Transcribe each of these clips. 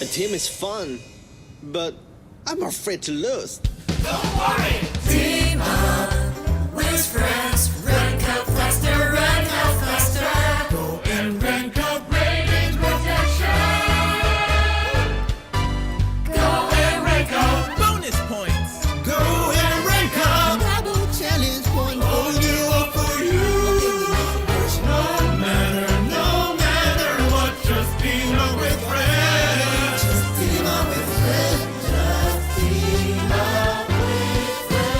A team is fun, but I'm afraid to lose. Don't worry! Team up with friends. Rank up faster, rank up faster. Go and rank up, rating protection. Go and rank up. Bonus points. Go and rank up. Double challenge point. Oh, you up for you. No matter what, just team up with friends. Just team up with friends. Just team up with friends.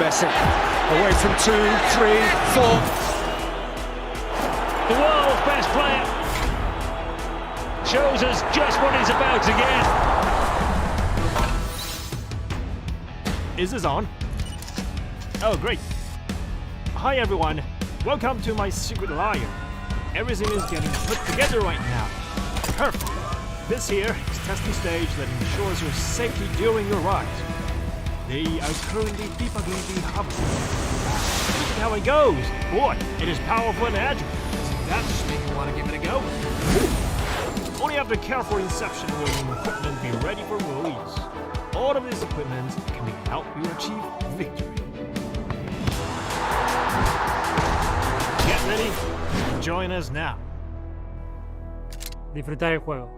Messi. Away from 2, 3, 4. The world's best player shows us just what he's about to get. Is this on? Oh, great. Hi everyone, welcome to my secret lair. Everything is getting put together right now. Perfect. This here is testing stage that ensures your safety during your ride. They are currently debugging the hub. Look at how it goes. Boy, it is powerful and agile. That just makes me want to give it a go. Only after careful inception will the equipment be ready for release. All of this equipment can help you achieve victory. Get ready. Join us now. Disfrutar el juego.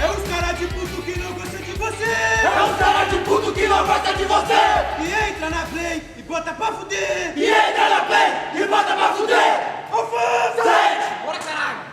É os caras de puto que não gostam de você! É os caras de puto que não gostam de você! E entra na play e bota pra fuder! E entra na play e bota pra fuder! Alfa! Sete! Bora, caralho!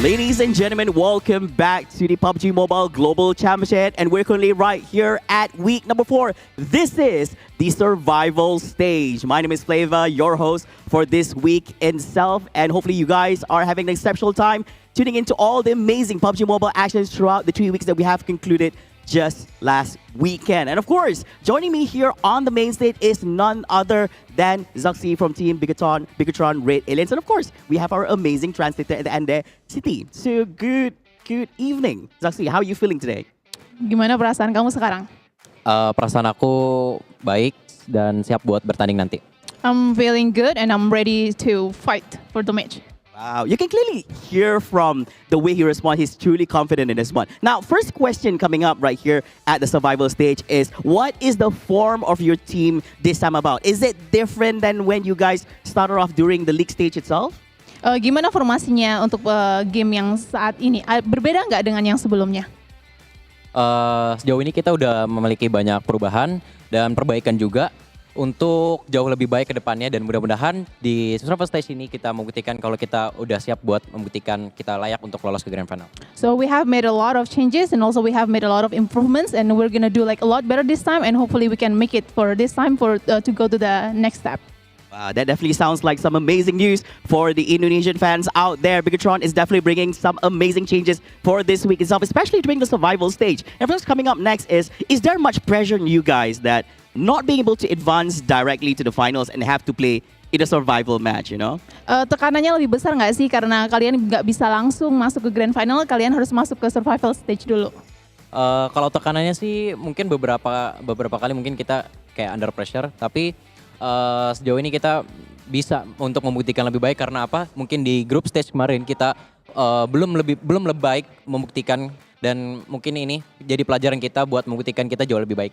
Ladies and gentlemen, welcome back to the PUBG Mobile Global Championship, and we're currently right here at week number 4. This is the survival stage. My name is Flava, your host for this week itself, and hopefully you guys are having an exceptional time tuning into all the amazing PUBG Mobile actions throughout the 3 weeks that we have concluded just last weekend. And of course, joining me here on the main stage is none other than Zaxi from Team Bigatron Red Aliens. And of course, we have our amazing translator at the end there, Siti. So good evening. Zaxi, how are you feeling today? Gimana perasaan kamu sekarang? Perasaan aku baik dan siap buat bertanding nanti. I'm feeling good and I'm ready to fight for the match. Wow, you can clearly hear from the way he responds, he's truly confident in this one. Now, first question coming up right here at the survival stage is, what is the form of your team this time about? Is it different than when you guys started off during the league stage itself? Gimana formasinya untuk game yang saat ini? Berbeda nggak dengan yang sebelumnya? Sejauh ini kita udah memiliki banyak perubahan dan perbaikan juga untuk jauh lebih baik ke depannya, dan mudah-mudahan di survival stage ini kita membuktikan kalau kita udah siap buat membuktikan kita layak untuk lolos ke grand final. So we have made a lot of changes and also we have made a lot of improvements and we're gonna do like a lot better this time and hopefully we can make it for this time for to go to the next step. Wow, that definitely sounds like some amazing news for the Indonesian fans out there. Bigatron is definitely bringing some amazing changes for this week itself, especially during the survival stage. And what's coming up next is there much pressure on you guys that not being able to advance directly to the finals and have to play in a survival match, you know? Tekanannya lebih besar nggak sih karena kalian nggak bisa langsung masuk ke grand final, kalian harus masuk ke survival stage dulu. Kalau tekanannya sih mungkin beberapa kali mungkin kita kayak under pressure, tapi sejauh ini kita bisa untuk membuktikan lebih baik karena apa? Mungkin di group stage kemarin kita belum lebih baik membuktikan, dan mungkin ini jadi pelajaran kita buat membuktikan kita jauh lebih baik.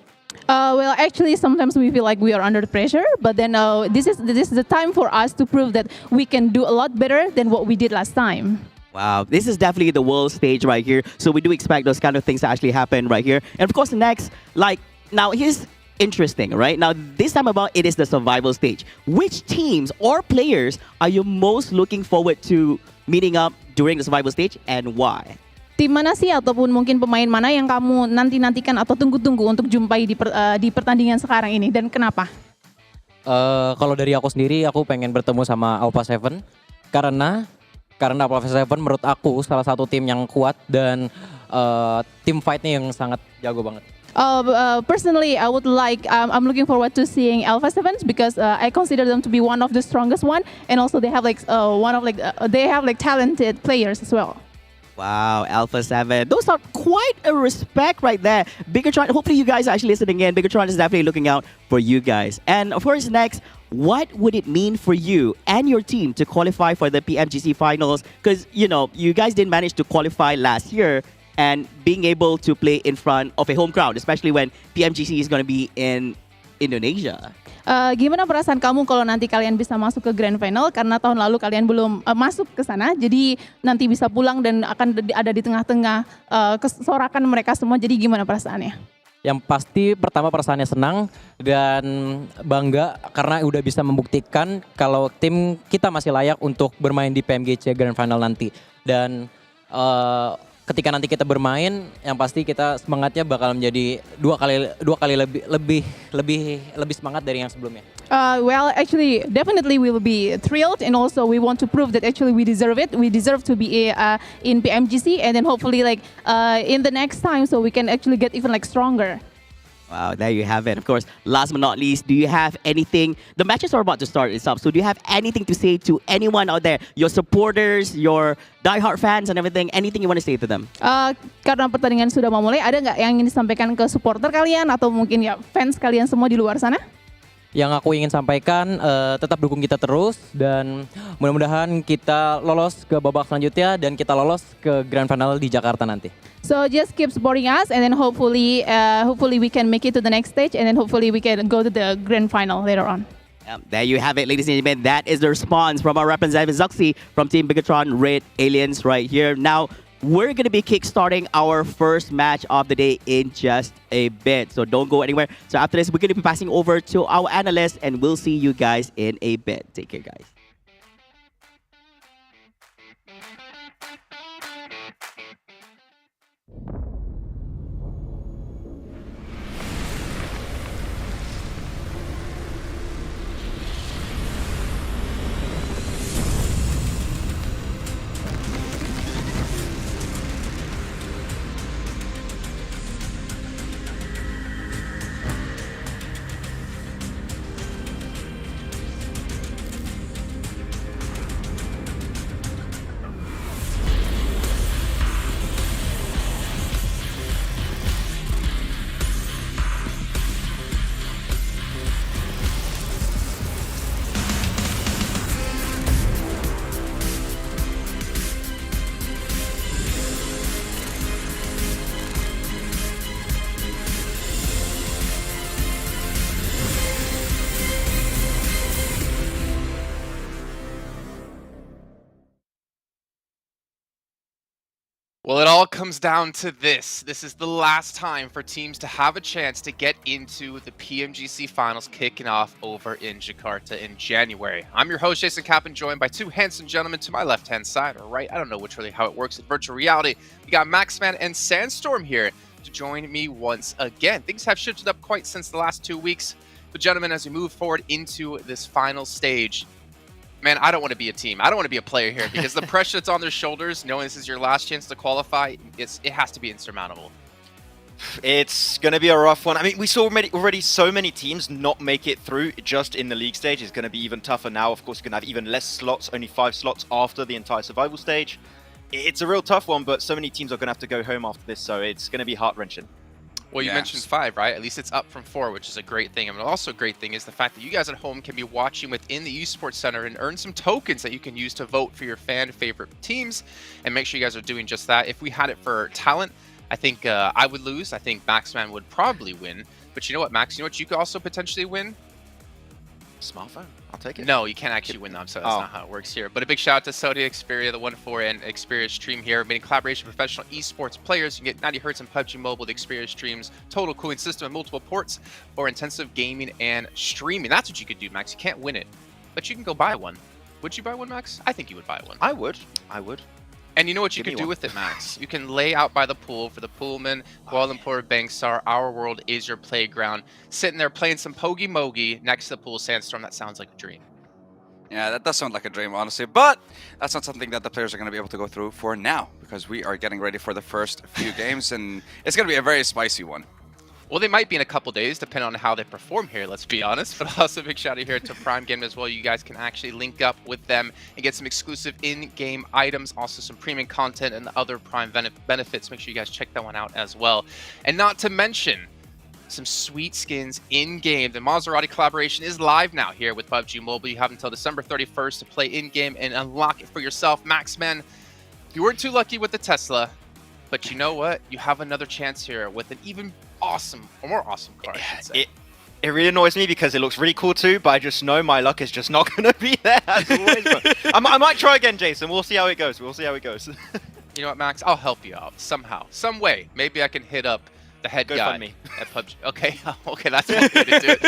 Well, actually, sometimes we feel like we are under pressure, but then this is the time for us to prove that we can do a lot better than what we did last time. Wow, this is definitely the world stage right here. So we do expect those kind of things to actually happen right here. And of course, next, now here's interesting, right? Now, this time about, it is the survival stage. Which teams or players are you most looking forward to meeting up during the survival stage and why? Tim mana sih ataupun mungkin pemain mana yang kamu nantikan atau tunggu-tunggu untuk jumpai di pertandingan sekarang ini dan kenapa? Kalau dari aku sendiri, aku pengen bertemu sama Alpha 7 karena Alpha 7 menurut aku salah satu tim yang kuat dan tim fightnya yang sangat jago banget. Personally, I would like. I'm looking forward to seeing Alpha 7s because I consider them to be one of the strongest one, and also they have talented players as well. Wow, Alpha 7. Those are quite a respect right there. Bigatron, hopefully you guys are actually listening in. Bigatron is definitely looking out for you guys. And of course, next, what would it mean for you and your team to qualify for the PMGC Finals? Because, you know, you guys didn't manage to qualify last year, and being able to play in front of a home crowd, especially when PMGC is going to be in Indonesia. Gimana perasaan kamu kalau nanti kalian bisa masuk ke grand final karena tahun lalu kalian belum masuk ke sana, jadi nanti bisa pulang dan akan ada di tengah-tengah kesorakan mereka semua, jadi gimana perasaannya? Yang pasti pertama perasaannya senang dan bangga karena udah bisa membuktikan kalau tim kita masih layak untuk bermain di PMGC Grand Final nanti. Dan ketika nanti kita bermain, yang pasti kita semangatnya bakal menjadi dua kali lebih semangat dari yang sebelumnya. Well, actually, definitely we will be thrilled, and also we want to prove that actually we deserve it. We deserve to be in PMGC, and then hopefully in the next time, so we can actually get even stronger. Wow, there you have it. Of course, last but not least, do you have anything? The matches are about to start itself. So do you have anything to say to anyone out there? Your supporters, your diehard fans and everything? Anything you want to say to them? Karena pertandingan sudah mau mulai, ada nggak yang ingin disampaikan ke supporter kalian atau mungkin ya fans kalian semua di luar sana? Yang aku ingin sampaikan, tetap dukung kita terus dan mudah-mudahan kita lolos ke babak selanjutnya dan kita lolos ke Grand Final di Jakarta nanti. So just keep supporting us, and then hopefully we can make it to the next stage, and then hopefully we can go to the grand final later on. There you have it, ladies and gentlemen. That is the response from our representative Zaxi from Team Bigatron Red Aliens right here. Now, we're going to be kickstarting our first match of the day in just a bit. So don't go anywhere. So after this, we're going to be passing over to our analyst, and we'll see you guys in a bit. Take care, guys. Well, it all comes down to this. This is the last time for teams to have a chance to get into the PMGC Finals kicking off over in Jakarta in January. I'm your host, Jason Kappen, joined by two handsome gentlemen to my left-hand side, or right, I don't know how it works in virtual reality. We got Maxman and Sandstorm here to join me once again. Things have shifted up quite since the last 2 weeks. But gentlemen, as we move forward into this final stage, man, I don't want to be a team. I don't want to be a player here because the pressure that's on their shoulders, knowing this is your last chance to qualify, it has to be insurmountable. It's going to be a rough one. I mean, we saw already so many teams not make it through just in the league stage. It's going to be even tougher now. Of course, you're going to have even less slots, only 5 slots after the entire survival stage. It's a real tough one, but so many teams are going to have to go home after this, so it's going to be heart-wrenching. Well, you mentioned 5, right? At least it's up from 4, which is a great thing. And also a great thing is the fact that you guys at home can be watching within the esports center and earn some tokens that you can use to vote for your fan favorite teams. And make sure you guys are doing just that. If we had it for talent, I think I would lose. I think Maxman would probably win. But you know what, Max? You know what you could also potentially win? Smartphone. I'll take it. No, you can't actually win them, so that's not how it works here. But a big shout out to Saudi, Xperia, the 1-4, and Xperia stream here. Made in collaboration with professional esports players. You can get 90 Hz and PUBG Mobile, the Xperia streams, total cooling system and multiple ports for intensive gaming and streaming. That's what you could do, Max. You can't win it, but you can go buy one. Would you buy one, Max? I think you would buy one. I would. And you know what you can do with it, Max? You can lay out by the pool for the Pullman, Kuala Lumpur, Bangsar. Our world is your playground. Sitting there playing some Pogi Mogi next to the pool, Sandstorm. That sounds like a dream. Yeah, that does sound like a dream, honestly. But that's not something that the players are going to be able to go through for now, because we are getting ready for the first few games, and it's going to be a very spicy one. Well, they might be in a couple days, depending on how they perform here, let's be honest. But also a big shout out here to Prime Game as well. You guys can actually link up with them and get some exclusive in-game items, also some premium content and other Prime benefits. Make sure you guys check that one out as well. And not to mention, some sweet skins in-game. The Maserati collaboration is live now here with PUBG Mobile. You have until December 31st to play in-game and unlock it for yourself. Maxman, you weren't too lucky with the Tesla, but you know what? You have another chance here with an even more awesome car, I should say. It really annoys me because it looks really cool too, but I just know my luck is just not going to be there as always. But I might try again, Jason. We'll see how it goes. You know what, Max? I'll help you out somehow, some way. Maybe I can hit up the head guy at PUBG. Okay, that's one way to do it.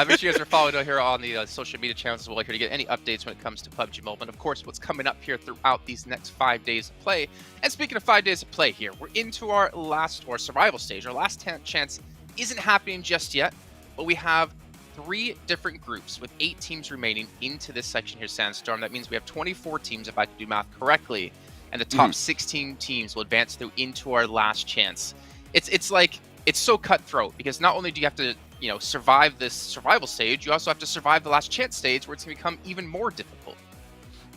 Make sure you guys are following here on the social media channels as well here to get any updates when it comes to PUBG Mobile. And of course, what's coming up here throughout these next 5 days of play. And speaking of 5 days of play here, we're into our last survival stage. Our last chance isn't happening just yet, but we have 3 different groups with 8 teams remaining into this section here, Sandstorm. That means we have 24 teams, if I can do math correctly, and the top 16 teams will advance through into our last chance. It's so cutthroat because not only do you have to, survive this survival stage, you also have to survive the last chance stage where it's going to become even more difficult.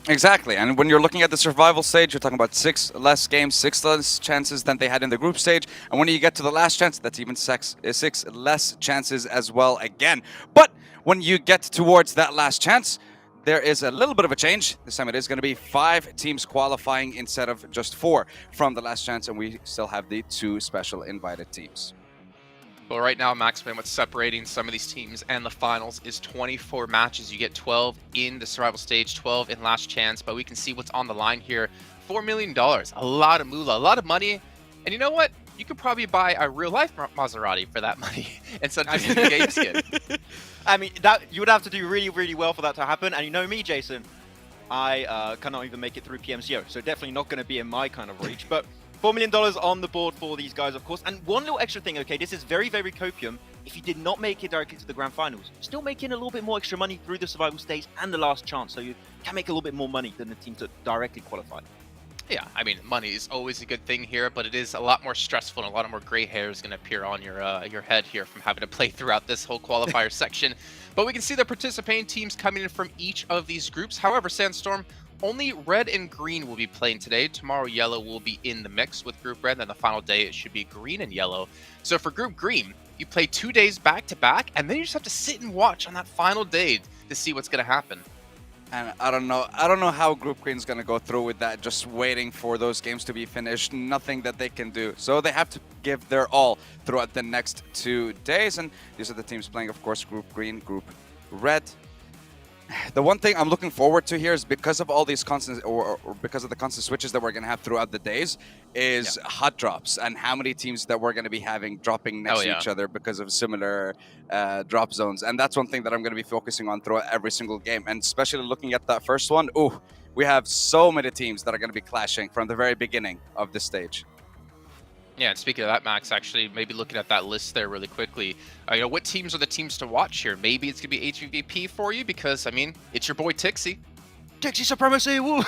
Exactly, and when you're looking at the survival stage, you're talking about 6 less games, 6 less chances than they had in the group stage, and when you get to the last chance, that's even 6 less chances as well again. But when you get towards that last chance, there is a little bit of a change. This time it is going to be 5 teams qualifying instead of just 4 from the last chance, and we still have the 2 special invited teams. Well, right now, Maxman, what's separating some of these teams and the finals is 24 matches. You get 12 in the survival stage, 12 in last chance, but we can see what's on the line here. $4 million, a lot of moolah, a lot of money. And you know what? You could probably buy a real-life Maserati for that money instead of just a game skin. I mean, you would have to do really, really well for that to happen. And you know me, Jason, I cannot even make it through PMCO, so definitely not going to be in my kind of reach. But $4 million on the board for these guys, of course. And one little extra thing, okay, this is very, very copium. If you did not make it directly to the grand finals, you're still making a little bit more extra money through the survival stage and the last chance. So you can make a little bit more money than the teams that directly qualified. Yeah, I mean, money is always a good thing here, but it is a lot more stressful and a lot more gray hairs going to appear on your head here from having to play throughout this whole qualifier section. But we can see the participating teams coming in from each of these groups. However, Sandstorm, only red and green will be playing today. Tomorrow, yellow will be in the mix with Group Red. Then the final day, it should be green and yellow. So for Group Green, you play 2 days back-to-back, and then you just have to sit and watch on that final day to see what's going to happen. And I don't know how Group Green's going to go through with that, just waiting for those games to be finished. Nothing that they can do. So they have to give their all throughout the next 2 days. And these are the teams playing, of course, Group Green, Group Red. The one thing I'm looking forward to here is because of all these constant, or because of the constant switches that we're going to have throughout the days, is hot drops and how many teams that we're going to be having dropping next to each other because of similar drop zones. And that's one thing that I'm going to be focusing on throughout every single game. And especially looking at that first one, we have so many teams that are going to be clashing from the very beginning of this stage. Yeah, and speaking of that, Max, actually, maybe looking at that list there really quickly, what teams are the teams to watch here? Maybe it's going to be HVVP for you because, I mean, it's your boy Tixie. Tixie supremacy, woo!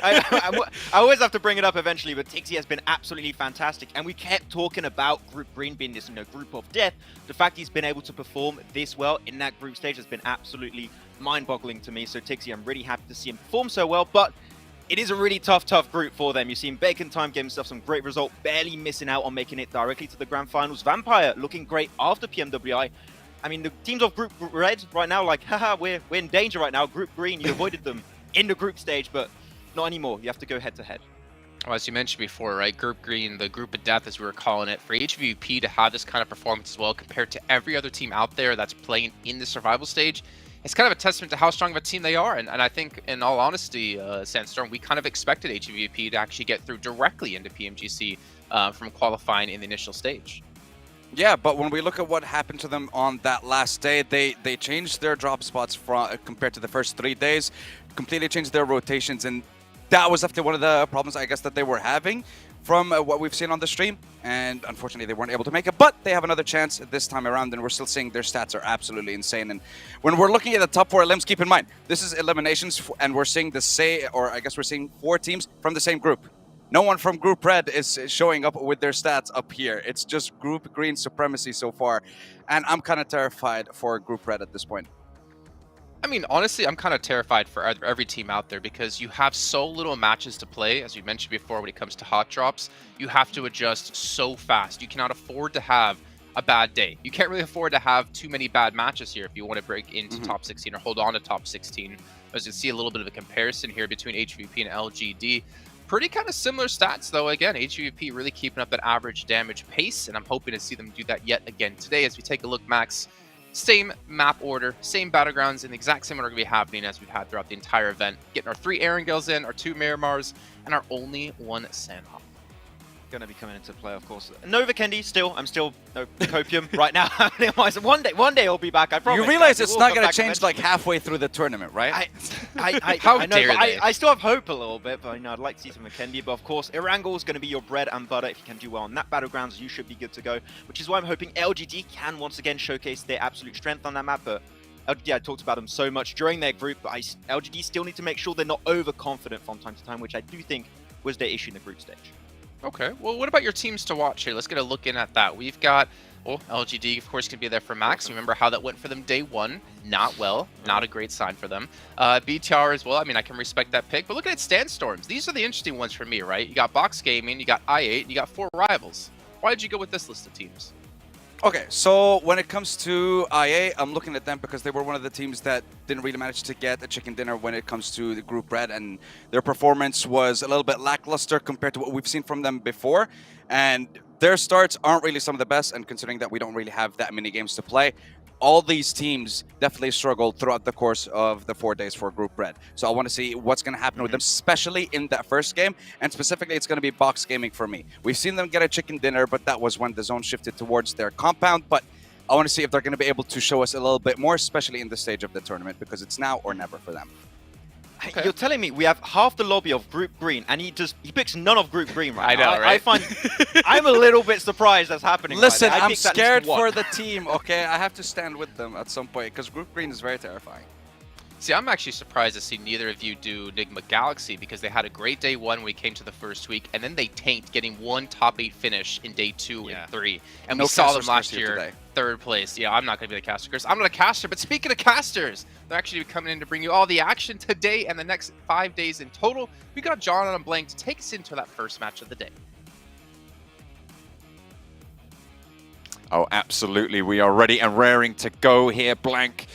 I always have to bring it up eventually, but Tixie has been absolutely fantastic, and we kept talking about Group Green being this group of death. The fact he's been able to perform this well in that group stage has been absolutely mind-boggling to me. So Tixie, I'm really happy to see him perform so well, but it is a really tough group for them. You've seen Bacon Time get himself some great result, barely missing out on making it directly to the Grand Finals. Vampire looking great after PMWI. I mean, the teams of Group Red right now, like, haha, we're in danger right now. Group Green, you avoided them in the group stage, but not anymore. You have to go head-to-head. Well, as you mentioned before, right, Group Green, the group of death, as we were calling it, for HVP to have this kind of performance as well compared to every other team out there that's playing in the survival stage, it's kind of a testament to how strong of a team they are. And I think, in all honesty, Sandstorm, we kind of expected HVP to actually get through directly into PMGC from qualifying in the initial stage. Yeah, but when we look at what happened to them on that last day, they changed their drop spots compared to the first 3 days, completely changed their rotations, and that was after one of the problems, I guess, that they were having from what we've seen on the stream, and unfortunately they weren't able to make it, but they have another chance this time around, and we're still seeing their stats are absolutely insane. And when we're looking at the top 4 elims, keep in mind, this is eliminations, and we're seeing the same, or I guess we're seeing 4 teams from the same group. No one from Group Red is showing up with their stats up here. It's just Group Green supremacy so far. And I'm kind of terrified for Group Red at this point. I mean, honestly, I'm kind of terrified for every team out there because you have so little matches to play. As you mentioned before, when it comes to hot drops, you have to adjust so fast. You cannot afford to have a bad day. You can't really afford to have too many bad matches here if you want to break into top 16 or hold on to top 16. As you see a little bit of a comparison here between HVP and LGD. Pretty kind of similar stats, though. Again, HVP really keeping up that average damage pace, and I'm hoping to see them do that yet again today. As we take a look, Max, same map order, same battlegrounds, and the exact same order going to be happening as we've had throughout the entire event. Getting our 3 Erangels in, our 2 Miramars, and our only 1 Sandhawk. Going to be coming into play, of course. No Vikendi, still. I'm still no Copium right now. one day he'll be back, I promise. You realize it's not going to change like halfway through the tournament, right? How dare they? I still have hope a little bit, but I'd like to see some Vikendi. But of course, Erangel is going to be your bread and butter. If you can do well on that battlegrounds, you should be good to go. Which is why I'm hoping LGD can once again showcase their absolute strength on that map. But LGD, I talked about them so much during their group, but LGD still need to make sure they're not overconfident from time to time, which I do think was their issue in the group stage. Okay, well, what about your teams to watch here? Let's get a look in at that. We've got, LGD, of course, can be there for Max. Remember how that went for them day 1? Not well. Not a great sign for them. BTR as well. I mean, I can respect that pick. But look at Sandstorms. These are the interesting ones for me, right? You got Box Gaming, you got I8, you got 4 rivals. Why did you go with this list of teams? Okay, so when it comes to IA, I'm looking at them because they were one of the teams that didn't really manage to get a chicken dinner when it comes to the Group Red, and their performance was a little bit lackluster compared to what we've seen from them before. And their starts aren't really some of the best, and considering that we don't really have that many games to play, all these teams definitely struggled throughout the course of the 4 days for Group Red. So I want to see what's going to happen with them, especially in that first game. And specifically, it's going to be Box Gaming for me. We've seen them get a chicken dinner, but that was when the zone shifted towards their compound. But I want to see if they're going to be able to show us a little bit more, especially in the stage of the tournament, because it's now or never for them. Okay. You're telling me we have half the lobby of Group Green, and he picks none of Group Green right now. I know, right? I find I'm a little bit surprised that's happening. Listen, right I'm scared for the team, okay? I have to stand with them at some point, because Group Green is very terrifying. See, I'm actually surprised to see neither of you do Enigma Galaxy because they had a great day 1 when we came to the first week, and then they tanked, getting 1 top 8 finish in day 2 and 3. And No we saw them casters last here year, today. 3rd place. Yeah, I'm not going to be the caster, Chris. I'm not a caster, but speaking of casters, they're actually coming in to bring you all the action today and the next 5 days in total. We got John on Blank to take us into that first match of the day. Oh, absolutely. We are ready and raring to go here, Blank.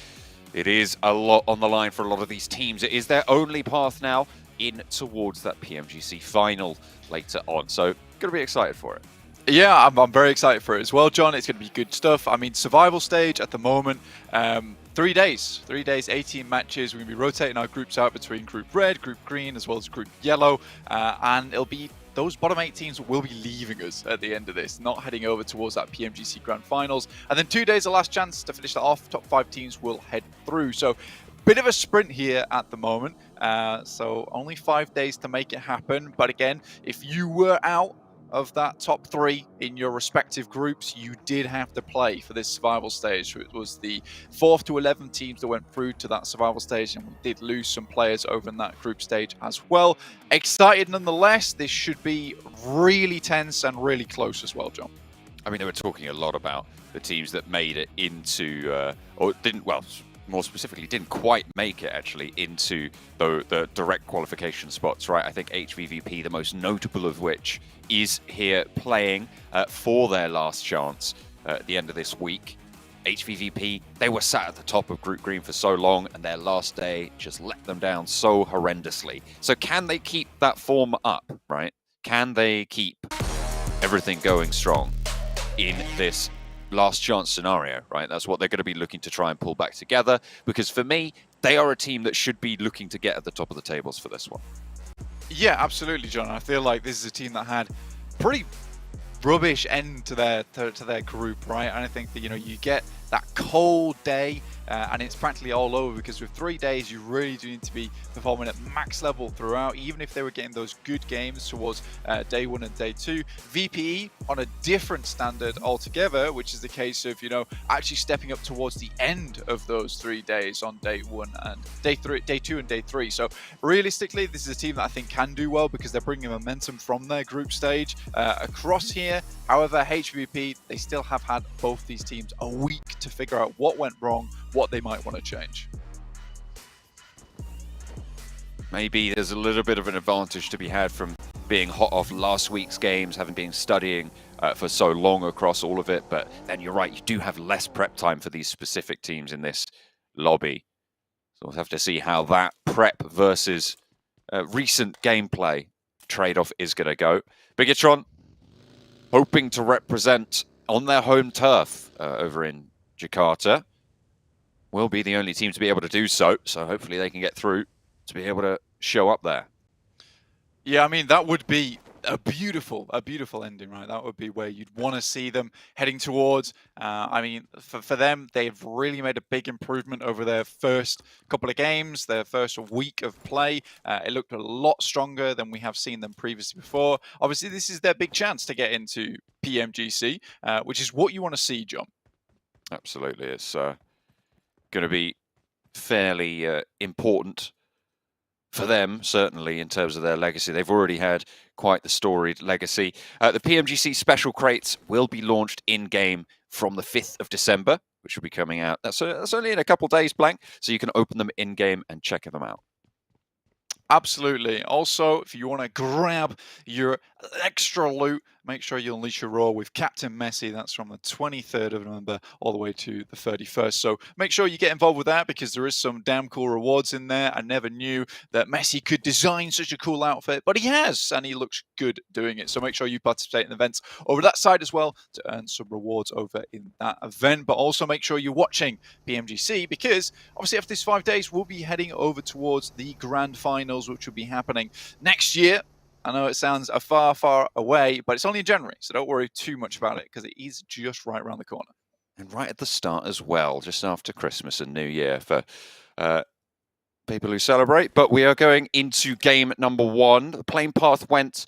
It is a lot on the line for a lot of these teams. It is their only path now in towards that PMGC final later on. So, going to be excited for it. Yeah, I'm very excited for it as well, John. It's going to be good stuff. I mean, survival stage at the moment, 3 days, 18 matches. We're going to be rotating our groups out between Group Red, Group Green, as well as Group Yellow. And it'll be those bottom 8 teams will be leaving us at the end of this, not heading over towards that PMGC Grand Finals. And then 2 days, the last chance to finish that off. Top 5 teams will head through. So bit of a sprint here at the moment. So only 5 days to make it happen. But again, if you were out of that top 3 in your respective groups, you did have to play for this survival stage. It was the 4th to 11 teams that went through to that survival stage, and we did lose some players over in that group stage as well. Excited nonetheless. This should be really tense and really close as well, John. I mean, they were talking a lot about the teams that made it into, or didn't, well, more specifically, didn't quite make it actually into the direct qualification spots, right? I think HVVP, the most notable of which, is here playing for their last chance at the end of this week. HVVP, they were sat at the top of Group Green for so long, and their last day just let them down so horrendously. So can they keep that form up, right? Can they keep everything going strong in this last chance scenario, right? That's what they're going to be looking to try and pull back together, because for me, they are a team that should be looking to get at the top of the tables for this one. Yeah, absolutely, John. I feel like this is a team that had pretty rubbish end to their group, right? And I think that, you know, you get that cold day and it's practically all over, because with 3 days you really do need to be performing at max level throughout, even if they were getting those good games towards day 1 and day 2. VPE on a different standard altogether, which is the case of, you know, actually stepping up towards the end of those 3 days on day 1 and day 2 and day 3. So realistically, this is a team that I think can do well, because they're bringing momentum from their group stage across here. However, HVP, they still have had both these teams a week to figure out what went wrong, what they might want to change. Maybe there's a little bit of an advantage to be had from being hot off last week's games, having been studying for so long across all of it. But then you're right, you do have less prep time for these specific teams in this lobby. So we'll have to see how that prep versus recent gameplay trade-off is going to go. Bigatron hoping to represent on their home turf over in Jakarta. Will be the only team to be able to do so. So hopefully they can get through to be able to show up there. Yeah, I mean, that would be a beautiful ending, right? That would be where you'd want to see them heading towards. I mean, for them, they've really made a big improvement over their first couple of games, their first week of play. It looked a lot stronger than we have seen them previously before. Obviously, this is their big chance to get into PMGC, which is what you want to see, John. Absolutely. It's going to be fairly important for them, certainly, in terms of their legacy. They've already had quite the storied legacy. The PMGC Special Crates will be launched in-game from the 5th of December, which will be coming out. That's only in a couple days, Blank, so you can open them in-game and check them out. Absolutely. Also, if you want to grab your extra loot, make sure you unleash your roar with Captain Messi. That's from the 23rd of November all the way to the 31st. So make sure you get involved with that, because there is some damn cool rewards in there. I never knew that Messi could design such a cool outfit, but he has, and he looks good doing it. So make sure you participate in events over that side as well to earn some rewards over in that event. But also make sure you're watching PMGC, because obviously after these 5 days, we'll be heading over towards the Grand Finals, which will be happening next year. I know it sounds a far away, but it's only in January, so don't worry too much about it, because it is just right around the corner. And right at the start as well, just after Christmas and New Year for people who celebrate. But we are going into game number 1. The playing path went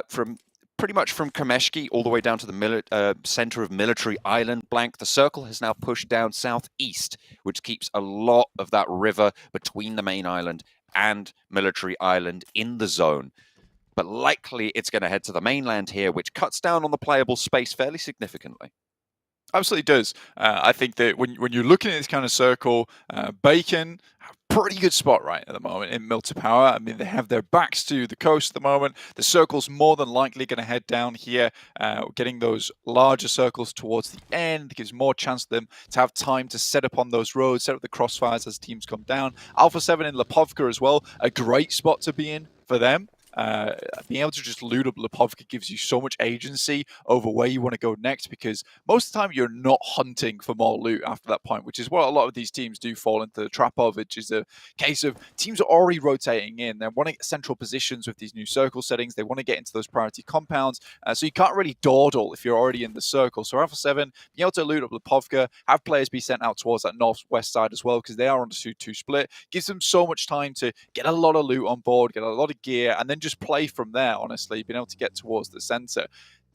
from pretty much from Kameshki all the way down to the center of Military Island. Blank, the circle has now pushed down southeast, which keeps a lot of that river between the main island and Military Island in the zone. But likely it's going to head to the mainland here, which cuts down on the playable space fairly significantly. Absolutely does. I think that when you're looking at this kind of circle, Bacon, pretty good spot right at the moment in Milta Power. I mean, they have their backs to the coast at the moment. The circle's more than likely going to head down here, getting those larger circles towards the end. It gives more chance for them to have time to set up on those roads, set up the crossfires as teams come down. Alpha 7 in Lipovka as well, a great spot to be in for them. being able to just loot up Lipovka gives you so much agency over where you want to go next, because most of the time you're not hunting for more loot after that point, which is what a lot of these teams do fall into the trap of, which is a case of teams are already rotating in. They want to get central positions with these new circle settings. They want to get into those priority compounds, so you can't really dawdle if you're already in the circle. So Alpha 7, being able to loot up Lipovka, have players be sent out towards that northwest side as well, because they are on the 2-2 split, gives them so much time to get a lot of loot on board, get a lot of gear, and then just play from there, honestly, being able to get towards the center.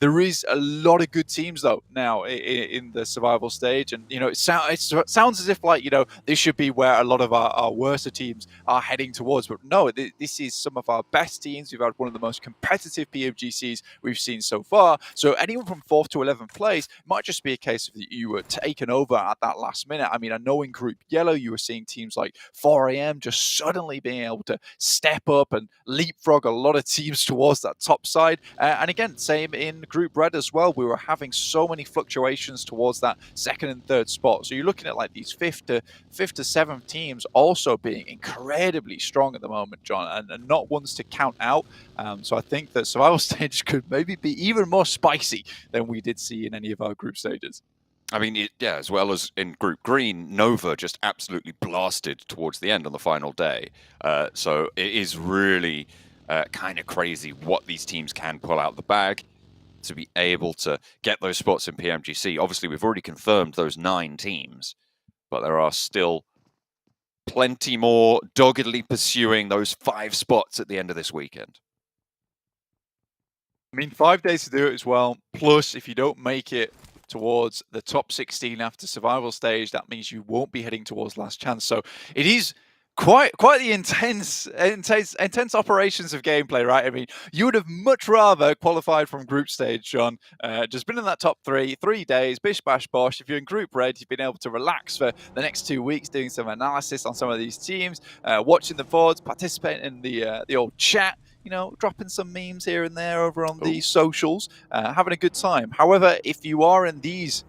There is a lot of good teams, though, now in the survival stage. And, it sounds as if, like, this should be where a lot of our worser teams are heading towards. But no, this is some of our best teams. We've had one of the most competitive PMGCs we've seen so far. So anyone from 4th to 11th place might just be a case of that you were taken over at that last minute. I mean, I know in Group Yellow, you were seeing teams like 4AM just suddenly being able to step up and leapfrog a lot of teams towards that top side. And again, same in Group Red as well. We were having so many fluctuations towards that 2nd and 3rd spot. So you're looking at like these 5th to 7th teams also being incredibly strong at the moment, John, and not ones to count out. So I think that survival stage could maybe be even more spicy than we did see in any of our group stages. I mean, as well as in Group Green, Nova just absolutely blasted towards the end on the final day. So it is really kind of crazy what these teams can pull out the bag to be able to get those spots in PMGC. Obviously, we've already confirmed those 9 teams, but there are still plenty more doggedly pursuing those 5 spots at the end of this weekend. I mean, 5 days to do it as well. Plus, if you don't make it towards the top 16 after survival stage, that means you won't be heading towards last chance. So it is quite the intense operations of gameplay, right? I mean, you would have much rather qualified from group stage, John. Just been in that top 3 days, bish bash bosh. If you're in Group Red, you've been able to relax for the next 2 weeks, doing some analysis on some of these teams, watching the VODs, participating in the old chat. Dropping some memes here and there over on the socials, having a good time. However, if you are in these,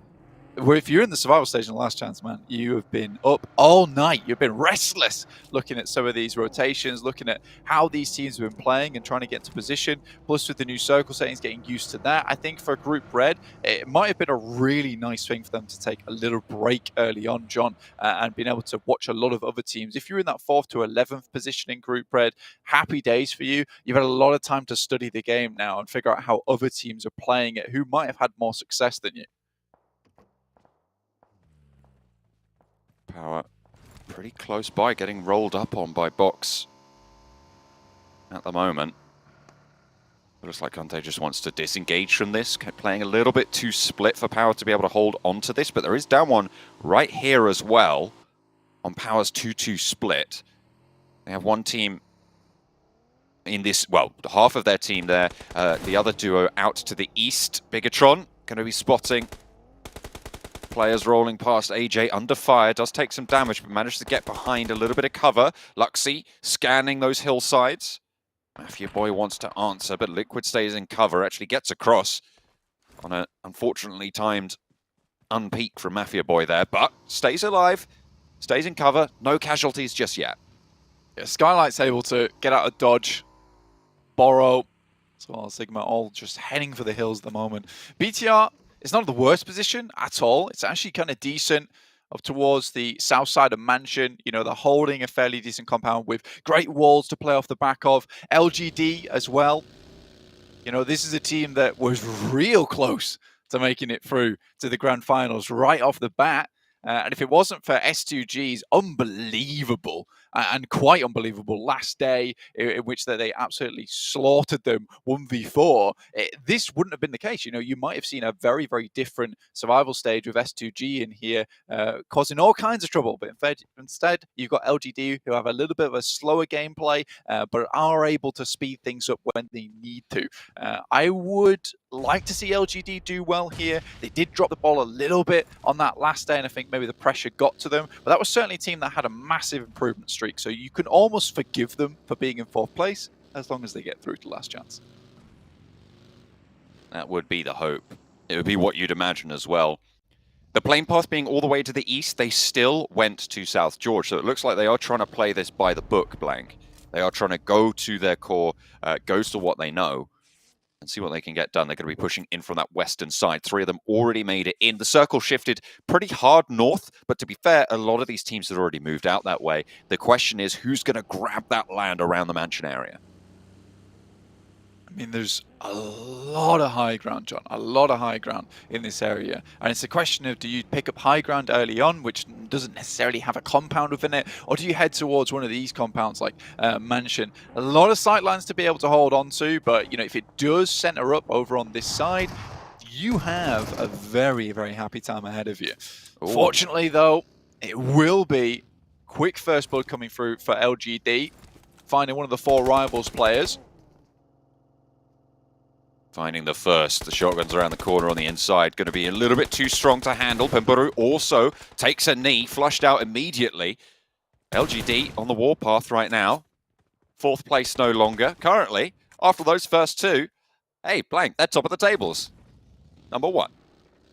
if you're in the survival stage in the last chance, man, you have been up all night. You've been restless looking at some of these rotations, looking at how these teams have been playing and trying to get into position. Plus, with the new circle settings, getting used to that. I think for Group Red, it might have been a really nice thing for them to take a little break early on, John, and being able to watch a lot of other teams. If you're in that 4th to 11th position in Group Red, happy days for you. You've had a lot of time to study the game now and figure out how other teams are playing it who might have had more success than you. Power pretty close by, getting rolled up on by Box at the moment. Looks like Conte just wants to disengage from this, playing a little bit too split for Power to be able to hold onto this, but there is down one right here as well on Power's 2-2 split. They have one team in this, well, half of their team there, the other duo out to the east. Bigatron going to be spotting players rolling past. AJ under fire, does take some damage, but managed to get behind a little bit of cover. Luxy scanning those hillsides. Mafia Boy wants to answer, but Liquid stays in cover, actually gets across on an unfortunately timed unpeak from Mafia Boy there, but stays alive, stays in cover, no casualties just yet. Yeah, Skylight's able to get out of dodge, borrow, as well as Sigma all just heading for the hills at the moment. BTR, it's not the worst position at all. It's actually kind of decent up towards the south side of Mansion. They're holding a fairly decent compound with great walls to play off the back of. LGD as well. This is a team that was real close to making it through to the grand finals right off the bat. And if it wasn't for S2G's unbelievable and quite unbelievable last day in which they absolutely slaughtered them 1v4, this wouldn't have been the case. You might have seen a very, very different survival stage with S2G in here, causing all kinds of trouble. But instead, you've got LGD who have a little bit of a slower gameplay, but are able to speed things up when they need to. I would like to see LGD do well here. They did drop the ball a little bit on that last day, and I think maybe the pressure got to them. But that was certainly a team that had a massive improvement streak, so you can almost forgive them for being in 4th place as long as they get through to last chance. That would be the hope. It would be what you'd imagine as well. The plane path being all the way to the east, they still went to South George, so it looks like they are trying to play this by the book, Blank. They are trying to go to their core, go to what they know, and see what they can get done. They're going to be pushing in from that western side. 3 of them already made it in. The circle shifted pretty hard north, but to be fair, a lot of these teams had already moved out that way. The question is, who's going to grab that land around the mansion area? I mean, there's a lot of high ground, John, a lot of high ground in this area. And it's a question of, do you pick up high ground early on, which doesn't necessarily have a compound within it, or do you head towards one of these compounds like Mansion? A lot of sightlines to be able to hold on to, but, you know, if it does center up over on this side, you have a very, very happy time ahead of you. Ooh. Fortunately, though, it will be quick first blood coming through for LGD, finding one of the 4 rivals players. Finding the first. The shotgun's around the corner on the inside. Going to be a little bit too strong to handle. Pemburu also takes a knee, flushed out immediately. LGD on the warpath right now. 4th place no longer. Currently, after those first 2, hey, blank, they're top of the tables. Number 1.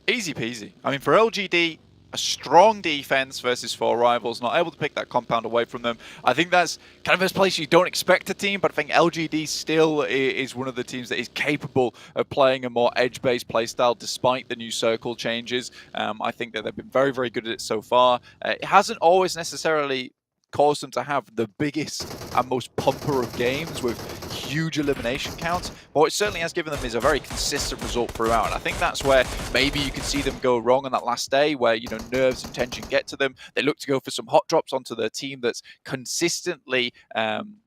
Easy peasy. I mean, for LGD, a strong defense versus 4 rivals, not able to pick that compound away from them. I think that's kind of a place you don't expect a team, but I think LGD still is one of the teams that is capable of playing a more edge-based playstyle despite the new circle changes. I think that they've been very, very good at it so far. It hasn't always necessarily caused them to have the biggest and most pumper of games with huge elimination counts, but what it certainly has given them is a very consistent result throughout. And I think that's where maybe you can see them go wrong on that last day, where, you know, nerves and tension get to them. They look to go for some hot drops onto the team that's consistently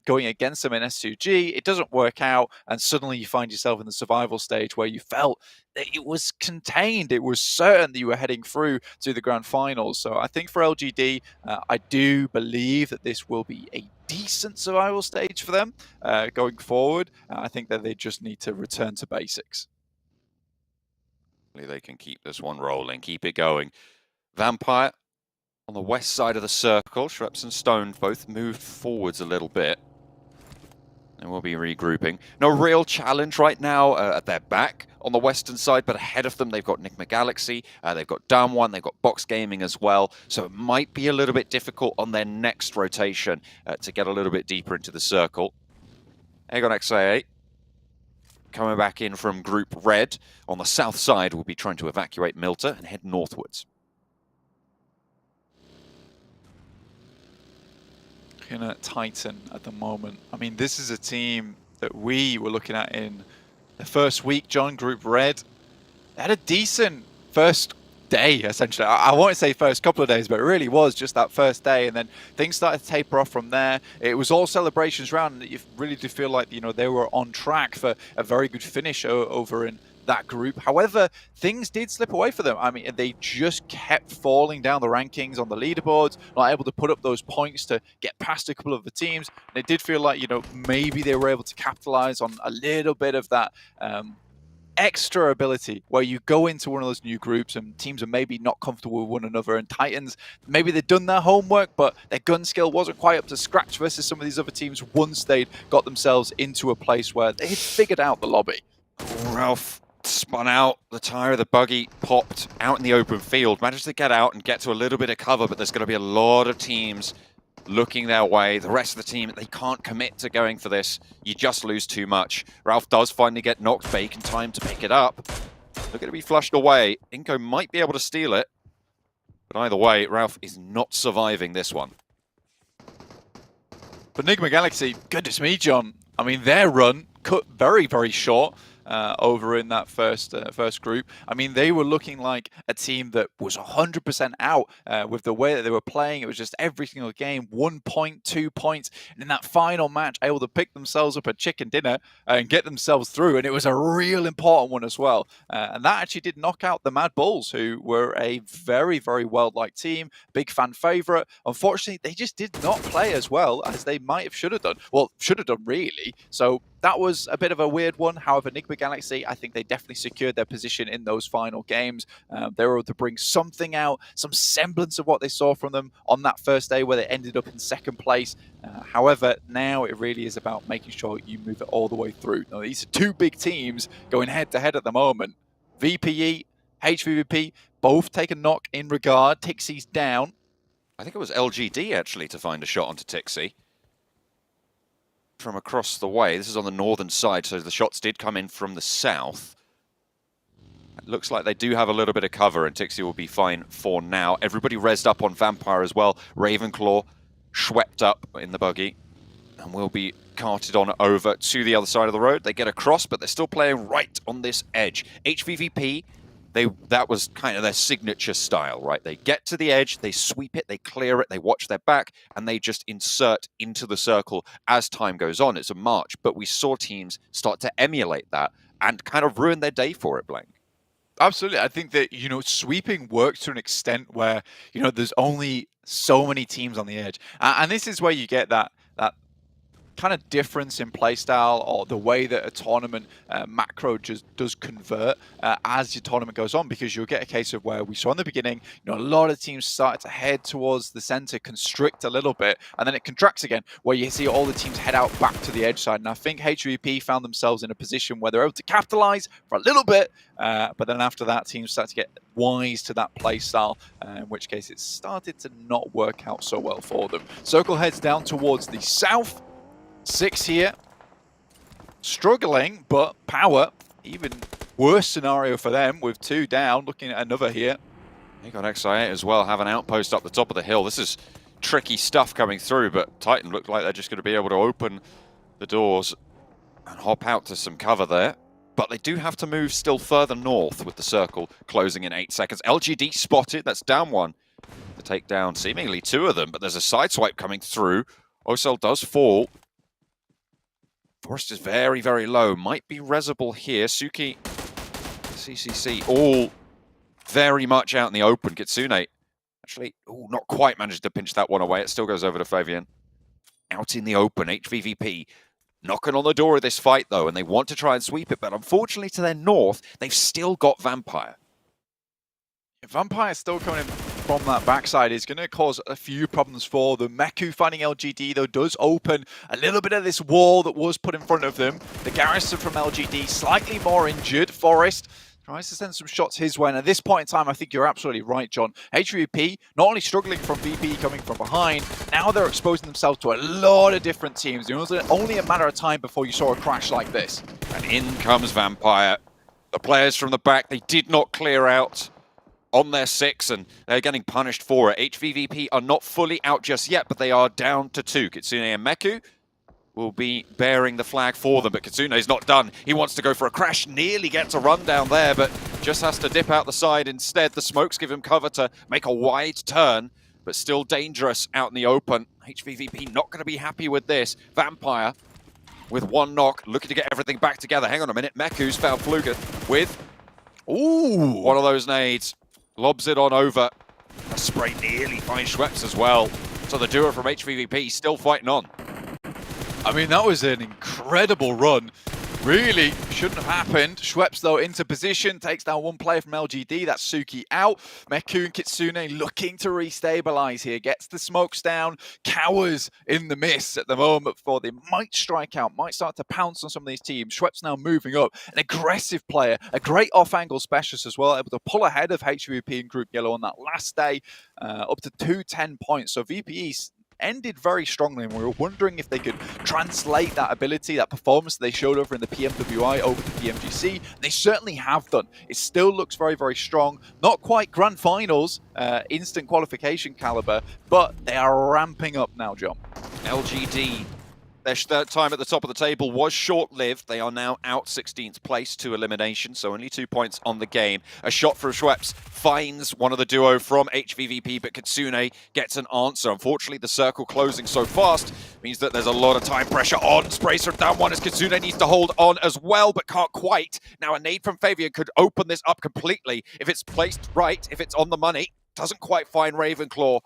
going against them in S2G. It doesn't work out, and suddenly you find yourself in the survival stage where you felt that it was contained. It was certain that you were heading through to the grand finals. So I think for LGD, I do believe that this will be a decent survival stage for them going forward. I think that they just need to return to basics. They can keep this one rolling, keep it going. Vampire on the west side of the circle. Shrepps and Stone both moved forwards a little bit. And we'll be regrouping. No real challenge right now at their back on the western side, but ahead of them they've got Enigma Galaxy, they've got Damwon, they've got Box Gaming as well. So it might be a little bit difficult on their next rotation to get a little bit deeper into the circle. Aegon XIA coming back in from Group Red. On the south side, we'll be trying to evacuate Milta and head northwards. Looking at Titan at the moment. I mean, this is a team that we were looking at in the first week, John, Group Red. They had a decent first day, essentially. I won't say first couple of days, but it really was just that first day, and then things started to taper off from there. It was all celebrations round, and you really do feel like, you know, they were on track for a very good finish over in that group. However, things did slip away for them. I mean, they just kept falling down the rankings on the leaderboards, not able to put up those points to get past a couple of the teams. And it did feel like, you know, maybe they were able to capitalize on a little bit of that extra ability where you go into one of those new groups and teams are maybe not comfortable with one another, and Titans, maybe they'd done their homework, but their gun skill wasn't quite up to scratch versus some of these other teams once they'd got themselves into a place where they had figured out the lobby. Ralph spun out, the tire of the buggy popped out in the open field, managed to get out and get to a little bit of cover, but there's going to be a lot of teams looking their way. The rest of the team, they can't commit to going for this. You just lose too much. Ralph does finally get knocked back in time to pick it up. They're going to be flushed away. Inko might be able to steal it, but either way, Ralph is not surviving this one. But Enigma Galaxy, goodness me, John. I mean, their run cut very, very short. Over in that first group. I mean, they were looking like a team that was 100% out with the way that they were playing. It was just every single game, 1 point, 2 points. And in that final match, able to pick themselves up a chicken dinner and get themselves through. And it was a real important one as well. And that actually did knock out the Mad Bulls, who were a very, very well-liked team, big fan favorite. Unfortunately, they just did not play as well as they might have should have done. Well, should have done, really. So that was a bit of a weird one. However, Enigma Galaxy, I think they definitely secured their position in those final games. They were able to bring something out, some semblance of what they saw from them on that first day where they ended up in second place. However, now it really is about making sure you move it all the way through. Now, these are two big teams going head-to-head at the moment. VPE, HVVP, both take a knock in regard. Tixie's down. I think it was LGD, actually, to find a shot onto Tixie. from across the way. This is on the northern side, so the shots did come in from the south. It looks like they do have a little bit of cover, and Tixie will be fine for now. Everybody rezzed up on Vampire as well. Ravenclaw swept up in the buggy and will be carted on over to the other side of the road. They get across, but they're still playing right on this edge. HVVP, that was kind of their signature style, right? They get to the edge, they sweep it, they clear it, they watch their back, and they just insert into the circle as time goes on. It's a march, but we saw teams start to emulate that and kind of ruin their day for it, Blank. Absolutely. I think that, sweeping works to an extent where, there's only so many teams on the edge. And this is where you get that kind of difference in playstyle, or the way that a tournament macro just does convert as your tournament goes on, because you'll get a case of where we saw in the beginning, a lot of teams started to head towards the center, constrict a little bit, and then it contracts again, where you see all the teams head out back to the edge side. And I think HVP found themselves in a position where they're able to capitalize for a little bit, but then after that, teams start to get wise to that playstyle, in which case it started to not work out so well for them. Circle heads down towards the south. 6 here, struggling, but Power, even worse scenario for them with 2 down. Looking at another here. They got XI8 as well, have an outpost up the top of the hill. This is tricky stuff coming through, but Titan looked like they're just going to be able to open the doors and hop out to some cover there. But they do have to move still further north with the circle closing in 8 seconds. LGD spotted, that's down 1 to take down seemingly 2 of them, but there's a side swipe coming through. Osel does fall. Forest is very, very low. Might be Rezable here. Suki, CCC, all very much out in the open. Kitsune actually, not quite managed to pinch that one away. It still goes over to Fabian. Out in the open, HVVP knocking on the door of this fight, though, and they want to try and sweep it, but unfortunately to their north, they've still got Vampire. Vampire still coming in from that backside is going to cause a few problems for them. Meku finding LGD, though, does open a little bit of this wall that was put in front of them. The Garrison from LGD slightly more injured. Forest tries to send some shots his way, and at this point in time, I think you're absolutely right, John. HVP not only struggling from VP coming from behind, now they're exposing themselves to a lot of different teams. It was only a matter of time before you saw a crash like this. And in comes Vampire. The players from the back, they did not clear out on their 6, and they're getting punished for it. HVVP are not fully out just yet, but they are down to 2. Kitsune and Meku will be bearing the flag for them, but Kitsune is not done. He wants to go for a crash, nearly gets a run down there, but just has to dip out the side instead. The smokes give him cover to make a wide turn, but still dangerous out in the open. HVVP not going to be happy with this. Vampire with 1 knock, looking to get everything back together. Hang on a minute, Meku's found Fluger with one of those nades. Lobs it on over. A spray nearly finds Schweppes as well. So the duo from HVVP still fighting on. I mean, that was an incredible run. Really shouldn't have happened. Schweppes, though, into position, takes down 1 player from LGD. That's Suki out. Meku and Kitsune looking to restabilize here. Gets the smokes down. Cowers in the mist at the moment before they might strike out, might start to pounce on some of these teams. Schweppes now moving up. An aggressive player, a great off-angle specialist as well, able to pull ahead of HVP and Group Yellow on that last day, up to 210 points. So VPE ended very strongly, and we were wondering if they could translate that ability, that performance they showed over in the PMWI over to PMGC. And they certainly have done. It still looks very, very strong. Not quite grand finals, instant qualification caliber, but they are ramping up now, John. LGD, their time at the top of the table was short-lived. They are now out 16th place to elimination, so only 2 points on the game. A shot from Schweppes finds one of the duo from HVVP, but Kitsune gets an answer. Unfortunately, the circle closing so fast means that there's a lot of time pressure on. Sprays from down 1 as Kitsune needs to hold on as well, but can't quite. Now a nade from Fabian could open this up completely if it's placed right, if it's on the money. Doesn't quite find Ravenclaw.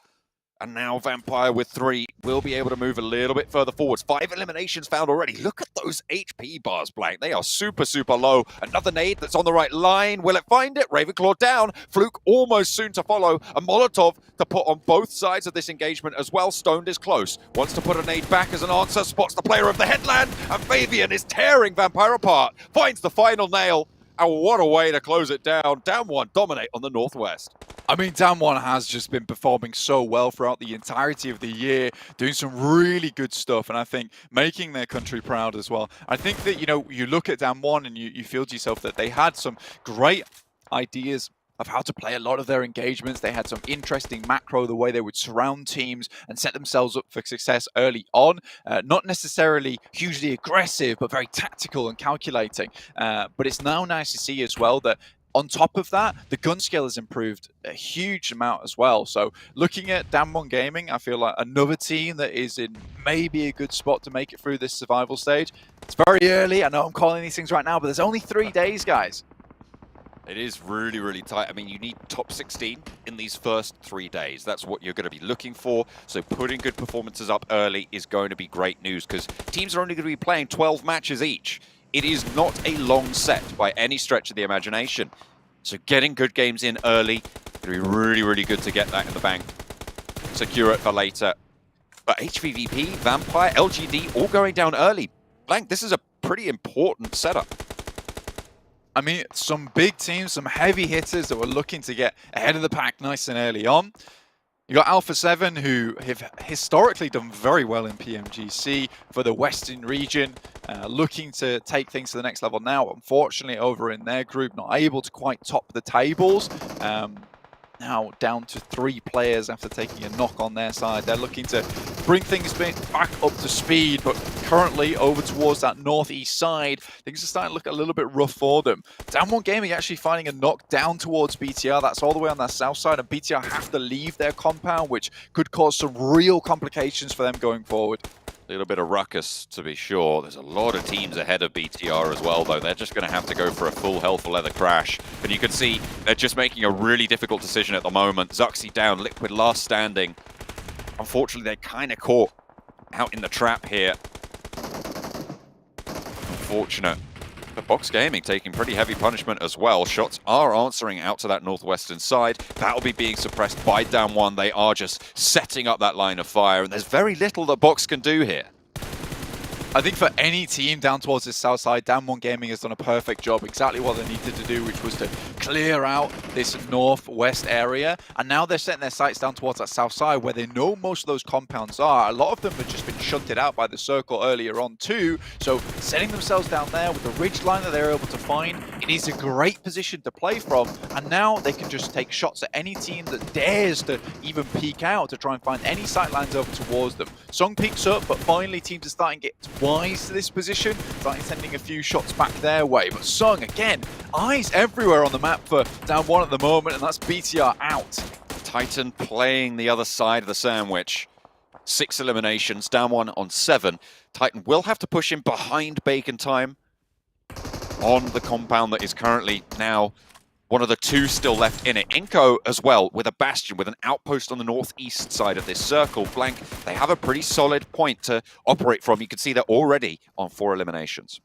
And now Vampire with 3 will be able to move a little bit further forwards. 5 eliminations found already. Look at those HP bars, Blank. They are super, super low. Another nade that's on the right line. Will it find it? Ravenclaw down. Fluke almost soon to follow. A Molotov to put on both sides of this engagement as well. Stoned is close. Wants to put a nade back as an answer. Spots the player of the headland. And Fabian is tearing Vampire apart. Finds the final nail. And what a way to close it down. Down 1, dominate on the northwest. I mean, Damwon has just been performing so well throughout the entirety of the year, doing some really good stuff, and I think making their country proud as well. I think that, you know, you look at Damwon and you feel to yourself that they had some great ideas of how to play a lot of their engagements. They had some interesting macro, the way they would surround teams and set themselves up for success early on. Not necessarily hugely aggressive, but very tactical and calculating. But it's now nice to see as well that on top of that, the gun skill has improved a huge amount as well. So looking at Damwon Gaming, I feel like another team that is in maybe a good spot to make it through this survival stage. It's very early. I know I'm calling these things right now, but there's only 3 days, guys. It is really, really tight. I mean, you need top 16 in these first 3 days. That's what you're going to be looking for. So putting good performances up early is going to be great news because teams are only going to be playing 12 matches each. It is not a long set by any stretch of the imagination. So getting good games in early, going to be really, really good to get that in the bank. Secure it for later. But HVVP, Vampire, LGD, all going down early. Blank, this is a pretty important setup. I mean, some big teams, some heavy hitters that were looking to get ahead of the pack nice and early on. You got Alpha 7, who have historically done very well in PMGC for the Western region, looking to take things to the next level now. Unfortunately, over in their group, not able to quite top the tables. Now down to 3 players after taking a knock on their side. They're looking to bring things back up to speed, but currently over towards that northeast side, things are starting to look a little bit rough for them. Damwon Gaming actually finding a knock down towards BTR. That's all the way on their south side, and BTR have to leave their compound, which could cause some real complications for them going forward. A little bit of ruckus, to be sure. There's a lot of teams ahead of BTR as well, though. They're just going to have to go for a full health leather crash. And you can see they're just making a really difficult decision at the moment. Zuxi down, Liquid last standing. Unfortunately, they're kind of caught out in the trap here. Unfortunate. But Box Gaming taking pretty heavy punishment as well. Shots are answering out to that northwestern side. That'll be being suppressed by Damwon. They are just setting up that line of fire, and there's very little that Box can do here. I think for any team down towards this south side, Damwon Gaming has done a perfect job, exactly what they needed to do, which was to clear out this northwest area. And now they're setting their sights down towards that south side where they know most of those compounds are. A lot of them have just been shunted out by the circle earlier on too. So setting themselves down there with the ridge line that they're able to find, it is a great position to play from. And now they can just take shots at any team that dares to even peek out to try and find any sight lines over towards them. Song peeks up, but finally teams are starting to get wise to this position, starting sending a few shots back their way. But Sung, again, eyes everywhere on the map for Damwon at the moment, and that's BTR out. Titan playing the other side of the sandwich. 6 eliminations, Damwon on 7. Titan will have to push him behind Bacon Time on the compound that is currently now one of the 2 still left in it. Inko as well with a bastion, with an outpost on the northeast side of this circle. Blank, they have a pretty solid point to operate from. You can see they're already on 4 eliminations.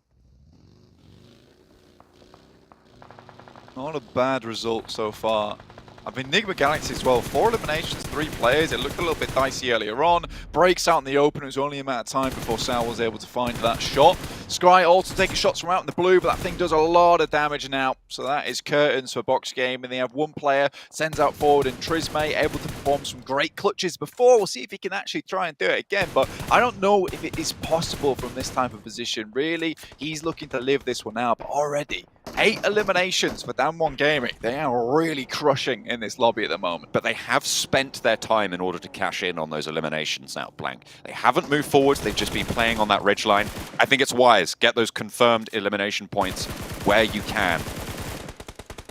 Not a bad result so far. I mean, Enigma Galaxy as well, 4 eliminations, 3 players. It looked a little bit dicey earlier on. Breaks out in the open. It was only a matter of time before Sal was able to find that shot. Sky also taking shots from out in the blue, but that thing does a lot of damage now. So that is curtains for Box Game. And they have 1 player, sends out forward in Trisme, able to perform some great clutches before. We'll see if he can actually try and do it again. But I don't know if it is possible from this type of position. Really, he's looking to live this one out. But already, 8 eliminations for Damwon Gaming. They are really crushing in this lobby at the moment. But they have spent their time in order to cash in on those eliminations now, Blank. They haven't moved forwards. They've just been playing on that ridge line. I think it's wise. Get those confirmed elimination points where you can.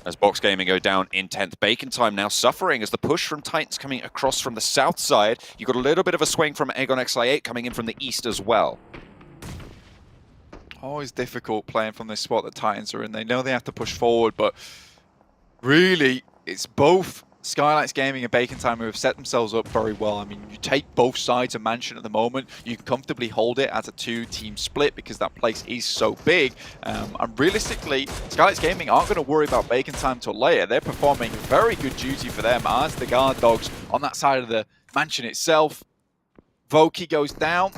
As Box Gaming go down in 10th. Bacon Time now suffering as the push from Titans coming across from the south side. You've got a little bit of a swing from Aegon XI8 coming in from the east as well. Always difficult playing from this spot that Titans are in. They know they have to push forward, but really, it's both Skylights Gaming and Bacon Time who have set themselves up very well. I mean, you take both sides of Mansion at the moment, you can comfortably hold it as a 2-team split because that place is so big. And realistically, Skylights Gaming aren't going to worry about Bacon Time till later. They're performing very good duty for them as the guard dogs on that side of the Mansion itself. Voki goes down.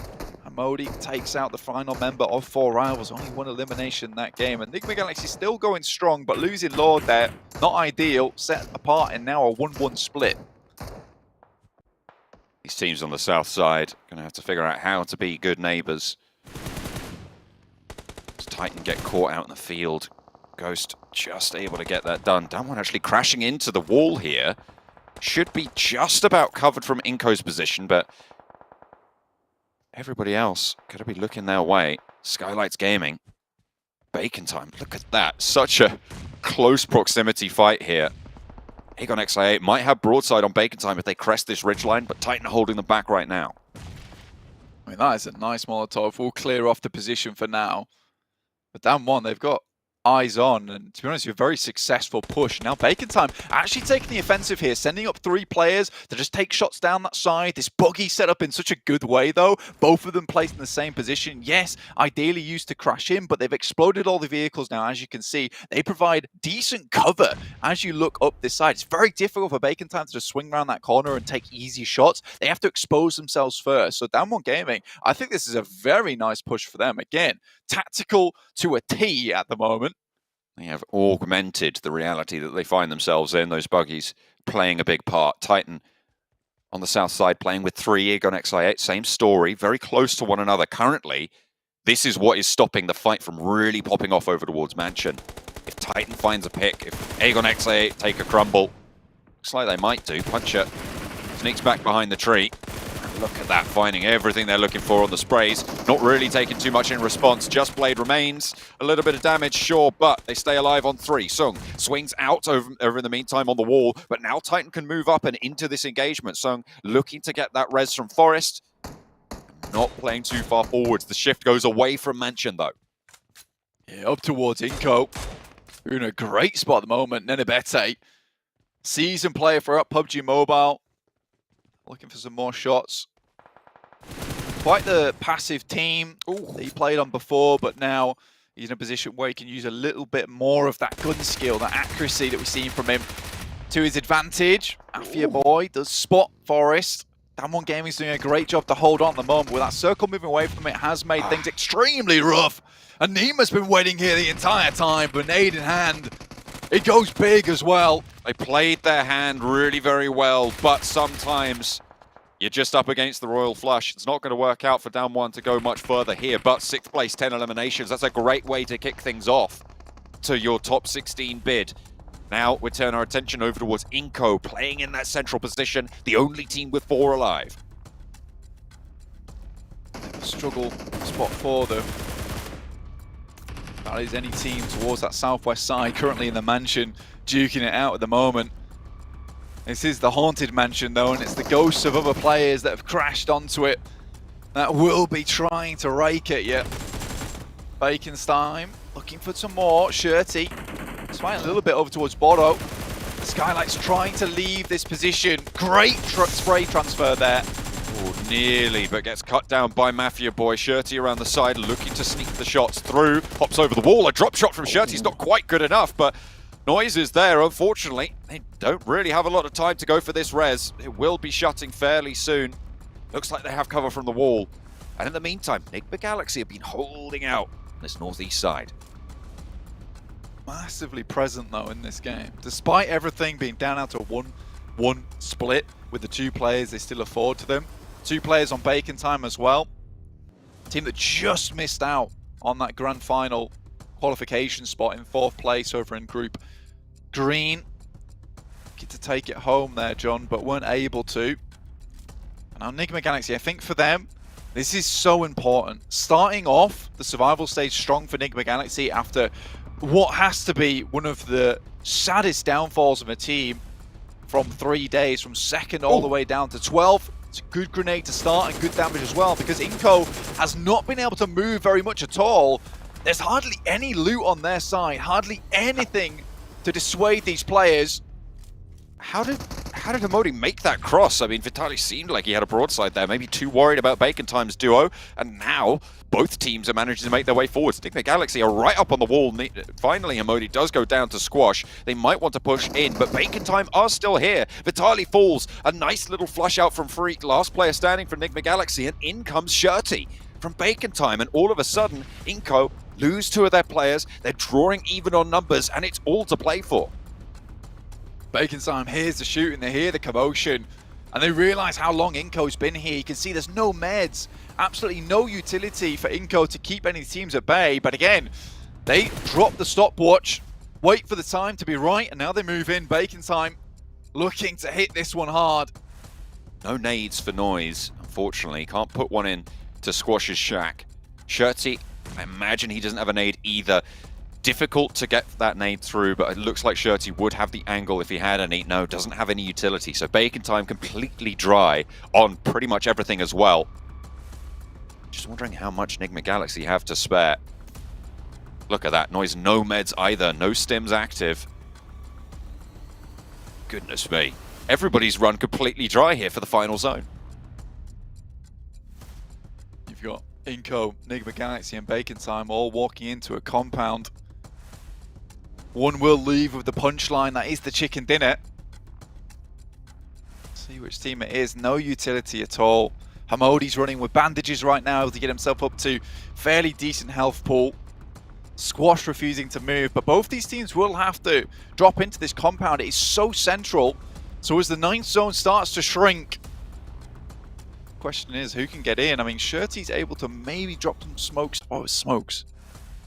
Modi takes out the final member of 4 Rivals. Only 1 elimination in that game. Enigma Galaxy still going strong, but losing Lord there, not ideal. Set apart in now a 1-1 split. These teams on the south side going to have to figure out how to be good neighbors. Does Titan get caught out in the field? Ghost just able to get that done. Damwon actually crashing into the wall here. Should be just about covered from Inko's position, but everybody else got to be looking their way. Skylights Gaming. Bacon time. Look at that. Such a close proximity fight here. Aegon XI8 might have broadside on Bacon time if they crest this ridgeline, but Titan are holding them back right now. I mean, that is a nice Molotov. We'll clear off the position for now. But Damwon, they've got eyes on, and to be honest, a very successful push. Now Bacon time actually taking the offensive here, sending up 3 players to just take shots down that side. This buggy set up in such a good way though, both of them placed in the same position. Yes, ideally used to crash in, but they've exploded all the vehicles now. As you can see, they provide decent cover as you look up this side. It's very difficult for Bacon time to just swing around that corner and take easy shots. They have to expose themselves first. So Damwon Gaming, I think this is a very nice push for them. Again, tactical to a T at the moment. They have augmented the reality that they find themselves in. Those buggies playing a big part. Titan on the south side playing with 3 Aegon XI8. Same story, very close to one another. Currently, this is what is stopping the fight from really popping off over towards Mansion. If Titan finds a pick, if Aegon XI8 take a crumble, looks like they might do. Puncher sneaks back behind the tree. Look at that, finding everything they're looking for on the sprays. Not really taking too much in response. Just Blade remains. A little bit of damage, sure, but they stay alive on 3. Sung swings out over in the meantime on the wall, but now Titan can move up and into this engagement. Sung looking to get that res from Forest. Not playing too far forwards. The shift goes away from Mansion, though. Yeah, up towards Inko. We're in a great spot at the moment. Nenebete, seasoned player for PUBG Mobile. Looking for some more shots. Quite the passive team that he played on before, but now he's in a position where he can use a little bit more of that gun skill, that accuracy that we've seen from him to his advantage. Afia Boy does spot Forest. Damwon Gaming's doing a great job to hold on at the moment. With that circle moving away from it has made things extremely rough. And Nima's been waiting here the entire time, grenade in hand. It goes big as well. They played their hand really very well, but sometimes you're just up against the Royal Flush. It's not going to work out for Damwon to go much further here, but 6th place, 10 eliminations. That's a great way to kick things off to your top 16 bid. Now we turn our attention over towards Inko, playing in that central position, the only team with 4 alive. Struggle spot 4 though. That is any team towards that southwest side, currently in the mansion, duking it out at the moment. This is the haunted mansion though, and it's the ghosts of other players that have crashed onto it that will be trying to rake at you. Bacon's time, looking for some more. Shirty, swinging a little bit over towards Bodo. Skylight's trying to leave this position. Great spray transfer there. Oh, nearly, but gets cut down by Mafia Boy. Shirty around the side, looking to sneak the shots through. Hops over the wall. A drop shot from Shirty's not quite good enough, but noise is there, unfortunately. They don't really have a lot of time to go for this res. It will be shutting fairly soon. Looks like they have cover from the wall. And in the meantime, Enigma Galaxy have been holding out on this northeast side. Massively present though in this game. Despite everything being down out to a 1-1 split with the 2 players they still afford to them. 2 players on Bacon time as well. Team that just missed out on that grand final qualification spot in 4th place over in Group Green. Get to take it home there, John, but weren't able to. And now Enigma Galaxy, I think for them, this is so important. Starting off the survival stage strong for Enigma Galaxy after what has to be one of the saddest downfalls of a team from 3 days, from 2nd all the way down to 12th. It's a good grenade to start and good damage as well, because Inko has not been able to move very much at all. There's hardly any loot on their side, hardly anything to dissuade these players. How did Amodi make that cross? I mean, Vitali seemed like he had a broadside there, maybe too worried about Bacon Time's duo, and now both teams are managing to make their way forward. Enigma Galaxy are right up on the wall. Finally, Amodi does go down to squash. They might want to push in, but Bacon Time are still here. Vitali falls. A nice little flush out from Freak, last player standing for Enigma Galaxy, and in comes Shirty. from Bacon Time, and all of a sudden, Inco lose 2 of their players, they're drawing even on numbers, and it's all to play for. Bacon Time hears the shooting, they hear the commotion, and they realize how long Inco's been here. You can see there's no meds, absolutely no utility for Inco to keep any teams at bay, but again, they drop the stopwatch, wait for the time to be right, and now they move in. Bacon Time looking to hit this one hard. No nades for Noise, unfortunately. Can't put one in to Squash's shack. Shirty, I imagine he doesn't have a nade either. Difficult to get that nade through, but it looks like Shirty would have the angle if he had any. No, doesn't have any utility. So Bacon Time completely dry on pretty much everything as well. Just wondering how much Nigma Galaxy have to spare. Look at that. Noise, no meds either. No stims active. Goodness me. Everybody's run completely dry here for the final zone. You've got Inco, Nigma Galaxy, and Bacon Time all walking into a compound. One will leave with the punchline. That is the chicken dinner. See which team it is. No utility at all. Hamodi's running with bandages right now to get himself up to fairly decent health pool. Squash refusing to move, but both these teams will have to drop into this compound. It is so central. So as the 9th zone starts to shrink, question is who can get in? I mean, Shirty's able to maybe drop some smokes. Oh, smokes.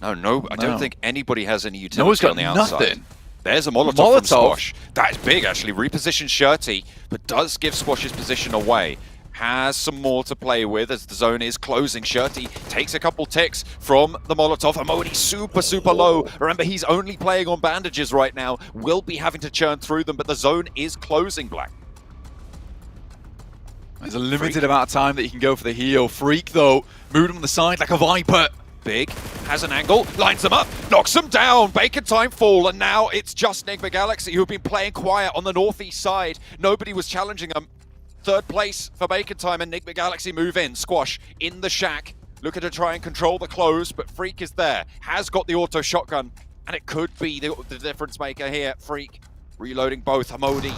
No, I don't think anybody has any utility on the outside. Nothing. There's a Molotov from Squash. That is big, actually. Repositions Shirty, but does give Squash's position away. Has some more to play with as the zone is closing. Shirty takes a couple ticks from the Molotov. Amodi super low. Remember, he's only playing on bandages right now. Will be having to churn through them, but the zone is closing, Black. There's a limited amount of time that you can go for the heal. Freak, though, moved him on the side like a Viper. Big, has an angle, lines them up, knocks them down. Bacon Time fall, and now it's just Nigma Galaxy who've been playing quiet on the northeast side. Nobody was challenging them. 3rd place for Bacon Time, and Nigma Galaxy move in. Squash in the shack, looking to try and control the close, but Freak is there. Has got the auto shotgun, and it could be the difference maker here. Freak reloading both. Hamodi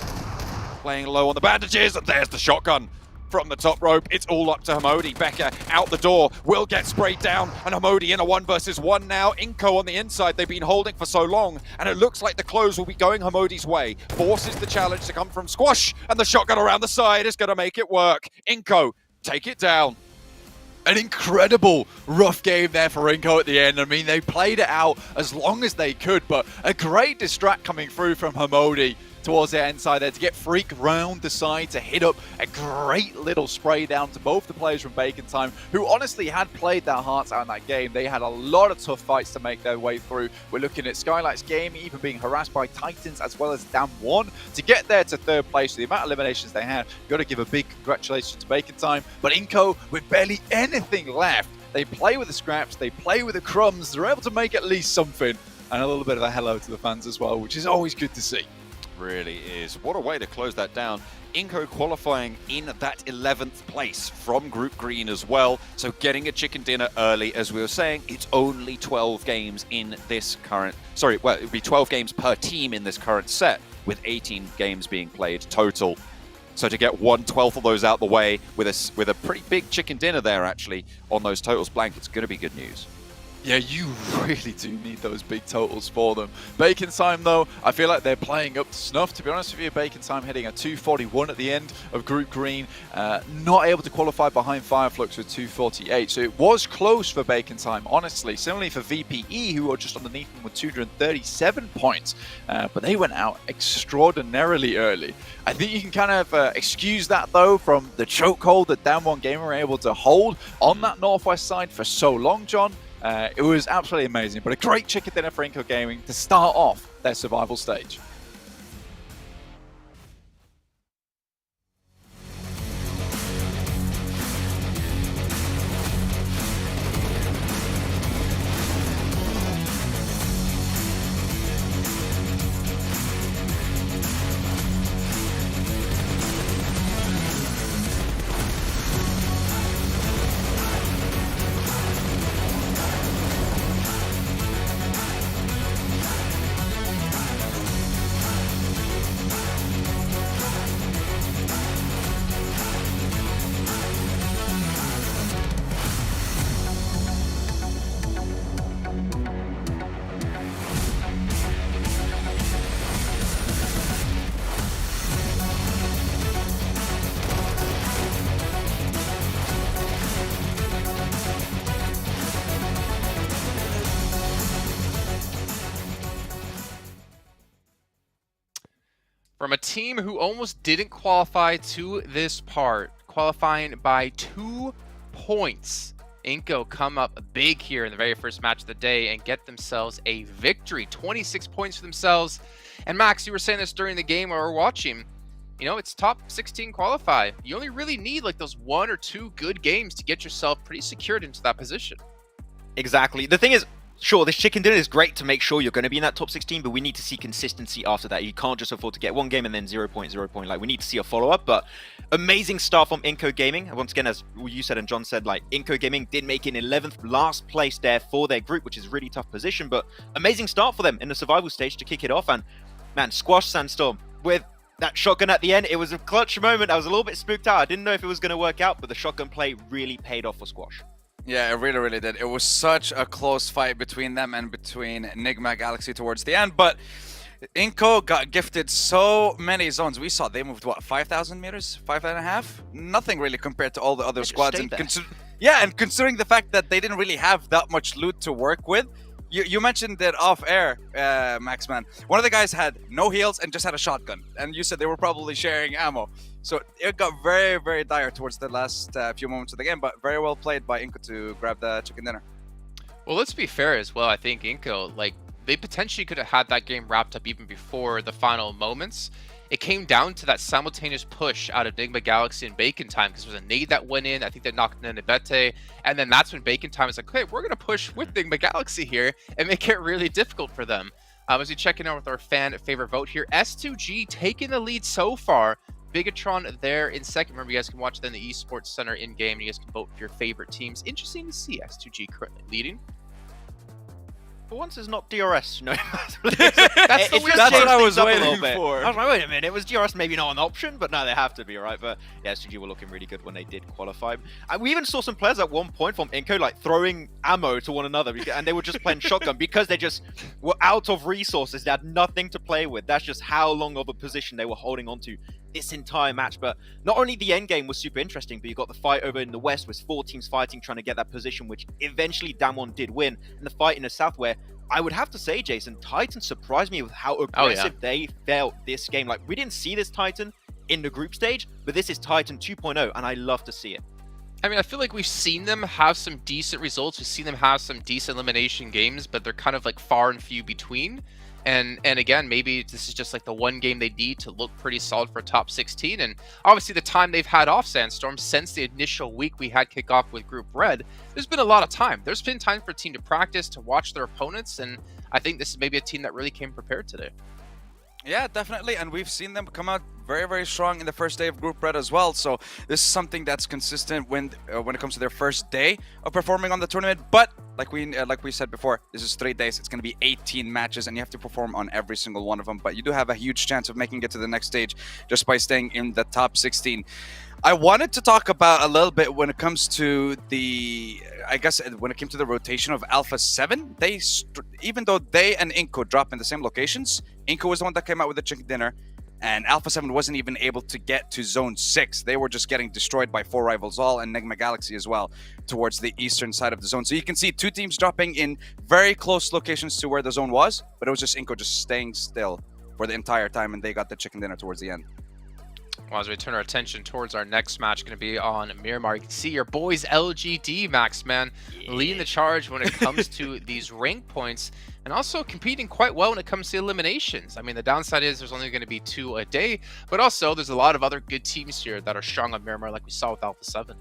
playing low on the bandages, and there's the shotgun from the top rope. It's all up to Hamodi. Becca out the door, will get sprayed down, and Hamodi in a 1 versus 1 now. Inco on the inside, they've been holding for so long, and it looks like the close will be going Hamodi's way. Forces the challenge to come from Squash, and the shotgun around the side is going to make it work. Inco, take it down. An incredible rough game there for Inco at the end. I mean, they played it out as long as they could, but a great distract coming through from Hamodi towards the inside there to get Freak round the side to hit up a great little spray down to both the players from Bacon Time, who honestly had played their hearts out in that game. They had a lot of tough fights to make their way through. We're looking at Skylight's game even being harassed by Titans as well as Dam 1 to get there to 3rd place. So the amount of eliminations they had, you've got to give a big congratulations to Bacon Time. But Inco, with barely anything left, they play with the scraps, they play with the crumbs, they're able to make at least something, and a little bit of a hello to the fans as well, which is always good to see. Really is. What a way to close that down. Inco qualifying in that 11th place from Group Green as well. So getting a chicken dinner early, as we were saying, it's only 12 games in this current... Sorry, well, it would be 12 games per team in this current set, with 18 games being played total. So to get 1/12 of those out the way with a pretty big chicken dinner there, actually, on those totals, Blank, it's going to be good news. Yeah, you really do need those big totals for them. Bacon Time, though, I feel like they're playing up to snuff. To be honest with you, Bacon Time hitting a 241 at the end of Group Green. Not able to qualify behind Fireflux with 248. So it was close for Bacon Time, honestly. Similarly for VPE, who are just underneath them with 237 points. But they went out extraordinarily early. I think you can kind of excuse that, though, from the chokehold that Down One Gamer were able to hold on that northwest side for so long, John. It was absolutely amazing, but a great chicken dinner for Inco Gaming to start off their survival stage. from a team who almost didn't qualify to this part, qualifying by 2 points. Inco come up big here in the very first match of the day and get themselves a victory. 26 points for themselves. And Max, you were saying this during the game while we were watching. You know, it's top 16 qualify. You only really need like those 1 or 2 good games to get yourself pretty secured into that position. Exactly. The thing is, sure, this chicken dinner is great to make sure you're going to be in that top 16, but we need to see consistency after that. You can't just afford to get 1 game and then 0 point, 0 point. Like, we need to see a follow-up, but amazing start from Inco Gaming. And once again, as you said and John said, like, Inco Gaming did make it in 11th, last place there for their group, which is a really tough position, but amazing start for them in the survival stage to kick it off. And, man, squash Sandstorm with that shotgun at the end. It was a clutch moment. I was a little bit spooked out. I didn't know if it was going to work out, but the shotgun play really paid off for Squash. Yeah, it really, really did. It was such a close fight between them and between Enigma Galaxy towards the end, but Inco got gifted so many zones. We saw they moved, what, 5,000 meters? 5.5? Nothing really compared to all the other squads. And and considering the fact that they didn't really have that much loot to work with, you mentioned that off air, Maxman. One of the guys had no heals and just had a shotgun, and you said they were probably sharing ammo. So it got very, very dire towards the last few moments of the game, but very well played by Inco to grab the chicken dinner. Well, let's be fair as well. I think Inco, like, they potentially could have had that game wrapped up even before the final moments. It came down to that simultaneous push out of Enigma Galaxy and Bacon Time, because there was a nade that went in. I think they knocked in a Bete, and then that's when Bacon Time is like, okay, we're going to push with Enigma Galaxy here and make it really difficult for them. As we check in with our fan favorite vote here, S2G taking the lead so far. Bigatron there in second. Remember, you guys can watch that in the Esports Center in-game. You guys can vote for your favorite teams. Interesting to see S2G currently leading. For once, it's not DRS. No, that's what I was waiting for. I was like, wait a minute, it was DRS, maybe not an option, but no, they have to be, right? But yeah, SG were looking really good when they did qualify. And we even saw some players at one point from Inco like throwing ammo to one another, and they were just playing shotgun because they just were out of resources. They had nothing to play with. That's just how long of a position they were holding on to this entire match. But not only the end game was super interesting, but you got the fight over in the west with 4 teams fighting, trying to get that position, which eventually Damwon did win, and the fight in the south where I would have to say, Jason, Titan surprised me with how aggressive they felt this game. Like, we didn't see this Titan in the group stage, but this is Titan 2.0, and I love to see it. I mean, I feel like we've seen them have some decent results. We've seen them have some decent elimination games, but they're kind of like far and few between. And again, maybe this is just like the one game they need to look pretty solid for top 16. And obviously the time they've had off Sandstorm since the initial week we had kickoff with Group Red, there's been a lot of time. There's been time for a team to practice, to watch their opponents. And I think this is maybe a team that really came prepared today. Yeah, definitely. And we've seen them come out very, very strong in the first day of Group Red as well. So this is something that's consistent when it comes to their first day of performing on the tournament. But like we said before, this is 3 days. It's going to be 18 matches, and you have to perform on every single one of them. But you do have a huge chance of making it to the next stage just by staying in the top 16. I wanted to talk about a little bit when it comes to when it came to the rotation of Alpha 7, even though they and Inco drop in the same locations, Inco was the one that came out with the chicken dinner, and Alpha 7 wasn't even able to get to Zone 6. They were just getting destroyed by 4 Rivals All and Enigma Galaxy as well towards the eastern side of the zone. So you can see 2 teams dropping in very close locations to where the zone was, but it was just Inco just staying still for the entire time, and they got the chicken dinner towards the end. Well, as we turn our attention towards our next match, going to be on Miramar. You can see your boys LGD, Max, man, leading the charge when it comes to these rank points, and also competing quite well when it comes to eliminations. I mean, the downside is there's only going to be 2 a day, but also there's a lot of other good teams here that are strong on Miramar, like we saw with Alpha 7.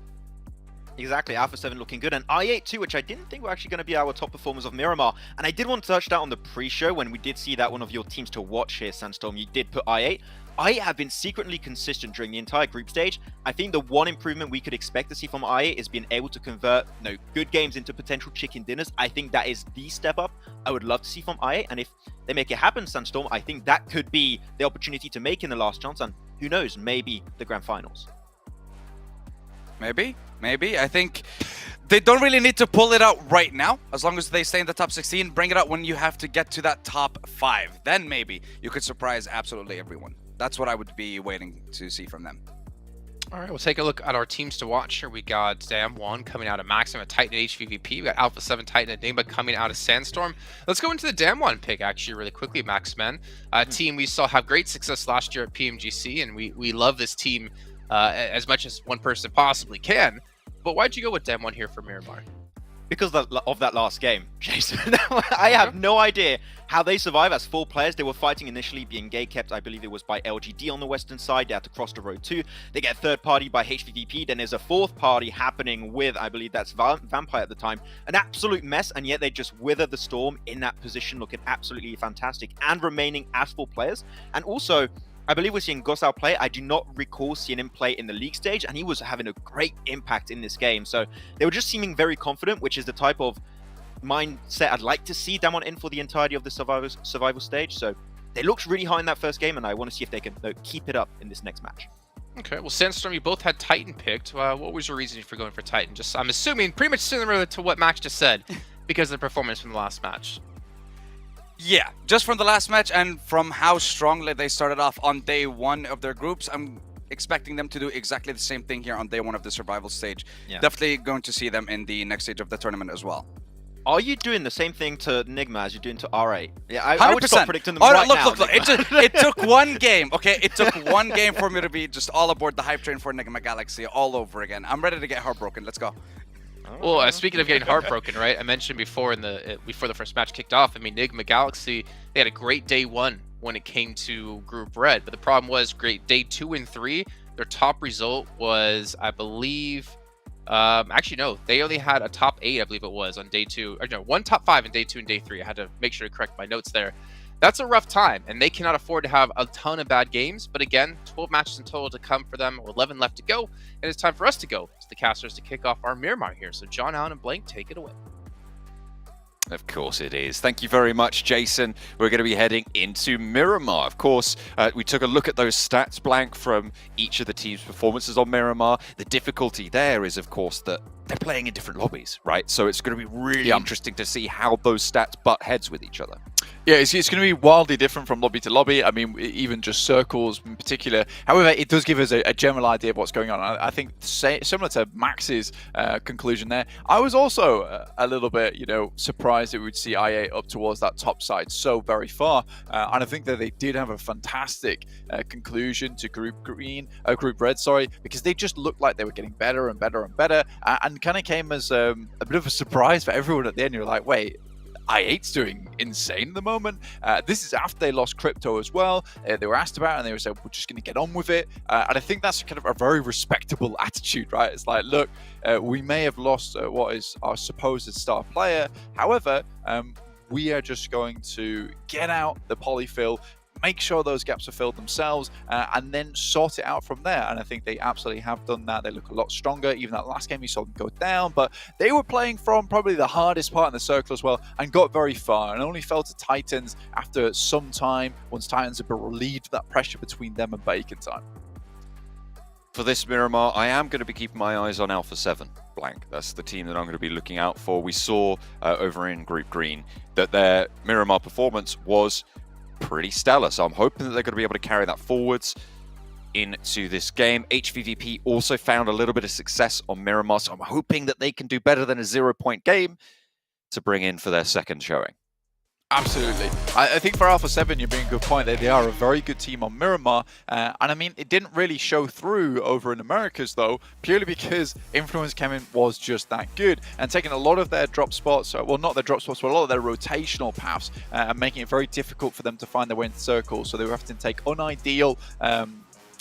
Exactly, Alpha 7 looking good, and I8 too, which I didn't think were actually going to be our top performers of Miramar. And I did want to touch that on the pre-show when we did see that one of your teams to watch here, Sandstorm, you did put I8. I8 have been secretly consistent during the entire group stage. I think the one improvement we could expect to see from I8 is being able to convert good games into potential chicken dinners. I think that is the step up I would love to see from I8, and if they make it happen, Sandstorm, I think that could be the opportunity to make in the last chance, and who knows, maybe the grand finals. Maybe. I think they don't really need to pull it out right now. As long as they stay in the top 16, bring it out when you have to get to that top 5. Then maybe you could surprise absolutely everyone. That's what I would be waiting to see from them. All right, we'll take a look at our teams to watch here. We got Dam1 coming out of Maxim at Titan and HVVP. We got Alpha 7 Titan and Enigma coming out of Sandstorm. Let's go into the Dam1 pick actually really quickly, Maxmen. Team we saw have great success last year at PMGC, and we love this team as much as one person possibly can. But why'd you go with Dam1 here for Miramar? Because of that last game, Jason. I have no idea how they survive as 4 players. They were fighting initially, being gate kept, I believe it was by LGD on the western side. They had to cross the road too. They get a third party by HVVP. Then there's a fourth party happening with, I believe that's Vampire at the time. An absolute mess, and yet they just wither the storm in that position, looking absolutely fantastic and remaining as 4 players. And also, I believe we're seeing Gosau play. I do not recall seeing him play in the league stage, and he was having a great impact in this game. So they were just seeming very confident, which is the type of mindset I'd like to see Damwon in for the entirety of the survival stage. So they looked really high in that first game, and I want to see if they can keep it up in this next match. Okay, well, Sandstorm, you both had Titan picked. What was your reasoning for going for Titan? Just, I'm assuming, pretty much similar to what Max just said, because of the performance from the last match. Yeah, just from the last match and from how strongly they started off on day 1 of their groups, I'm expecting them to do exactly the same thing here on day 1 of the survival stage. Yeah. Definitely going to see them in the next stage of the tournament as well. Are you doing the same thing to Enigma as you're doing to R8? Yeah, I would 100%. stop predicting them right now. Look. It took one game, okay? It took one game for me to be just all aboard the hype train for Enigma Galaxy all over again. I'm ready to get heartbroken. Let's go. Well, speaking of getting heartbroken, right? I mentioned before before the first match kicked off. I mean, Enigma Galaxy, they had a great day 1 when it came to Group Red, but the problem was great day 2 and 3. Their top result was, I believe, actually no, they only had a top 8, I believe it was on day 2. Or no, 1 top 5 in day 2 and day 3. I had to make sure to correct my notes there. That's a rough time, and they cannot afford to have a ton of bad games. But again, 12 matches in total to come for them, or 11 left to go, and it's time for us to go to the casters to kick off our Miramar here. So John, Allen, and Blank, take it away. Of course it is. Thank you very much, Jason. We're going to be heading into Miramar. Of course, we took a look at those stats, Blank, from each of the team's performances on Miramar. The difficulty there is, of course, that they're playing in different lobbies, right? So it's going to be really interesting to see how those stats butt heads with each other. Yeah, it's going to be wildly different from lobby to lobby. I mean, even just circles in particular. However, it does give us a general idea of what's going on. I think similar to Max's conclusion there, I was also a little bit, surprised that we would see IA up towards that top side so very far. And I think that they did have a fantastic conclusion to Group Red, because they just looked like they were getting better and better and better, and kind of came as a bit of a surprise for everyone at the end. You're like, wait, I8's doing insane at the moment. This is after they lost Crypto as well. They were asked about it, and they said, we're just going to get on with it. And I think that's kind of a very respectable attitude, right? It's like, look, we may have lost what is our supposed star player. However, we are just going to get out the polyfill, make sure those gaps are filled themselves, and then sort it out from there. And I think they absolutely have done that. They look a lot stronger. Even that last game, you saw them go down, but they were playing from probably the hardest part in the circle as well, and got very far, and only fell to Titans after some time, once Titans have been relieved of that pressure between them and Bacon time. For this Miramar, I am going to be keeping my eyes on Alpha 7, Blank. That's the team that I'm going to be looking out for. We saw over in Group Green that their Miramar performance was pretty stellar, so I'm hoping that they're going to be able to carry that forwards into this game. HVVP also found a little bit of success on Miramar, so I'm hoping that they can do better than a 0-point game to bring in for their second showing. Absolutely. I think for Alpha 7, you're making a good point that they are a very good team on Miramar. And I mean, it didn't really show through over in Americas, though, purely because Influence Kemin was just that good. And taking a lot of their drop spots, well, not their drop spots, but a lot of their rotational paths, and making it very difficult for them to find their way into circles. So they were having to take unideal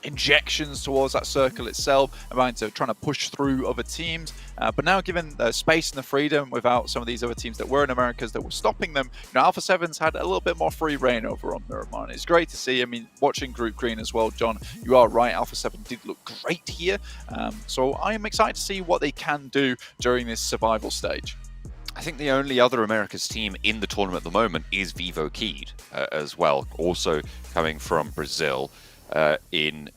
injections towards that circle itself, trying to push through other teams. But now, given the space and the freedom without some of these other teams that were in Americas that were stopping them, Alpha 7's had a little bit more free reign over on Miramar. And it's great to see. I mean, watching Group Green as well, John, you are right. Alpha 7 did look great here. So I am excited to see what they can do during this survival stage. I think the only other Americas team in the tournament at the moment is Vivo Keyed as well, also coming from Brazil. In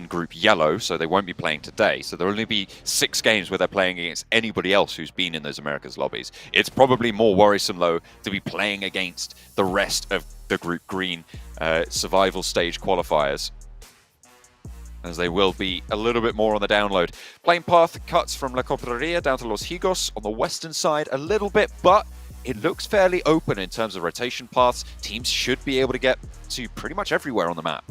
Group Yellow, so they won't be playing today. So there'll only be 6 games where they're playing against anybody else who's been in those Americas lobbies. It's probably more worrisome, though, to be playing against the rest of the Group Green survival stage qualifiers. as they will be a little bit more on the download. Plane path cuts from La Copeteria down to Los Higos on the western side a little bit, but it looks fairly open in terms of rotation paths. Teams should be able to get to pretty much everywhere on the map.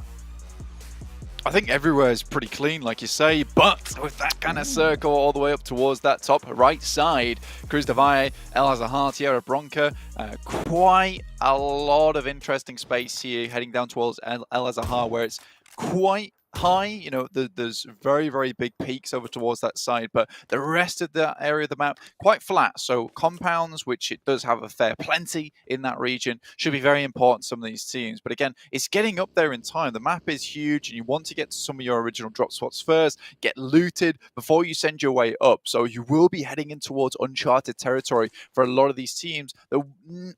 I think everywhere is pretty clean, like you say, but with that kind of circle all the way up towards that top right side, Cruz de Valle, El Azahar, Tierra Bronca, quite a lot of interesting space here heading down towards El Azahar, where it's quite high. You know, there's very, very big peaks over towards that side, but the rest of that area of the map quite flat. So compounds, which it does have a fair plenty in that region, should be very important to some of these teams. But again, it's getting up there in time. The map is huge and you want to get to some of your original drop spots first, get looted before you send your way up. So you will be heading in towards uncharted territory for a lot of these teams that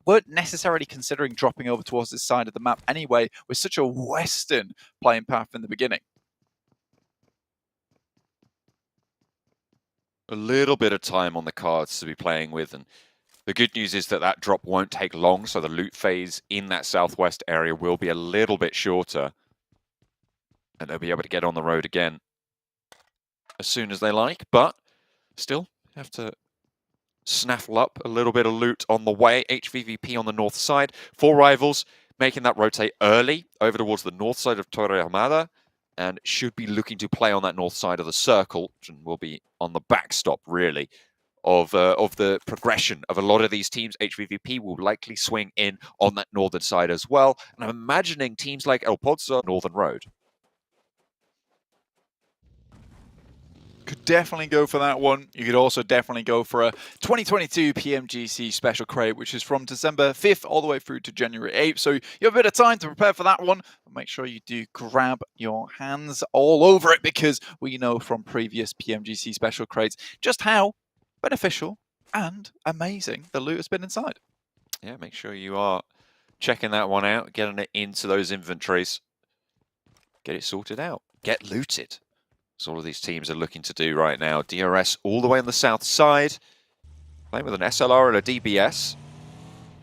weren't necessarily considering dropping over towards this side of the map anyway, with such a western playing path in the beginning. A little bit of time on the cards to be playing with, and the good news is that that drop won't take long, so the loot phase in that southwest area will be a little bit shorter, and they'll be able to get on the road again as soon as they like, but still have to snaffle up a little bit of loot on the way. HVVP on the north side, 4 rivals making that rotate early over towards the north side of Torre Armada, and should be looking to play on that north side of the circle, and will be on the backstop, really, of the progression of a lot of these teams. HVVP will likely swing in on that northern side as well, and I'm imagining teams like El Pozo, Northern Road. Could definitely go for that one. You could also definitely go for a 2022 PMGC special crate, which is from December 5th all the way through to January 8th. So you have a bit of time to prepare for that one. But make sure you do grab your hands all over it, because we know from previous PMGC special crates just how beneficial and amazing the loot has been inside. Yeah, make sure you are checking that one out, getting it into those inventories. Get it sorted out. Get looted. That's all of these teams are looking to do right now. DRS all the way on the south side. Playing with an SLR and a DBS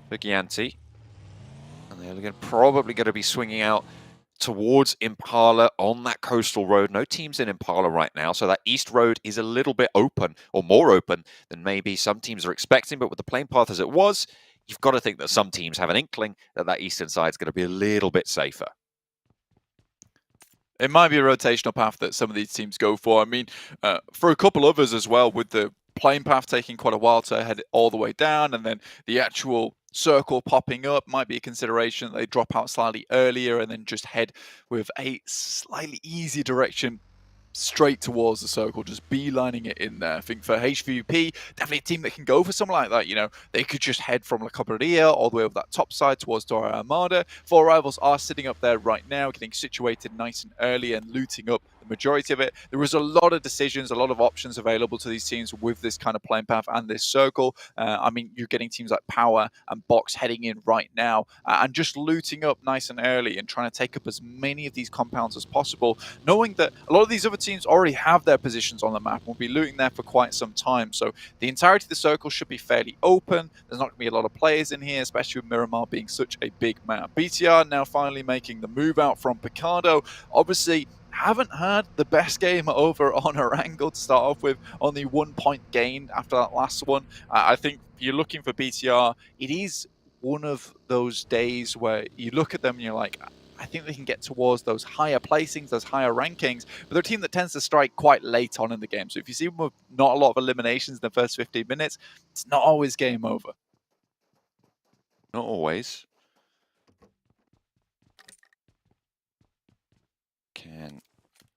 for Gianti. And they're probably going to be swinging out towards Impala on that coastal road. No teams in Impala right now, so that east road is a little bit open, or more open than maybe some teams are expecting. But with the plane path as it was, you've got to think that some teams have an inkling that that eastern side is going to be a little bit safer. It might be a rotational path that some of these teams go for. I mean, for a couple others as well, with the plane path taking quite a while to head all the way down, and then the actual circle popping up might be a consideration that they drop out slightly earlier and then just head with a slightly easier direction straight towards the circle, just beelining it in there. I think for HVP, definitely a team that can go for something like that. You know, they could just head from La Cabrera all the way over that top side towards Torre Armada. 4 rivals are sitting up there right now, getting situated nice and early and looting up the majority of it. There was a lot of decisions, a lot of options available to these teams with this kind of playing path and this circle. I mean, you're getting teams like Power and Box heading in right now and just looting up nice and early and trying to take up as many of these compounds as possible, knowing that a lot of these other teams already have their positions on the map and will be looting there for quite some time. So the entirety of the circle should be fairly open. There's not going to be a lot of players in here, especially with Miramar being such a big map. BTR now finally making the move out from Picardo. Obviously, haven't had the best game over on Erangel to start off with. Only 1 point gained after that last one. I think you're looking for BTR. It is one of those days where you look at them and you're like, I think they can get towards those higher placings, those higher rankings, but they're a team that tends to strike quite late on in the game. So if you see them with not a lot of eliminations in the first 15 minutes, it's not always game over. Not always. Can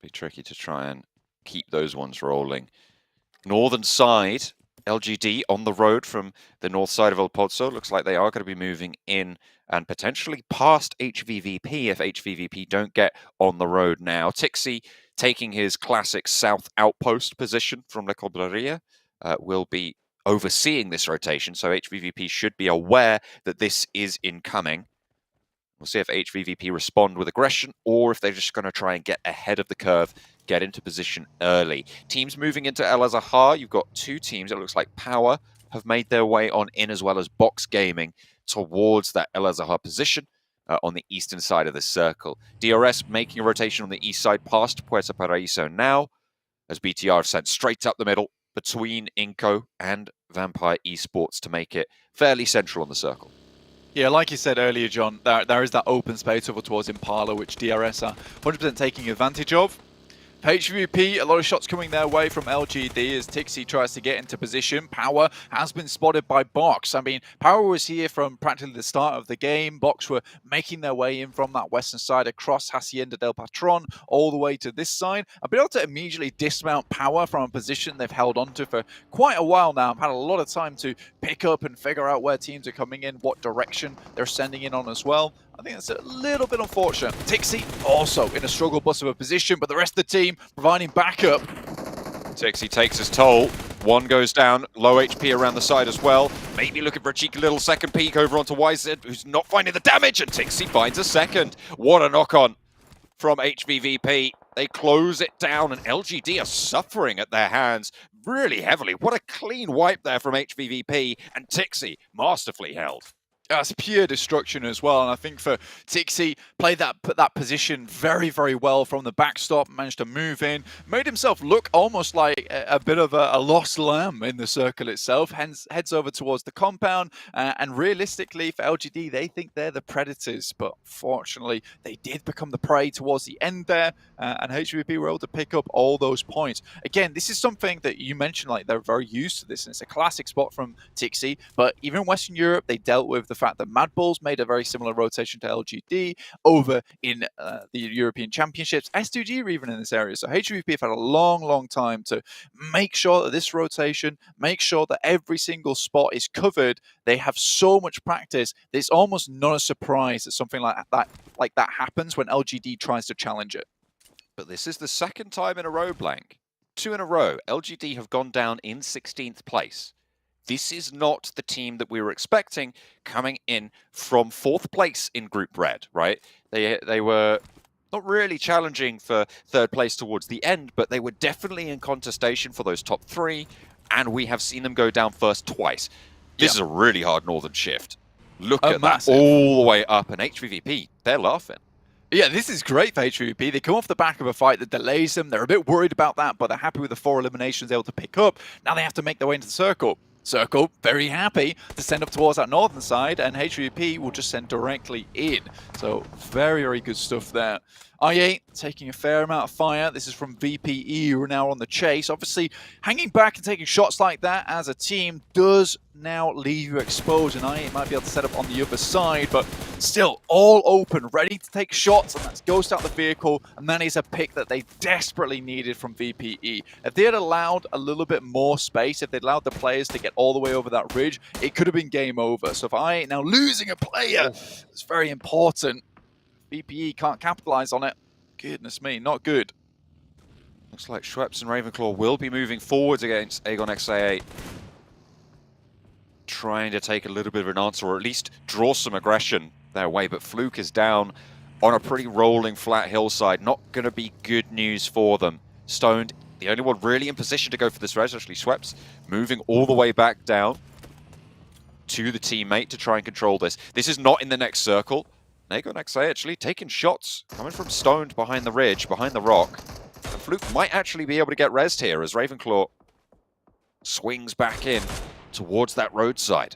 be tricky to try and keep those ones rolling. Northern side, LGD on the road from the north side of El Pozo. Looks like they are going to be moving in and potentially past HVVP if HVVP don't get on the road now. Tixi taking his classic south outpost position from La Cabrera will be overseeing this rotation, so HVVP should be aware that this is incoming. We'll see if HVVP respond with aggression or if they're just going to try and get ahead of the curve, get into position early. Teams moving into El Azahar, you've got 2 teams. It looks like Power have made their way on in, as well as Box Gaming towards that El Azahar position. on the eastern side of the circle. DRS making a rotation on the east side past Puerto Paraíso now, as BTR sent straight up the middle between Inco and Vampire Esports to make it fairly central on the circle. Yeah, like you said earlier, John, there is that open space over towards Impala, which DRS are 100% taking advantage of. For HVP, a lot of shots coming their way from LGD as Tixi tries to get into position. Power has been spotted by Box. I mean, Power was here from practically the start of the game. Box were making their way in from that western side across Hacienda del Patron all the way to this side. I've been able to immediately dismount Power from a position they've held onto for quite a while now. I've had a lot of time to pick up and figure out where teams are coming in, what direction they're sending in on as well. I think that's a little bit unfortunate. Tixi also in a struggle bus of a position, but the rest of the team providing backup. Tixi takes his toll. One goes down, low HP around the side as well. Maybe looking for a cheeky little second peek over onto YZ, who's not finding the damage, and Tixi finds a second. What a knock-on from HVVP. They close it down, and LGD are suffering at their hands really heavily. What a clean wipe there from HVVP, and Tixi masterfully held. That's pure destruction as well, and I think for Tixi, played that position very, very well from the backstop, managed to move in, made himself look almost like a bit of a lost lamb in the circle itself, hence heads over towards the compound, and realistically for LGD, they think they're the predators, but fortunately, they did become the prey towards the end there, and HVP were able to pick up all those points. Again, this is something that you mentioned, like they're very used to this, and it's a classic spot from Tixi, but even in Western Europe, they dealt with the fact that Mad Bulls made a very similar rotation to LGD over in the European Championships. S2G were even in this area. So HVP have had a long, long time to make sure that this rotation, make sure that every single spot is covered. They have so much practice that it's almost not a surprise that something like that happens when LGD tries to challenge it. But this is the second time in a row, Blank. 2 in a row. LGD have gone down in 16th place. This is not the team that we were expecting coming in from 4th place in Group Red, right? They were not really challenging for 3rd place towards the end, but they were definitely in contestation for those top 3, and we have seen them go down first twice. This is a really hard northern shift. Look at massive. that all the way up, and HVVP, they're laughing. Yeah, this is great for HVP. They come off the back of a fight that delays them. They're a bit worried about that, but they're happy with the 4 eliminations they're able to pick up. Now they have to make their way into the circle. Circle, very happy to send up towards that northern side, and HVP will just send directly in. So very, very good stuff there. I8 taking a fair amount of fire. This is from VPE, who are now on the chase. Obviously, hanging back and taking shots like that as a team does now leave you exposed, and I8 might be able to set up on the other side, but still all open, ready to take shots, and that's ghost out the vehicle, and that is a pick that they desperately needed from VPE. If they had allowed a little bit more space, if they'd allowed the players to get all the way over that ridge, it could have been game over. So if I8 now losing a player, it's very important. VPE can't capitalize on it. Goodness me, not good. Looks like Schweppes and Ravenclaw will be moving forwards against Aegon XA8. Trying to take a little bit of an answer, or at least draw some aggression their way, but Fluke is down on a pretty rolling flat hillside. Not going to be good news for them. Stoned, the only one really in position to go for this res, actually Schweppes, moving all the way back down to the teammate to try and control this. This is not in the next circle. Aegon XA actually taking shots, coming from Stoned behind the ridge, behind the rock. And Fluke might actually be able to get rezzed here as Ravenclaw swings back in towards that roadside.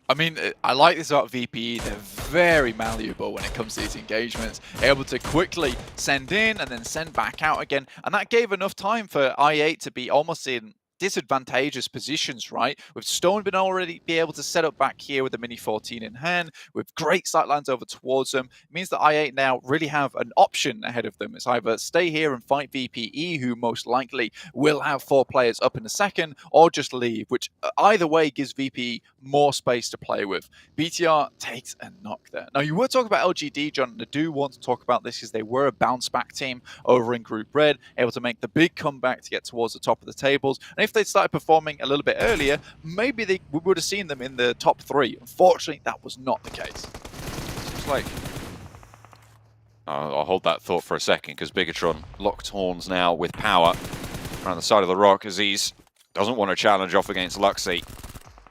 I mean, I like this about VPE. They're very malleable when it comes to these engagements. Able to quickly send in and then send back out again. And that gave enough time for I8 to be almost in disadvantageous positions, right? With Stone been already be able to set up back here with the Mini 14 in hand, with great sightlines over towards them. It means that I8 now really have an option ahead of them. It's either stay here and fight VPE, who most likely will have 4 players up in a second, or just leave, which either way gives VPE more space to play with. BTR takes a knock there. Now, you were talking about LGD, John, and I do want to talk about this because they were a bounce-back team over in Group Red, able to make the big comeback to get towards the top of the tables. And if they started performing a little bit earlier, maybe we would have seen them in the top 3. Unfortunately, that was not the case. Seems like... I'll hold that thought for a second, because Bigatron locked horns now with power around the side of the rock. Aziz doesn't want to challenge off against Luxy.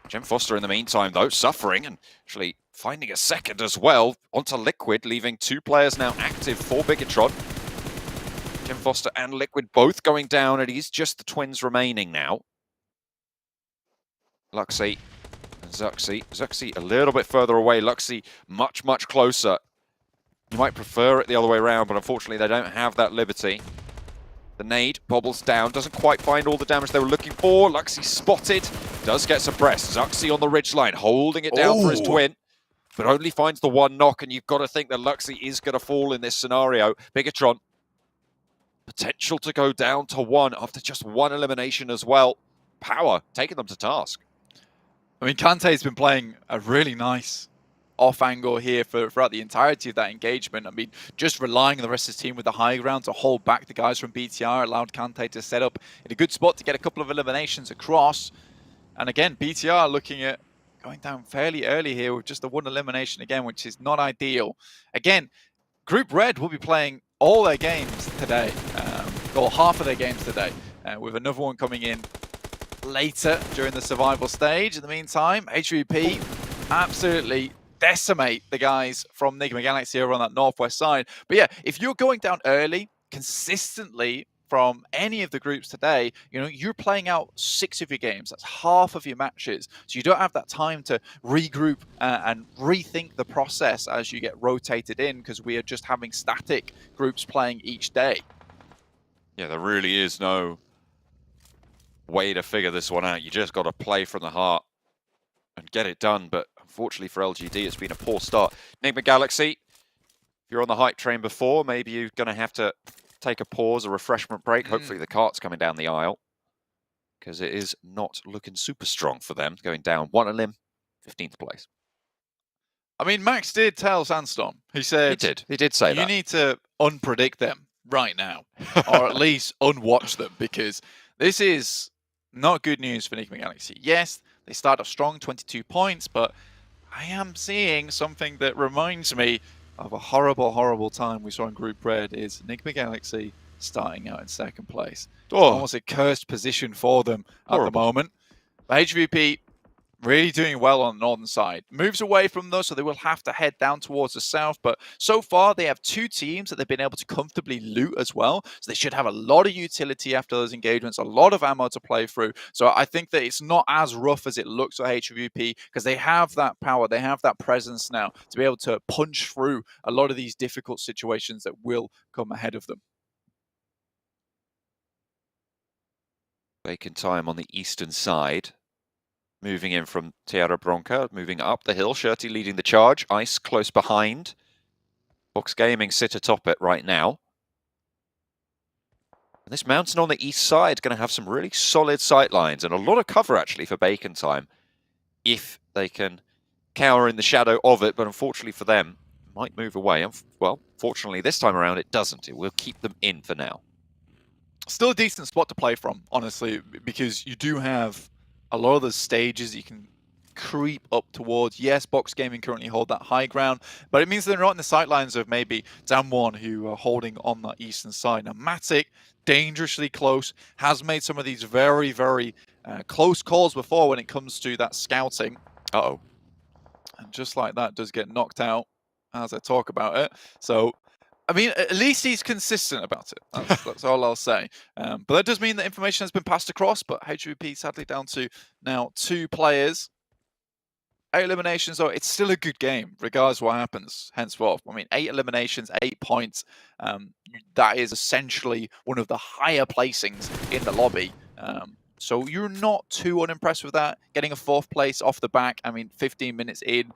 Jem Foster in the meantime, though, suffering, and actually finding a second as well onto Liquid, leaving 2 players now active for Bigatron. Jim Foster and Liquid both going down. It is just the twins remaining now. Luxy and Zuxi. Zuxi a little bit further away. Luxy much, much closer. You might prefer it the other way around, but unfortunately they don't have that liberty. The nade bobbles down, doesn't quite find all the damage they were looking for. Luxy spotted, does get suppressed. Zuxi on the ridgeline, holding it down for his twin, but only finds the 1 knock, and you've got to think that Luxy is going to fall in this scenario. Bigatron, potential to go down to 1 after just 1 elimination as well. Power taking them to task. I mean, Kante's been playing a really nice off angle here throughout the entirety of that engagement. I mean, just relying on the rest of his team with the high ground to hold back the guys from BTR allowed Kante to set up in a good spot to get a couple of eliminations across. And again, BTR looking at going down fairly early here with just the 1 elimination again, which is not ideal. Again, Group Red will be playing all their games today, or half of their games today, with another one coming in later during the survival stage. In the meantime, HVP absolutely decimate the guys from Enigma Galaxy over on that northwest side. But yeah, if you're going down early consistently from any of the groups today, you know, you're playing out 6 of your games. That's half of your matches. So you don't have that time to regroup and rethink the process as you get rotated in, because we are just having static groups playing each day. Yeah, there really is no way to figure this one out. You just got to play from the heart and get it done. But unfortunately for LGD, it's been a poor start. Enigma Galaxy, if you're on the hype train before, maybe you're going to have to take a pause, a refreshment break. Hopefully the cart's coming down the aisle, because it is not looking super strong for them. Going down 1 elim, 15th place. I mean, Max did tell Sandstorm. He said... He did say that. You need to unpredict them right now, or at least unwatch them, because this is not good news for Enigma Galaxy. Yes, they start off strong, 22 points, but I am seeing something that reminds me of a horrible, horrible time we saw in Group Red, is Enigma Galaxy starting out in 2nd place. Almost a cursed position for them at the moment. But HVP really doing well on the northern side. Moves away from those, so they will have to head down towards the south. But so far, they have 2 teams that they've been able to comfortably loot as well. So they should have a lot of utility after those engagements, a lot of ammo to play through. So I think that it's not as rough as it looks for HVP, because they have that power, they have that presence now to be able to punch through a lot of these difficult situations that will come ahead of them. Bacon time on the eastern side. Moving in from Tierra Bronca, moving up the hill. Shirty leading the charge. Ice close behind. Box Gaming sit atop it right now. And this mountain on the east side is going to have some really solid sight lines and a lot of cover actually for Bacon time, if they can cower in the shadow of it. But unfortunately for them, it might move away. And well, fortunately this time around it doesn't. It will keep them in for now. Still a decent spot to play from, honestly, because you do have a lot of the stages you can creep up towards. Yes, Box Gaming currently hold that high ground, but it means they're not in the sightlines of maybe Damwon, who are holding on the eastern side. Now, Matic, dangerously close, has made some of these very, very close calls before when it comes to that scouting. Uh-oh. And just like that, does get knocked out as I talk about it. So, I mean, at least he's consistent about it. That's all I'll say. But that does mean that information has been passed across, but HVP sadly down to now 2 players. 8 eliminations, though, it's still a good game, regardless of what happens henceforth. I mean, 8 eliminations, 8 points. That is essentially one of the higher placings in the lobby. So you're not too unimpressed with that. Getting a 4th place off the back, I mean, 15 minutes in,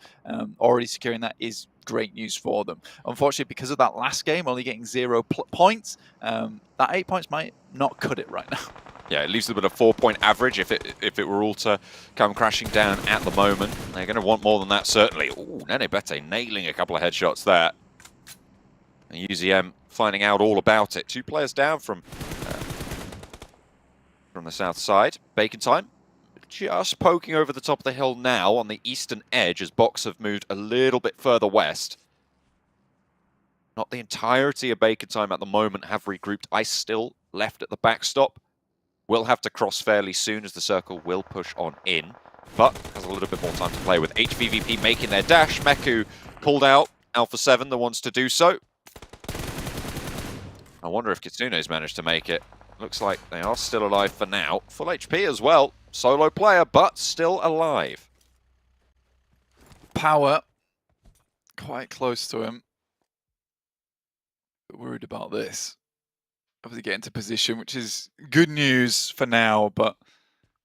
already securing that is great news for them. Unfortunately, because of that last game, only getting 0 points, that 8 points might not cut it right now. Yeah, it leaves them at a 4-point average if it were all to come crashing down at the moment. They're going to want more than that, certainly. Ooh, Nene Bete nailing a couple of headshots there. And UZM finding out all about it. 2 players down from the south side. Bacon time just poking over the top of the hill now on the eastern edge as Box have moved a little bit further west. Not the entirety of Bacon time at the moment have regrouped. Ice still left at the backstop. Will have to cross fairly soon as the circle will push on in. but has a little bit more time to play with. HVVP making their dash. Meku pulled out. Alpha 7, the ones to do so. I wonder if Kitsune's managed to make it. Looks like they are still alive for now. Full HP as well. Solo player, but still alive. Power quite close to him. But worried about this. Obviously get into position, which is good news for now, but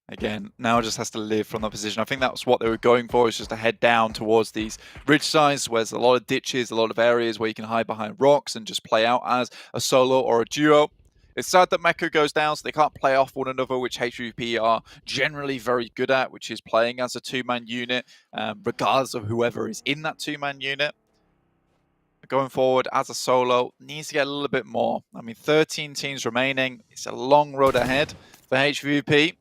again, now just has to live from that position. I think that's what they were going for, is just to head down towards these ridge sides where there's a lot of ditches, a lot of areas where you can hide behind rocks and just play out as a solo or a duo. It's sad that Meku goes down, so they can't play off one another, which HVP are generally very good at, which is playing as a two-man unit, regardless of whoever is in that two-man unit. Going forward as a solo, needs to get a little bit more. I mean, 13 teams remaining. It's a long road ahead for HVP.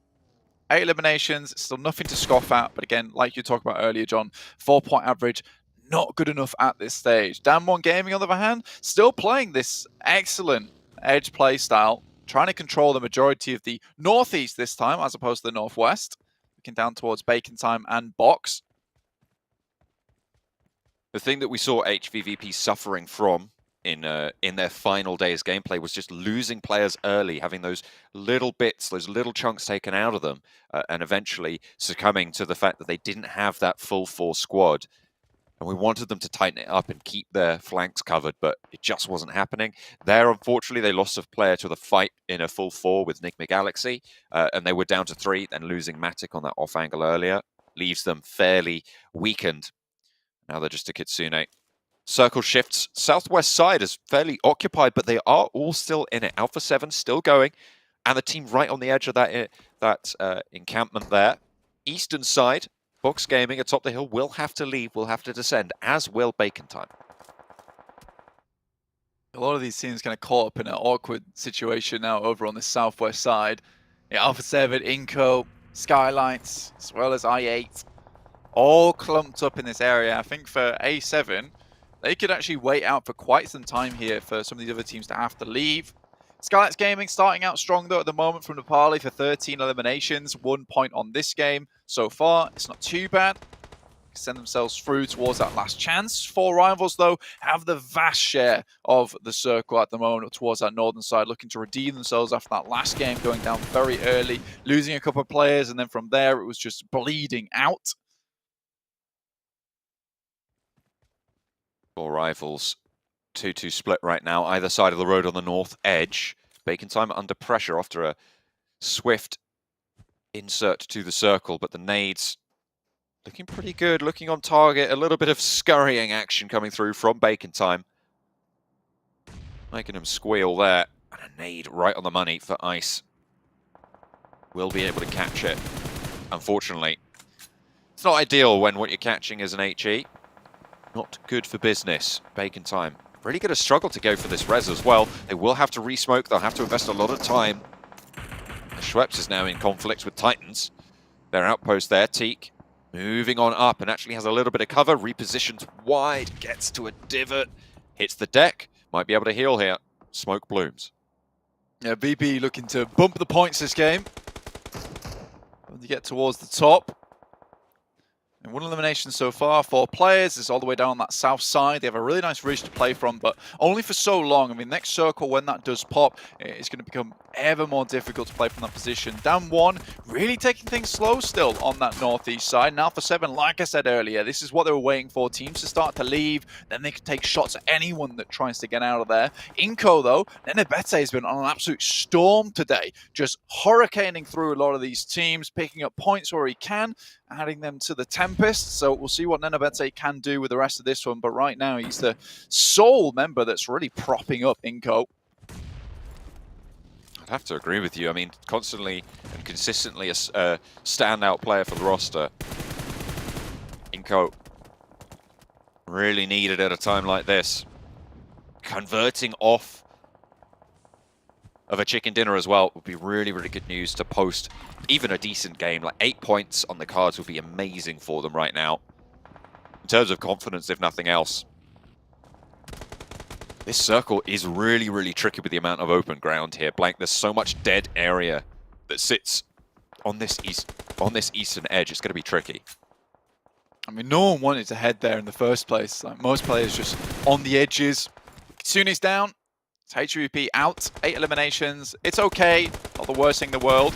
8 eliminations, still nothing to scoff at. But again, like you talked about earlier, John, 4-point average, not good enough at this stage. Damwon Gaming, on the other hand, still playing this excellent edge play style, trying to control the majority of the northeast this time, as opposed to the northwest. Looking down towards Bacon Time and Box. The thing that we saw HVVP suffering from in their final day's gameplay was just losing players early, having those little bits, those little chunks taken out of them, and eventually succumbing to the fact that they didn't have that full 4 squad. And we wanted them to tighten it up and keep their flanks covered, but it just wasn't happening. There, unfortunately, they lost a player to the fight in a full 4 with Enigma Galaxy, and they were down to 3, then losing Matic on that off angle earlier leaves them fairly weakened. Now they're just a Kitsune. Circle shifts. Southwest side is fairly occupied, but they are all still in it. Alpha 7 still going, and the team right on the edge of that encampment there. Eastern side, Box Gaming atop the hill will have to leave, will have to descend, as will Bacon Time. A lot of these teams kind of caught up in an awkward situation now over on the southwest side. Yeah, Alpha 7, Inco, Skylights, as well as I8, all clumped up in this area. I think for A7, they could actually wait out for quite some time here for some of these other teams to have to leave. Skylights Gaming starting out strong though at the moment from Nepali for 13 eliminations, 1 point on this game so far. It's not too bad. Send themselves through towards that last chance. 4 rivals though have the vast share of the circle at the moment towards that northern side, looking to redeem themselves after that last game going down very early, losing a couple of players, and then from there it was just bleeding out. 4 rivals, 2-2 split right now, either side of the road on the north edge. Bacon Time under pressure after a swift insert to the circle, but the nades looking pretty good, looking on target. A little bit of scurrying action coming through from Bacon Time, making him squeal there. And a nade right on the money for Ice. Will be able to catch it. Unfortunately, it's not ideal when what you're catching is an HE. Not good for business. Bacon Time really going to struggle to go for this res as well. They will have to resmoke. They'll have to invest a lot of time. Schweppes is now in conflict with Titans. Their outpost there, Teak, moving on up and actually has a little bit of cover. Repositions wide, gets to a divot, hits the deck. Might be able to heal here. Smoke blooms. Yeah, VP looking to bump the points this game. When they get towards the top. And 1 elimination so far, 4 players. It's all the way down on that south side. They have a really nice ridge to play from, but only for so long. I mean, next circle, when that does pop, it's going to become ever more difficult to play from that position. Down 1, really taking things slow still on that northeast side. Now for 7, like I said earlier, this is what they were waiting for. Teams to start to leave, then they can take shots at anyone that tries to get out of there. Inco, though, Nenebete has been on an absolute storm today, just hurricaning through a lot of these teams, picking up points where he can, adding them to the Tempest. So we'll see what Nenebete can do with the rest of this one. But right now, he's the sole member that's really propping up Inco. I'd have to agree with you. I mean, constantly and consistently a standout player for the roster. Inco really needed at a time like this. Converting off of a chicken dinner as well would be really, really good news to post even a decent game. Like 8 points on the cards would be amazing for them right now. In terms of confidence, if nothing else. This circle is really, really tricky with the amount of open ground here. Blank, there's so much dead area that sits on this east on this eastern edge, it's going to be tricky. I mean, no one wanted to head there in the first place. Like, most players just on the edges. Kitsune's down. It's HVP out. 8 eliminations. It's okay. Not the worst thing in the world.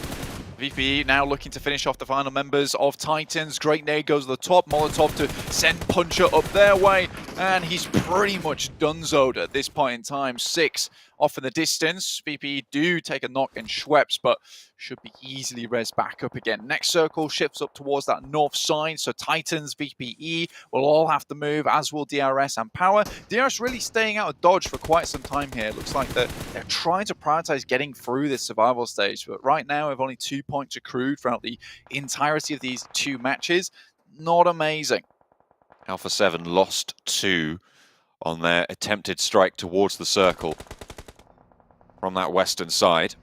VPE now looking to finish off the final members of Titans. Great nade goes to the top. Molotov to send Puncher up their way. And he's pretty much donezoed at this point in time. 6 off in the distance. VPE do take a knock in Schweppes, but should be easily res back up again. Next circle shifts up towards that north side. So Titans, VPE will all have to move, as will DRS and Power. DRS really staying out of dodge for quite some time here. It looks like they're trying to prioritize getting through this survival stage. But right now, with only 2 points accrued throughout the entirety of these 2 matches, not amazing. Alpha 7 lost 2 on their attempted strike towards the circle from that western side.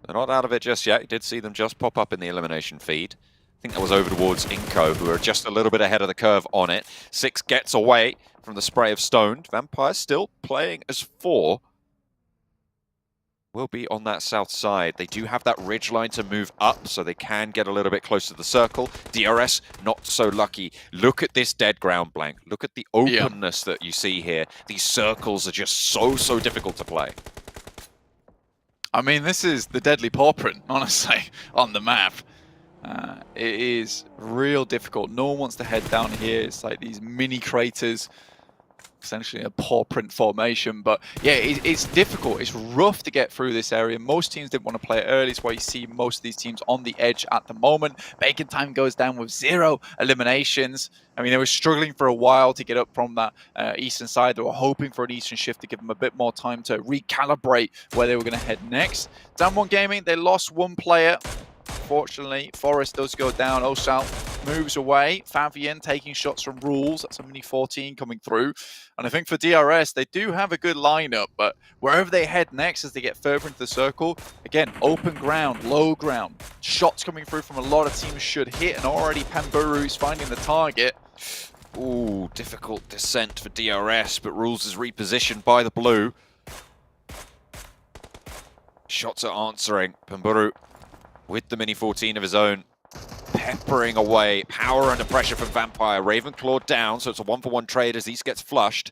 They're not out of it just yet. You did see them just pop up in the elimination feed. I think that was over towards Inco, who are just a little bit ahead of the curve on it. 6 gets away from the spray of Stoned. Vampire still playing as 4. Will be on that south side. They do have that ridge line to move up, so they can get a little bit closer to the circle. DRS, not so lucky. Look at this dead ground, Blank. Look at the openness that you see here. These circles are just so difficult to play. I mean, this is the deadly paw print, honestly, on the map. It is real difficult. No one wants to head down here. It's like these mini craters, essentially a paw print formation. But yeah, it's difficult. It's rough to get through this area. Most teams didn't want to play it early. It's why you see most of these teams on the edge at the moment. Bacon Time goes down with 0 eliminations. I mean, they were struggling for a while to get up from that eastern side. They were hoping for an eastern shift to give them a bit more time to recalibrate where they were going to head next. Damwon Gaming, they lost 1 player. Fortunately, Forest does go down. Osal moves away. Favian taking shots from Rules. That's a mini 14 coming through. And I think for DRS, they do have a good lineup, but wherever they head next as they get further into the circle, again, open ground, low ground, shots coming through from a lot of teams should hit, and already Pamburu's finding the target. Ooh, difficult descent for DRS, but Rules is repositioned by the blue. Shots are answering. Pamburu with the mini 14 of his own, peppering away. Power under pressure from Vampire. Ravenclaw down, so it's a 1-for-1 trade as East gets flushed.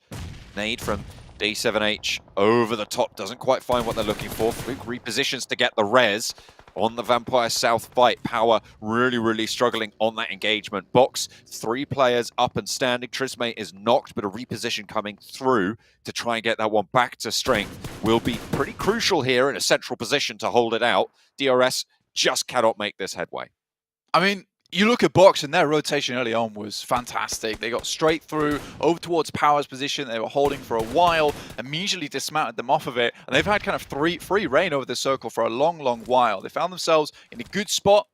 Nade from D7H over the top, doesn't quite find what they're looking for. Fluke repositions to get the res on the Vampire South fight. Power really struggling on that engagement. Box, 3 players up and standing. Trismay is knocked, but a reposition coming through to try and get that one back to strength will be pretty crucial here in a central position to hold it out. DRS just cannot make this headway. I mean, you look at Box and their rotation early on was fantastic. They got straight through, over towards Power's position. They were holding for a while, immediately dismounted them off of it. And they've had kind of free reign over the circle for a long while. They found themselves in a good spot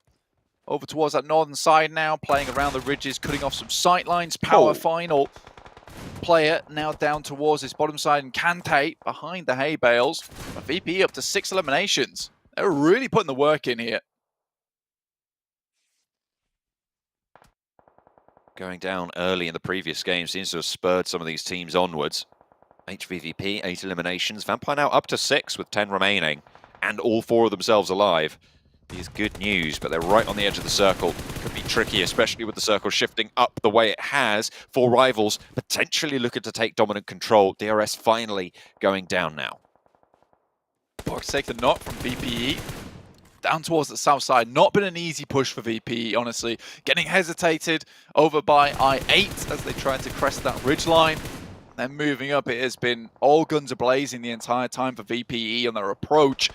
over towards that northern side now, playing around the ridges, cutting off some sight lines. Power final player now down towards this bottom side, and Kante behind the hay bales. But VP up to 6 eliminations. They're really putting the work in here. Going down early in the previous game seems to have spurred some of these teams onwards. HVVP, 8 eliminations. Vampire now up to 6 with 10 remaining, and all 4 of themselves alive. Is good news, but they're right on the edge of the circle. Could be tricky, especially with the circle shifting up the way it has. 4 rivals potentially looking to take dominant control. DRS finally going down now. Box take the knock from VPE. Down towards the south side. Not been an easy push for VPE, honestly. Getting hesitated over by I8 as they try to crest that ridgeline. Then moving up, it has been all guns a-blazing the entire time for VPE on their approach.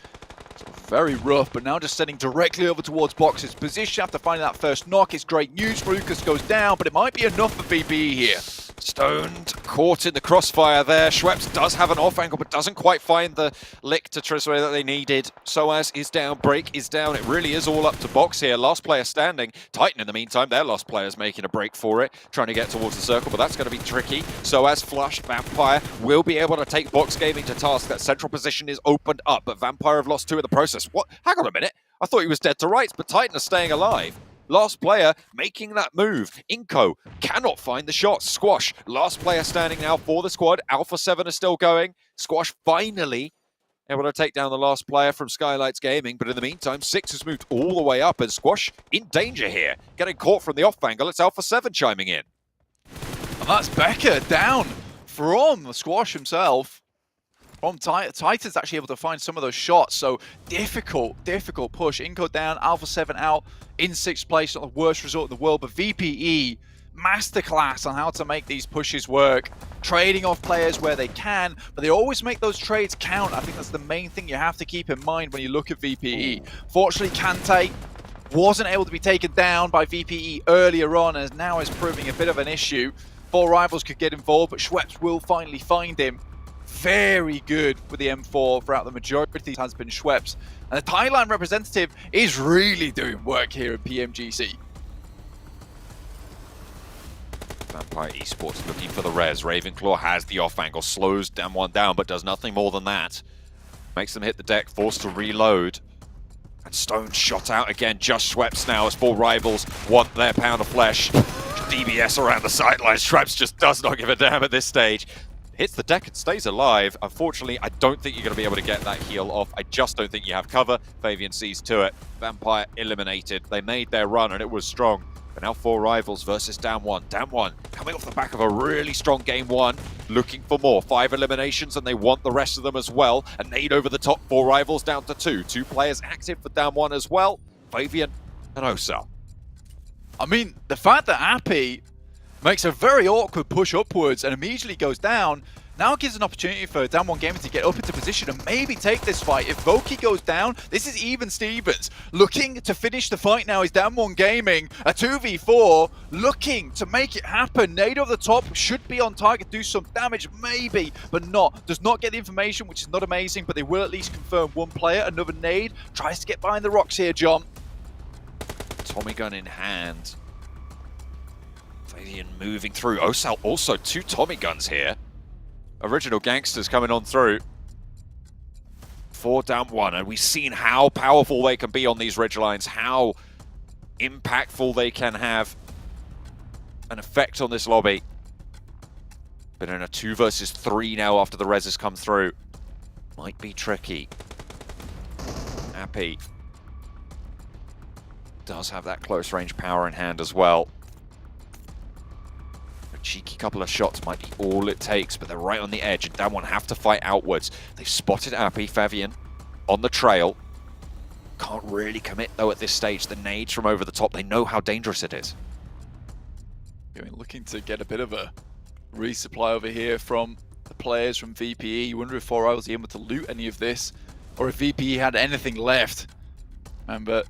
So very rough, but now just sending directly over towards Box's position after finding that first knock. It's great news. Lucas goes down, but it might be enough for VPE here. Stoned, caught in the crossfire there. Schweppes does have an off angle, but doesn't quite find the lick to Trisway that they needed. Soaz is down, Break is down. It really is all up to Box here. Last player standing. Titan, in the meantime, their last player's making a break for it, trying to get towards the circle, but that's going to be tricky. Soaz flushed. Vampire will be able to take Box Gaming to task. That central position is opened up, but Vampire have lost 2 in the process. What? Hang on a minute. I thought he was dead to rights, but Titan are staying alive. Last player making that move. Inco cannot find the shot. Squash, last player standing now for the squad. Alpha 7 is still going. Squash finally able to take down the last player from Skylights Gaming, but in the meantime, 6 has moved all the way up, and Squash in danger here. Getting caught from the off angle, it's Alpha 7 chiming in. And that's Becker down from Squash himself. From Titan's actually able to find some of those shots, so difficult push. Inco down, Alpha 7 out in 6th place, not the worst result in the world, but VPE, masterclass on how to make these pushes work. Trading off players where they can, but they always make those trades count. I think that's the main thing you have to keep in mind when you look at VPE. Fortunately, Kante wasn't able to be taken down by VPE earlier on, and now is proving a bit of an issue. 4 rivals could get involved, but Schweppes will finally find him. Very good with the M4 throughout the majority has been Schweppes. And the Thailand representative is really doing work here at PMGC. Vampire Esports looking for the res. Ravenclaw has the off angle, slows Damwon down, but does nothing more than that. Makes them hit the deck, forced to reload. And Stone shot out again, just Schweppes now as 4 rivals want their pound of flesh. DBS around the sidelines, Schweppes just does not give a damn at this stage. Hits the deck and stays alive. Unfortunately, I don't think you're going to be able to get that heal off. I just don't think you have cover. Fabian sees to it. Vampire eliminated. They made their run and it was strong. But now 4 rivals versus Damwon. Damwon coming off the back of a really strong game 1, looking for more. 5 eliminations and they want the rest of them as well. A nade over the top, 4 rivals down to 2. 2 players active for Damwon as well. Fabian and Osa. I mean, the fact that Appy makes a very awkward push upwards and immediately goes down, now gives an opportunity for Damwon Gaming to get up into position and maybe take this fight. If Voki goes down, this is even Stevens. Looking to finish the fight now is Damwon Gaming. A 2v4, looking to make it happen. Nade over the top, should be on target, do some damage, maybe, but not. Does not get the information, which is not amazing, but they will at least confirm 1 player. Another nade, tries to get behind the rocks here, John. Tommy gun in hand. Fabian moving through. Osal also 2 Tommy guns here. Original gangsters coming on through. 4 down 1, and we've seen how powerful they can be on these ridge lines, how impactful they can have an effect on this lobby. But in a 2 versus 3 now after the res has come through. Might be tricky. Appy does have that close range power in hand as well. A cheeky couple of shots might be all it takes, but they're right on the edge, and Damwon have to fight outwards. They've spotted Appy, Fabian on the trail. Can't really commit though at this stage. The nades from over the top, they know how dangerous it is. Looking to get a bit of a resupply over here from the players from VPE. You wonder if 4 rivals are able to loot any of this, or if VPE had anything left. Remember,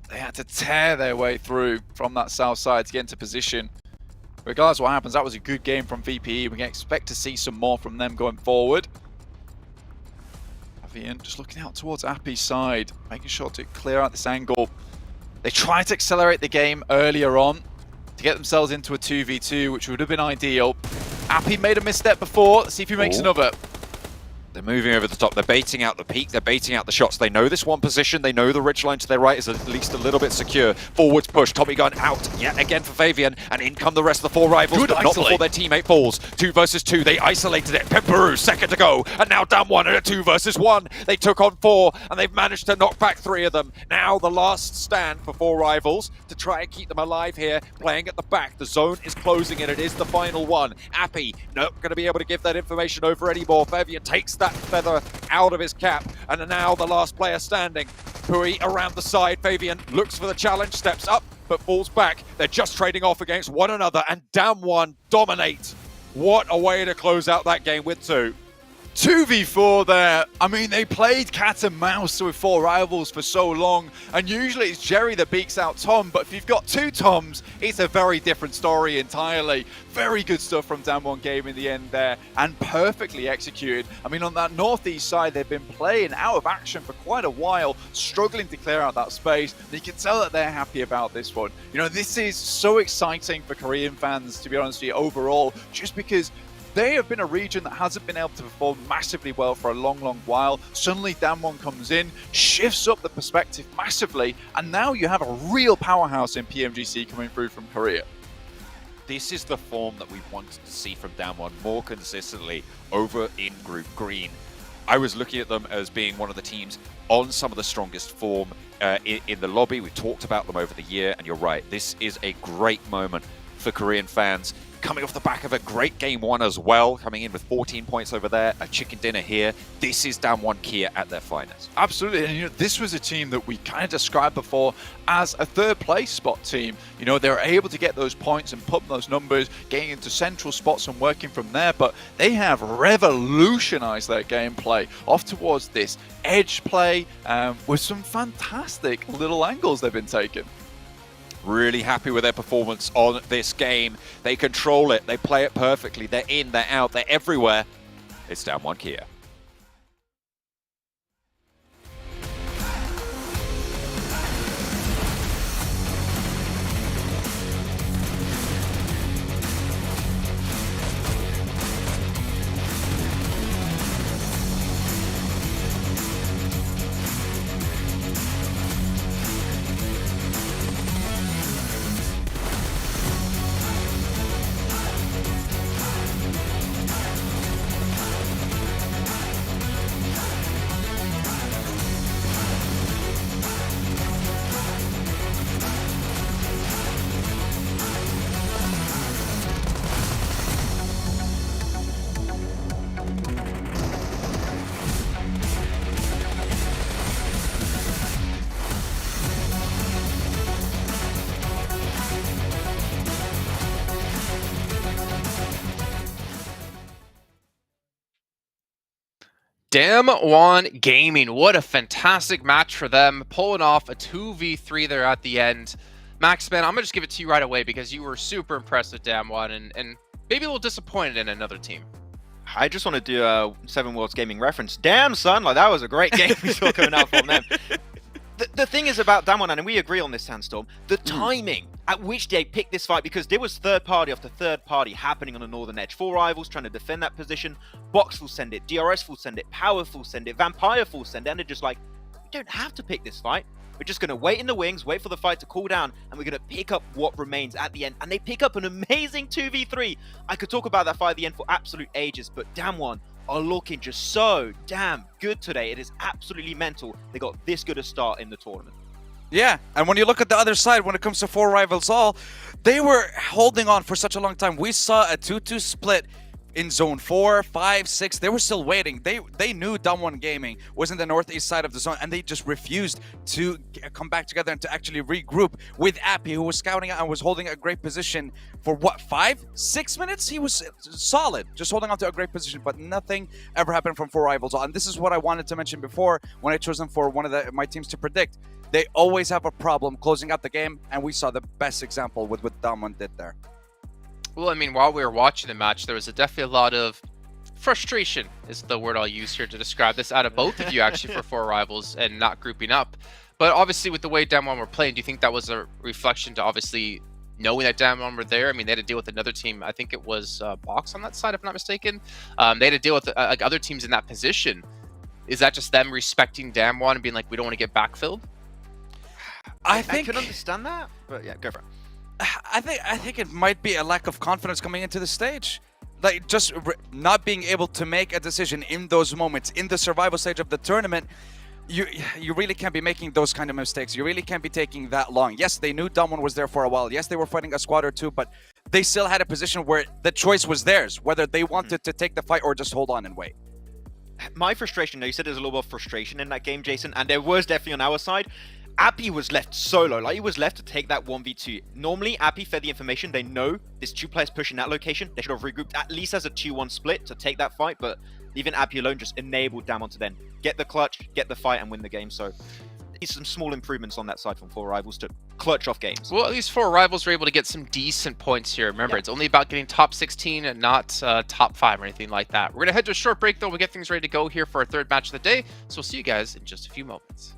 they had to tear their way through from that south side to get into position. Regardless of what happens, that was a good game from VPE. We can expect to see some more from them going forward. Fabian just looking out towards Appy's side, making sure to clear out this angle. They tried to accelerate the game earlier on to get themselves into a 2v2, which would have been ideal. Appy made a misstep before. Let's see if he makes another. They're moving over the top. They're baiting out the peak. They're baiting out the shots. They know this one position. They know the ridgeline to their right is at least a little bit secure. Forwards push. Tommy gun out yet again for Fabian. And in come the rest of the 4 rivals, Good but not before their teammate falls. 2 versus 2. They isolated it. Pemperu, second to go. And now Damwon in a 2 versus 1. They took on 4, and they've managed to knock back 3 of them. Now the last stand for 4 rivals to try and keep them alive here. Playing at the back. The zone is closing, and it is the final one. Appy not going to be able to give that information over anymore. Fabian takes that feather out of his cap, and now the last player standing. Pui around the side. Fabian looks for the challenge, steps up, but falls back. They're just trading off against one another, and Damwon dominate. What a way to close out that game with 2. 2v4 there. I mean, they played cat and mouse with 4 rivals for so long, and usually it's Jerry that beats out Tom, but if you've got 2 Toms, it's a very different story entirely. Very good stuff from Damwon Game in the end there, and perfectly executed. I mean, on that northeast side, they've been playing out of action for quite a while, struggling to clear out that space. And you can tell that they're happy about this one. You know, this is so exciting for Korean fans, to be honest with you, overall, just because they have been a region that hasn't been able to perform massively well for a long, long while. Suddenly Damwon comes in, shifts up the perspective massively, and now you have a real powerhouse in PMGC coming through from Korea. This is the form that we wanted to see from Damwon more consistently over in Group Green. I was looking at them as being one of the teams on some of the strongest form in the lobby. We talked about them over the year, and you're right, this is a great moment for Korean fans. Coming off the back of a great game one as well, coming in with 14 points over there, a chicken dinner here. This is Damwon Kia at their finest. Absolutely, and this was a team that we kind of described before as a third place spot team. They were able to get those points and put those numbers, getting into central spots and working from there, but they have revolutionized their gameplay off towards this edge play with some fantastic little angles they've been taking. Really happy with their performance on this game. They control it, they play it perfectly, they're in, they're out, they're everywhere. It's Damwon Kia. Damwon Gaming, what a fantastic match for them, pulling off a 2v3 there at the end. Max, man, I'm going to just give it to you right away because you were super impressed with Damwon and maybe a little disappointed in another team. I just want to do a Seven Worlds Gaming reference. Damn, son, like that was a great game we saw coming out from them. The thing is about Damwon, and we agree on this, Sandstorm, the timing at which they picked this fight, because there was third party after third party happening on the northern edge. 4 rivals trying to defend that position. Box will send it, DRS will send it, Power will send it, Vampire will send it, and they're just like, we don't have to pick this fight. We're just going to wait in the wings, wait for the fight to cool down, and we're going to pick up what remains at the end. And they pick up an amazing 2v3. I could talk about that fight at the end for absolute ages, but Damwon are looking just so damn good today. It is absolutely mental. They got this good a start in the tournament. Yeah, and when you look at the other side, when it comes to 4 rivals all, they were holding on for such a long time. We saw a 2-2 split in zone 4, 5, 6. They were still waiting. They knew Damwon Gaming was in the northeast side of the zone, and they just refused to come back together and to actually regroup with Appy, who was scouting out and was holding a great position for what, 5-6 minutes? He was solid, just holding on to a great position, but nothing ever happened from 4 rivals all. And this is what I wanted to mention before when I chose them for one of my teams to predict. They always have a problem closing out the game, and we saw the best example with what Damwon did there. Well, I mean, while we were watching the match, there was definitely a lot of frustration, is the word I'll use here to describe this, out of both of you actually for 4 rivals and not grouping up. But obviously with the way Damwon were playing, do you think that was a reflection to obviously knowing that Damwon were there? I mean, they had to deal with another team. I think it was Box on that side, if I'm not mistaken. They had to deal with like other teams in that position. Is that just them respecting Damwon and being like, we don't want to get backfilled? I can understand that, but yeah, go for it. I think it might be a lack of confidence coming into the stage. Like, just not being able to make a decision in those moments, in the survival stage of the tournament. You really can't be making those kind of mistakes. You really can't be taking that long. Yes, they knew Damwon was there for a while. Yes, they were fighting a squad or two, but they still had a position where the choice was theirs, whether they wanted to take the fight or just hold on and wait. My frustration, now you said there's a little bit of frustration in that game, Jason, and there was definitely on our side. Appy was left solo, like he was left to take that 1v2. Normally, Appy fed the information, they know there's 2 players pushing that location. They should have regrouped at least as a 2-1 split to take that fight, but leaving Appy alone just enabled Damwon to then get the clutch, get the fight, and win the game. So, there's some small improvements on that side from 4 rivals to clutch off games. Well, at least 4 rivals were able to get some decent points here. Remember, It's only about getting top 16 and not top 5 or anything like that. We're going to head to a short break, though. We'll get things ready to go here for our 3rd match of the day. So, we'll see you guys in just a few moments.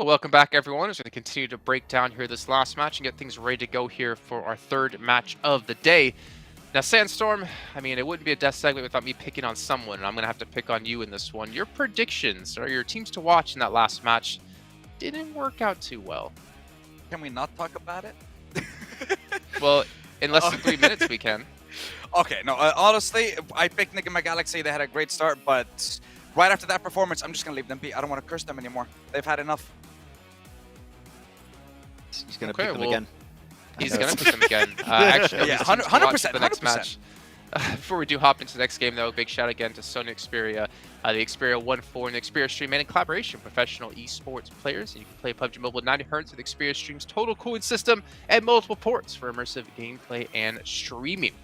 welcome back, everyone. We're going to continue to break down here this last match and get things ready to go here for our third match of the day. Now, Sandstorm, I mean, it wouldn't be a death segment without me picking on someone, and I'm going to have to pick on you in this one. Your predictions or your teams to watch in that last match didn't work out too well. Can we not talk about it? Well, in less than 3 minutes, we can. Okay, no, honestly, I picked Nigma Galaxy. They had a great start, but right after that performance, I'm just going to leave them be. I don't want to curse them anymore. They've had enough. He's going to pick them again. He's going to pick them again. Actually, yeah, 100% the next 100%. match. Before we do hop into the next game, though, big shout again to Sony Xperia, the Xperia 1.4 and the Xperia Stream, and in collaboration with professional esports players. And you can play PUBG Mobile 90 Hz with Xperia Stream's total cooling system and multiple ports for immersive gameplay and streaming.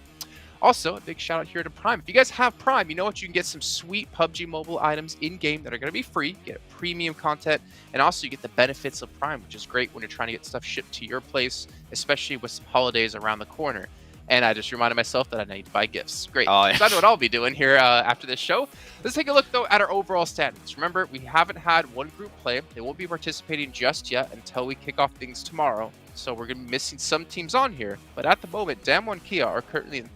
Also, a big shout out here to Prime. If you guys have Prime, you know what? You can get some sweet PUBG Mobile items in-game that are going to be free. You get premium content, and also you get the benefits of Prime, which is great when you're trying to get stuff shipped to your place, especially with some holidays around the corner. And I just reminded myself that I need to buy gifts. Great. Oh, yeah. So I know what I'll be doing here after this show. Let's take a look, though, at our overall standings. Remember, we haven't had one group play. They won't be participating just yet until we kick off things tomorrow. So we're going to be missing some teams on here. But at the moment, Damwon and Kia are currently in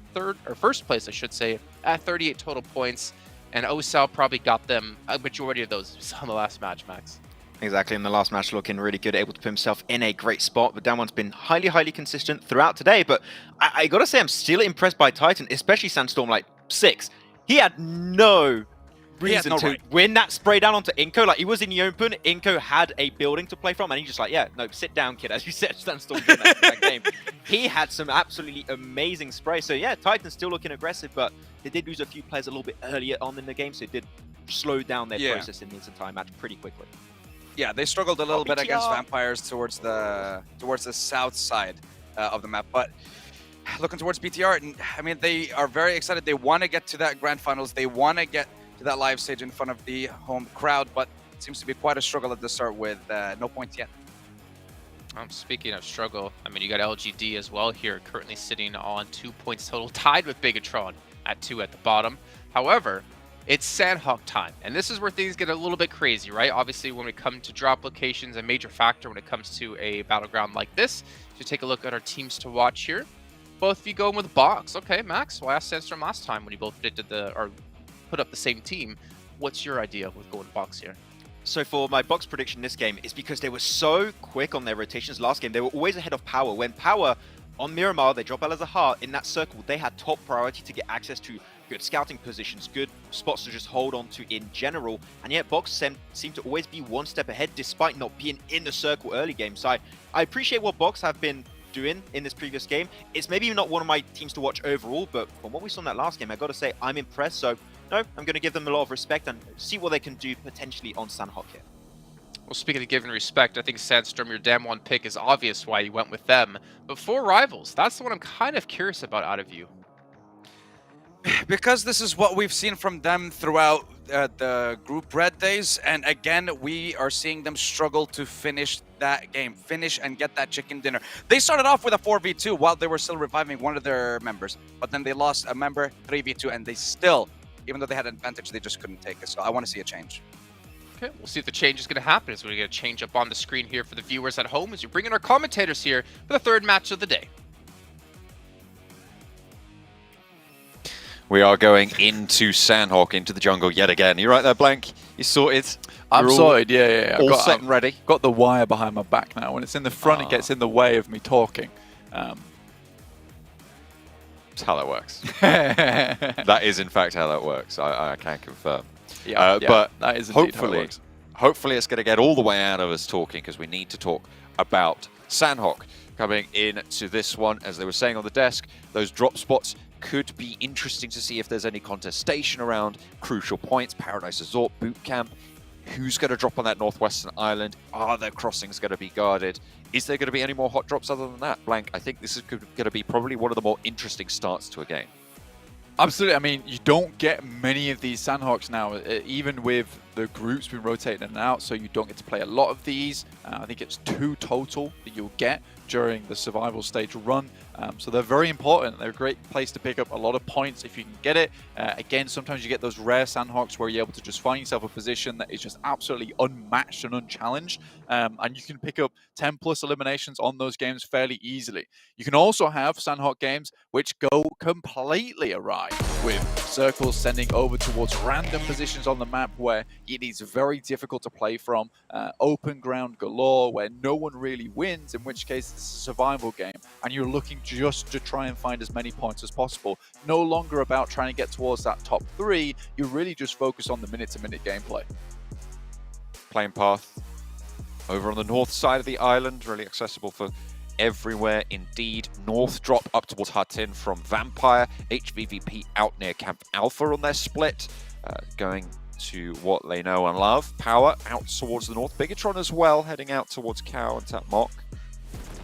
first place, I should say, at 38 total points. And Osal probably got them a majority of those on the last match, Max. Exactly, in the last match looking really good, able to put himself in a great spot. But Damwon's been highly consistent throughout today. But I gotta say, I'm still impressed by Titan, especially Sandstorm, like 6. He had no reason to win that spray down onto Inko. Like, he was in the open, Inko had a building to play from, and he's just like, yeah, no, sit down, kid, as you said, Sandstorm in that game. He had some absolutely amazing spray. So yeah, Titan's still looking aggressive, but they did lose a few players a little bit earlier on in the game, so it did slow down their process in this entire match pretty quickly. Yeah, they struggled a little bit against Vampires towards the south side of the map, but looking towards BTR, I mean, they are very excited. They want to get to that grand finals. They want to get to that live stage in front of the home crowd, but it seems to be quite a struggle at the start with no points yet. Speaking of struggle, I mean, you got LGD as well here, currently sitting on 2 points total, tied with Bigatron at 2 at the bottom. However, it's Sandhawk time, and this is where things get a little bit crazy, right? Obviously, when we come to drop locations, a major factor when it comes to a battleground like this. So take a look at our teams to watch here. Both of you going with Box. Okay, Max, well, I asked Sandstorm last time when you both predicted or put up the same team. What's your idea with going Box here? So for my Box prediction this game, is because they were so quick on their rotations last game. They were always ahead of Power. When Power on Miramar, they drop Al Azahar in that circle, they had top priority to get access to good scouting positions, good spots to just hold on to in general, and yet Box seem to always be one step ahead despite not being in the circle early game. So I appreciate what Box have been doing in this previous game. It's maybe not one of my teams to watch overall, but from what we saw in that last game, I gotta say I'm impressed. So no, I'm gonna give them a lot of respect and see what they can do potentially on Sandhawk here. Well, speaking of giving respect, I think Sandstorm, your Damwon pick is obvious why you went with them. But for Rivals, that's the one I'm kind of curious about out of you. Because this is what we've seen from them throughout the Group Red days, and again, we are seeing them struggle to finish that game, finish and get that chicken dinner. They started off with a 4v2 while they were still reviving one of their members, but then they lost a member 3v2, and they still, even though they had an advantage, they just couldn't take it. So I want to see a change. Okay, we'll see if the change is going to happen as we get a change up on the screen here for the viewers at home as we bring in our commentators here for the third match of the day. We are going into Sandhawk, into the jungle yet again. You right there, Blank? You sorted? I'm sorted, yeah. All set and ready? Got the wire behind my back now. When it's in the front, it gets in the way of me talking. That's how that works. That is, in fact, how that works. I can confirm. Yeah, but that is indeed how it works. Hopefully it's going to get all the way out of us talking, because we need to talk about Sandhawk coming into this one. As they were saying on the desk, those drop spots could be interesting to see if there's any contestation around crucial points. Paradise Resort, Boot Camp. Who's going to drop on that northwestern island? Are their crossings going to be guarded? Is there going to be any more hot drops other than that? Blank, I think this is going to be probably one of the more interesting starts to a game. Absolutely. I mean, you don't get many of these Sandhawks now, even with the group's been rotating in and out, so you don't get to play a lot of these. I think it's 2 total that you'll get during the survival stage run. So they're very important. They're a great place to pick up a lot of points if you can get it. Again, sometimes you get those rare Sandhawks where you're able to just find yourself a position that is just absolutely unmatched and unchallenged. And you can pick up 10 plus eliminations on those games fairly easily. You can also have Sandhawk games which go completely awry, with circles sending over towards random positions on the map where it is very difficult to play from, open ground galore where no one really wins, in which case it's a survival game and you're looking just to try and find as many points as possible. No longer about trying to get towards that top 3, you really just focus on the minute-to-minute gameplay. Playing path over on the north side of the island, really accessible for everywhere indeed. North drop up towards Hatin from Vampire. HVVP out near Camp Alpha on their split, going to what they know and love. Power out towards the north. Bigatron as well, heading out towards Cow and Tapmok.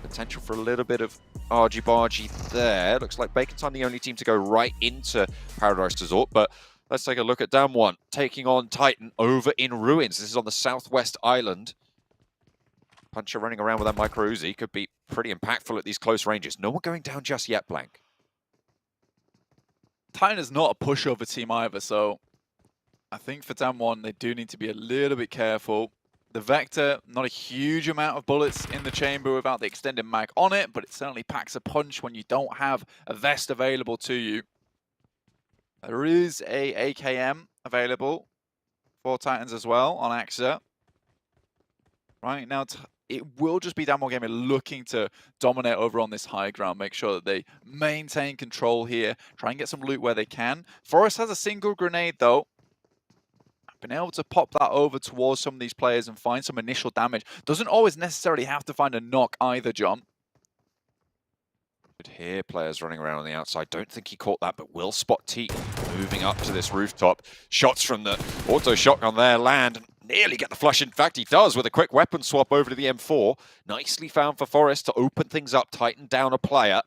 Potential for a little bit of argy-bargy there. Looks like Bacon Time the only team to go right into Paradise Resort, but let's take a look at Damwon taking on Titan over in Ruins. This is on the southwest island. Puncher running around with that micro Uzi could be pretty impactful at these close ranges. No one going down just yet, Blank. Titan is not a pushover team either, so I think for Damwon they do need to be a little bit careful. The Vector, not a huge amount of bullets in the chamber without the extended mag on it, but it certainly packs a punch when you don't have a vest available to you. There is a AKM available for Titans as well on AXA. Right now, it will just be Damwon Gaming looking to dominate over on this high ground, make sure that they maintain control here, try and get some loot where they can. Forest has a single grenade though. Been able to pop that over towards some of these players and find some initial damage. Doesn't always necessarily have to find a knock either, John. Could hear players running around on the outside. Don't think he caught that, but will spot Teak moving up to this rooftop. Shots from the auto shotgun there land. Nearly get the flush. In fact, he does with a quick weapon swap over to the M4. Nicely found for Forest to open things up, tighten down a player.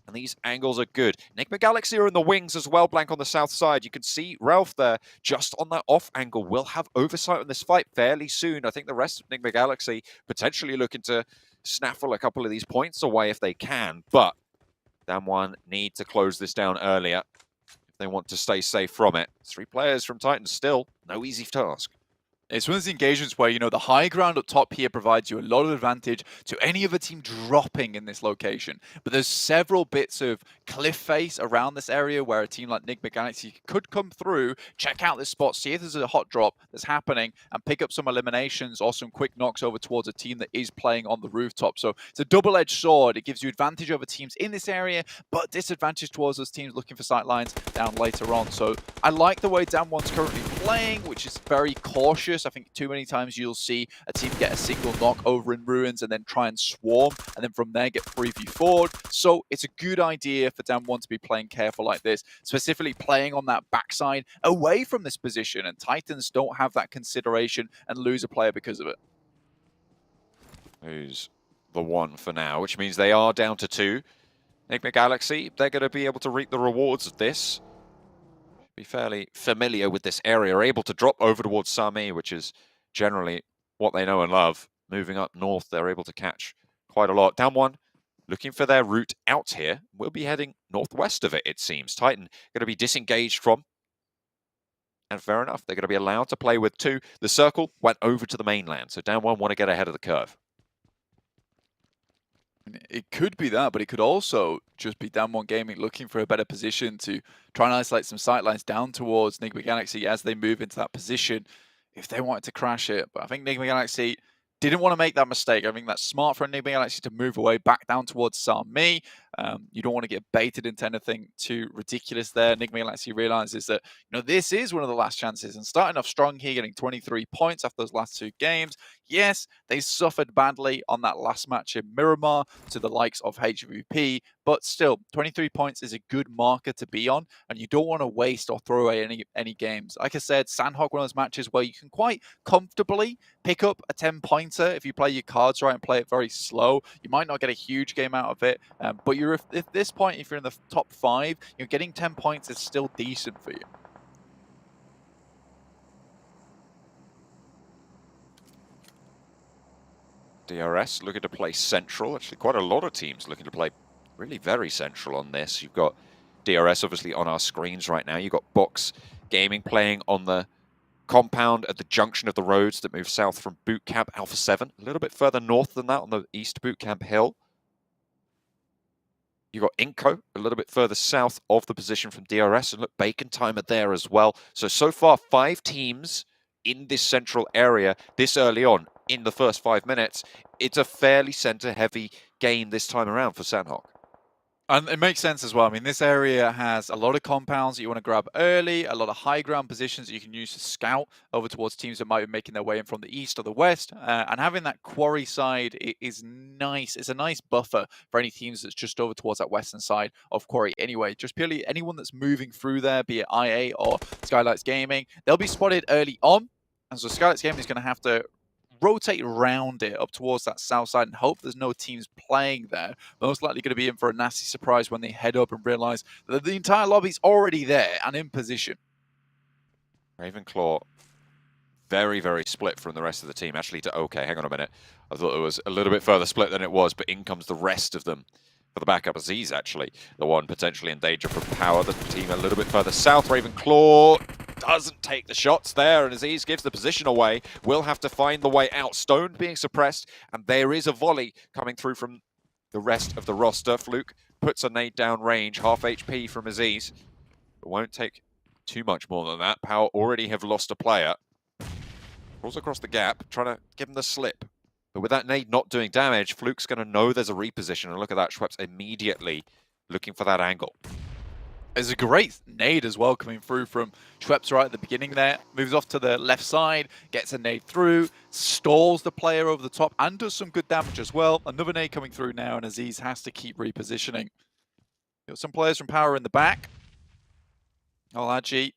And these angles are good. Enigma Galaxy are in the wings as well, Blank on the south side. You can see Ralph there just on that off angle. Will have oversight on this fight fairly soon. I think the rest of Enigma Galaxy potentially looking to snaffle a couple of these points away if they can. But Damwon need to close this down earlier if they want to stay safe from it. 3 players from Titans still. No easy task. It's one of the engagements where, you know, the high ground up top here provides you a lot of advantage to any other team dropping in this location. But there's several bits of cliff face around this area where a team like Enigma Galaxy could come through, check out this spot, see if there's a hot drop that's happening, and pick up some eliminations or some quick knocks over towards a team that is playing on the rooftop. So it's a double-edged sword. It gives you advantage over teams in this area, but disadvantage towards those teams looking for sight lines down later on. So I like the way Damwon's currently playing, which is very cautious. I think too many times you'll see a team get a single knock over in Ruins and then try and swarm, and then from there get 3v4'd. So it's a good idea for Damwon to be playing careful like this, specifically playing on that backside away from this position, and Titans don't have that consideration and lose a player because of it. Who's the one for now, which means they are down to 2. Enigma Galaxy, they're going to be able to reap the rewards of this. Be fairly familiar with this area, are able to drop over towards Sami, which is generally what they know and love. Moving up north, they're able to catch quite a lot. Damwon looking for their route out here. We'll be heading northwest of it, it seems. Titan going to be disengaged from. And fair enough, they're going to be allowed to play with 2. The circle went over to the mainland, so Damwon want to get ahead of the curve. It could be that, but it could also just be Damwon Gaming looking for a better position to try and isolate some sightlines down towards Enigma Galaxy as they move into that position if they wanted to crash it. But I think Enigma Galaxy didn't want to make that mistake. I think that's smart for Enigma Galaxy to move away back down towards Sami. You don't want to get baited into anything too ridiculous there. Enigma Galaxy realizes that, you know, this is one of the last chances, and starting off strong here, getting 23 points after those last 2 games. Yes, they suffered badly on that last match in Miramar to the likes of HVP, but still, 23 points is a good marker to be on, and you don't want to waste or throw away any games. Like I said, Sandhawk, one of those matches where you can quite comfortably pick up a 10-pointer if you play your cards right and play it very slow. You might not get a huge game out of it, but you're at this point, if you're in the top 5, you're getting 10 points is still decent for you. DRS looking to play central. Actually, quite a lot of teams looking to play really very central on this. You've got DRS obviously on our screens right now. You've got Box Gaming playing on the compound at the junction of the roads that move south from Boot Camp Alpha 7. A little bit further north than that on the East Boot Camp Hill. You've got Inco a little bit further south of the position from DRS. And look, Bacon Timer there as well. So far, 5 teams in this central area this early on in the first 5 minutes. It's a fairly center-heavy game this time around for Sandhawk. And it makes sense as well. I mean, this area has a lot of compounds that you want to grab early, a lot of high ground positions that you can use to scout over towards teams that might be making their way in from the east or the west. And having that quarry side is nice. It's a nice buffer for any teams that's just over towards that western side of quarry anyway. Just purely anyone that's moving through there, be it IA or Skylights Gaming, they'll be spotted early on. And so Skylights Gaming is going to have to rotate around it up towards that south side and hope there's no teams playing there. Most likely going to be in for a nasty surprise when they head up and realize that the entire lobby's already there and in position. Ravenclaw, very, very split from the rest of the team. Actually, to okay, hang on a minute. I thought it was a little bit further split than it was, but in comes the rest of them. For the backup, Aziz actually, the one potentially in danger from Power. The team a little bit further south. Ravenclaw doesn't take the shots there, and Aziz gives the position away. Will have to find the way out. Stone being suppressed, and there is a volley coming through from the rest of the roster. Fluke puts a nade down range, half HP from Aziz. It won't take too much more than that. Power already have lost a player. Rolls across the gap, trying to give him the slip. But with that nade not doing damage, Fluke's going to know there's a reposition. And look at that, Schweppes immediately looking for that angle. There's a great nade as well coming through from Schweppes right at the beginning there. Moves off to the left side, gets a nade through, stalls the player over the top, and does some good damage as well. Another nade coming through now, and Aziz has to keep repositioning. Got some players from Power in the back. Alaji.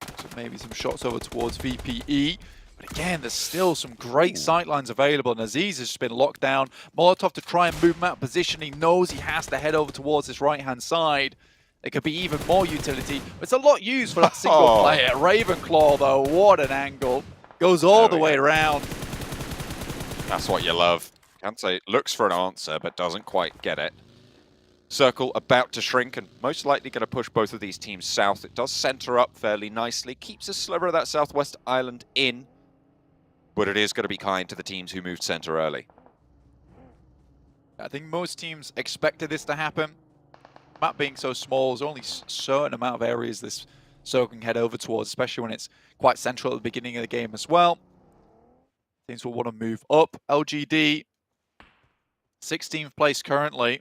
So maybe some shots over towards VPE. But again, there's still some great sightlines available, and Aziz has just been locked down. Molotov to try and move him out of position. He knows he has to head over towards this right-hand side. There could be even more utility. It's a lot used for that single player. Ravenclaw, though, what an angle. Goes all the way around. That's what you love. Can't say looks for an answer, but doesn't quite get it. Circle about to shrink and most likely going to push both of these teams south. It does center up fairly nicely. Keeps a sliver of that southwest island in. But it is going to be kind to the teams who moved center early. I think most teams expected this to happen. Map being so small, there's only a certain amount of areas this circle can head over towards, especially when it's quite central at the beginning of the game as well. Teams will want to move up. LGD, 16th place currently,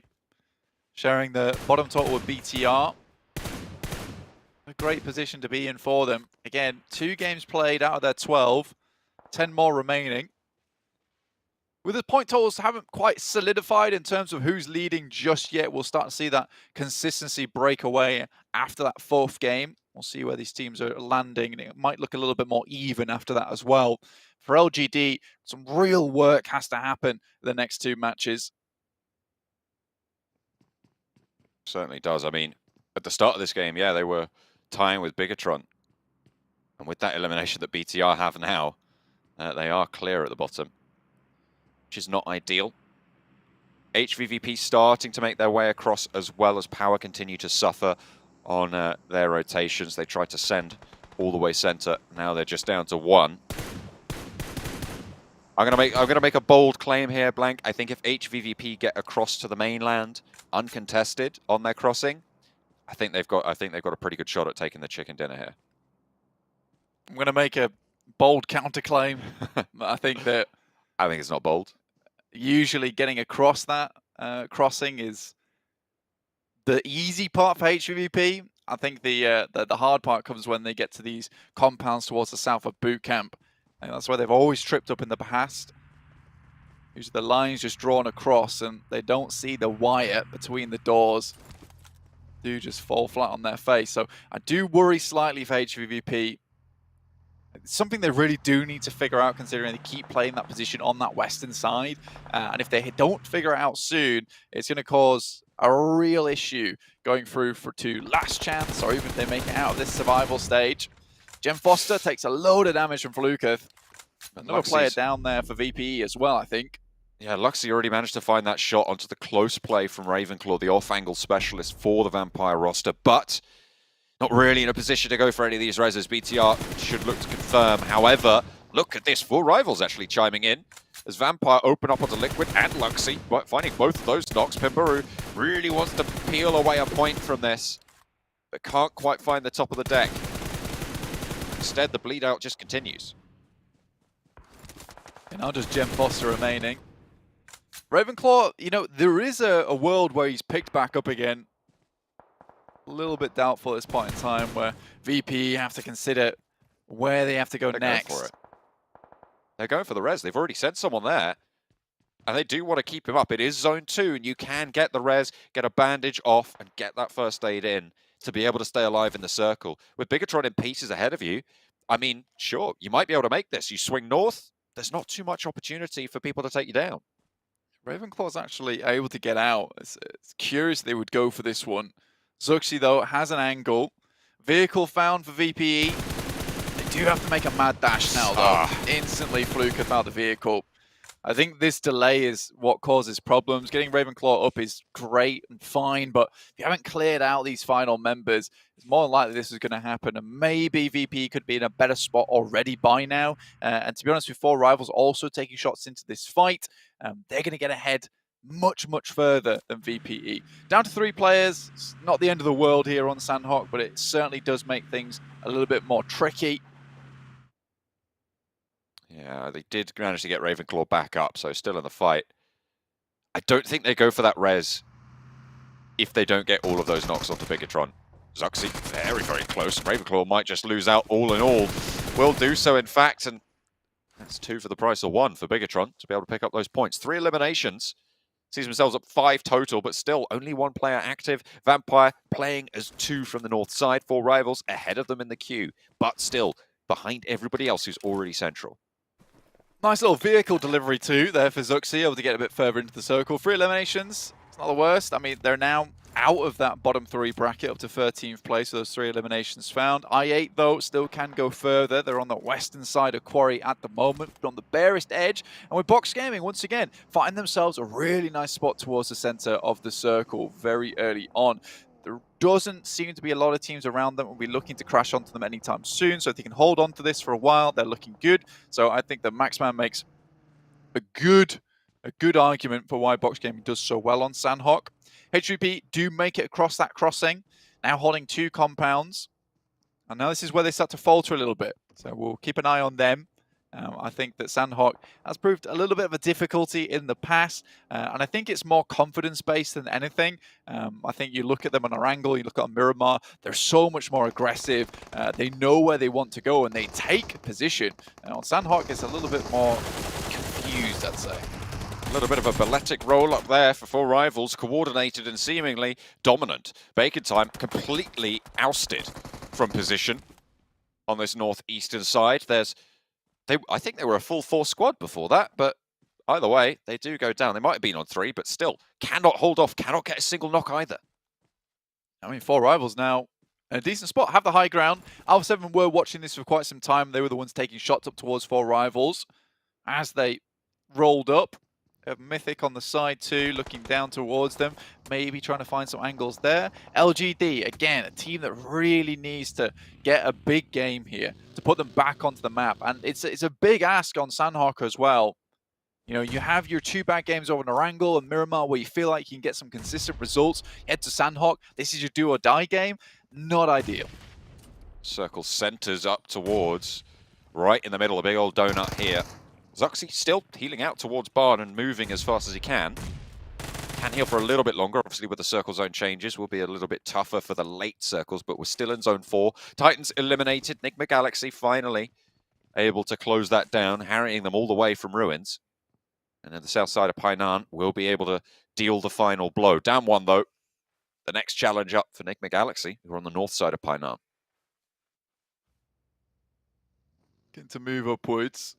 sharing the bottom total with BTR. A great position to be in for them. Again, 2 games played out of their 12, 10 more remaining. With the point totals haven't quite solidified in terms of who's leading just yet, we'll start to see that consistency break away after that 4th game. We'll see where these teams are landing, and it might look a little bit more even after that as well. For LGD, some real work has to happen the next 2 matches. Certainly does. I mean, at the start of this game, yeah, they were tying with Bigatron. And with that elimination that BTR have now, they are clear at the bottom, which is not ideal. HVVP starting to make their way across as well as Power continue to suffer on their rotations. They tried to send all the way center. Now they're just down to 1. I'm gonna make a bold claim here, Blank. I think if HVVP get across to the mainland uncontested on their crossing, I think they've got a pretty good shot at taking the chicken dinner here. I'm gonna make a bold counterclaim. I think it's not bold. Usually getting across that crossing is the easy part for HVVP. I think the hard part comes when they get to these compounds towards the south of Boot Camp. And that's where they've always tripped up in the past. Usually the line's just drawn across and they don't see the wire between the doors. Do just fall flat on their face. So I do worry slightly for HVVP. It's something they really do need to figure out, considering they keep playing that position on that western side. And if they don't figure it out soon, it's going to cause a real issue going through to last chance, or even if they make it out of this survival stage. Jem Foster takes a load of damage from Fluketh. Another player down there for VPE as well, I think. Yeah, Luxy already managed to find that shot onto the close play from Ravenclaw, the off-angle specialist for the Vampire roster, but not really in a position to go for any of these reses. BTR should look to confirm. However, look at this, 4 rivals actually chiming in as Vampire open up onto Liquid and Luxy, but finding both of those knocks. Pimbaru really wants to peel away a point from this, but can't quite find the top of the deck. Instead, the bleed out just continues. And now just Gem Foster remaining. Ravenclaw, you know, there is a world where he's picked back up again. A little bit doubtful at this point in time where VP have to consider where they have to go next. For it. They're going for the res. They've already sent someone there. And they do want to keep him up. It is zone 2, and you can get the res, get a bandage off, and get that first aid in to be able to stay alive in the circle. With Bigatron in pieces ahead of you, I mean, sure, you might be able to make this. You swing north, there's not too much opportunity for people to take you down. Ravenclaw's actually able to get out. It's curious they would go for this one. Zuxi, though, has an angle. Vehicle found for VPE. They do have to make a mad dash now, though. Instantly Fluke about the vehicle. I think this delay is what causes problems. Getting Ravenclaw up is great and fine, but if you haven't cleared out these final members, it's more likely this is going to happen. And maybe VP could be in a better spot already by now. And to be honest, with 4 rivals also taking shots into this fight, they're going to get ahead much, much further than VPE. Down to 3 players. It's not the end of the world here on Sandhawk, but it certainly does make things a little bit more tricky. Yeah, they did manage to get Ravenclaw back up, so still in the fight. I don't think they go for that res if they don't get all of those knocks onto Bigatron. Zuxi, very, very close. Ravenclaw might just lose out all in all. Will do so, in fact, and that's 2 for the price of 1 for Bigatron to be able to pick up those points. 3 eliminations. Sees themselves up 5 total, but still only 1 player active. Vampire playing as 2 from the north side. 4 rivals ahead of them in the queue, but still behind everybody else who's already central. Nice little vehicle delivery too there for Zuxi, able to get a bit further into the circle. 3 eliminations, it's not the worst. I mean, they're now out of that bottom 3 bracket up to 13th place, so those 3 eliminations found. I8 though still can go further. They're on the western side of Quarry at the moment, but on the barest edge. And with Box Gaming, once again, find themselves a really nice spot towards the center of the circle very early on. There doesn't seem to be a lot of teams around them. We'll be looking to crash onto them anytime soon. So if they can hold on to this for a while, they're looking good. So I think that Maxman makes a good argument for why Box Gaming does so well on Sandhawk. H3P do make it across that crossing, now holding 2 compounds. And now this is where they start to falter a little bit. So we'll keep an eye on them. I think that Sandhawk has proved a little bit of a difficulty in the past, and I think it's more confidence-based than anything. I think you look at them on our angle, you look at Miramar, they're so much more aggressive. They know where they want to go, and they take position. On Sandhawk, it's a little bit more confused, I'd say. A little bit of a balletic roll up there for 4 rivals, coordinated and seemingly dominant. Bacon Time completely ousted from position on this northeastern side. I think they were a full 4 squad before that, but either way, they do go down. They might have been on 3, but still cannot hold off, cannot get a single knock either. I mean, 4 rivals now in a decent spot, have the high ground. Alpha 7 were watching this for quite some time. They were the ones taking shots up towards 4 rivals as they rolled up. Mythic on the side too, looking down towards them, maybe trying to find some angles there. LGD, again, a team that really needs to get a big game here to put them back onto the map. And it's a big ask on Sandhawk as well. You know, you have your 2 bad games over Narangal and Miramar where you feel like you can get some consistent results. Head to Sandhawk, this is your do or die game. Not ideal. Circle centers up towards, right in the middle, a big old donut here. Zuxi still healing out towards Barn and moving as fast as he can. Can heal for a little bit longer. Obviously, with the circle zone changes, will be a little bit tougher for the late circles, but we're still in zone 4. Titans eliminated. Nigma Galaxy finally able to close that down, harrying them all the way from Ruins. And then the south side of Painan will be able to deal the final blow. Down 1, though. The next challenge up for Nigma Galaxy, who are on the north side of Painan. Getting to move upwards.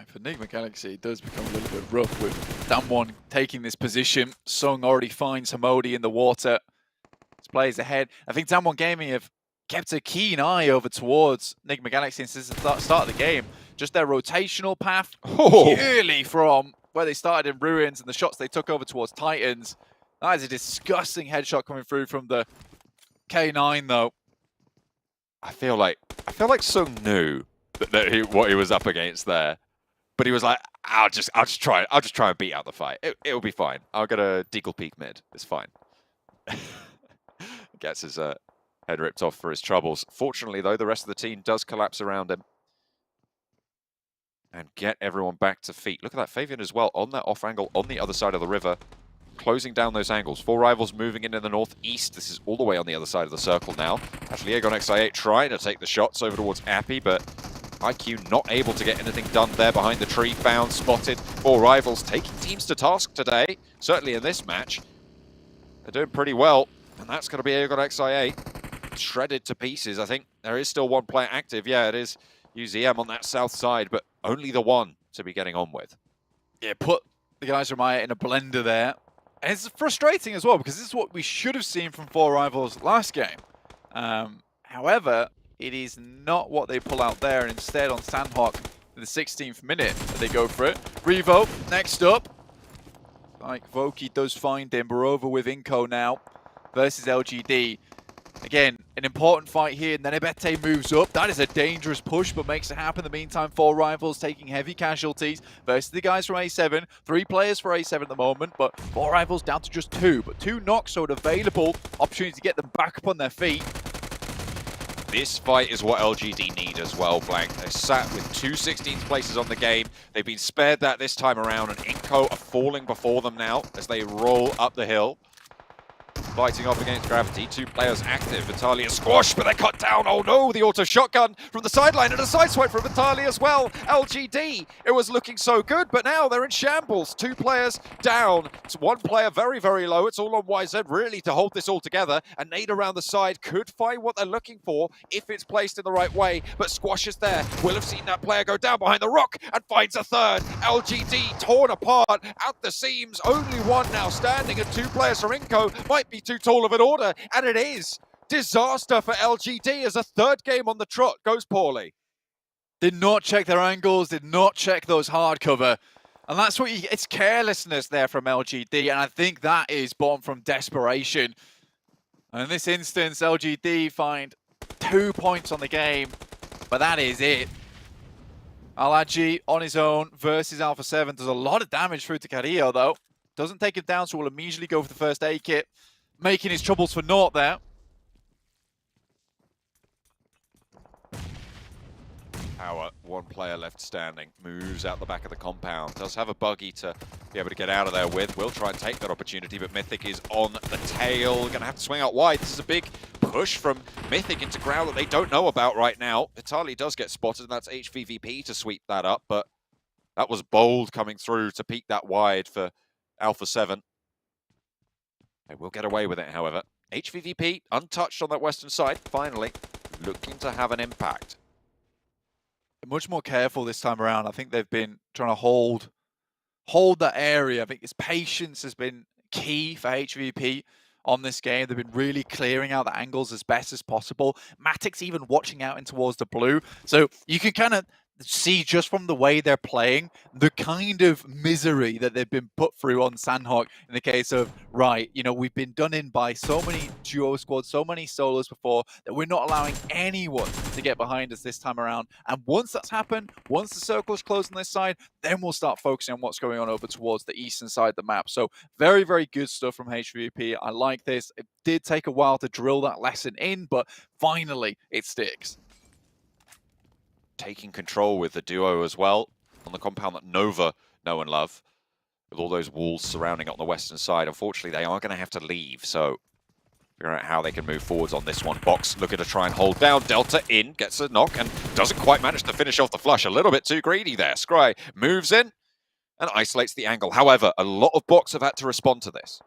And for Nigma Galaxy, it does become a little bit rough with Damwon taking this position. Sung already finds Hamodi in the water. This plays ahead. I think Damwon Gaming have kept a keen eye over towards Nigma Galaxy since the start of the game. just their rotational path, Oh. purely from where they started in Ruins and the shots they took over towards Titans. That is a disgusting headshot coming through from the K9, though. I feel like Sung knew what he was up against there, but he was like, I'll just try and beat out the fight. It'll be fine. I'll get a deagle peek mid. It's fine. Gets his head ripped off for his troubles. Fortunately, though, the rest of the team does collapse around him and get everyone back to feet. Look at that, Fabian as well on that off angle on the other side of the river, closing down those angles. 4 rivals moving in the northeast. This is all the way on the other side of the circle now. Actually, Aegon XI8 trying to take the shots over towards Appy, but IQ not able to get anything done there behind the tree. Found, spotted. 4 rivals taking teams to task today, certainly in this match. They're doing pretty well, and that's going to be Aegon XI8 shredded to pieces. I think there is still one player active. Yeah, it is UZM on that south side, but only the one to be getting on with. Yeah, put the guys from Maya in a blender there. And it's frustrating as well, because this is what we should have seen from 4 rivals last game. However, it is not what they pull out there. Instead, on Sandhawk, in the 16th minute, they go for it. Revo, next up. Like Voki does find him. We're over with Inco now versus LGD. Again, an important fight here, and then Ebete moves up. That is a dangerous push, but makes it happen. In the meantime, 4 rivals taking heavy casualties versus the guys from A7. 3 players for A7 at the moment, but 4 rivals down to just 2. But 2 knocks, so an available opportunity to get them back up on their feet. This fight is what LGD need as well, Blank. They sat with 2 16th places on the game. They've been spared that this time around, and Inco are falling before them now as they roll up the hill. Fighting off against Gravity, 2 players active. Vitalia squashed, but they're cut down. Oh no, the auto shotgun from the sideline and a side swipe from Vitalia as well. LGD, it was looking so good, but now they're in shambles. 2 players down. It's 1 player very, very low. It's all on YZ really to hold this all together. A nade around the side could find what they're looking for if it's placed in the right way, but Squash is there. Will have seen that player go down behind the rock and finds a 3rd. LGD torn apart at the seams. Only 1 now standing, and 2 players from Inco might be too tall of an order, and it is. Disaster for LGD as a 3rd game on the trot goes poorly. Did not check their angles, did not check those hard cover. And that's what it's carelessness there from LGD, and I think that is born from desperation. And in this instance, LGD find 2 points on the game, but that is it. Alaji on his own versus Alpha 7 does a lot of damage through to Carrillo, though. Doesn't take him down, so will immediately go for the first aid kit, making his troubles for naught there. Power, 1 player left standing, moves out the back of the compound, does have a buggy to be able to get out of there with. Will try and take that opportunity, but Mythic is on the tail. Gonna have to swing out wide. This is a big push from Mythic into ground that they don't know about right now. Vitali does get spotted, and that's HVVP to sweep that up, but that was bold coming through to peek that wide for Alpha 7. They will get away with it, however. HVVP, untouched on that western side, finally looking to have an impact. Much more careful this time around. I think they've been trying to hold that area. I think his patience has been key for HVP on this game. They've been really clearing out the angles as best as possible. Matic's even watching out in towards the blue. So you can kind of see just from the way they're playing, the kind of misery that they've been put through on Sandhawk in the case of, right, you know, we've been done in by so many duo squads, so many solos before, that we're not allowing anyone to get behind us this time around. And once that's happened, once the circle is closed on this side, then we'll start focusing on what's going on over towards the eastern side of the map. So very, very good stuff from HVP. I like this. It did take a while to drill that lesson in, but finally it sticks. Taking control with the duo as well on the compound that Nova know and love, with all those walls surrounding it on the western side. Unfortunately, they are going to have to leave, so figuring out how they can move forwards on this one. Box looking to try and hold down. Delta in, gets a knock, and doesn't quite manage to finish off the flush. A little bit too greedy there. Scry moves in and isolates the angle. However, a lot of Box have had to respond to this.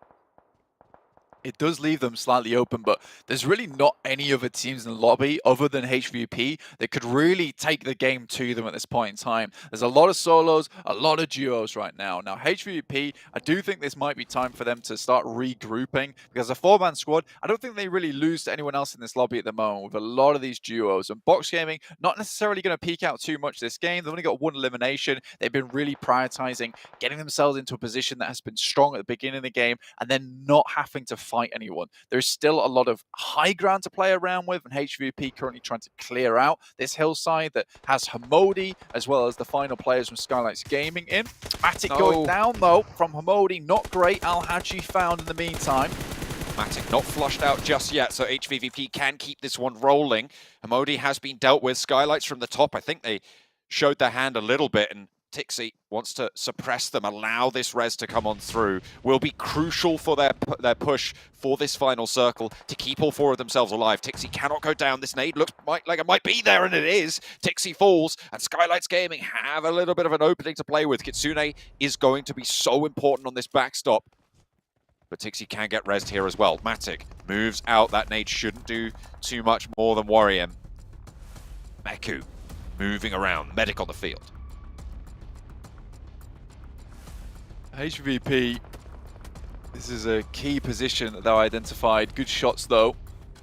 it does leave them slightly open, but there's really not any other teams in the lobby other than HVP that could really take the game to them at this point in time. There's a lot of solos, a lot of duos right now. Now, HVP, I do think this might be time for them to start regrouping, because a 4-man squad, I don't think they really lose to anyone else in this lobby at the moment with a lot of these duos. And Box Gaming, not necessarily going to peek out too much this game. They've only got one elimination. They've been really prioritizing getting themselves into a position that has been strong at the beginning of the game and then not having to fight anyone. There's still a lot of high ground to play around with, and HVP currently trying to clear out this hillside that has Hamodi as well as the final players from Skylights Gaming in. Matic going down though from Hamodi, not great. Al-Haji found in the meantime. Matic not flushed out just yet, so HVVP can keep this one rolling. Hamodi has been dealt with. Skylights from the top, I think they showed their hand a little bit, and Tixi wants to suppress them, allow this res to come on through. Will be crucial for their push for this final circle to keep all four of themselves alive. Tixi cannot go down. This nade looks like it might be there, and it is. Tixi falls, and Skylights Gaming have a little bit of an opening to play with. Kitsune is going to be so important on this backstop. But Tixi can get rezzed here as well. Matic moves out. That nade shouldn't do too much more than worry him. Meku moving around. Medic on the field. HVP, this is a key position that they identified. Good shots though.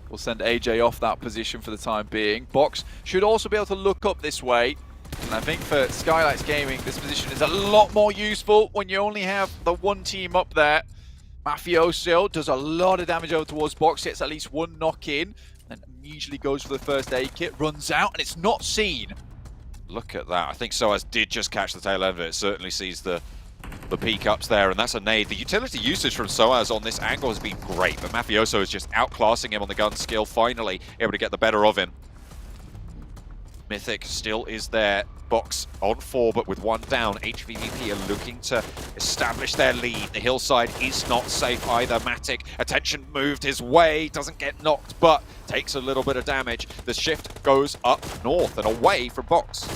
We'll send AJ off that position for the time being. Box should also be able to look up this way. And I think for Skylights Gaming, this position is a lot more useful when you only have the one team up there. Mafioso does a lot of damage over towards Box, gets at least one knock in, and immediately goes for the first aid kit, runs out, and it's not seen. Look at that. I think Soaz did just catch the tail end of it. Certainly sees the peak ups there, and that's a nade. The utility usage from Soaz on this angle has been great, but Mafioso is just outclassing him on the gun skill, finally able to get the better of him. Mythic still is there. Box on 4, but with 1 down. HVVP are looking to establish their lead. The hillside is not safe either. Matic, attention moved his way, doesn't get knocked, but takes a little bit of damage. The shift goes up north and away from Box.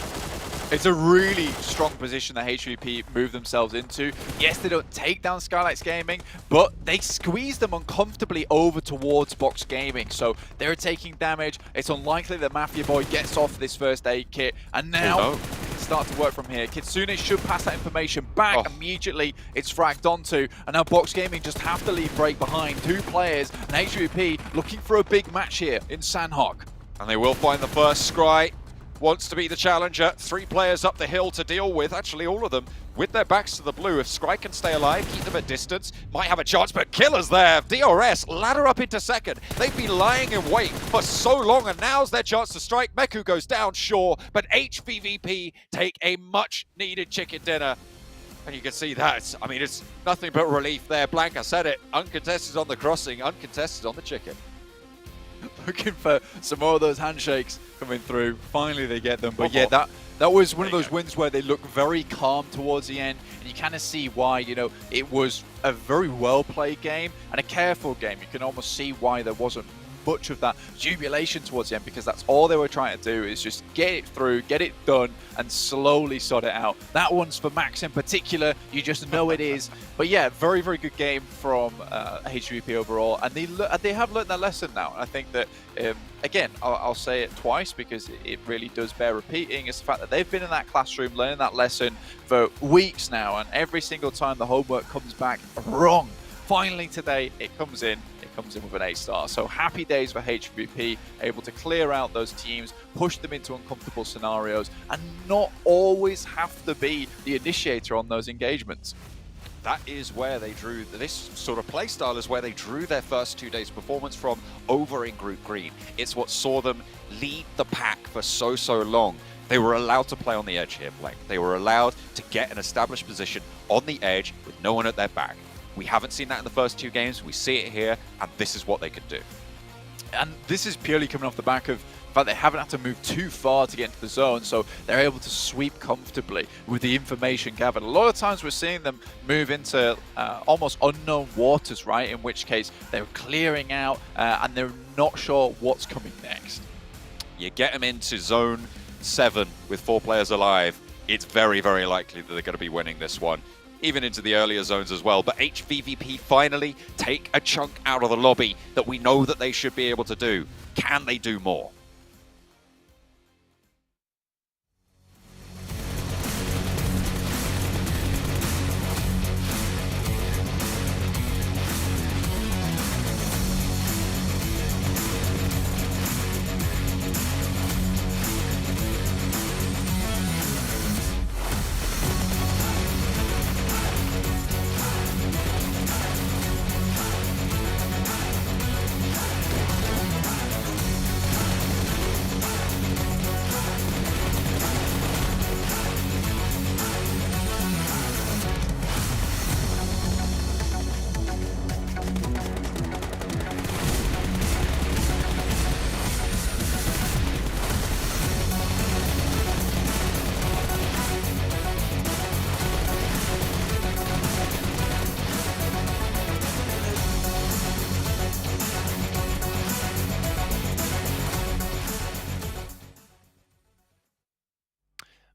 It's a really strong position that HVP move themselves into. Yes, they don't take down Skylights Gaming, but they squeeze them uncomfortably over towards Box Gaming. So they're taking damage. It's unlikely that Mafia Boy gets off this first aid kit. And now, start to work from here. Kitsune should pass that information back. Immediately, it's fragged onto. And now Box Gaming just have to leave break behind. 2 players, and HVP looking for a big match here in Sandhawk. And they will find the first. Scry wants to be the challenger. 3 players up the hill to deal with. Actually, all of them with their backs to the blue. If Scry can stay alive, keep them at distance, might have a chance, but Killer's there. DRS ladder up into second. They've been lying in wait for so long, and now's their chance to strike. Meku goes down, sure, but HVVP take a much-needed chicken dinner. And you can see that. I mean, it's nothing but relief there. Blanca said it. Uncontested on the crossing, uncontested on the chicken. Looking for some more of those handshakes coming through. Finally they get them. But yeah, that was one of those wins where they look very calm towards the end, and you kind of see why. You know, it was a very well played game and a careful game. You can almost see why there wasn't much of that jubilation towards the end, because that's all they were trying to do, is just get it through, get it done, and slowly sort it out. That one's for Max in particular, you just know it is. But yeah, very, very good game from HVP overall, and they have learned their lesson now. I think that, again, I'll say it twice because it really does bear repeating, is the fact that they've been in that classroom learning that lesson for weeks now, and every single time the homework comes back wrong, finally today it comes in with an A-star. So happy days for HVP, able to clear out those teams, push them into uncomfortable scenarios, and not always have to be the initiator on those engagements. That is where they drew, this sort of playstyle is where they drew their first 2 days performance from, over in Group Green. It's what saw them lead the pack for so long. They were allowed to play on the edge here, Blank. They were allowed to get an established position on the edge with no one at their back. We haven't seen that in the first 2 games. We see it here, and this is what they could do. And this is purely coming off the back of the fact they haven't had to move too far to get into the zone, so they're able to sweep comfortably with the information gathered. A lot of times we're seeing them move into almost unknown waters, right? In which case they're clearing out and they're not sure what's coming next. You get them into zone 7 with 4 players alive, it's very, very likely that they're going to be winning this one. even into the earlier zones as well. But HVVP finally take a chunk out of the lobby that we know that they should be able to do. Can they do more?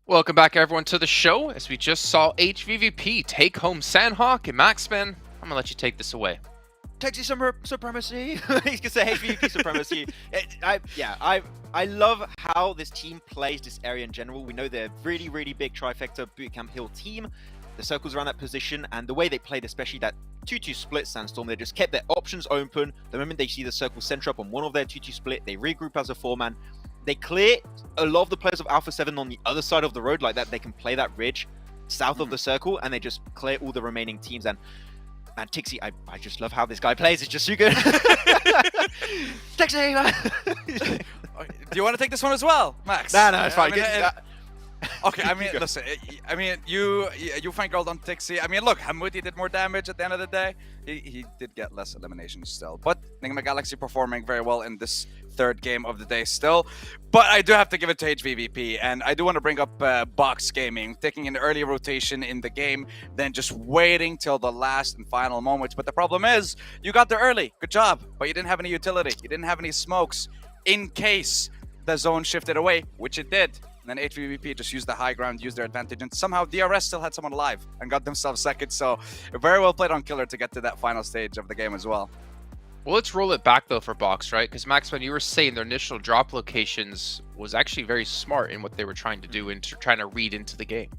Welcome back, everyone, to the show. As we just saw HVVP take home Sandhawk and Maxman. I'm gonna let you take this away. Texas supremacy. He's gonna say HVVP supremacy. I love how this team plays this area in general. We know they're a really, really big trifecta bootcamp hill team. The circles around that position and the way they played, especially that 2-2 split Sandstorm, they just kept their options open. The moment they see the circle center up on one of their 2-2 split, they regroup as a 4-man. They clear a lot of the players of Alpha 7 on the other side of the road like that. They can play that ridge south of the circle, and they just clear all the remaining teams. And man, Tixie, I just love how this guy plays. It's just so good. Tixie! Do you want to take this one as well, Max? No, it's fine. Okay, I mean, listen, I mean, you fangirled on Tixie. I mean, look, Hamudi did more damage at the end of the day. He did get less eliminations still. But Nigma Galaxy performing very well in this third game of the day still. But I do have to give it to HVVP. And I do want to bring up Box Gaming, taking an early rotation in the game, then just waiting till the last and final moments. But the problem is, you got there early. Good job. But you didn't have any utility. You didn't have any smokes in case the zone shifted away, which it did. And then HVVP just used the high ground, used their advantage, and somehow DRS still had someone alive and got themselves second. So very well played on Killer to get to that final stage of the game as well. Well, let's roll it back though for Box, right? Because Max, when you were saying their initial drop locations was actually very smart in what they were trying to do and trying to read into the game.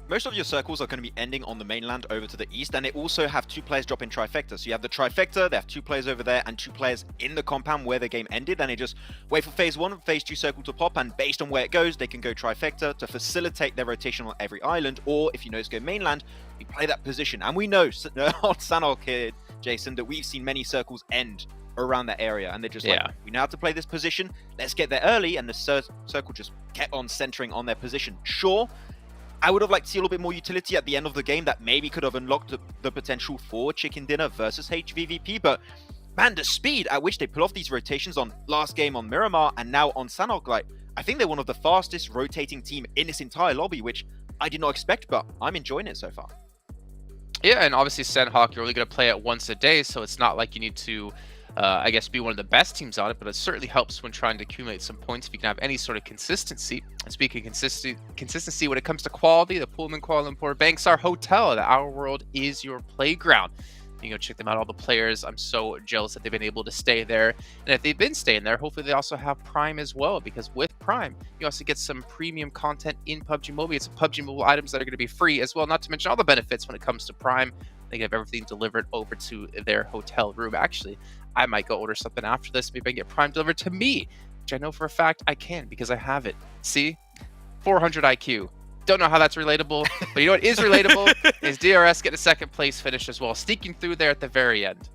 Most of your circles are going to be ending on the mainland over to the east, and they also have 2 players drop in trifecta. So you have the trifecta, they have 2 players over there, and 2 players in the compound where the game ended, and they just wait for phase 1 and phase 2 circle to pop, and based on where it goes, they can go trifecta to facilitate their rotation on every island, or if you know it's go mainland, you play that position. And we know on Sanhawk here, Jason, that we've seen many circles end around that area, and they're just like, we know how to play this position, let's get there early, and the circle just kept on centering on their position. Sure, I would have liked to see a little bit more utility at the end of the game that maybe could have unlocked the potential for Chicken Dinner versus HVVP, but man, the speed at which they pull off these rotations on last game on Miramar and now on Sanhawk, like, I think they're one of the fastest rotating team in this entire lobby, which I did not expect, but I'm enjoying it so far. Yeah, and obviously Sandhawk, you're only going to play it once a day, so it's not like you need to I guess, be one of the best teams on it, but it certainly helps when trying to accumulate some points if you can have any sort of consistency. And speaking of consistency when it comes to quality, the Pullman Kuala Lumpur Bangsar Hotel, the Our World is your playground. You can go check them out, all the players. I'm so jealous that they've been able to stay there. And if they've been staying there, hopefully they also have Prime as well, because with Prime, you also get some premium content in PUBG Mobile. It's PUBG Mobile items that are going to be free as well, not to mention all the benefits when it comes to Prime. They have everything delivered over to their hotel room. Actually, I might go order something after this. Maybe I can get Prime delivered to me, which I know for a fact I can because I have it. See? 400 IQ. Don't know how that's relatable, but you know what is relatable is DRS getting a second place finish as well, sneaking through there at the very end.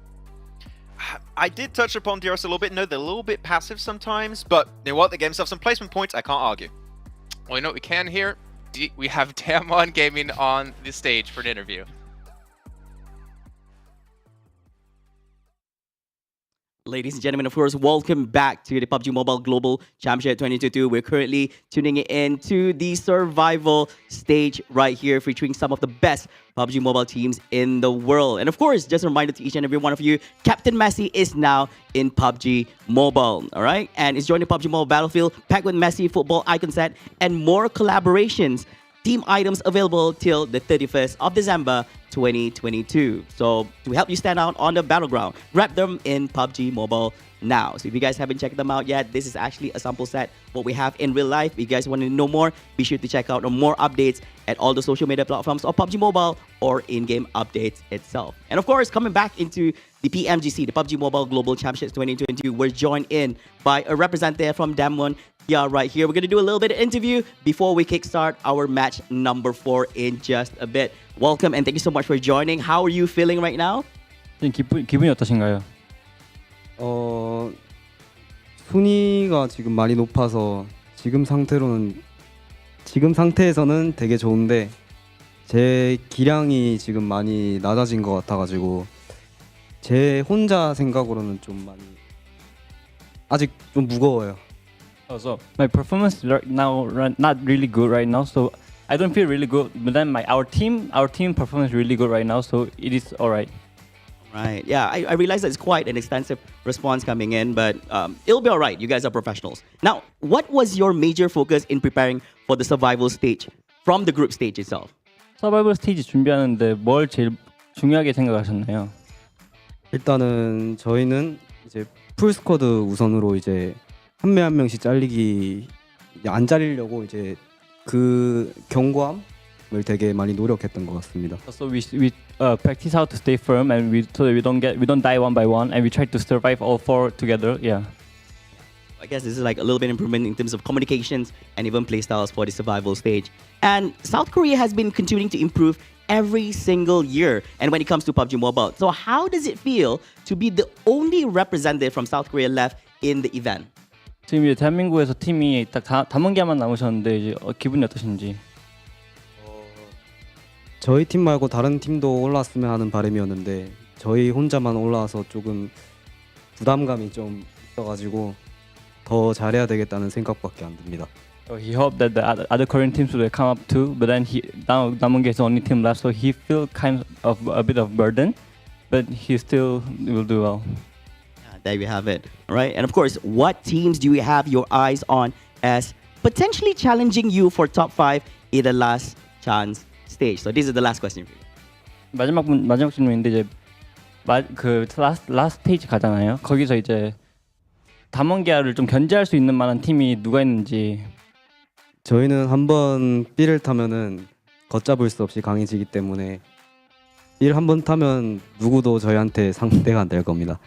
I did touch upon DRS a little bit. No, they're a little bit passive sometimes, but you know what? They gave themselves some placement points. I can't argue. Well, you know what we can here? We have Damon Gaming on the stage for an interview. Ladies and gentlemen, of course, welcome back to the PUBG Mobile Global Championship 2022. We're currently tuning in to the survival stage right here, featuring some of the best PUBG Mobile teams in the world. And of course, just a reminder to each and every one of you, Captain Messi is now in PUBG Mobile, all right? And is joining PUBG Mobile Battlefield, packed with Messi football icon set and more collaborations. team items available till the 31st of December 2022. So to help you stand out on the battleground, grab them in PUBG Mobile now. So if you guys haven't checked them out yet, this is actually a sample set what we have in real life. If you guys want to know more, be sure to check out more updates at all the social media platforms of PUBG Mobile or in-game updates itself. And of course, coming back into the PMGC, the PUBG Mobile Global Championship 2022, we're joined in by a representative from Damwon. Yeah, right here. We're going to do a little bit of interview before we kickstart our match number 4 in just a bit. Welcome and thank you so much for joining. How are you feeling right now? 기분이 어떠신가요? 순위가 지금 많이 높아서 지금 상태에서는 되게 좋은데 제 기량이 지금 많이 낮아진 것 같아가지고 제 혼자 생각으로는 좀 많이 아직 좀 무거워요. So my performance right now not really good right now. So I don't feel really good. But then our team performance really good right now. So it is all right. Right. Yeah, I realize that it's quite an extensive response coming in, but it'll be all right. You guys are professionals. Now, what was your major focus in preparing for the survival stage from the group stage itself? 서바이벌 스테이지 준비하는데 뭘 제일 중요하게 생각하셨나요? 일단은 저희는 이제 풀 스쿼드 우선으로 이제 한 명 한 명씩 안 잘리려고 이제 그 견고함을 되게 많이 노력했던 것 같습니다. So we practice how to stay firm and so that we don't die one by one and we try to survive all 4 together. Yeah. I guess this is like a little bit improvement in terms of communications and even playstyles for the survival stage. And South Korea has been continuing to improve every single year. And when it comes to PUBG Mobile, so how does it feel to be the only representative from South Korea left in the event? 지금 이제 대한민국에서 팀이 딱 담원기아만 남으셨는데 이제 기분이 어떠신지? 저희 팀 말고 다른 팀도 올라왔으면 하는 바람이었는데 저희 혼자만 올라와서 조금 부담감이 좀 있어가지고 더 잘해야 되겠다는 생각밖에 안 듭니다. So he hoped that the other Korean teams would come up too, but then Damongi is the only team left, so he feel kind of a bit of burden, but he still will do well. There you have it. All right. And of course, what teams do you have your eyes on as potentially challenging you for top 5 in the last chance stage? So this is the last question for you. 마지막 질문인데 이제 그 last stage 가잖아요. 거기서 이제 담원기아를 좀 견제할 수 있는 만한 팀이 누가 있는지. 저희는 한번 B를 타면은 걷잡을 수 없이 강해지기 때문에 B를 한번 타면 누구도 저희한테 상대가 안 될 겁니다.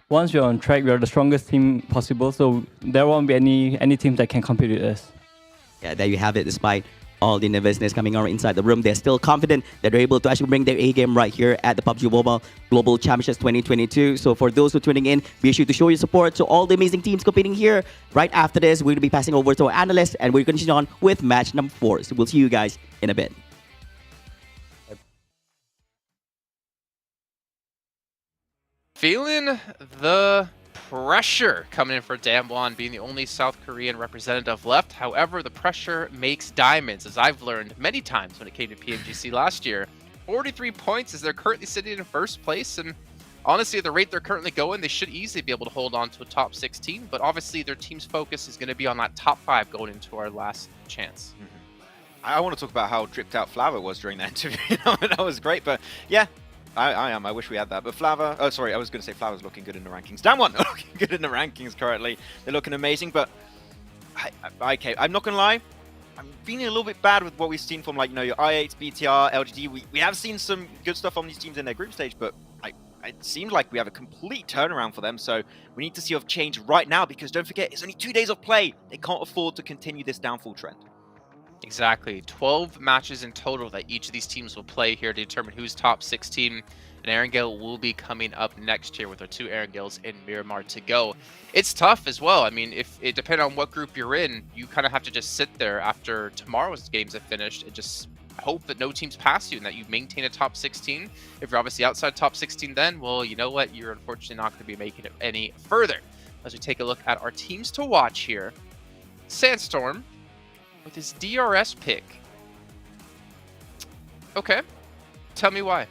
Once we're on track, we are the strongest team possible, so there won't be any teams that can compete with us. Yeah, there you have it. Despite all the nervousness coming on inside the room, they're still confident that they're able to actually bring their A game right here at the PUBG Mobile Global Championships 2022. So for those who are tuning in, be sure to show your support to all the amazing teams competing here. Right after this, we're going to be passing over to our analyst and we're going to continue on with match number 4. So we'll see you guys in a bit. Feeling the pressure coming in for Damwon being the only South Korean representative left. However, the pressure makes diamonds, as I've learned many times when it came to PMGC last year. 43 points as they're currently sitting in first place, and honestly, at the rate they're currently going, they should easily be able to hold on to a top 16, but obviously their team's focus is going to be on that top 5 going into our last chance. I want to talk about how dripped out Flava was during that interview. That was great, but yeah, I am. I wish we had that. But Flava, oh, sorry, I was going to say Flava's looking good in the rankings. Damwon looking good in the rankings currently. They're looking amazing, but okay, I'm not going to lie. I'm feeling a little bit bad with what we've seen from, like, you know, your i8s, BTR, LGD. We have seen some good stuff on these teams in their group stage, but it seems like we have a complete turnaround for them. So we need to see a change right now, because don't forget, it's only 2 days of play. They can't afford to continue this downfall trend. Exactly. 12 matches in total that each of these teams will play here to determine who's top 16. And Erangel will be coming up next year with our 2 Erangels in Miramar to go. It's tough as well. I mean, if it depends on what group you're in, you kind of have to just sit there after tomorrow's games have finished and just hope that no teams pass you and that you maintain a top 16. If you're obviously outside top 16 then, well, you know what? You're unfortunately not going to be making it any further. As we take a look at our teams to watch here. Sandstorm with his DRS pick. Okay. Tell me why.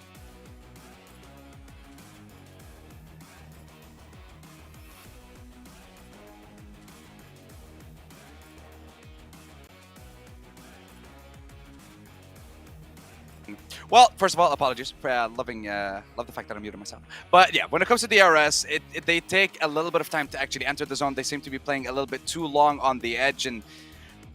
Well, first of all, apologies for love the fact that I'm muting myself. But yeah, when it comes to DRS, they take a little bit of time to actually enter the zone. They seem to be playing a little bit too long on the edge, and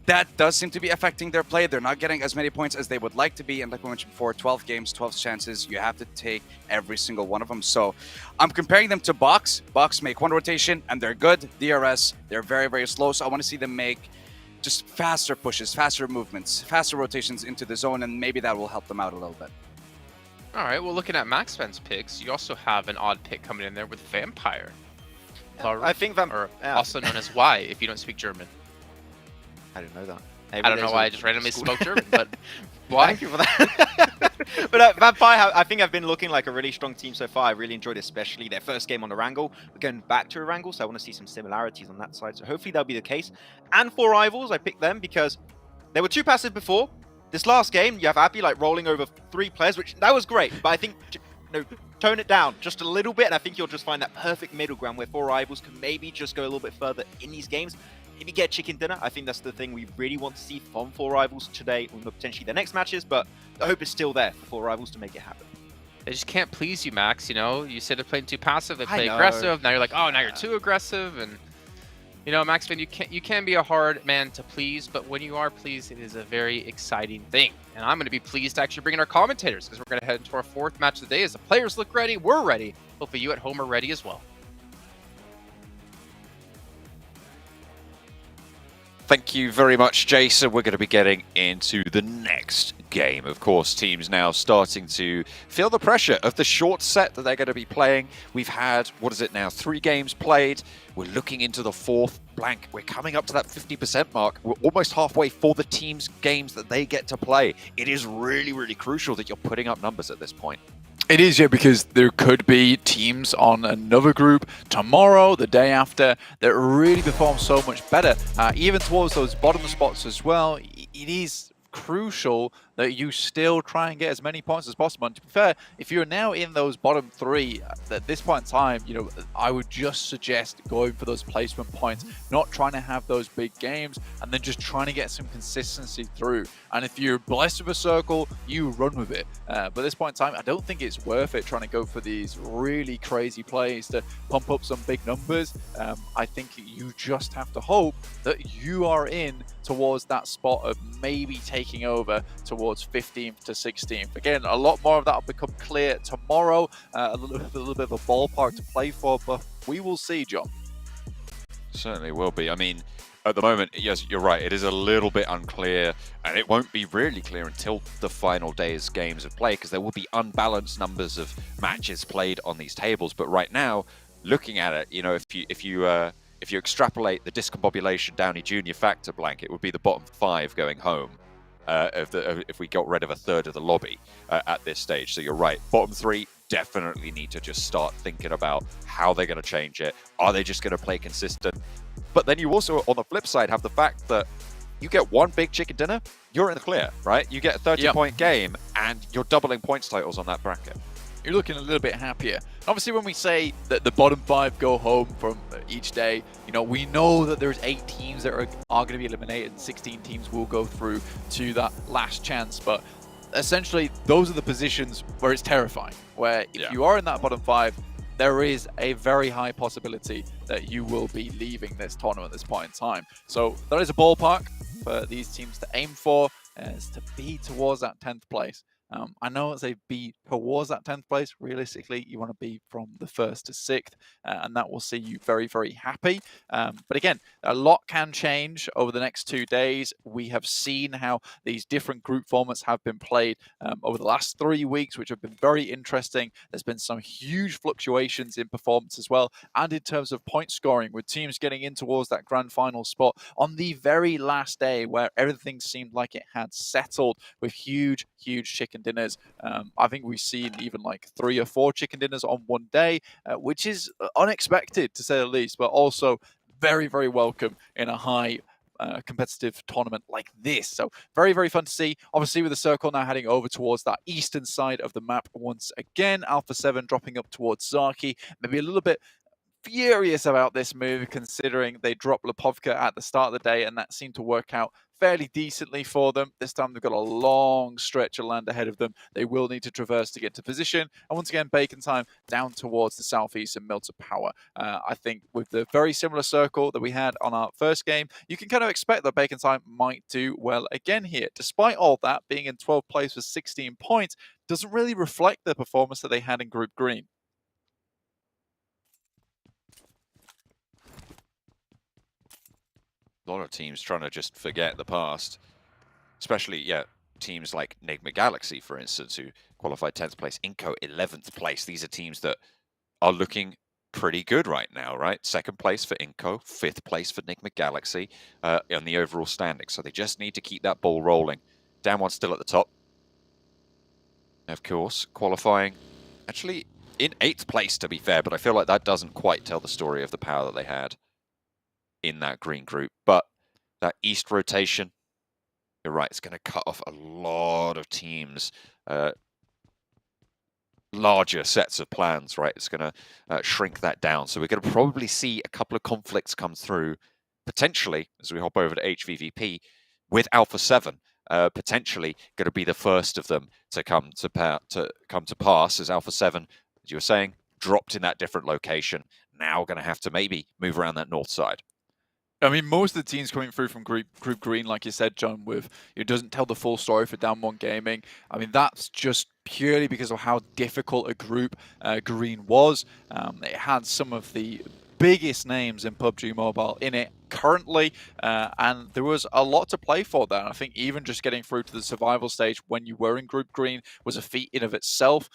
that does seem to be affecting their play. They're not getting as many points as they would like to be. And like we mentioned before, 12 games, 12 chances. You have to take every single one of them. So I'm comparing them to Box. Box make one rotation and they're good. DRS, they're very, very slow. So I want to see them make just faster pushes, faster movements, faster rotations into the zone, and maybe that will help them out a little bit. All right, well, looking at Max Fen's picks, you also have an odd pick coming in there with Vampire. I think also known as Y if you don't speak German. I didn't know that. I don't know why I just randomly spoke German, but why? Thank you for that. But Vampire, I think have been looking like a really strong team so far. I really enjoyed especially their first game on Erangel. We're going back to Erangel, so I want to see some similarities on that side. So hopefully that'll be the case. And for Rivals, I picked them because they were too passive before. This last game, you have Abby like rolling over 3 players, which that was great. But I think, tone it down just a little bit, and I think you'll just find that perfect middle ground where 4 Rivals can maybe just go a little bit further in these games. If you get chicken dinner, I think that's the thing we really want to see from 4 Rivals today, or potentially their next matches, but the hope is still there for 4 Rivals to make it happen. They just can't please you, Max, you know? You say they're playing too passive, they play aggressive, now you're like, oh, now you're too aggressive, and you know, Max Finn, you can be a hard man to please, but when you are pleased, it is a very exciting thing. And I'm going to be pleased to actually bring in our commentators, because we're going to head into our 4th match of the day. As the players look ready, we're ready. Hopefully you at home are ready as well. Thank you very much, Jason. We're going to be getting into the next game. Of course, teams now starting to feel the pressure of the short set that they're going to be playing. We've had, what is it now, 3 games played. We're looking into the 4th. Blank, we're coming up to that 50% mark. We're almost halfway for the team's games that they get to play. It is really, really crucial that you're putting up numbers at this point. It is, yeah, because there could be teams on another group tomorrow, the day after, that really perform so much better. Even towards those bottom spots as well, it is crucial that you still try and get as many points as possible. And to be fair, if you're now in those bottom 3 at this point in time, you know, I would just suggest going for those placement points, not trying to have those big games, and then just trying to get some consistency through. And if you're blessed with a circle, you run with it. But at this point in time, I don't think it's worth it trying to go for these really crazy plays to pump up some big numbers. I think you just have to hope that you are in towards that spot of maybe taking over towards 15th to 16th. Again, a lot more of that will become clear tomorrow. A little bit of a ballpark to play for, but we will see, John. Certainly will be. I mean, at the moment, yes, you're right. It is a little bit unclear, and it won't be really clear until the final day's games of play, because there will be unbalanced numbers of matches played on these tables. But right now, looking at it, you know, if you extrapolate the discombobulation Downey Jr. factor, Blank, it would be the bottom 5 going home. If we got rid of a third of the lobby at this stage. So you're right, bottom 3 definitely need to just start thinking about how they're going to change it. Are they just going to play consistent? But then you also, on the flip side, have the fact that you get one big chicken dinner, you're in the clear, right? You get a 30-point game, and you're doubling points totals on that bracket. You're looking a little bit happier. Obviously, when we say that the bottom 5 go home from each day, you know, we know that there's 8 teams that are going to be eliminated, and 16 teams will go through to that last chance. But essentially, those are the positions where it's terrifying, where if you are in that bottom 5, there is a very high possibility that you will be leaving this tournament at this point in time. So there is a ballpark for these teams to aim for, is to be towards that 10th place. I know it's a be towards that 10th place. Realistically, you want to be from the 1st to 6th, and that will see you very, very happy. But again, a lot can change over the next 2 days. We have seen how these different group formats have been played over the last 3 weeks, which have been very interesting. There's been some huge fluctuations in performance as well, and in terms of point scoring, with teams getting in towards that grand final spot on the very last day where everything seemed like it had settled with huge chicken dinners. I think we've seen even like 3 or 4 chicken dinners on one day, which is unexpected to say the least, but also very, very welcome in a high competitive tournament like this. So very, very fun to see. Obviously, with the circle now heading over towards that eastern side of the map once again. Alpha 7 dropping up towards Zaki. Maybe a little bit furious about this move, considering they dropped Lipovka at the start of the day, and that seemed to work out fairly decently for them. This time they've got a long stretch of land ahead of them. They will need to traverse to get to position. And once again, Bacon Time down towards the southeast and Milter Power. I think with the very similar circle that we had on our first game, you can kind of expect that Bacon Time might do well again here. Despite all that, being in 12th place with 16 points doesn't really reflect the performance that they had in Group Green. A lot of teams trying to just forget the past, especially, teams like Enigma Galaxy, for instance, who qualified 10th place, Inco 11th place. These are teams that are looking pretty good right now, right? 2nd place for Inco, 5th place for Enigma Galaxy on the overall standing. So they just need to keep that ball rolling. Damwon's still at the top. Of course, qualifying actually in 8th place, to be fair, but I feel like that doesn't quite tell the story of the power that they had in that green group. But that east rotation, you're right, it's going to cut off a lot of teams, larger sets of plans, right? It's going to shrink that down. So we're going to probably see a couple of conflicts come through, potentially, as we hop over to HVVP, with Alpha 7. Potentially going to be the first of them to come to pass, as Alpha 7, as you were saying, dropped in that different location. Now going to have to maybe move around that north side. I mean, most of the teams coming through from Group Green, like you said, John, with it doesn't tell the full story for Damwon Gaming. I mean, that's just purely because of how difficult a group Green was. It had some of the biggest names in PUBG Mobile in it currently, and there was a lot to play for there. I think even just getting through to the survival stage when you were in Group Green was a feat in of itself.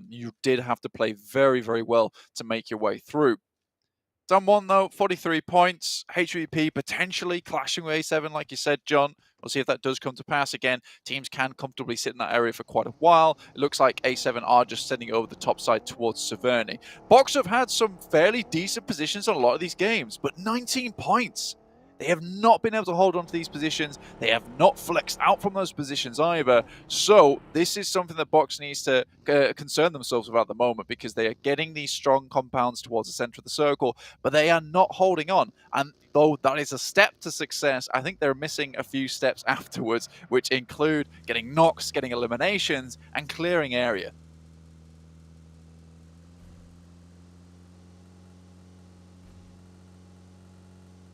You did have to play very, very well to make your way through. Damwon, though, 43 points. HVP potentially clashing with A7, like you said, John. We'll see if that does come to pass. Again, teams can comfortably sit in that area for quite a while. It looks like A7 are just sending over the top side towards Severny. Box have had some fairly decent positions on a lot of these games, but 19 points. They have not been able to hold on to these positions. They have not flexed out from those positions either. So this is something that Box needs to concern themselves with at the moment, because they are getting these strong compounds towards the center of the circle, but they are not holding on. And though that is a step to success, I think they're missing a few steps afterwards, which include getting knocks, getting eliminations, and clearing area.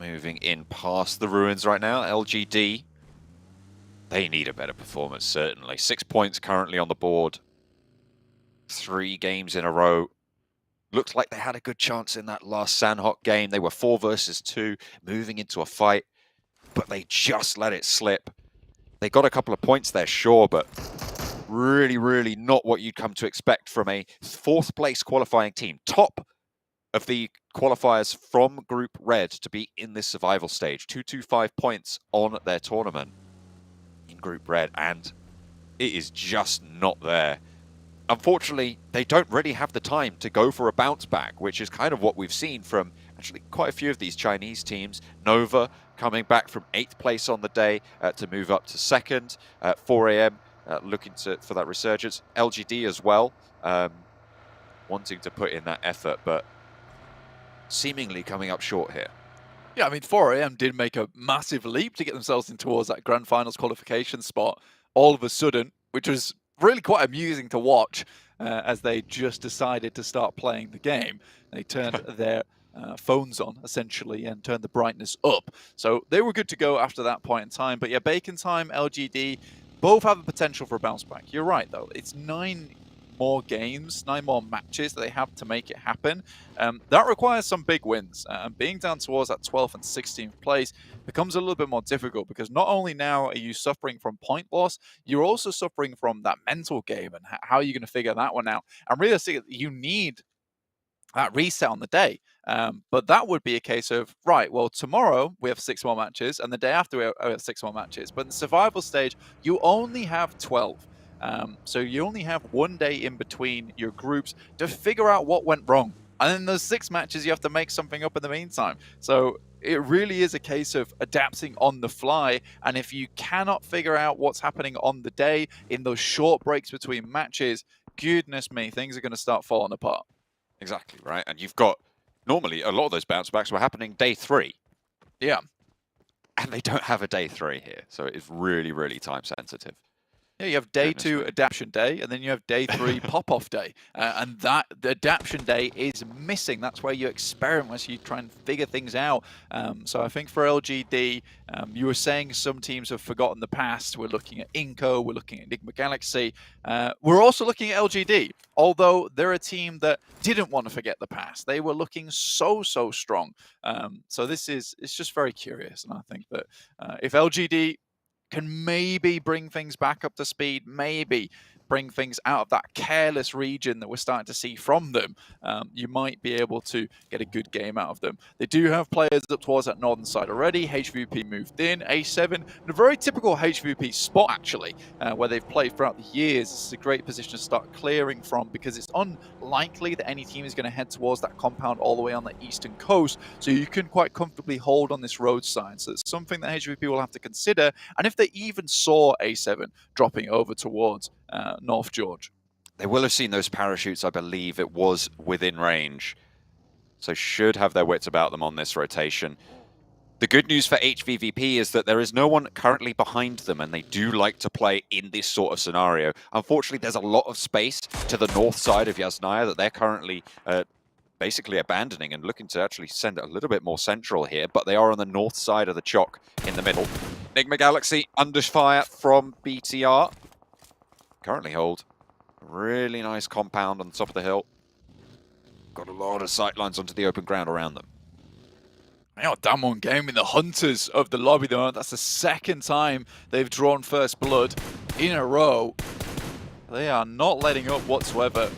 Moving in past the ruins right now, LGD, they need a better performance, certainly. 6 points currently on the board. 3 games in a row. Looked like they had a good chance in that last Sanhok game. They were 4 versus 2, moving into a fight, but they just let it slip. They got a couple of points there, sure, but really, really not what you'd come to expect from a 4th place qualifying team. Top of the qualifiers from Group Red to be in this survival stage. 225 points on their tournament in Group Red, and it is just not there. Unfortunately, they don't really have the time to go for a bounce back, which is kind of what we've seen from actually quite a few of these Chinese teams. Nova coming back from 8th place on the day to move up to 2nd at 4 a.m. Looking for that resurgence. LGD as well, wanting to put in that effort, but seemingly coming up short here. Yeah, I mean, 4 a.m. did make a massive leap to get themselves in towards that Grand Finals qualification spot all of a sudden, which was really quite amusing to watch as they just decided to start playing the game. They turned their phones on, essentially, and turned the brightness up. So they were good to go after that point in time. But yeah, Bacon Time, LGD, both have the potential for a bounce back. You're right, though. It's 9 more games, 9 more matches that they have to make it happen. That requires some big wins, and being down towards that 12th and 16th place becomes a little bit more difficult, because not only now are you suffering from point loss, you're also suffering from that mental game, and how are you going to figure that one out? And realistically, you need that reset on the day. But that would be a case of, right, well, tomorrow we have 6 more matches, and the day after we have 6 more matches. But in the survival stage, you only have 12. So you only have 1 day in between your groups to figure out what went wrong. And in those 6 matches, you have to make something up in the meantime. So it really is a case of adapting on the fly. And if you cannot figure out what's happening on the day in those short breaks between matches, goodness me, things are going to start falling apart. Exactly, right? And you've got, normally, a lot of those bounce backs were happening day 3. Yeah. And they don't have a day 3 here, so it is really, really time sensitive. Yeah, you have day 2 adaption day, and then you have day 3 pop-off day, and the adaption day is missing. That's where you experiment, where you try and figure things out. So I think for LGD, you were saying some teams have forgotten the past. We're looking at Inco, we're looking at Enigma Galaxy. We're also looking at LGD, although they're a team that didn't want to forget the past. They were looking so strong. So it's just very curious, and I think that if LGD can maybe bring things back up to speed, maybe bring things out of that careless region that we're starting to see from them, you might be able to get a good game out of them. They do have players up towards that northern side already. HVP moved in, A7, in a very typical HVP spot actually, where they've played throughout the years. This is a great position to start clearing from because it's unlikely that any team is going to head towards that compound all the way on the eastern coast, so you can quite comfortably hold on this road side. So it's something that HVP will have to consider, and if they even saw A7 dropping over towards North George. They will have seen those parachutes, I believe it was within range. So should have their wits about them on this rotation. The good news for HVVP is that there is no one currently behind them, and they do like to play in this sort of scenario. Unfortunately, there's a lot of space to the north side of Yasnaya that they're currently basically abandoning and looking to actually send it a little bit more central here, but they are on the north side of the chock in the middle. Enigma Galaxy under fire from BTR. Currently hold. Really nice compound on the top of the hill. Got a lot of sightlines onto the open ground around them. You know, Damwon Gaming, the hunters of the lobby, though. That's the second time they've drawn first blood in a row. They are not letting up whatsoever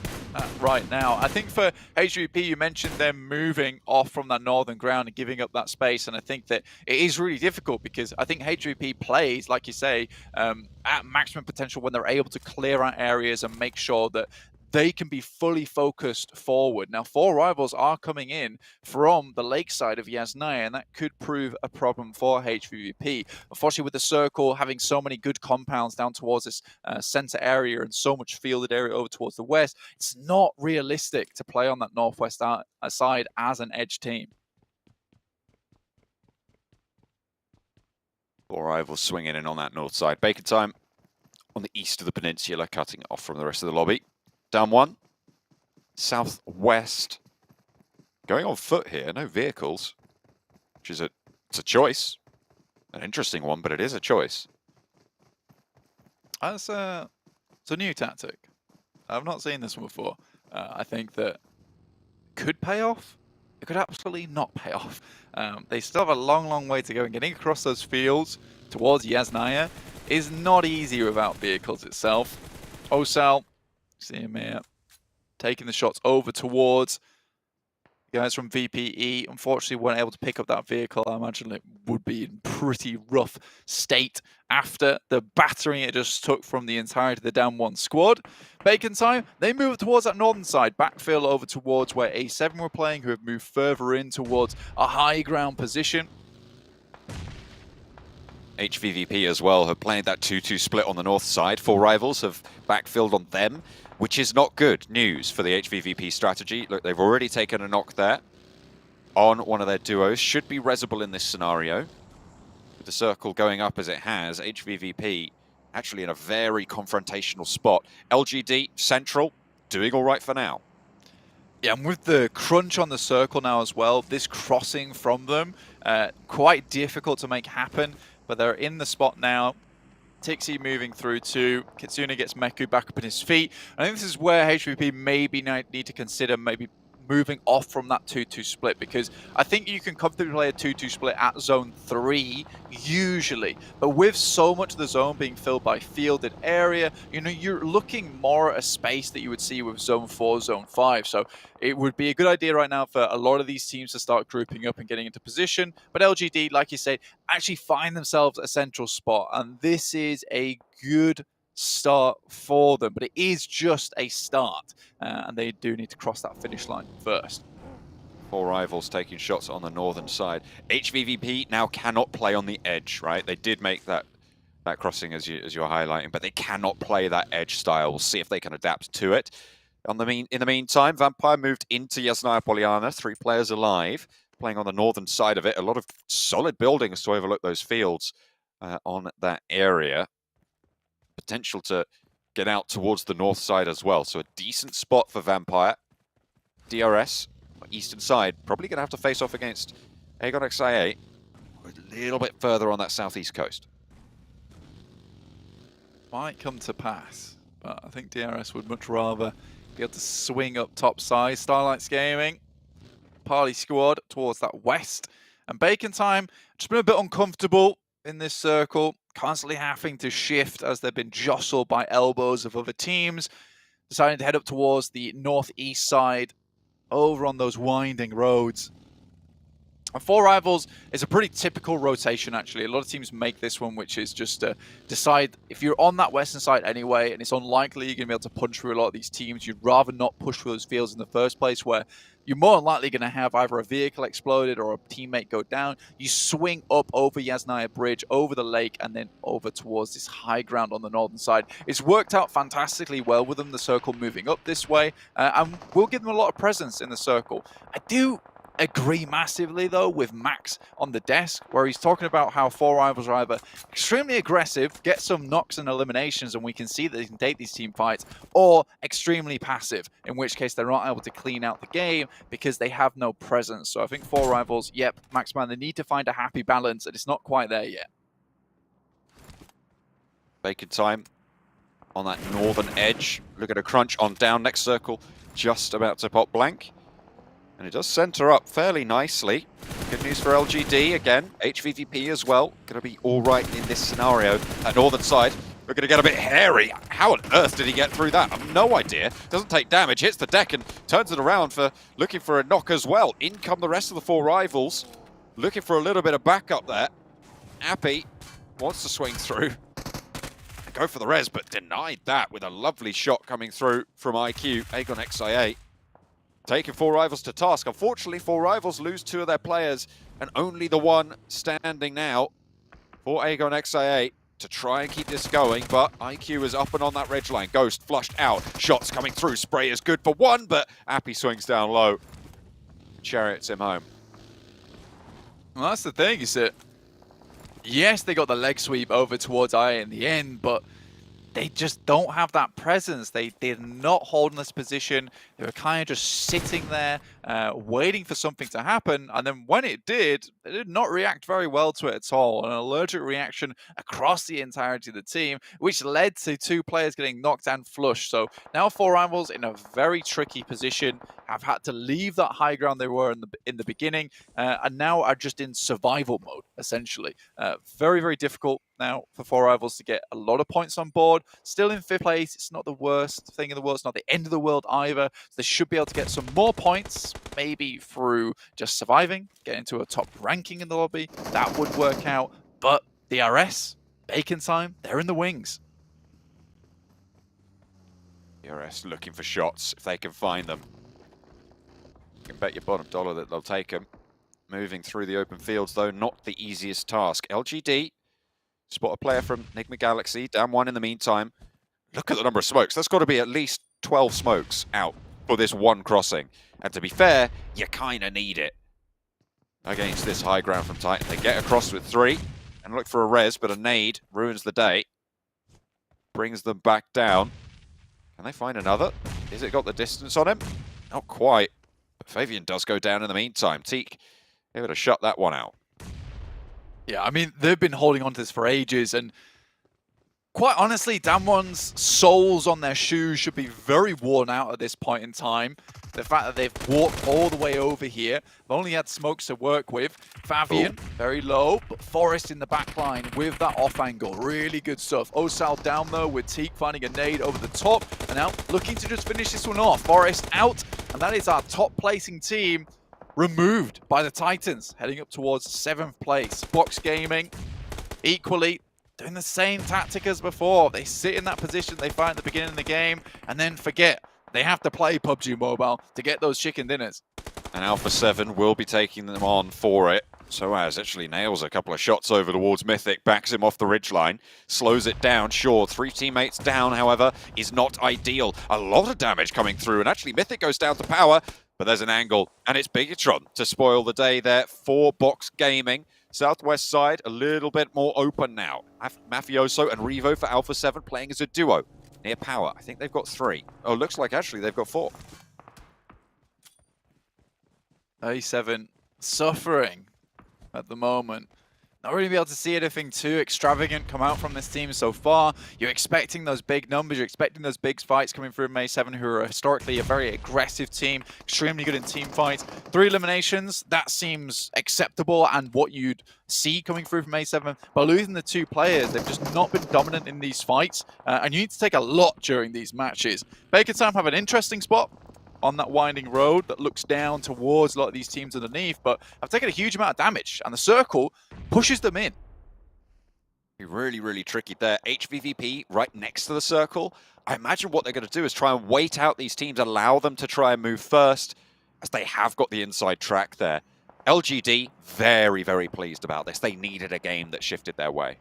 right now. I think for HVP, you mentioned them moving off from that northern ground and giving up that space, and I think that it is really difficult because I think HVP plays, like you say, at maximum potential when they're able to clear out areas and make sure that they can be fully focused forward. Now, 4 rivals are coming in from the lakeside of Yasnaya, and that could prove a problem for HVVP. Unfortunately, with the circle having so many good compounds down towards this center area and so much fielded area over towards the west, it's not realistic to play on that northwest side as an edge team. 4 rivals swinging in on that north side. Bacon time on the east of the peninsula, cutting it off from the rest of the lobby. Down 1. Southwest. Going on foot here, no vehicles. Which is it's a choice. An interesting one, but it is a choice. It's a new tactic. I've not seen this one before. I think that could pay off. It could absolutely not pay off. They still have a long way to go, and getting across those fields towards Yasnaya is not easy without vehicles itself. Osal, see him here, taking the shots over towards the guys from VPE. Unfortunately, weren't able to pick up that vehicle. I imagine it would be in pretty rough state after the battering it just took from the entirety of the down 1 squad. Bacon time, they move towards that northern side, backfill over towards where A7 were playing, who have moved further in towards a high ground position. HVVP as well have played that 2-2 split on the north side. 4 rivals have backfilled on them, which is not good news for the HVVP strategy. Look, they've already taken a knock there on one of their duos. Should be resible in this scenario. With the circle going up as it has, HVVP actually in a very confrontational spot. LGD, central, doing all right for now. Yeah, and with the crunch on the circle now as well, this crossing from them, quite difficult to make happen, but they're in the spot now. Tixie moving through too. Kitsune gets Meku back up on his feet. I think this is where HVP maybe need to consider maybe moving off from that 2-2 split, because I think you can comfortably play a 2-2 split at zone 3 usually, but with so much of the zone being filled by fielded area, you know, you're looking more at a space that you would see with zone 4, zone 5. So it would be a good idea right now for a lot of these teams to start grouping up and getting into position. But LGD, like you said, actually find themselves a central spot, and this is a good start for them, but it is just a start, and they do need to cross that finish line first. 4 rivals taking shots on the northern side. HVVP now cannot play on the edge, right? They did make that crossing as you're highlighting, but they cannot play that edge style. We'll see if they can adapt to it. In the meantime, Vampire moved into Yasnaya Poliana, 3 players alive. playing on the northern side of it. A lot of solid buildings to overlook those fields on that area. Potential to get out towards the north side as well. So a decent spot for Vampire. DRS, eastern side, probably going to have to face off against Aegon XIA a little bit further on that southeast coast. Might come to pass, but I think DRS would much rather be able to swing up top side. Starlights Gaming, Party Squad towards that west. And Bacon Time, just been a bit uncomfortable in this circle, constantly having to shift as they've been jostled by elbows of other teams. Deciding to head up towards the northeast side, over on those winding roads. And 4 Rivals is a pretty typical rotation, actually. A lot of teams make this one, which is just decide if you're on that western side anyway, and it's unlikely you're going to be able to punch through a lot of these teams, you'd rather not push through those fields in the first place, where you're more than likely going to have either a vehicle exploded or a teammate go down. You swing up over Yasnaya Bridge, over the lake, and then over towards this high ground on the northern side. It's worked out fantastically well with them, the circle moving up this way, and we'll give them a lot of presence in the circle. I do agree massively, though, with Max on the desk, where he's talking about how 4 Rivals are either extremely aggressive, get some knocks and eliminations, and we can see that they can take these team fights, or extremely passive, in which case they're not able to clean out the game because they have no presence. So I think 4 Rivals, yep, Max Man, they need to find a happy balance, and it's not quite there yet. Bacon Time on that northern edge. Look at a crunch on down next circle, just about to pop blank. And it does center up fairly nicely. Good news for LGD again. HVVP as well. Going to be all right in this scenario. That northern side, we're going to get a bit hairy. How on earth did he get through that? I've no idea. Doesn't take damage, hits the deck and turns it around for looking for a knock as well. In come the rest of the 4 Rivals. Looking for a little bit of backup there. Appy wants to swing through. Go for the res, but denied that with a lovely shot coming through from IQ. Aegon XIA. Taking 4 Rivals to task. Unfortunately, 4 Rivals lose 2 of their players, and only the one standing now for Aegon XIA to try and keep this going, but IQ is up and on that ridge line. Ghost flushed out. Shots coming through. Spray is good for 1, but Appy swings down low. Chariots him home. Well, that's the thing, is that yes, they got the leg sweep over towards IA in the end, but they just don't have that presence. They're not holding this position. They were kind of just sitting there, waiting for something to happen. And then when it did, they did not react very well to it at all. An allergic reaction across the entirety of the team, which led to 2 players getting knocked and flushed. So now 4 Rivals in a very tricky position, have had to leave that high ground they were in the beginning, and now are just in survival mode, essentially. Very, very difficult now for 4 Rivals to get a lot of points on board. Still in 5th place. It's not the worst thing in the world. It's not the end of the world either. They should be able to get some more points, maybe through just surviving, getting to a top ranking in the lobby. That would work out. But DRS, Bacon Time, they're in the wings. DRS looking for shots if they can find them. You can bet your bottom dollar that they'll take them. Moving through the open fields, though, not the easiest task. LGD spot a player from Enigma Galaxy, down 1 in the meantime. Look at the number of smokes. That's got to be at least 12 smokes out for this one crossing. And to be fair, you kind of need it against this high ground from Titan. They get across with 3 and look for a res, but a nade ruins the day. Brings them back down. Can they find another? Is it got the distance on him? Not quite. But Fabian does go down in the meantime. Teak able to shut that one out. Yeah, I mean, they've been holding on to this for ages, and quite honestly, Damwon's soles on their shoes should be very worn out at this point in time. The fact that they've walked all the way over here, they've only had smokes to work with. Fabian, very low, but Forest in the back line with that off angle. Really good stuff. Osal down though with Teak finding a nade over the top, and now looking to just finish this one off. Forest out, and that is our top placing team removed by the Titans, heading up towards 7th place. Box Gaming, equally doing the same tactic as before. They sit in that position they fight at the beginning of the game, and then forget they have to play PUBG Mobile to get those chicken dinners. And Alpha 7 will be taking them on for it. Soaz actually nails a couple of shots over towards Mythic, backs him off the ridgeline, slows it down. Sure, 3 teammates down, however, is not ideal. A lot of damage coming through, and actually Mythic goes down to power, But there's an angle, and it's Bigatron to spoil the day there for Box Gaming. Southwest side, a little bit more open now. Mafioso and Revo for Alpha 7 playing as a duo. Near power, I think they've got 3. Oh, looks like actually they've got 4. A7 suffering at the moment. Not really be able to see anything too extravagant come out from this team so far. You're expecting those big numbers, you're expecting those big fights coming through May7, who are historically a very aggressive team, extremely good in team fights. 3 eliminations, that seems acceptable and what you'd see coming through from May7. But losing the 2 players, they've just not been dominant in these fights, and you need to take a lot during these matches. Baker Time have an interesting spot on that winding road that looks down towards a lot of these teams underneath, but I've taken a huge amount of damage, and the circle pushes them in. Really, really tricky there. HVVP right next to the circle. I imagine what they're going to do is try and wait out these teams, allow them to try and move first, as they have got the inside track there. LGD, very, very pleased about this. They needed a game that shifted their way.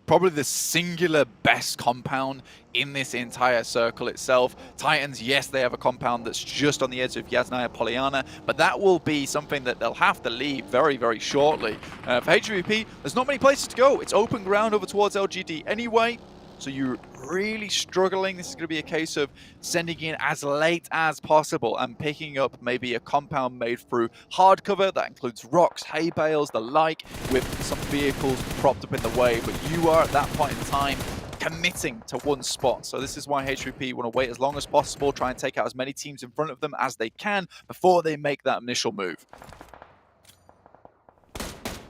Probably the singular best compound in this entire circle itself. Titans, yes, they have a compound that's just on the edge of Yasnaya Polyana, but that will be something that they'll have to leave very, very shortly. For HVP, there's not many places to go. It's open ground over towards LGD anyway, so you're really struggling. This is going to be a case of sending in as late as possible and picking up maybe a compound made through hardcover that includes rocks, hay bales, the like, with some vehicles propped up in the way. But you are at that point in time committing to one spot. So this is why HVP want to wait as long as possible, try and take out as many teams in front of them as they can before they make that initial move.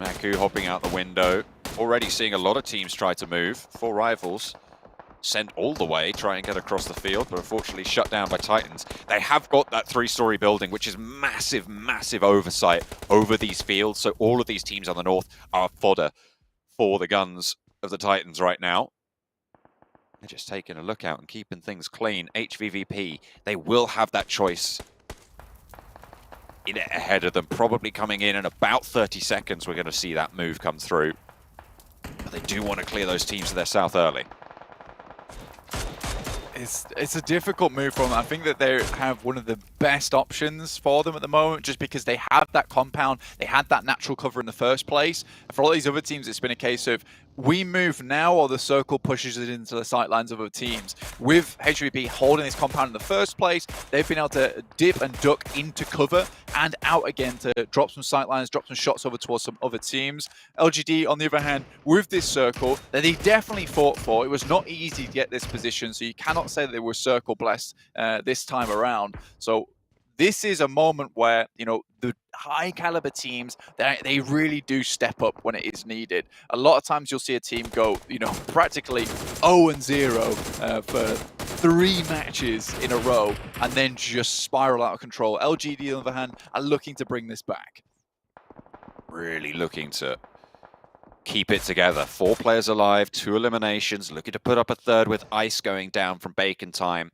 Maku hopping out the window. Already seeing a lot of teams try to move. 4 rivals sent all the way, try and get across the field, but unfortunately shut down by Titans. They have got that 3-story building, which is massive, massive oversight over these fields. So all of these teams on the north are fodder for the guns of the Titans right now. They're just taking a look out and keeping things clean. HVVP, they will have that choice in ahead of them, probably coming in about 30 seconds. We're going to see that move come through. But they do want to clear those teams to their south early. It's a difficult move for them. I think that they have one of the best options for them at the moment, just because they have that compound, they had that natural cover in the first place. And for all these other teams, it's been a case of we move now or the circle pushes it into the sightlines of other teams. With HVP holding this compound in the first place, they've been able to dip and duck into cover and out again to drop some sightlines, drop some shots over towards some other teams. LGD, on the other hand, with this circle that they definitely fought for, it was not easy to get this position, so you cannot say that they were circle blessed this time around. So this is a moment where, you know, the high caliber teams, they really do step up when it is needed. A lot of times you'll see a team go, you know, practically 0-0 for 3 matches in a row and then just spiral out of control. LGD, on the other hand, are looking to bring this back. Really looking to keep it together. 4 players alive, 2 eliminations, looking to put up a third with Ice going down from Bacon Time.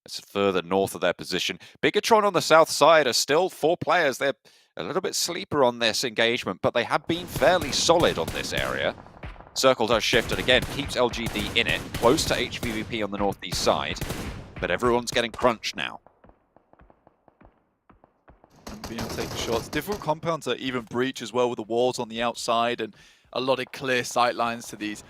It's further north of their position. Bigatron on the south side are still 4 players. They're a little bit sleeper on this engagement, but they have been fairly solid on this area. Circle does shift, and again, keeps LGD in it, close to HVVP on the northeast side, but everyone's getting crunched now. And being able to take the shots. Different compounds are even breach as well, with the walls on the outside and a lot of clear sight lines to these,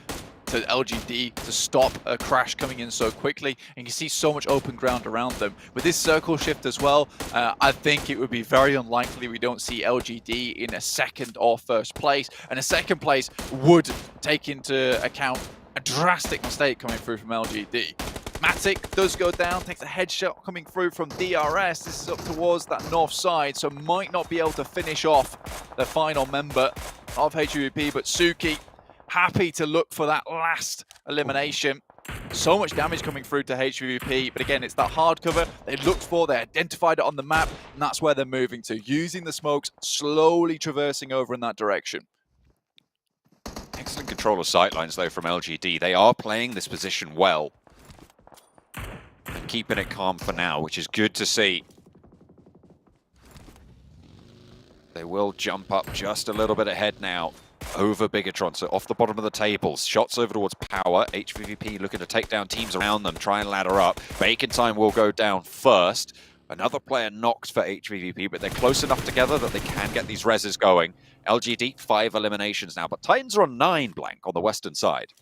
to LGD to stop a crash coming in so quickly, and you see so much open ground around them. With this circle shift as well, I think it would be very unlikely we don't see LGD in a second or first place, and a second place would take into account a drastic mistake coming through from LGD. Matic does go down, takes a headshot coming through from DRS. This is up towards that north side, so might not be able to finish off the final member of HVP, but Suki happy to look for that last elimination. So much damage coming through to HVP, but again, it's that hard cover they looked for, they identified it on the map, and that's where they're moving to, using the smokes, slowly traversing over in that direction. Excellent control of sightlines, though, from LGD. They are playing this position well and keeping it calm for now, which is good to see. They will jump up just a little bit ahead now over Bigatron, so off the bottom of the tables. Shots over towards Power. HVVP looking to take down teams around them, try and ladder up. Bacon Time will go down first. Another player knocked for HVVP, but they're close enough together that they can get these reses going. LGD, 5 eliminations now, but Titans are on 9, Blank, on the western side.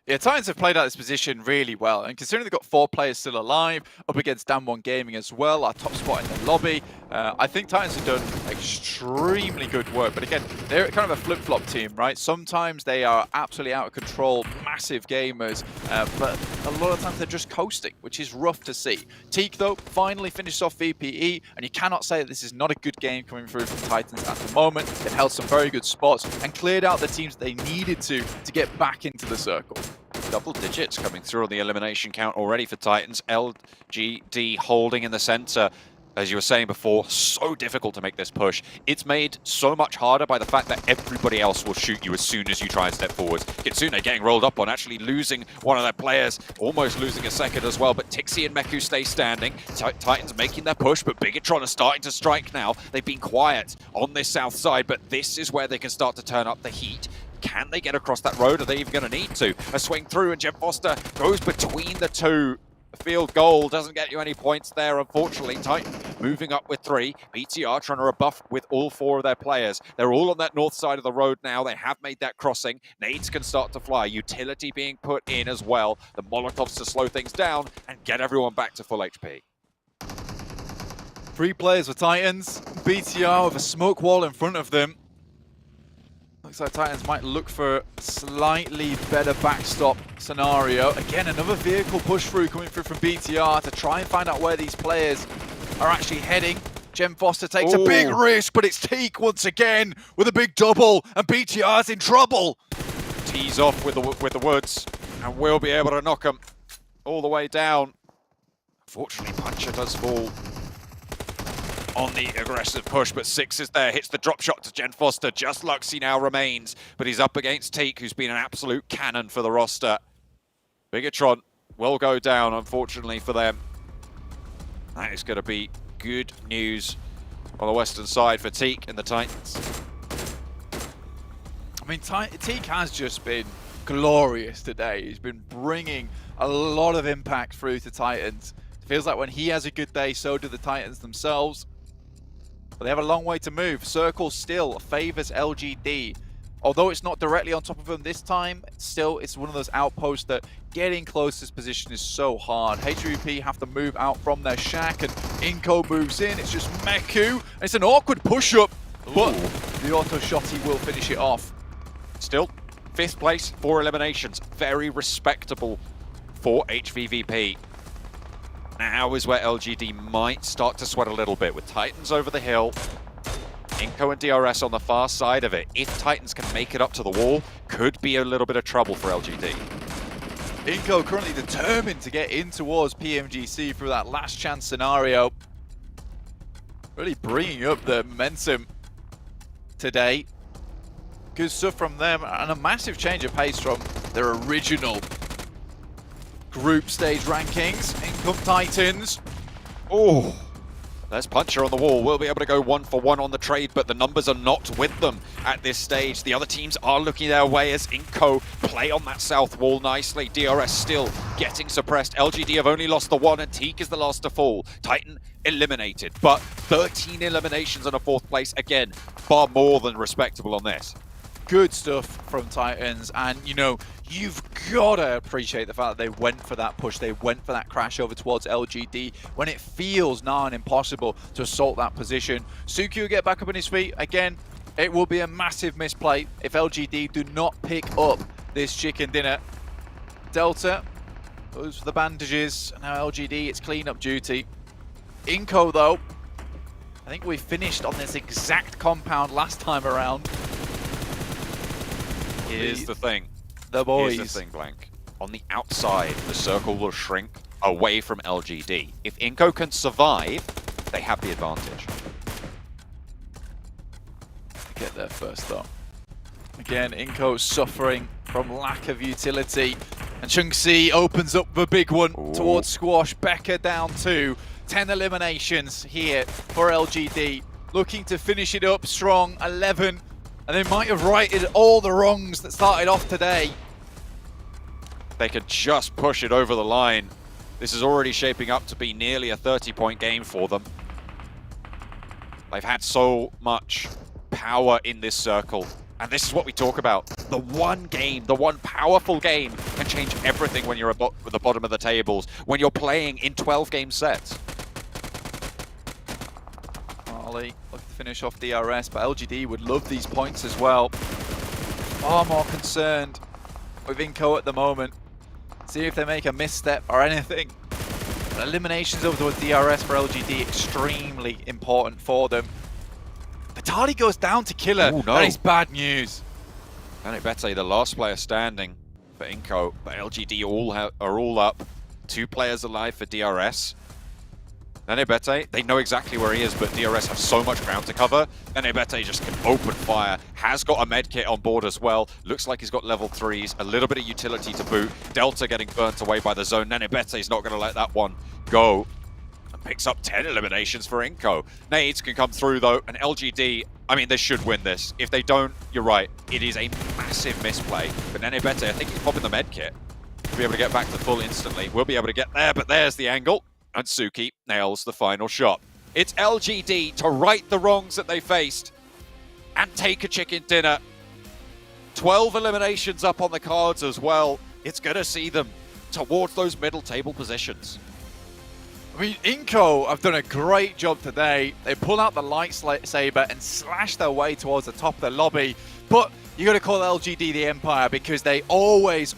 Yeah, Titans have played out this position really well, and considering they've got 4 players still alive, up against Damwon Gaming as well, our top spot in the lobby, I think Titans have done extremely good work. But again, they're kind of a flip-flop team, right? Sometimes they are absolutely out of control, massive gamers, but a lot of times they're just coasting, which is rough to see. Teak, though, finally finished off VPE, and you cannot say that this is not a good game coming through from Titans at the moment. They've held some very good spots and cleared out the teams they needed to get back into the circle. Double digits coming through on the elimination count already for Titans. LGD holding in the center. As you were saying before, so difficult to make this push. It's made so much harder by the fact that everybody else will shoot you as soon as you try and step forwards. Kitsune getting rolled up on, actually losing one of their players, almost losing a second as well, but Tixie and Meku stay standing. Titans making their push, but Bigatron are starting to strike now. They've been quiet on this south side, but this is where they can start to turn up the heat. Can they get across that road? Are they even going to need to? A swing through, and Jem Foster goes between the two. Field goal doesn't get you any points there, unfortunately. Titan moving up with 3. BTR trying to rebuff with all 4 of their players. They're all on that north side of the road now. They have made that crossing. Nades can start to fly. Utility being put in as well. The Molotovs to slow things down and get everyone back to full HP. 3 players for Titans. BTR with a smoke wall in front of them. Looks like Titans might look for a slightly better backstop scenario. Again, another vehicle push through coming through from BTR to try and find out where these players are actually heading. Jem Foster takes a big risk, but it's Teak once again with a big double, and BTR's in trouble. Tees off with the woods, and will be able to knock him all the way down. Unfortunately, Puncher does fall on the aggressive push, but 6 is there, hits the drop shot to Jen Foster. Just Luxy now remains, but he's up against Teak, who's been an absolute cannon for the roster. Bigatron will go down, unfortunately for them. That is going to be good news on the western side for Teak and the Titans. I mean, Teak has just been glorious today. He's been bringing a lot of impact through to Titans. It feels like when he has a good day, so do the Titans themselves. But they have a long way to move. Circle still favors LGD. Although it's not directly on top of them this time, still it's one of those outposts that getting close to this position is so hard. HVP have to move out from their shack, and Inko moves in. It's just Meku, and it's an awkward push-up, but the auto shotty will finish it off. Still, 5th place, 4 eliminations. Very respectable for HVVP. Now is where LGD might start to sweat a little bit with Titans over the hill. Inko and DRS on the far side of it. If Titans can make it up to the wall, could be a little bit of trouble for LGD. Inko currently determined to get in towards PMGC through that last chance scenario. Really bringing up the momentum today. Good stuff from them, and a massive change of pace from their original group stage rankings. In come Titans. Oh, there's Puncher on the wall. We'll be able to go 1-for-1 on the trade, but the numbers are not with them at this stage. The other teams are looking their way as Inko play on that south wall nicely. DRS still getting suppressed. LGD have only lost the 1, and Teak is the last to fall. Titan eliminated, but 13 eliminations and a 4th place. Again, far more than respectable on this. Good stuff from Titans, and you know, you've got to appreciate the fact that they went for that push, they went for that crash over towards LGD when it feels now and impossible to assault that position. Suki will get back up on his feet. Again, it will be a massive misplay if LGD do not pick up this chicken dinner. Delta goes for the bandages, and now LGD, it's clean-up duty. Inko, though, I think we finished on this exact compound last time around. Here's the thing. The boys. Here's the thing, Blank. On the outside, the circle will shrink away from LGD. If Inko can survive, they have the advantage. Get there first, though. Again, Inko suffering from lack of utility. And Chungsi opens up the big one towards Squash. Becca down 2. 10 eliminations here for LGD. Looking to finish it up strong. 11. And they might have righted all the wrongs that started off today. They could just push it over the line. This is already shaping up to be nearly a 30-point game for them. They've had so much power in this circle. And this is what we talk about. The one game, the one powerful game can change everything when you're at the bottom of the tables, when you're playing in 12-game sets. Marley looking to finish off DRS, but LGD would love these points as well. Far more concerned with Inco at the moment. See if they make a misstep or anything. But eliminations over towards DRS for LGD, extremely important for them. Vitali goes down to Killer. Oh, no. That is bad news. Nanibete, the last player standing for Inco, but LGD are all up. 2 players alive for DRS. Nanibete, they know exactly where he is, but DRS have so much ground to cover. Nanibete just can open fire, has got a med kit on board as well. Looks like he's got level 3s, a little bit of utility to boot. Delta getting burnt away by the zone. Nanibete is not going to let that one go. And picks up 10 eliminations for Inco. Nades can come through though, and LGD, I mean, they should win this. If they don't, you're right, it is a massive misplay. But Nanibete, I think he's popping the med kit. Be able to get back to full instantly. We'll be able to get there, but there's the angle. And Suki nails the final shot. It's LGD to right the wrongs that they faced and take a chicken dinner. 12 eliminations up on the cards as well. It's going to see them towards those middle table positions. I mean, Inco have done a great job today. They pull out the lightsaber and slash their way towards the top of the lobby. But you got to call LGD the Empire because they always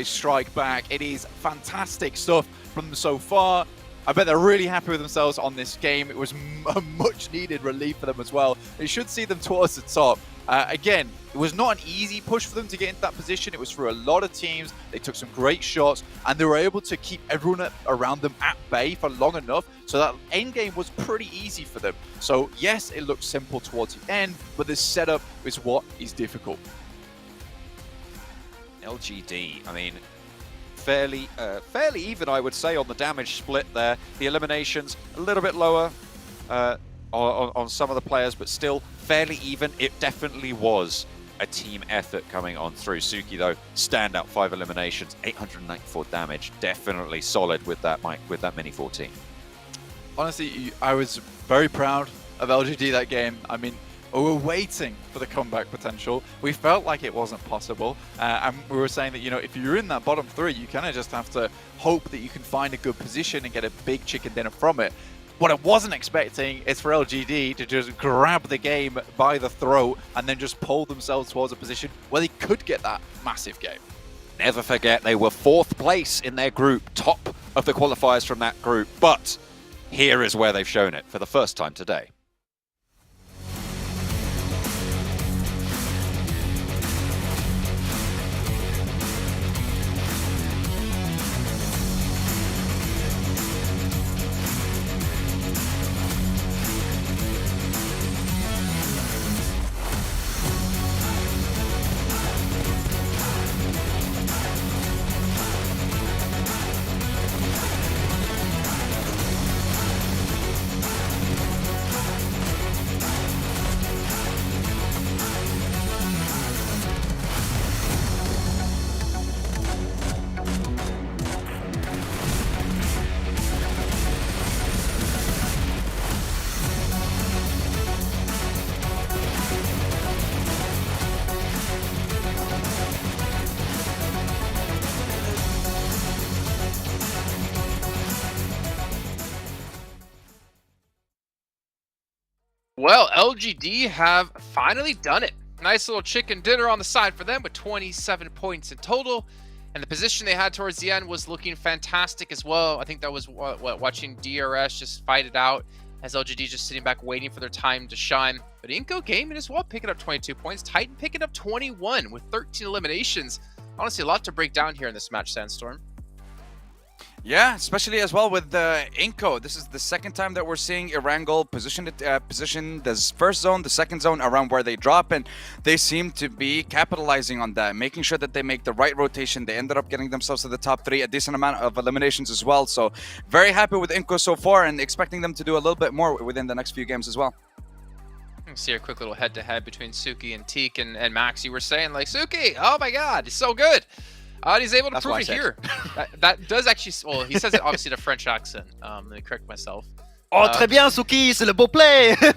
strike back. It is fantastic stuff from them so far. I bet they're really happy with themselves on this game. It was a much needed relief for them as well. They should see them towards the top. Again, it was not an easy push for them to get into that position. It was through a lot of teams. They took some great shots and they were able to keep everyone around them at bay for long enough. So that end game was pretty easy for them. So yes, it looked simple towards the end, but the setup is what is difficult. LGD, I mean, fairly even, I would say, on the damage split there. The eliminations a little bit lower on some of the players, but still fairly even. It definitely was a team effort coming on through. Suki, though, standout 5 eliminations, 894 damage. Definitely solid with that mini 14. Honestly, I was very proud of LGD that game. I mean, we were waiting for the comeback potential. We felt like it wasn't possible. And we were saying that, you know, if you're in that bottom 3, you kind of just have to hope that you can find a good position and get a big chicken dinner from it. What I wasn't expecting is for LGD to just grab the game by the throat and then just pull themselves towards a position where they could get that massive game. Never forget, they were 4th place in their group, top of the qualifiers from that group. But here is where they've shown it for the first time today. Well, LGD have finally done it. Nice little chicken dinner on the side for them with 27 points in total. And the position they had towards the end was looking fantastic as well. I think that was watching DRS just fight it out as LGD just sitting back waiting for their time to shine. But Inco gaming as well, picking up 22 points. Titan picking up 21 with 13 eliminations. Honestly, a lot to break down here in this match, Sandstorm. Yeah, especially as well with Inco. This is the second time that we're seeing Erangel position the first zone, the second zone around where they drop, and they seem to be capitalizing on that, making sure that they make the right rotation. They ended up getting themselves to the top 3, a decent amount of eliminations as well. So very happy with Inco so far and expecting them to do a little bit more within the next few games as well. See a quick little head-to-head between Suki and Teak and Max. You were saying, like, Suki, oh my god, he's so good. He's able to That's prove what I it said. here. that does actually. Well, he says it obviously in a French accent. Let me correct myself. Oh, très bien, Suki, c'est le beau play. but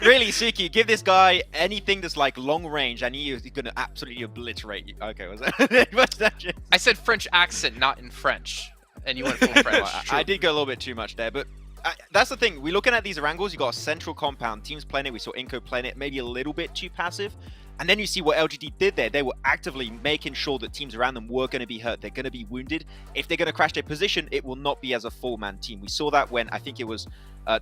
really, Suki, give this guy anything that's like long range, and he's gonna absolutely obliterate you. Okay, was that? I said French accent, not in French, and you went full French. I did go a little bit too much there, but that's the thing. We're looking at these Orangles. You got a central compound. Teams playing it. We saw Inko playing it, maybe a little bit too passive. And then you see what LGD did there. They were actively making sure that teams around them were going to be hurt. They're going to be wounded. If they're going to crash their position, it will not be as a full-man team. We saw that when I think it was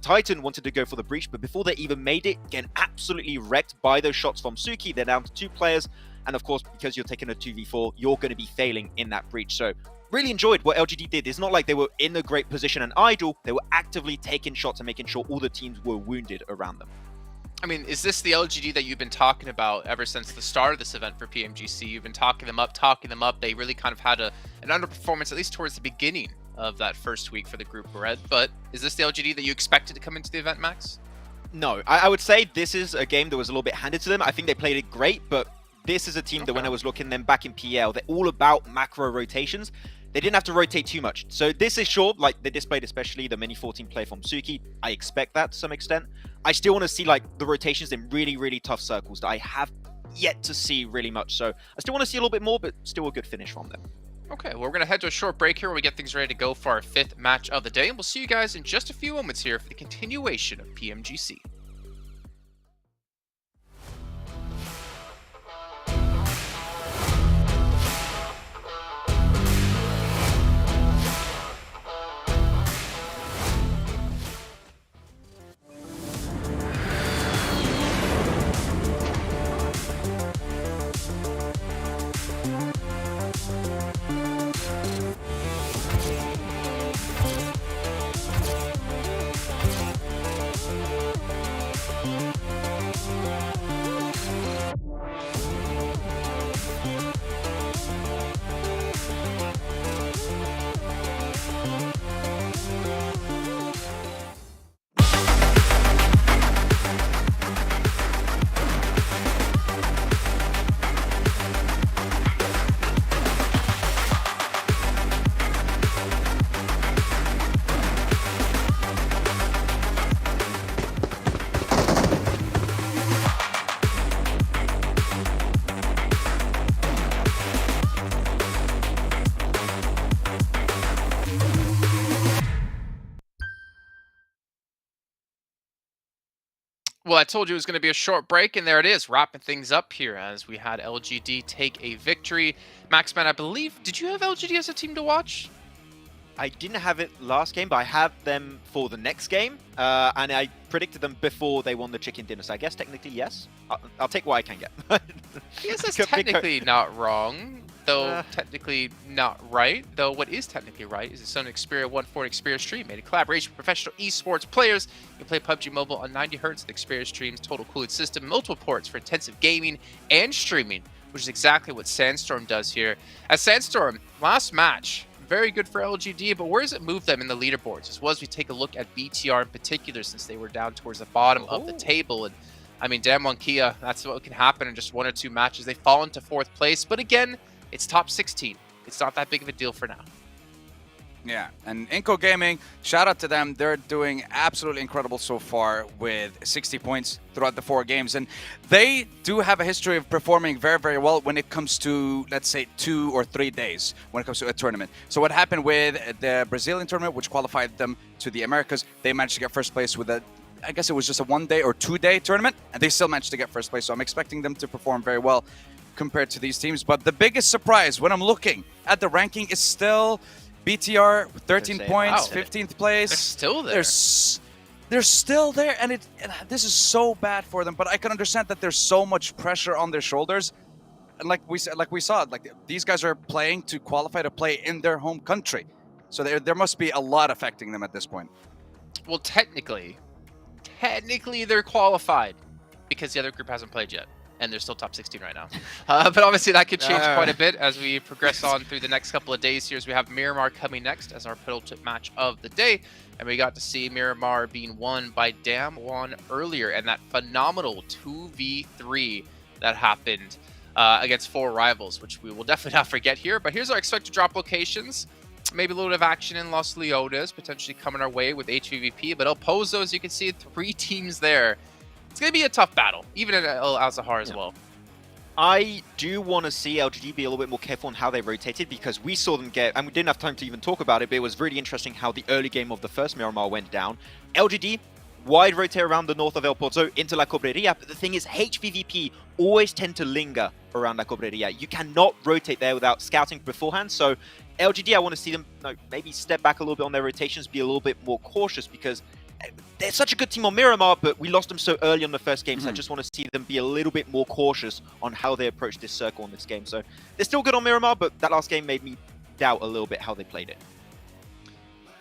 Titan wanted to go for the breach, but before they even made it, getting absolutely wrecked by those shots from Suki. They're down to 2 players. And of course, because you're taking a 2v4, you're going to be failing in that breach. So really enjoyed what LGD did. It's not like they were in a great position and idle. They were actively taking shots and making sure all the teams were wounded around them. I mean, is this the LGD that you've been talking about ever since the start of this event for PMGC? You've been talking them up. They really kind of had an underperformance, at least towards the beginning of that first week for the group red. But is this the LGD that you expected to come into the event, Max? No, I would say this is a game that was a little bit handed to them. I think they played it great, but this is a team that when I was looking them back in PL, they're all about macro rotations. They didn't have to rotate too much. So this is sure, like they displayed especially the mini 14 play from Suki. I expect that to some extent. I still want to see like the rotations in really, really tough circles that I have yet to see really much. So I still want to see a little bit more, but still a good finish from them. Okay, well, we're going to head to a short break here where we get things ready to go for our 5th match of the day. And we'll see you guys in just a few moments here for the continuation of PMGC. Well, I told you it was going to be a short break, and there it is, wrapping things up here as we had LGD take a victory. Maxman, I believe, did you have LGD as a team to watch? I didn't have it last game, but I have them for the next game, and I predicted them before they won the chicken dinner. So I guess technically, yes. I'll take what I can get. I guess that's technically not wrong, though technically not right. Though what is technically right is it's on Xperia 1 for an Xperia stream, made a collaboration with professional esports players. You can play PUBG Mobile on 90 Hz with Xperia streams, total cooling system, multiple ports for intensive gaming and streaming, which is exactly what Sandstorm does here. As Sandstorm, last match, very good for LGD, but where does it move them in the leaderboards? As well as we take a look at BTR in particular, since they were down towards the bottom of the table. And I mean, damn one Kia, that's what can happen in just 1 or 2 matches. They fall into 4th place, but again, it's top 16. It's not that big of a deal for now. Yeah, and Inco Gaming, shout out to them. They're doing absolutely incredible so far with 60 points throughout the 4 games. And they do have a history of performing very, very well when it comes to, let's say, 2 or 3 days when it comes to a tournament. So what happened with the Brazilian tournament, which qualified them to the Americas, they managed to get first place with I guess it was just a 1-day or 2-day tournament, and they still managed to get first place. So I'm expecting them to perform very well compared to these teams. But the biggest surprise when I'm looking at the ranking is still BTR, 13 points, 15th place. They're still there. They're still there, and this is so bad for them. But I can understand that there's so much pressure on their shoulders, and like we saw, these guys are playing to qualify to play in their home country, so there must be a lot affecting them at this point. Well, technically they're qualified because the other group hasn't played yet. And they're still top 16 right now. But obviously that could change quite a bit as we progress on through the next couple of days here, as we have Miramar coming next as our penultimate match of the day. And we got to see Miramar being won by Damwon earlier, and that phenomenal 2v3 that happened. against 4 rivals, which we will definitely not forget here. But here's our expected drop locations. Maybe a little bit of action in Los Leones, potentially coming our way with HVVP. But El Pozo, as you can see, 3 teams there. It's going to be a tough battle, even at El Azahar as well. I do want to see LGD be a little bit more careful on how they rotated, because we saw them get, and we didn't have time to even talk about it, but it was really interesting how the early game of the first Miramar went down. LGD, wide rotate around the north of El Pozo into La Cobreria, but the thing is, HVVP always tend to linger around La Cobreria. You cannot rotate there without scouting beforehand, so LGD, I want to see them maybe step back a little bit on their rotations, be a little bit more cautious, because they're such a good team on Miramar, but we lost them so early on the first game, so I just want to see them be a little bit more cautious on how they approach this circle in this game. So they're still good on Miramar, but that last game made me doubt a little bit how they played it.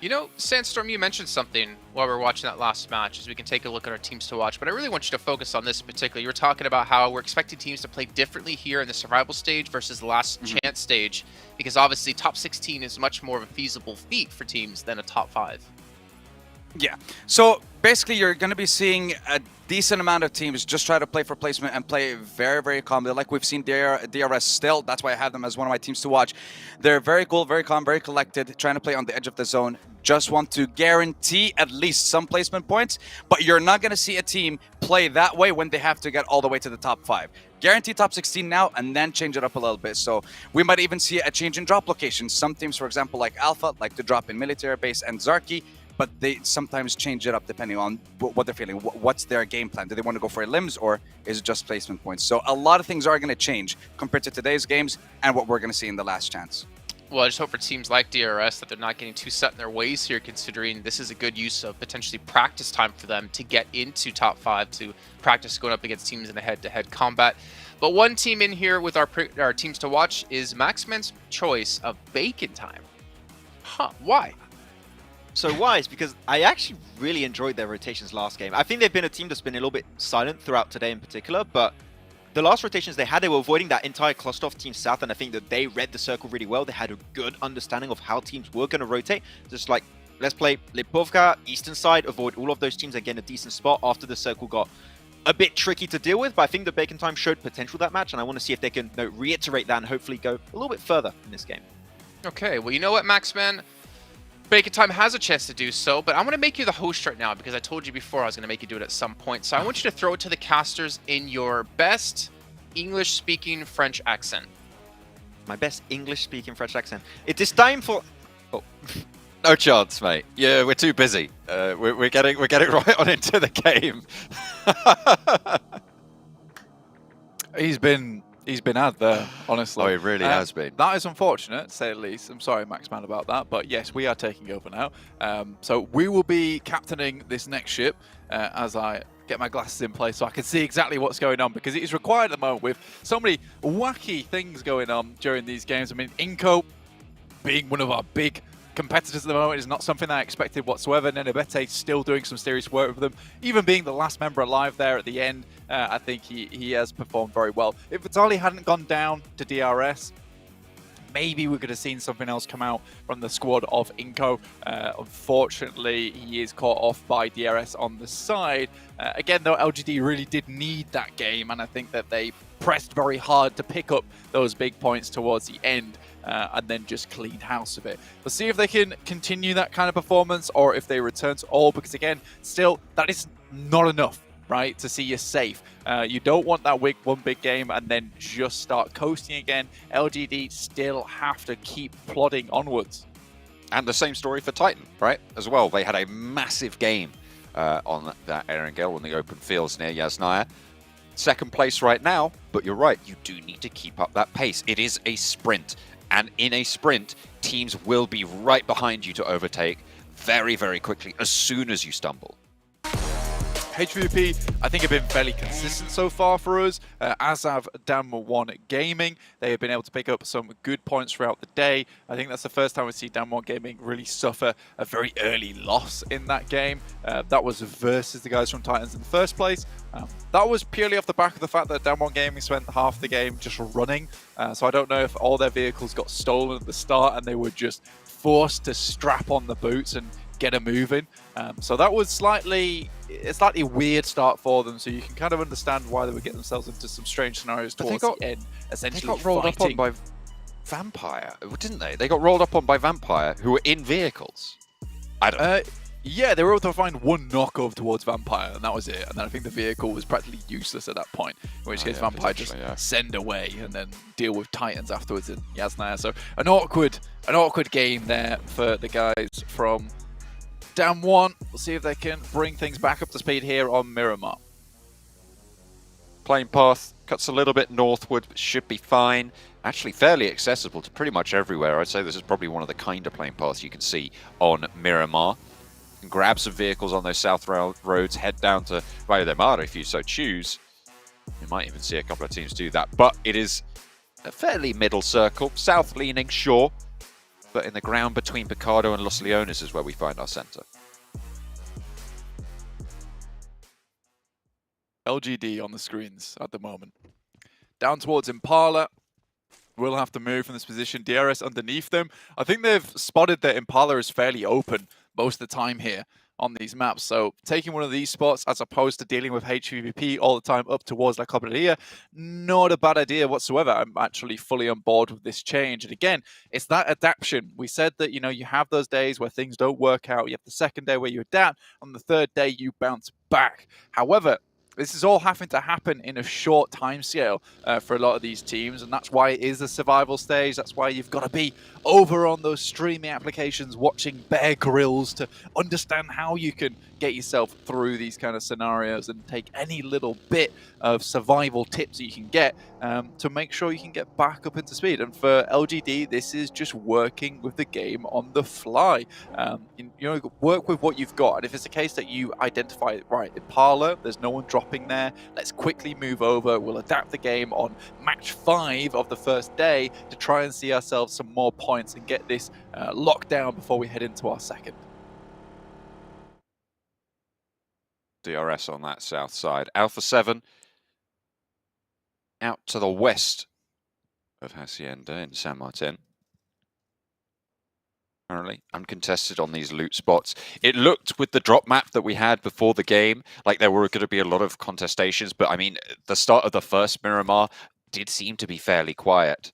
You know, Sandstorm, you mentioned something while we were watching that last match, as we can take a look at our teams to watch, but I really want you to focus on this in particular. You were talking about how we're expecting teams to play differently here in the survival stage versus the last chance stage, because obviously top 16 is much more of a feasible feat for teams than a top 5. Yeah. So basically, you're going to be seeing a decent amount of teams just try to play for placement and play very, very calmly. Like we've seen DRS still. That's why I have them as one of my teams to watch. They're very cool, very calm, very collected, trying to play on the edge of the zone. Just want to guarantee at least some placement points. But you're not going to see a team play that way when they have to get all the way to the top 5. Guarantee top 16 now and then change it up a little bit. So we might even see a change in drop locations. Some teams, for example, like Alpha, like to drop in military base and Zarki, but they sometimes change it up depending on what they're feeling. What's their game plan? Do they want to go for limbs, or is it just placement points? So a lot of things are going to change compared to today's games and what we're going to see in the last chance. Well, I just hope for teams like DRS that they're not getting too set in their ways here, considering this is a good use of potentially practice time for them to get into top 5, to practice going up against teams in a head-to-head combat. But one team in here with our teams to watch is Maxman's choice of Bacon Time. Huh, why? So why? Is because I actually really enjoyed their rotations last game. I think they've been a team that's been a little bit silent throughout today in particular, but the last rotations they had, they were avoiding that entire cluster of Team South, and I think that they read the circle really well. They had a good understanding of how teams were going to rotate. Just like, let's play Lipovka, Eastern side, avoid all of those teams and get in a decent spot after the circle got a bit tricky to deal with, but I think that Bacon Time showed potential that match, and I want to see if they can reiterate that and hopefully go a little bit further in this game. Okay, well, you know what, Maxman? Bacon Time has a chance to do so, but I'm going to make you the host right now because I told you before I was going to make you do it at some point. So I want you to throw it to the casters in your best English-speaking French accent. My best English-speaking French accent. It is time for... Oh. No chance, mate. Yeah, we're too busy. We're getting right on into the game. He's been ad there, honestly. Oh, he really has been. That is unfortunate, to say the least. I'm sorry, Maxman, about that. But yes, we are taking over now. So we will be captaining this next ship as I get my glasses in place so I can see exactly what's going on, because it is required at the moment with so many wacky things going on during these games. I mean, Inco being one of our big competitors at the moment is not something that I expected whatsoever. Nenebete still doing some serious work with them. Even being the last member alive there at the end, I think he has performed very well. If Vitali hadn't gone down to DRS, maybe we could have seen something else come out from the squad of Inco. Unfortunately, he is caught off by DRS on the side. Again, though, LGD really did need that game, and I think that they pressed very hard to pick up those big points towards the end. And then just clean house of it. Let's see if they can continue that kind of performance, or if they return to all, because again, still, that is not enough, right, to see you safe. You don't want that one big game and then just start coasting again. LGD still have to keep plodding onwards. And the same story for Titan, right, as well. They had a massive game on that Erangel on the open fields near Yasnaya. Second place right now, but you're right, you do need to keep up that pace. It is a sprint. And in a sprint, teams will be right behind you to overtake very, very quickly as soon as you stumble. HVP, I think, have been fairly consistent so far for us, as have Damwon Gaming. They have been able to pick up some good points throughout the day. I think that's the first time we see Damwon Gaming really suffer a very early loss in that game. That was versus the guys from Titans in the first place. That was purely off the back of the fact that Damwon Gaming spent half the game just running. So I don't know if all their vehicles got stolen at the start and they were just forced to strap on the boots and get a move in. So that was a slightly weird start for them. So you can kind of understand why they would get themselves into some strange scenarios towards the end. Essentially, they got rolled up on by Vampire, didn't they? They got rolled up on by Vampire, who were in vehicles. I don't know. Yeah, they were able to find one knockover towards Vampire, and that was it. And then I think the vehicle was practically useless at that point, in which case Vampire just send away and then deal with Titans afterwards in Yasnaya. So an awkward game there for the guys from Dam 1. We'll see if they can bring things back up to speed here on Miramar. Plane path cuts a little bit northward, but should be fine. Actually fairly accessible to pretty much everywhere. I'd say this is probably one of the kinder plane paths you can see on Miramar. You can grab some vehicles on those south roads, head down to Valle de Mar if you so choose. You might even see a couple of teams do that, but it is a fairly middle circle, south leaning, sure, but in the ground between Picado and Los Leones is where we find our center. LGD on the screens at the moment. Down towards Impala. Will have to move from this position. DRS underneath them. I think they've spotted that Impala is fairly open most of the time here on these maps. So taking one of these spots as opposed to dealing with HVP all the time up towards La Cobreria, not a bad idea whatsoever. I'm actually fully on board with this change. And again, it's that adaptation. We said that, you have those days where things don't work out. You have the second day where you adapt. On the third day, you bounce back. However, this is all having to happen in a short time scale for a lot of these teams, and that's why it is a survival stage. That's why you've got to be over on those streaming applications watching Bear Grylls to understand how you can get yourself through these kind of scenarios and take any little bit of survival tips that you can get to make sure you can get back up into speed. And for LGD, this is just working with the game on the fly. Work with what you've got, and if it's a case that you identify, right, Impala, there's no one dropping there, let's quickly move over, we'll adapt the game on match 5 of the first day to try and see ourselves some more points and get this locked down before we head into our second. DRS on that south side. Alpha 7 out to the west of Hacienda in San Martin. Currently uncontested on these loot spots. It looked with the drop map that we had before the game like there were going to be a lot of contestations, but I mean, the start of the first Miramar did seem to be fairly quiet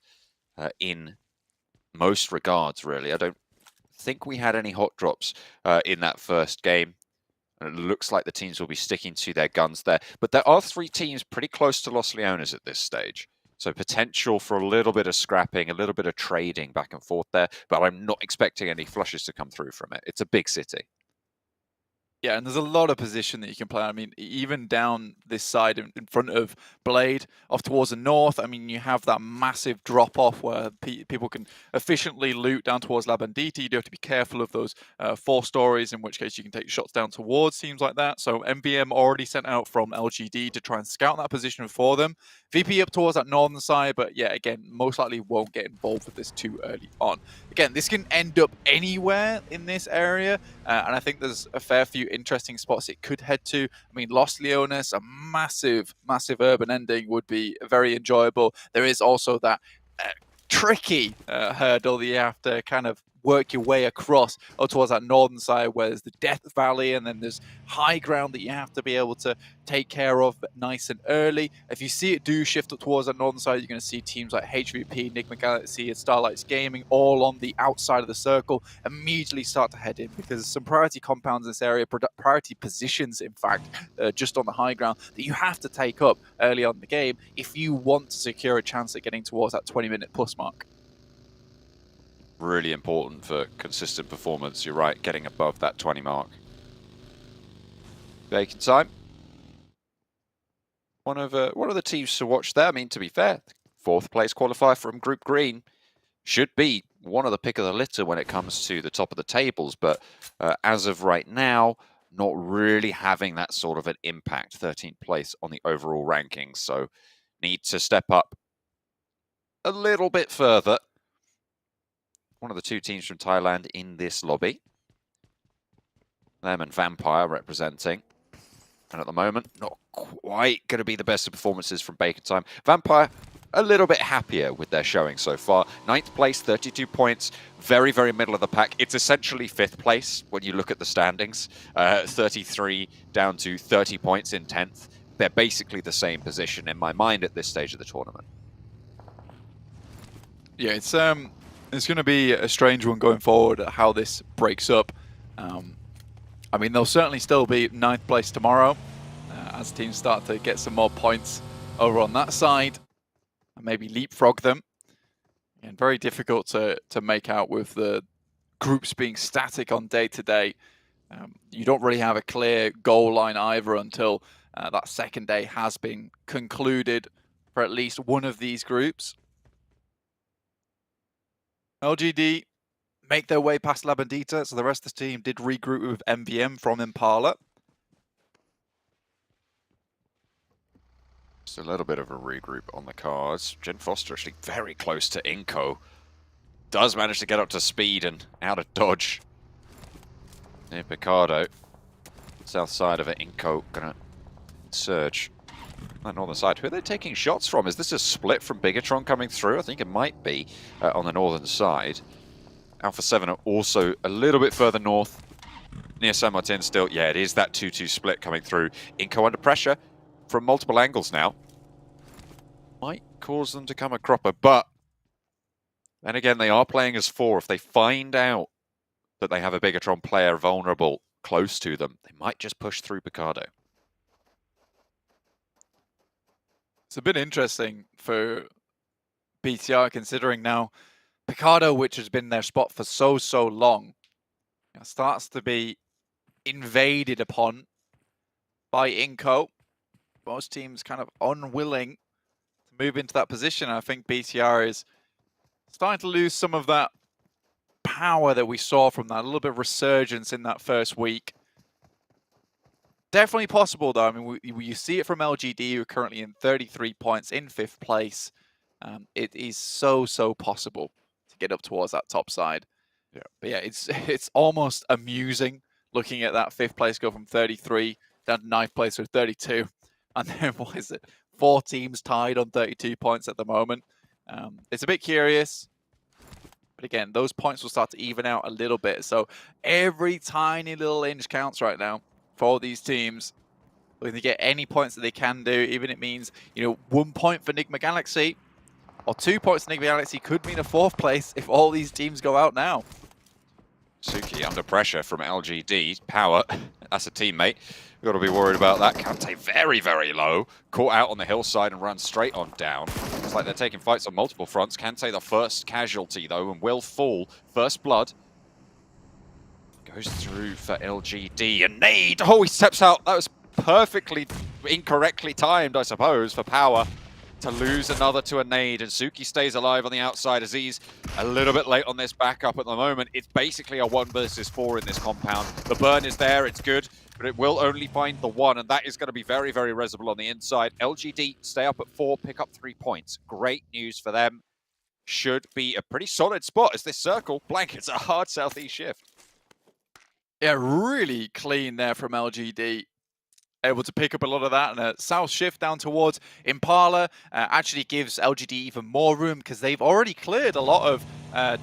in most regards, really. I don't think we had any hot drops in that first game. And it looks like the teams will be sticking to their guns there. But there are 3 teams pretty close to Los Leones at this stage. So potential for a little bit of scrapping, a little bit of trading back and forth there. But I'm not expecting any flushes to come through from it. It's a big city. Yeah, and there's a lot of position that you can play. I mean, even down this side in front of Blade, off towards the north, I mean, you have that massive drop-off where people can efficiently loot down towards La Bandita. You do have to be careful of those 4 stories, in which case you can take shots down towards teams like that. So MBM already sent out from LGD to try and scout that position for them. VP up towards that northern side, but yeah, again, most likely won't get involved with this too early on. Again, this can end up anywhere in this area, and I think there's a fair few interesting spots it could head to. I mean, Los Leones, a massive urban ending would be very enjoyable. There is also that tricky hurdle that you have to kind of work your way across towards that northern side where there's the Death Valley, and then there's high ground that you have to be able to take care of nice and early. If you see it do shift up towards that northern side, you're going to see teams like HVP, Enigma Galaxy, and Starlights Gaming all on the outside of the circle immediately start to head in, because there's some priority compounds in this area, priority positions in fact, just on the high ground that you have to take up early on in the game if you want to secure a chance at getting towards that 20-minute plus mark. Really important for consistent performance. You're right, getting above that 20 mark. Bacon time. One of the teams to watch there. I mean, to be fair, 4th place qualifier from Group Green should be one of the pick of the litter when it comes to the top of the tables. But as of right now, not really having that sort of an impact. 13th place on the overall rankings. So need to step up a little bit further. One of the 2 teams from Thailand in this lobby. Them and Vampire representing. And at the moment, not quite going to be the best of performances from Bacon Time. Vampire a little bit happier with their showing so far. 9th place, 32 points, very, very middle of the pack. It's essentially 5th place when you look at the standings. 33 down to 30 points in 10th. They're basically the same position in my mind at this stage of the tournament. Yeah, it's going to be a strange one going forward at how this breaks up. I mean, they'll certainly still be 9th place tomorrow as teams start to get some more points over on that side and maybe leapfrog them. And very difficult to make out with the groups being static on day to day. You don't really have a clear goal line either until that second day has been concluded for at least one of these groups. LGD make their way past La Bandita, so the rest of the team did regroup with MVM from Impala. Just a little bit of a regroup on the cards. Jen Foster actually very close to Inko. Does manage to get up to speed and out of dodge. Near Picardo. South side of it, Inko gonna surge. On the northern side. Who are they taking shots from? Is this a split from Bigatron coming through? I think it might be on the northern side. Alpha 7 are also a little bit further north. Near San Martin still. Yeah, it is that 2-2 split coming through. Inko under pressure from multiple angles now. Might cause them to come a cropper, but then again, they are playing as 4. If they find out that they have a Bigatron player vulnerable close to them, they might just push through Picardo. It's a bit interesting for BTR considering now Picardo, which has been their spot for so long, starts to be invaded upon by Inko. Most teams kind of unwilling to move into that position. I think BTR is starting to lose some of that power that we saw from that, a little bit of resurgence in that first week. Definitely possible, though. I mean, you see it from LGD, who are currently in 33 points in 5th place. It is so possible to get up towards that top side. Yeah. But yeah, it's almost amusing looking at that 5th place go from 33 down to 9th place with 32. And then, what is it? 4 teams tied on 32 points at the moment. It's a bit curious. But again, those points will start to even out a little bit. So every tiny little inch counts right now for these teams. If they get any points that they can do, even it means, 1 point for Enigma Galaxy or 2 points for Enigma Galaxy could mean a 4th place if all these teams go out now. Suki under pressure from LGD. Power, that's a teammate. We've got to be worried about that. Kante very low. Caught out on the hillside and run straight on down. It's like they're taking fights on multiple fronts. Kante the first casualty though and will fall. First blood. Goes through for LGD. And nade! Oh, he steps out. That was perfectly incorrectly timed, I suppose, for Power to lose another to a nade. And Suki stays alive on the outside. Aziz a little bit late on this backup at the moment. It's basically a 1 versus 4 in this compound. The burn is there. It's good. But it will only find the 1. And that is going to be very resible on the inside. LGD stay up at 4, pick up 3 points. Great news for them. Should be a pretty solid spot as this circle blankets a hard southeast shift. Yeah, really clean there from LGD. Able to pick up a lot of that, and a south shift down towards Impala actually gives LGD even more room because they've already cleared a lot of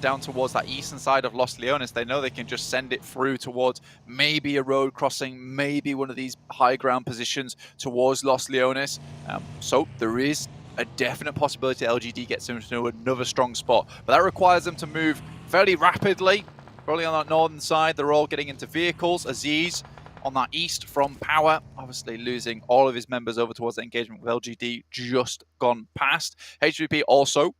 down towards that eastern side of Los Leones. They know they can just send it through towards maybe a road crossing, maybe one of these high ground positions towards Los Leones. So there is a definite possibility LGD gets into another strong spot, but that requires them to move fairly rapidly. Probably on that northern side, they're all getting into vehicles. Aziz on that east from Power, obviously losing all of his members over towards the engagement with LGD, just gone past. HVP also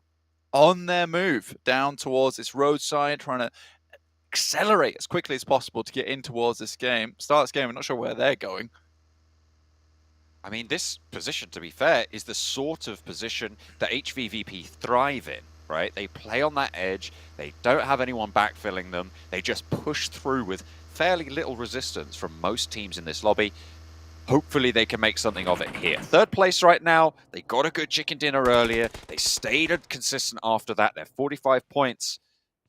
on their move down towards this roadside, trying to accelerate as quickly as possible to get in towards this game. Start this game, I'm not sure where they're going. I mean, this position, to be fair, is the sort of position that HVVP thrive in, right? They play on that edge. They don't have anyone backfilling them. They just push through with fairly little resistance from most teams in this lobby. Hopefully they can make something of it here. 3rd place right now. They got a good chicken dinner earlier. They stayed consistent after that. They're 45 points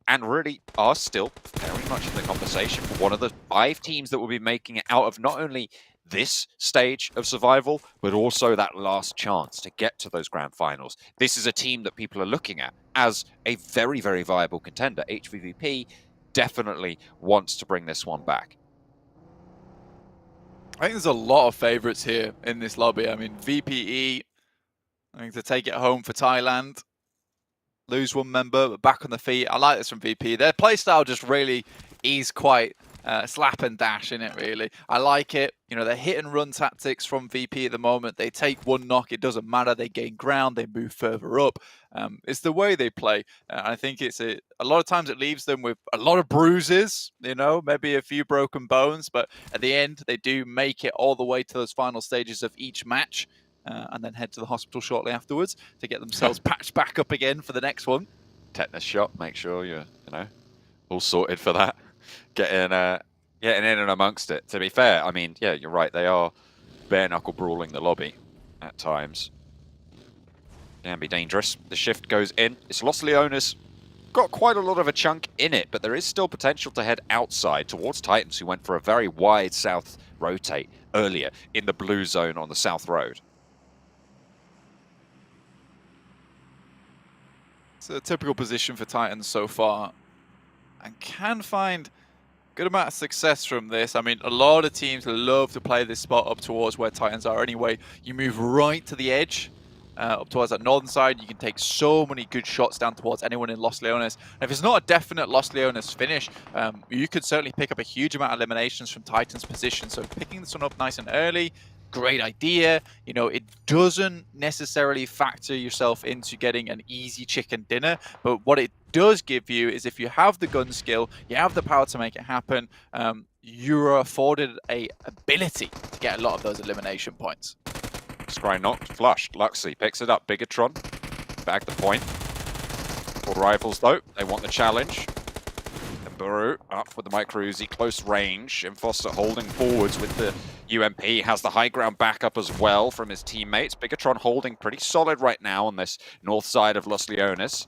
and really are still very much in the conversation for one of the 5 teams that will be making it out of not only this stage of survival, but also that last chance to get to those grand finals. This is a team that people are looking at as a very, very viable contender. HVVP definitely wants to bring this one back. I think there's a lot of favourites here in this lobby. I mean, VPE, I think to take it home for Thailand. Lose one member, but back on the feet. I like this from VP. Their playstyle just really is quite slap and dash in it, really. I like it. You know, the hit and run tactics from VP at the moment. They take one knock, it doesn't matter. They gain ground, they move further up. It's the way they play. I think it's a lot of times it leaves them with a lot of bruises, you know, maybe a few broken bones, but at the end, they do make it all the way to those final stages of each match. And then head to the hospital shortly afterwards to get themselves patched back up again for the next one. Tetanus shot, make sure you're, you know, all sorted for that. Getting in and amongst it. To be fair, I mean, yeah, you're right. They are bare knuckle brawling the lobby at times. Can be dangerous. The shift goes in. It's Los Leones. Got quite a lot of a chunk in it, but there is still potential to head outside towards Titans, who went for a very wide south rotate earlier in the blue zone on the south road. It's a typical position for Titans so far, and can find good amount of success from this. I mean, a lot of teams love to play this spot up towards where Titans are anyway. You move right to the edge, up towards that northern side. You can take so many good shots down towards anyone in Los Leones. And if it's not a definite Los Leones finish, you could certainly pick up a huge amount of eliminations from Titans' position. So picking this one up nice and early, great idea. You know, it doesn't necessarily factor yourself into getting an easy chicken dinner, but what it does give you is if you have the gun skill, you have the power to make it happen, you're afforded a ability to get a lot of those elimination points. Scry knocked, flushed. Luxy picks it up. Bigatron back the point. For rivals though, they want the challenge. And Baru up with the micro Uzi, close range. And Foster holding forwards with the UMP, has the high ground backup as well from his teammates. Bigatron holding pretty solid right now on this north side of Los Leones.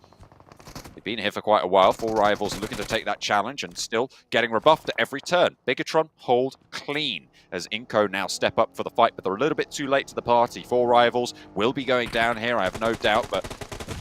They've been here for quite a while. 4 rivals looking to take that challenge and still getting rebuffed at every turn. Bigatron hold clean as Inco now step up for the fight, but they're a little bit too late to the party. 4 rivals will be going down here, I have no doubt, but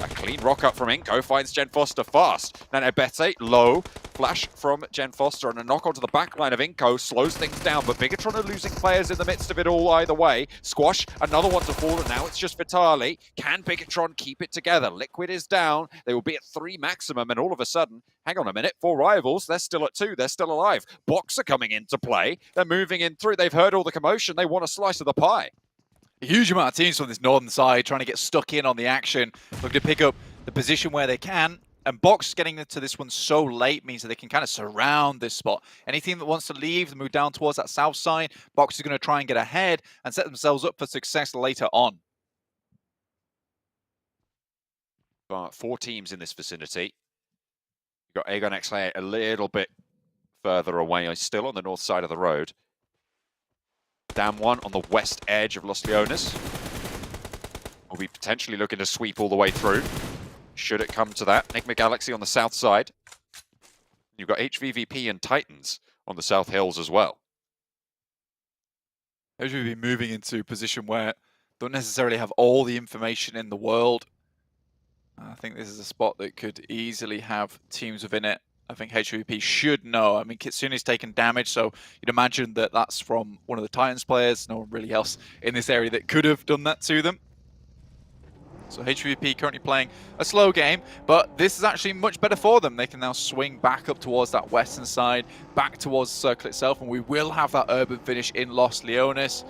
a clean rock up from Inco finds Gen Foster fast. Nano Bete low. Flash from Gen Foster and a knock onto the backline of Inco slows things down, but Bigatron are losing players in the midst of it all either way. Squash, another one to fall, and now it's just Vitali. Can Bigatron keep it together? Liquid is down. They will be at 3 maximum, and all of a sudden, hang on a minute, 4 rivals, they're still at 2, they're still alive. Box are coming into play. They're moving in through. They've heard all the commotion. They want a slice of the pie. A huge amount of teams from this northern side trying to get stuck in on the action, looking to pick up the position where they can. And Box getting into this one so late means that they can kind of surround this spot. Any team that wants to leave, move down towards that south side, Box is going to try and get ahead and set themselves up for success later on. 4 teams in this vicinity. You've got Aegon XA a little bit further away, still on the north side of the road. Dam 1 on the west edge of Los Leones. Will be potentially looking to sweep all the way through. Should it come to that. Enigma Galaxy on the south side. You've got HVVP and Titans on the south hills as well. HVVP moving into a position where don't necessarily have all the information in the world. I think this is a spot that could easily have teams within it. I think HVP should know. I mean, Kitsune's taken damage, so you'd imagine that that's from one of the Titans players. No one really else in this area that could have done that to them. So HVP currently playing a slow game, but this is actually much better for them. They can now swing back up towards that western side, back towards the circle itself, and we will have that urban finish in Los Leones.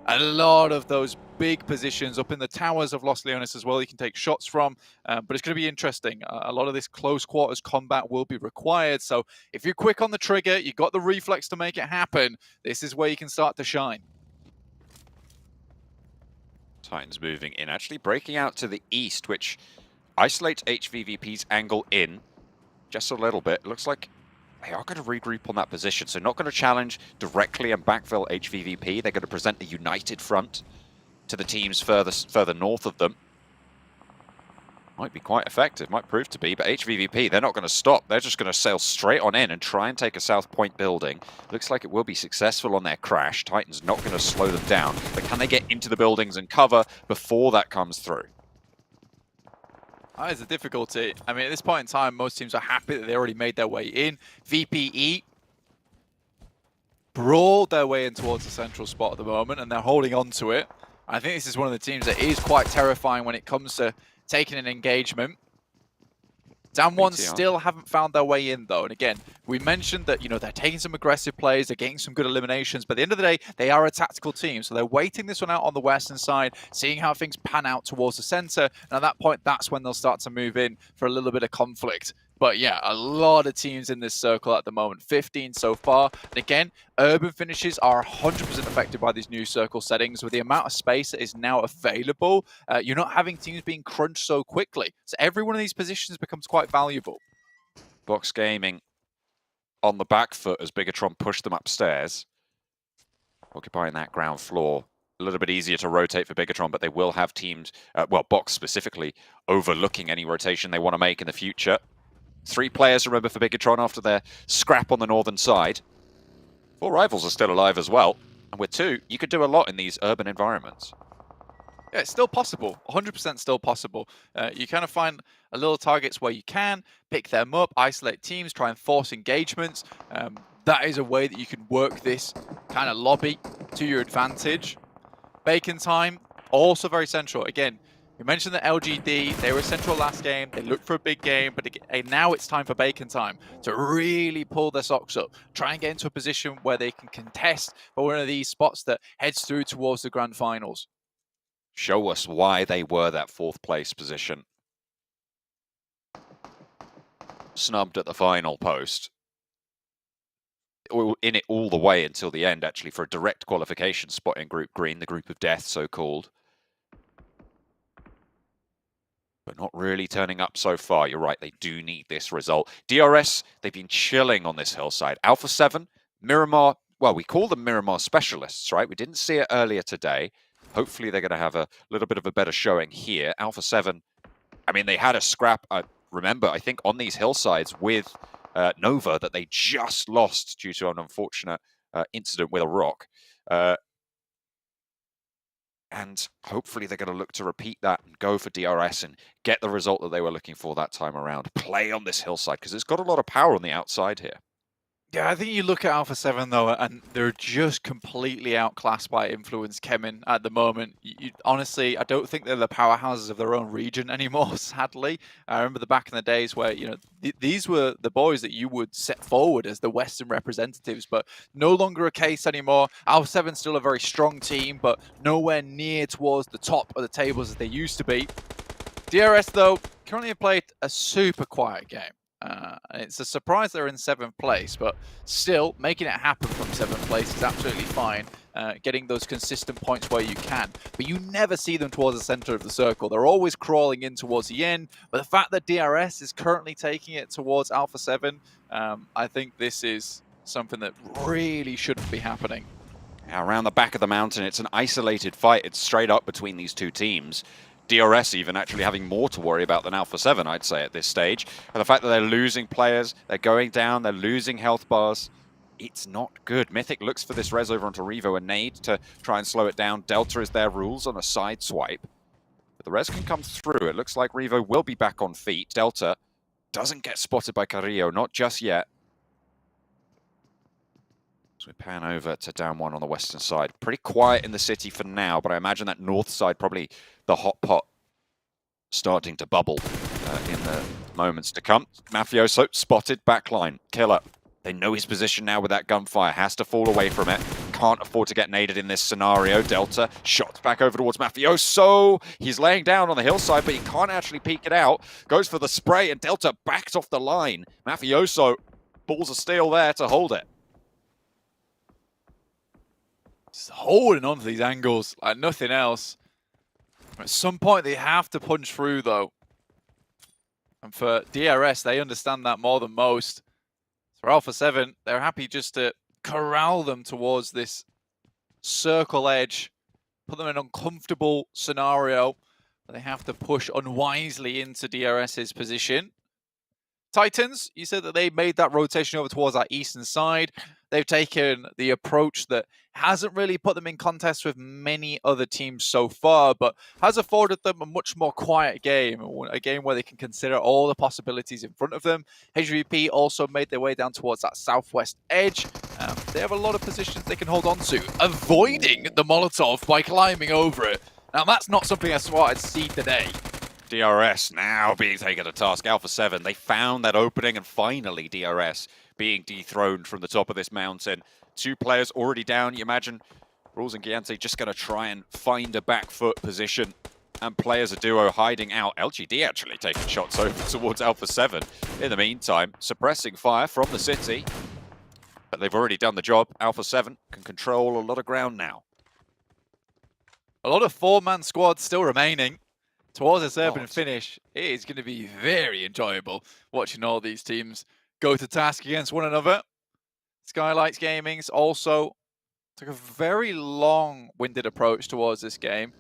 A lot of those big positions up in the towers of Los Leones as well you can take shots from, but it's going to be interesting. A lot of this close quarters combat will be required, so if you're quick on the trigger, you've got the reflex to make it happen, this is where you can start to shine. Titans moving in, actually breaking out to the east, which isolates HVVP's angle in just a little bit. It looks like they are going to regroup on that position, so not going to challenge directly and backfill HVVP. They're going to present a united front to the teams further north of them. Might be quite effective, might prove to be, but HVVP, they're not going to stop. They're just going to sail straight on in and try and take a South Point building. Looks like it will be successful on their crash. Titan's not going to slow them down, but can they get into the buildings and cover before that comes through? That is the difficulty. I mean, at this point in time, most teams are happy that they already made their way in. VPE brawled their way in towards the central spot at the moment, and they're holding on to it. I think this is one of the teams that is quite terrifying when it comes to taking an engagement. Damwon still haven't found their way in, though. And again, we mentioned that, you know, they're taking some aggressive plays, they're getting some good eliminations, but at the end of the day, they are a tactical team. So they're waiting this one out on the western side, seeing how things pan out towards the center. And at that point, that's when they'll start to move in for a little bit of conflict. But yeah, a lot of teams in this circle at the moment, 15 so far. And again, urban finishes are 100% affected by these new circle settings. With the amount of space that is now available, you're not having teams being crunched so quickly. So every one of these positions becomes quite valuable. Box Gaming on the back foot as Bigatron pushed them upstairs, occupying that ground floor. A little bit easier to rotate for Bigatron, but they will have teams, well, Box specifically, overlooking any rotation they want to make in the future. 3 players, remember, for Bigatron after their scrap on the northern side. 4 rivals are still alive as well. And with 2, you could do a lot in these urban environments. Yeah, it's still possible. 100% still possible. You kind of find a little targets where you can, pick them up, isolate teams, try and force engagements. That is a way that you can work this kind of lobby to your advantage. Bacon time, also very central. Again, we mentioned that LGD, they were central last game, they looked for a big game, but now it's time for Bacon time to really pull their socks up, try and get into a position where they can contest for one of these spots that heads through towards the grand finals. Show us why they were that 4th place position. Snubbed at the final post. In it all the way until the end, actually, for a direct qualification spot in Group Green, the Group of Death, so-called. But not really turning up so far. You're right, they do need this result. DRS, they've been chilling on this hillside. Alpha 7, Miramar, well, we call them Miramar specialists, right? We didn't see it earlier today. Hopefully they're going to have a little bit of a better showing here. Alpha 7, I mean, they had a scrap, remember, I think on these hillsides with Nova that they just lost due to an unfortunate incident with a rock. And hopefully they're going to look to repeat that and go for DRS and get the result that they were looking for that time around. Play on this hillside, because it's got a lot of power on the outside here. Yeah, I think you look at Alpha 7, though, and they're just completely outclassed by Influence Kemin at the moment. Honestly, I don't think they're the powerhouses of their own region anymore, sadly. I remember the back in the days where, you know, these were the boys that you would set forward as the Western representatives, but no longer a case anymore. Alpha 7's still a very strong team, but nowhere near towards the top of the tables as they used to be. DRS, though, currently have played a super quiet game. It's a surprise they're in 7th place, but still, making it happen from 7th place is absolutely fine. Getting those consistent points where you can. But you never see them towards the center of the circle. They're always crawling in towards the end. But the fact that DRS is currently taking it towards Alpha 7, I think this is something that really shouldn't be happening. Now, around the back of the mountain, it's an isolated fight. It's straight up between these 2 teams. DRS even actually having more to worry about than Alpha 7, I'd say, at this stage. And the fact that they're losing players, they're going down, they're losing health bars, it's not good. Mythic looks for this res over onto Revo and Nade to try and slow it down. Delta is their rules on a side swipe. But the res can come through. It looks like Revo will be back on feet. Delta doesn't get spotted by Carrillo, not just yet. So we pan over to down 1 on the western side. Pretty quiet in the city for now, but I imagine that north side, probably the hot pot starting to bubble in the moments to come. Mafioso spotted backline. Killer. They know his position now with that gunfire. Has to fall away from it. Can't afford to get naded in this scenario. Delta shot back over towards Mafioso. He's laying down on the hillside, but he can't actually peek it out. Goes for the spray, and Delta backs off the line. Mafioso, balls of steel there to hold it. Just holding on to these angles like nothing else. At some point, they have to punch through, though. And for DRS, they understand that more than most. For Alpha 7, they're happy just to corral them towards this circle edge, put them in an uncomfortable scenario. But they have to push unwisely into DRS's position. Titans, you said that they made that rotation over towards our eastern side. They've taken the approach that hasn't really put them in contest with many other teams so far, but has afforded them a much more quiet game, a game where they can consider all the possibilities in front of them. HVP also made their way down towards that southwest edge. They have a lot of positions they can hold on to, avoiding the Molotov by climbing over it. Now that's not something I started to see today. DRS now being taken to task. Alpha 7, they found that opening, and finally DRS being dethroned from the top of this mountain. 2 players already down. You imagine Rules and Giante just going to try and find a back foot position, and play as a duo hiding out. LGD actually taking shots over towards Alpha 7. In the meantime, suppressing fire from the city. But they've already done the job. Alpha 7 can control a lot of ground now. A lot of 4-man squads still remaining. Towards this urban finish, it is going to be very enjoyable watching all these teams go to task against one another. Skylights Gaming's also took a very long-winded approach towards this game,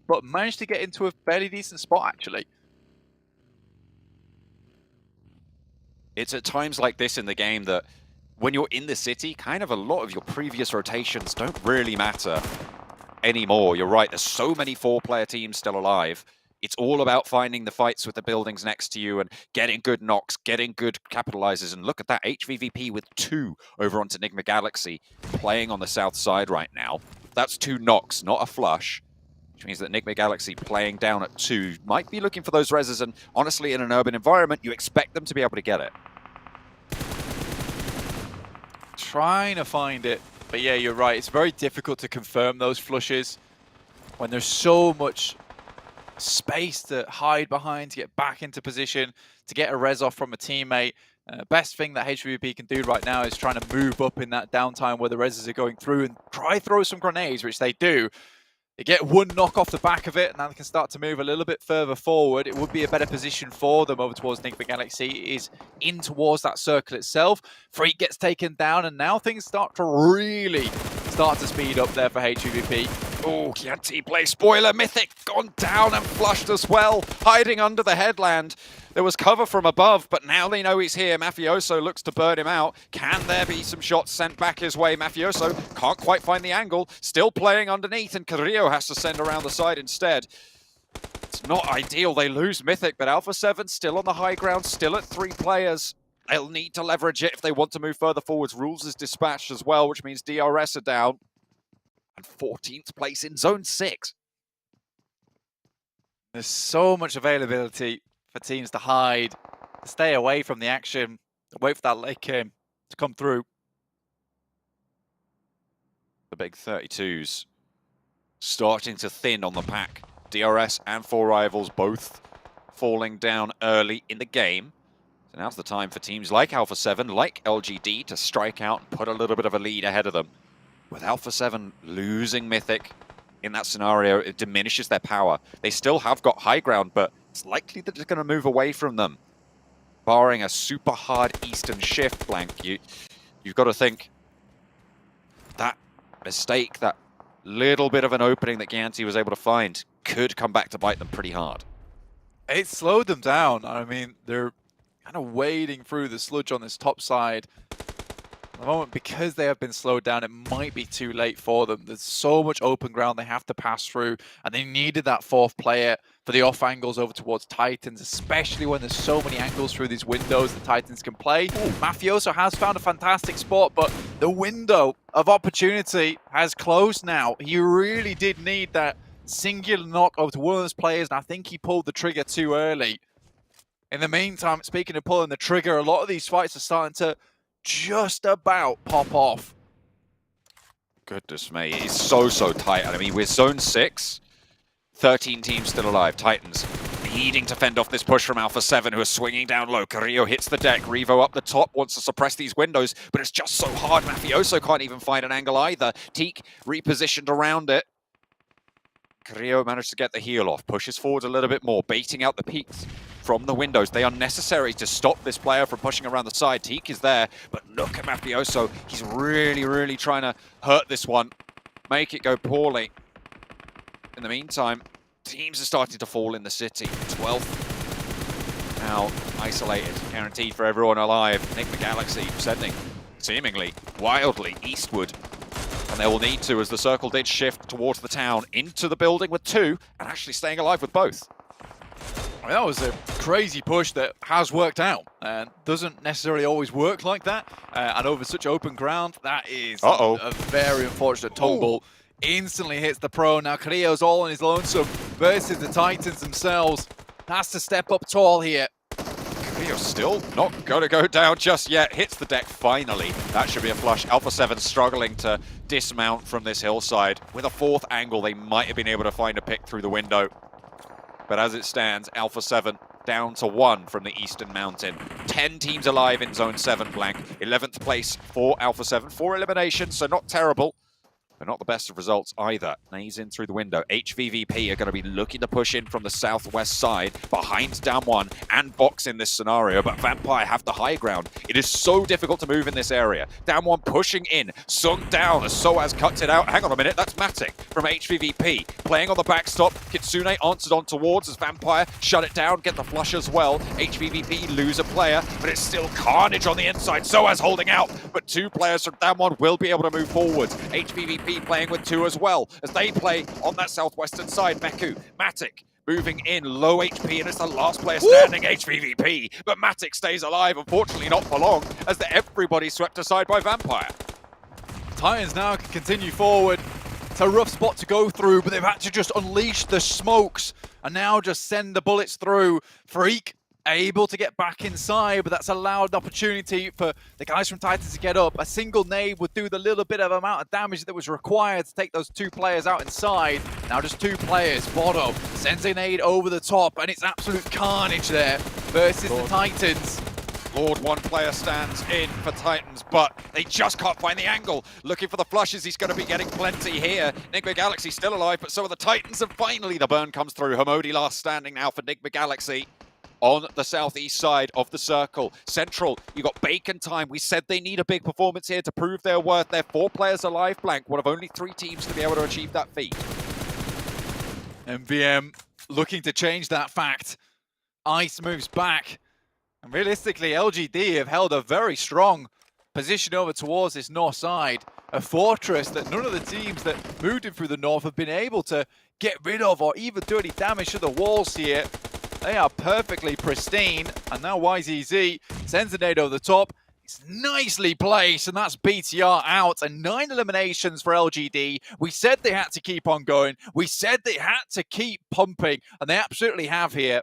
but managed to get into a fairly decent spot, actually. It's at times like this in the game that when you're in the city, kind of a lot of your previous rotations don't really matter anymore. You're right, there's so many 4-player teams still alive. It's all about finding the fights with the buildings next to you and getting good knocks, getting good capitalizers. And look at that, HVVP with 2 over onto Enigma Galaxy, playing on the south side right now. That's 2 knocks, not a flush, which means that Enigma Galaxy playing down at 2 might be looking for those reses. And honestly, in an urban environment, you expect them to be able to get it. Trying to find it, but yeah, you're right. It's very difficult to confirm those flushes when there's so much space to hide behind, to get back into position, to get a res off from a teammate. Best thing that HVP can do right now is trying to move up in that downtime where the reses are going through and try throw some grenades, which they do. They get 1 knock off the back of it, and now they can start to move a little bit further forward. It would be a better position for them over towards Enigma Galaxy. It is in towards that circle itself. Freak gets taken down, and now things start to speed up there for HVP. Oh, Chianti play spoiler. Mythic gone down and flushed as well, hiding under the headland. There was cover from above, but now they know he's here. Mafioso looks to burn him out. Can there be some shots sent back his way? Mafioso can't quite find the angle. Still playing underneath, and Carrillo has to send around the side instead. It's not ideal. They lose Mythic, but Alpha 7 still on the high ground, still at 3 players. They'll need to leverage it if they want to move further forwards. Rules is dispatched as well, which means DRS are down. And 14th place in Zone 6. There's so much availability for teams to hide, to stay away from the action, to wait for that late game to come through. The big 32s starting to thin on the pack. DRS and 4 rivals both falling down early in the game. So now's the time for teams like Alpha 7, like LGD, to strike out and put a little bit of a lead ahead of them. With Alpha 7 losing Mythic in that scenario, it diminishes their power. They still have got high ground, but it's likely that it's going to move away from them. Barring a super hard eastern shift, Blank, you've got to think that mistake, that little bit of an opening that Gianti was able to find, could come back to bite them pretty hard. It slowed them down. I mean, they're kind of wading through the sludge on this top side. At the moment, because they have been slowed down, it might be too late for them. There's so much open ground they have to pass through, and they needed that 4th player for the off angles over towards Titans, especially when there's so many angles through these windows the Titans can play. Mafioso has found a fantastic spot, but the window of opportunity has closed now. He really did need that singular knock over to one of those players, and I think he pulled the trigger too early. In the meantime, speaking of pulling the trigger, a lot of these fights are starting to just about pop off. Goodness me, it's so tight. I mean, we're Zone 6, 13 teams still alive. Titans needing to fend off this push from Alpha 7, who are swinging down low. Carrillo hits the deck. Revo up the top, wants to suppress these windows, but it's just so hard. Mafioso can't even find an angle either. Teak repositioned around it. Carrillo managed to get the heal off, pushes forward a little bit more, baiting out the peaks from the windows. They are necessary to stop this player from pushing around the side. Teak is there, but look at Mafioso. He's really trying to hurt this one, make it go poorly. In the meantime, teams are starting to fall in the city. 12th. Now isolated, guaranteed for everyone alive. Nick the Galaxy sending seemingly wildly eastward. And they will need to, as the circle did shift towards the town, into the building with 2, and actually staying alive with both. That was a crazy push that has worked out, and doesn't necessarily always work like that. And over such open ground, that is a very unfortunate tumble. Instantly hits the pro. Now Carrillo's all on his lonesome versus the Titans themselves. Has to step up tall here. Carrillo's still not going to go down just yet. Hits the deck finally. That should be a flush. Alpha 7 struggling to dismount from this hillside. With a 4th angle, they might have been able to find a pick through the window. But as it stands, Alpha 7 down to 1 from the eastern mountain. 10 teams alive in Zone 7 blank. 11th place for Alpha 7. 4 eliminations, so not terrible. But not the best of results either. Nades in through the window. HVVP are going to be looking to push in from the southwest side behind Down 1 and Box in this scenario, but Vampire have the high ground. It is so difficult to move in this area. Down 1 pushing in. Sung down as Soaz cuts it out. Hang on a minute, that's Matic from HVVP. Playing on the backstop. Kitsune answered on towards as Vampire shut it down, get the flush as well. HVVP lose a player, but it's still carnage on the inside. Soaz holding out, but 2 players from Down 1 will be able to move forwards. HVVP playing with 2 as well, as they play on that southwestern side. Meku, Matic moving in, low HP, and it's the last player standing, HVVP. But Matic stays alive, unfortunately not for long, as everybody's swept aside by Vampire. Titans now can continue forward. It's a rough spot to go through, but they've had to just unleash the smokes and now just send the bullets through. Freak able to get back inside, but that's allowed the opportunity for the guys from Titans to get up. A single nade would do the little bit of amount of damage that was required to take those 2 players out inside. Now just 2 players. Bodo sends a nade over the top, and it's absolute carnage there versus the Titans. Lord, 1 player stands in for Titans, but they just can't find the angle. Looking for the flushes, he's going to be getting plenty here. Nigma Galaxy still alive, but so are the Titans, and finally the burn comes through. Hamodi last standing now for Nigma Galaxy. On the southeast side of the circle. Central, you got Bacon time. We said they need a big performance here to prove their worth. They're 4 players alive blank, one of only 3 teams to be able to achieve that feat. MVM looking to change that fact. Ice moves back. And realistically, LGD have held a very strong position over towards this north side. A fortress that none of the teams that moved in through the north have been able to get rid of or even do any damage to the walls here. They are perfectly pristine, and now YZZ sends a nade over the top. It's nicely placed, and that's BTR out, and 9 eliminations for LGD. We said they had to keep on going. We said they had to keep pumping, and they absolutely have here.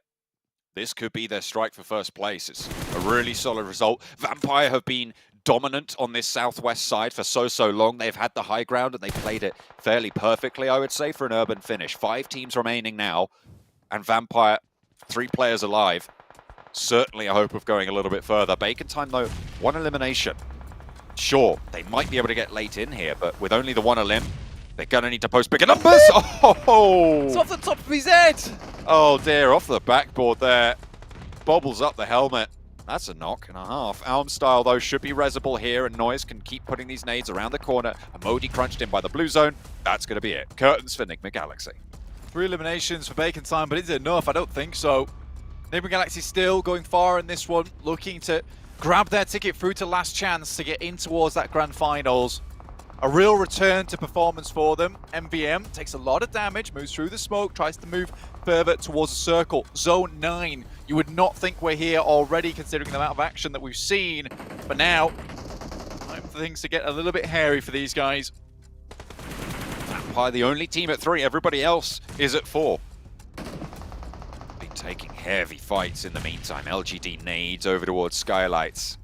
This could be their strike for first place. It's a really solid result. Vampire have been dominant on this southwest side for so long. They've had the high ground, and they played it fairly perfectly, I would say, for an urban finish. 5 teams remaining now, and Vampire 3 players alive. Certainly a hope of going a little bit further. Bacon time, though, 1 elimination. Sure, they might be able to get late in here, but with only the 1 elim, they're going to need to post bigger numbers. Oh! It's off the top of his head. Oh dear, off the backboard there. Bobbles up the helmet. That's a knock and a half. Alm style, though, should be resable here, and Noise can keep putting these nades around the corner. Amodi crunched in by the blue zone. That's going to be it. Curtains for Nigma Galaxy. 3 eliminations for Bacon time, but is it enough? I don't think so. Nigma Galaxy still going far in this one, looking to grab their ticket through to last chance to get in towards that grand finals. A real return to performance for them. MVM takes a lot of damage, moves through the smoke, tries to move further towards the circle. Zone 9. You would not think we're here already, considering the amount of action that we've seen. But now, time for things to get a little bit hairy for these guys. Vampire, the only team at 3. Everybody else is at 4. Been taking heavy fights in the meantime. LGD nades over towards Skylights.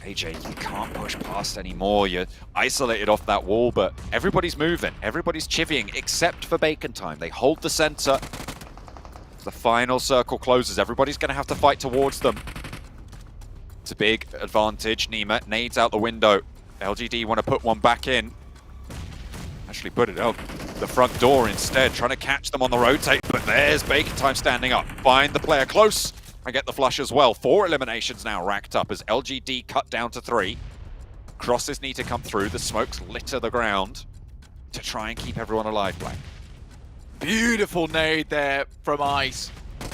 AJ, you can't push past anymore. You're isolated off that wall, but everybody's moving. Everybody's chivying, except for Bacon time. They hold the center. The final circle closes. Everybody's going to have to fight towards them. It's a big advantage. Nima nades out the window. LGD want to put one back in. Actually put it out the front door instead, trying to catch them on the rotate. But there's Bacon time standing up. Find the player close. I get the flush as well. 4 eliminations now racked up as LGD cut down to 3. Crosses need to come through. The smokes litter the ground to try and keep everyone alive, Black. Beautiful nade there from Ice.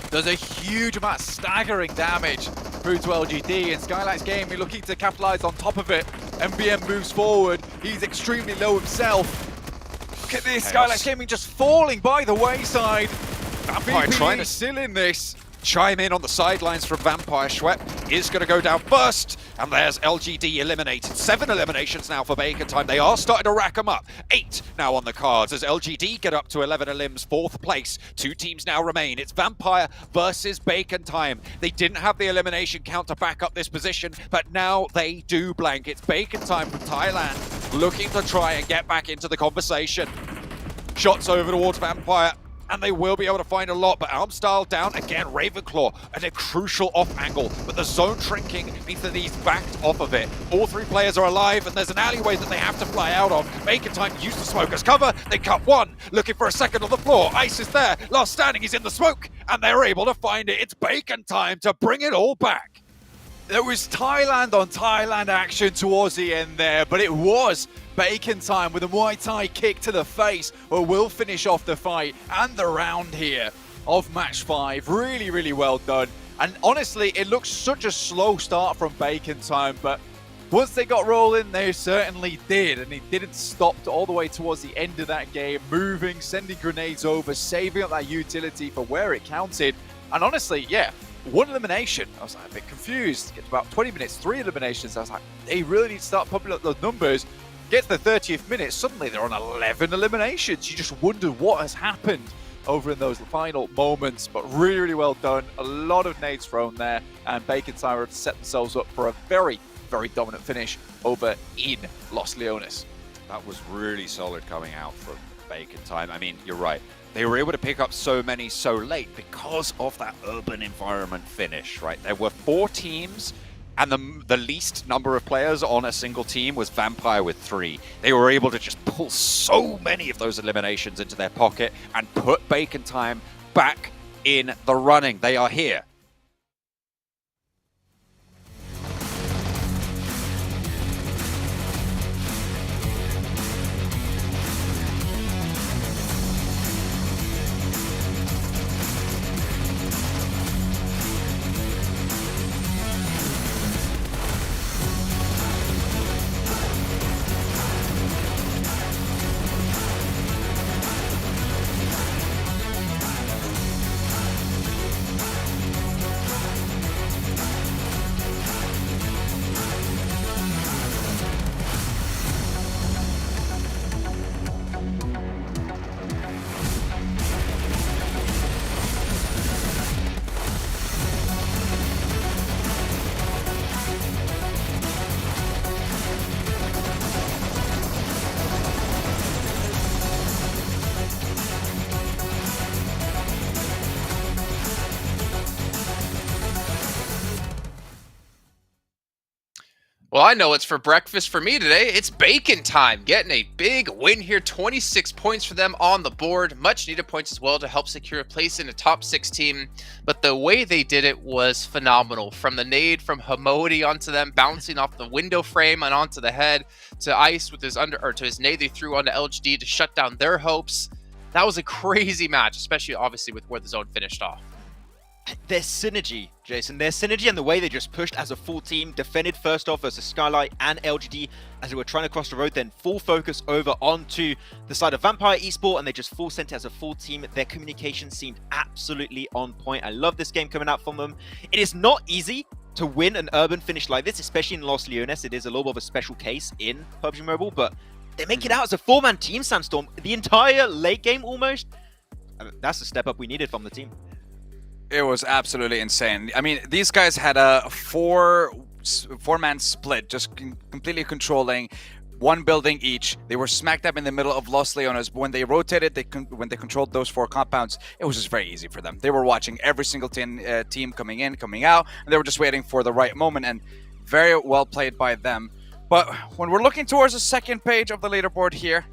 Does a huge amount of staggering damage through to LGD, and Skylight's Gaming looking to capitalize on top of it. MBM moves forward. He's extremely low himself. Look at this, Skylight's Gaming just falling by the wayside. Vampire trying to still in this. chime in on the sidelines from Vampire. Schwepp is going to go down first, and there's LGD eliminated. 7 eliminations now for Bacon Time. They are starting to rack them up. 8 now on the cards as LGD get up to 11 elims, 4th place. 2 teams now remain. It's Vampire versus Bacon Time. They didn't have the elimination count to back up this position, but now they do blank. It's Bacon Time from Thailand looking to try and get back into the conversation. Shots over towards Vampire, and they will be able to find a lot, but Armstyle down again. Ravenclaw at a crucial off angle, but the zone shrinking means that he's backed off of it. All 3 players are alive, and there's an alleyway that they have to fly out of. Bacon Time used the smoke as cover. They cut 1, looking for a second on the floor. Ice is there, last standing, he's in the smoke, and they're able to find it. It's Bacon Time to bring it all back. There was Thailand on Thailand action towards the end there, but it was Bacon Time with a Muay Thai kick to the face, who will finish off the fight and the round here of match 5. Really, really well done. And honestly, it looks such a slow start from Bacon Time, but once they got rolling, they certainly did. And it didn't stop all the way towards the end of that game, moving, sending grenades over, saving up that utility for where it counted. And honestly, yeah, 1 elimination. I was like a bit confused. Get to about 20 minutes, 3 eliminations. I was like, they really need to start popping up those numbers. Get to the 30th minute, suddenly they're on 11 eliminations. You just wonder what has happened over in those final moments, but really, really well done. A lot of nades thrown there, and Bacon Time have set themselves up for a very, very dominant finish over in Los Leones. That was really solid coming out from Bacon Time. I mean, you're right. They were able to pick up so many so late because of that urban environment finish, right? There were 4 teams, and the least number of players on a single team was Vampire with 3. They were able to just pull so many of those eliminations into their pocket and put Bacon Time back in the running. They are here. Well, I know it's for breakfast for me today. It's Bacon Time, getting a big win here. 26 points for them on the board. Much needed points as well to help secure a place in the top 6 team. But the way they did it was phenomenal. From the nade from Hamodi onto them, bouncing off the window frame and onto the head, to Ice with his to his nade they threw onto LGD to shut down their hopes. That was a crazy match, especially obviously with where the zone finished off. Their synergy, Jason, their synergy and the way they just pushed as a full team, defended first off versus Skylight and LGD as they were trying to cross the road, then full focus over onto the side of Vampire Esport, and they just full sent it as a full team. Their communication seemed absolutely on point. I love this game coming out from them. It is not easy to win an urban finish like this, especially in Los Leones. It is a little bit of a special case in PUBG Mobile, but they make it out as a 4-man team, Sandstorm. The entire late game almost. That's the step up we needed from the team. It was absolutely insane. I mean, these guys had a 4-man split, just completely controlling 1 building each. They were smack dab in the middle of Los Leones, but when they rotated, when they controlled those 4 compounds, it was just very easy for them. They were watching every single team coming in, coming out, and they were just waiting for the right moment, and very well played by them. But when we're looking towards the second page of the leaderboard here,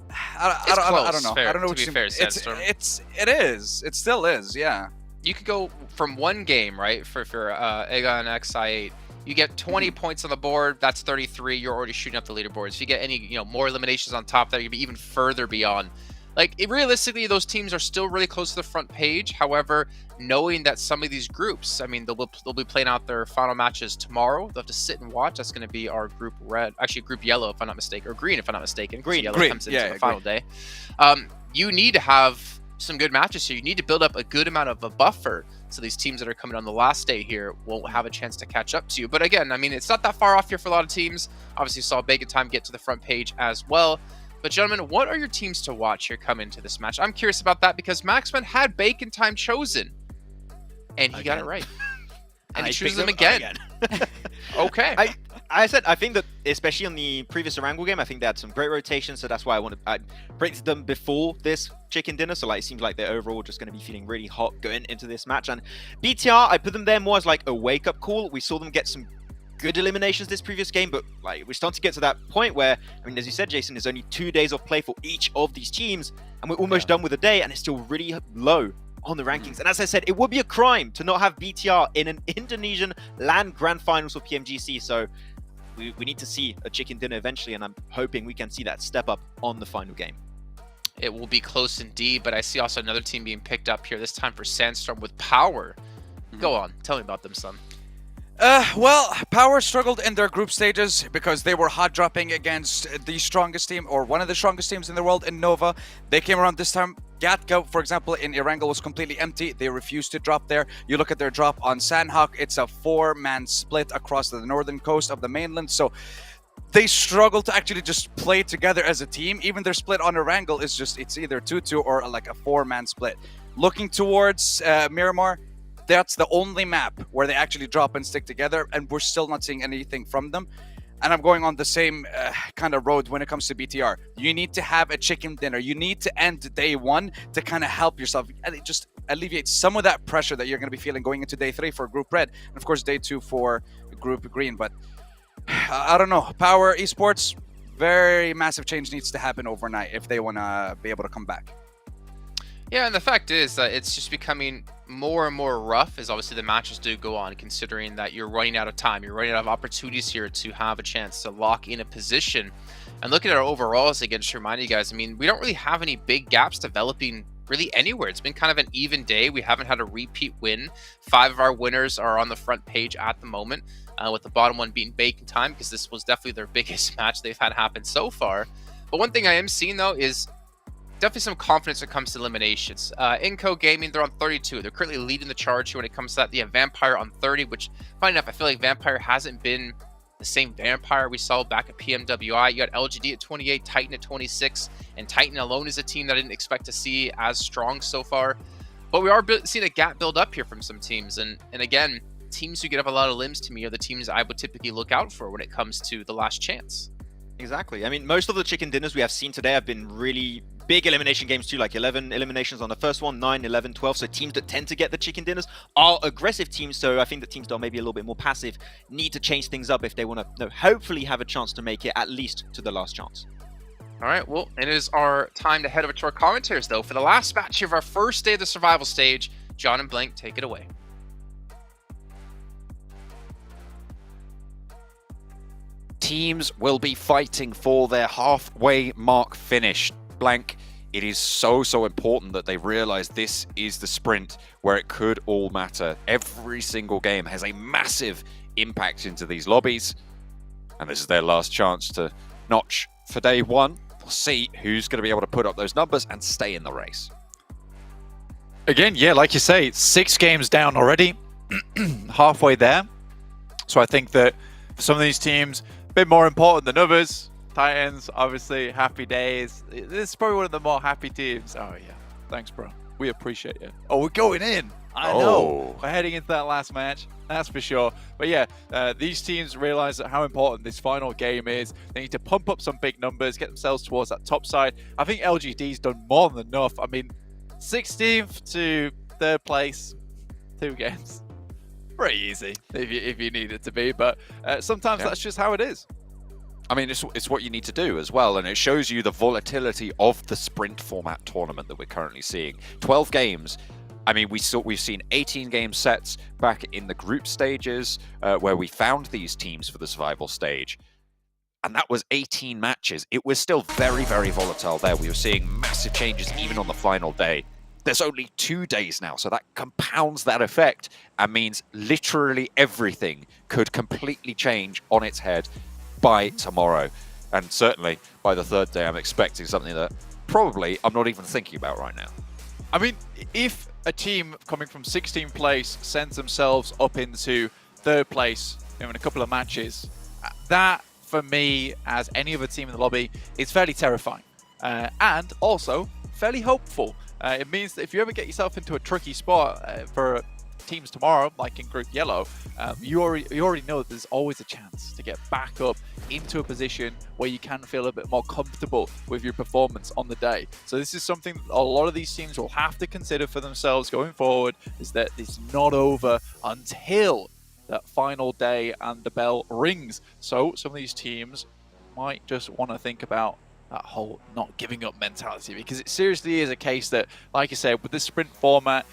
I don't know. I don't know what you mean. It is. It still is. Yeah. You could go from 1 game, right? For Aegon XI8, you get 20 points on the board. That's 33. You're already shooting up the leaderboards. If you get any, more eliminations on top, that you'd be even further beyond Like, realistically, those teams are still really close to the front page. However, knowing that some of these groups, I mean, they'll be playing out their final matches tomorrow. They'll have to sit and watch. That's going to be our group red, actually group yellow, if I'm not mistaken, or green, if I'm not mistaken. Green. Yellow comes into the final day. You need to have some good matches here. You need to build up a good amount of a buffer so these teams that are coming on the last day here won't have a chance to catch up to you. But again, I mean, it's not that far off here for a lot of teams. Obviously, you saw Bacon Time get to the front page as well. But gentlemen, what are your teams to watch here come into this match? I'm curious about that because Maxman had Bacon Time chosen, and he got it right. And he chooses them again. Okay. I said, I think that, especially on the previous Erangel game, I think they had some great rotations, so that's why I predicted them before this chicken dinner, so like it seems like they're overall just going to be feeling really hot going into this match. And BTR, I put them there more as like a wake-up call. We saw them get some good eliminations this previous game, but like we're starting to get to that point where, I mean, as you said, Jason, there's only 2 days of play for each of these teams, and we're almost done with the day, and it's still really low on the rankings. And as I said, it would be a crime to not have BTR in an Indonesian LAN Grand Finals for PMGC, so we need to see a chicken dinner eventually, and I'm hoping we can see that step up on the final game. It will be close indeed, but I see also another team being picked up here, this time for Sandstorm with Power. Go on, tell me about them, son. Well, Power struggled in their group stages because they were hot dropping against the strongest team, or one of the strongest teams in the world, in Nova. They came around this time. Gatka, for example, in Erangel was completely empty. They refused to drop there. You look at their drop on Sandhawk, it's a 4-man split across the northern coast of the mainland. So they struggle to actually just play together as a team. Even their split on Erangel is just, it's either 2-2 or like a 4-man split. Looking towards Miramar, that's the only map where they actually drop and stick together, and we're still not seeing anything from them. And I'm going on the same kind of road when it comes to BTR. You need to have a chicken dinner. You need to end day 1 to kind of help yourself. And it just alleviates some of that pressure that you're going to be feeling going into day 3 for Group Red. And of course, day 2 for Group Green. But I don't know. Power Esports, very massive change needs to happen overnight if they want to be able to come back. Yeah, and the fact is that it's just becoming more and more rough as obviously the matches do go on, considering that you're running out of time. You're running out of opportunities here to have a chance to lock in a position. And looking at our overalls, again, just to remind you guys, I mean, we don't really have any big gaps developing really anywhere. It's been kind of an even day. We haven't had a repeat win. 5 of our winners are on the front page at the moment, with the bottom one being Bacon Time, because this was definitely their biggest match they've had happen so far. But one thing I am seeing, though, is definitely some confidence when it comes to eliminations. Inco Gaming, they're on 32. They're currently leading the charge here when it comes to that. They have Vampire on 30, which, funny enough, I feel like Vampire hasn't been the same Vampire we saw back at PMWI. You got LGD at 28, Titan at 26, and Titan alone is a team that I didn't expect to see as strong so far. But we are seeing a gap build up here from some teams. And again, teams who get up a lot of limbs to me are the teams I would typically look out for when it comes to the last chance. Exactly. I mean, most of the chicken dinners we have seen today have been really big elimination games too, like 11 eliminations on the first one, 9, 11, 12. So teams that tend to get the chicken dinners are aggressive teams. So I think that teams that are maybe a little bit more passive need to change things up if they want to hopefully have a chance to make it at least to the last chance. All right, well, it is our time to head over to our commentators, though. For the last match of our first day of the survival stage, John and Blank, take it away. Teams will be fighting for their halfway mark finish. Blank, it is so important that they realize this is the sprint where it could all matter. Every single game has a massive impact into these lobbies, and this is their last chance to notch for day 1. We'll see who's going to be able to put up those numbers and stay in the race. Again, yeah, like you say, 6 games down already, halfway there. So I think that for some of these teams, a bit more important than others. Titans, obviously, happy days. This is probably one of the more happy teams. Oh, yeah. Thanks, bro. We appreciate you. Oh, we're going in. I know. We're heading into that last match. That's for sure. But yeah, these teams realize how important this final game is. They need to pump up some big numbers, get themselves towards that top side. I think LGD's done more than enough. I mean, 16th to 3rd place, 2 games. Pretty easy if you need it to be. But sometimes that's just how it is. I mean, it's what you need to do as well, and it shows you the volatility of the sprint format tournament that we're currently seeing. 12 games. I mean, we've seen 18 game sets back in the group stages where we found these teams for the survival stage. and that was 18 matches. It was still very, very volatile there. We were seeing massive changes even on the final day. There's only 2 days now, so that compounds that effect and means literally everything could completely change on its head by tomorrow. And certainly by the 3rd day, I'm expecting something that probably I'm not even thinking about right now. I mean, if a team coming from 16th place sends themselves up into 3rd place in a couple of matches, that for me, as any other team in the lobby, is fairly terrifying and also fairly hopeful. It means that if you ever get yourself into a tricky spot for teams tomorrow, like in Group Yellow, you already know that there's always a chance to get back up into a position where you can feel a bit more comfortable with your performance on the day. So this is something that a lot of these teams will have to consider for themselves going forward, is that it's not over until that final day and the bell rings. So some of these teams might just want to think about that whole not giving up mentality, because it seriously is a case that, like I said, with this sprint format,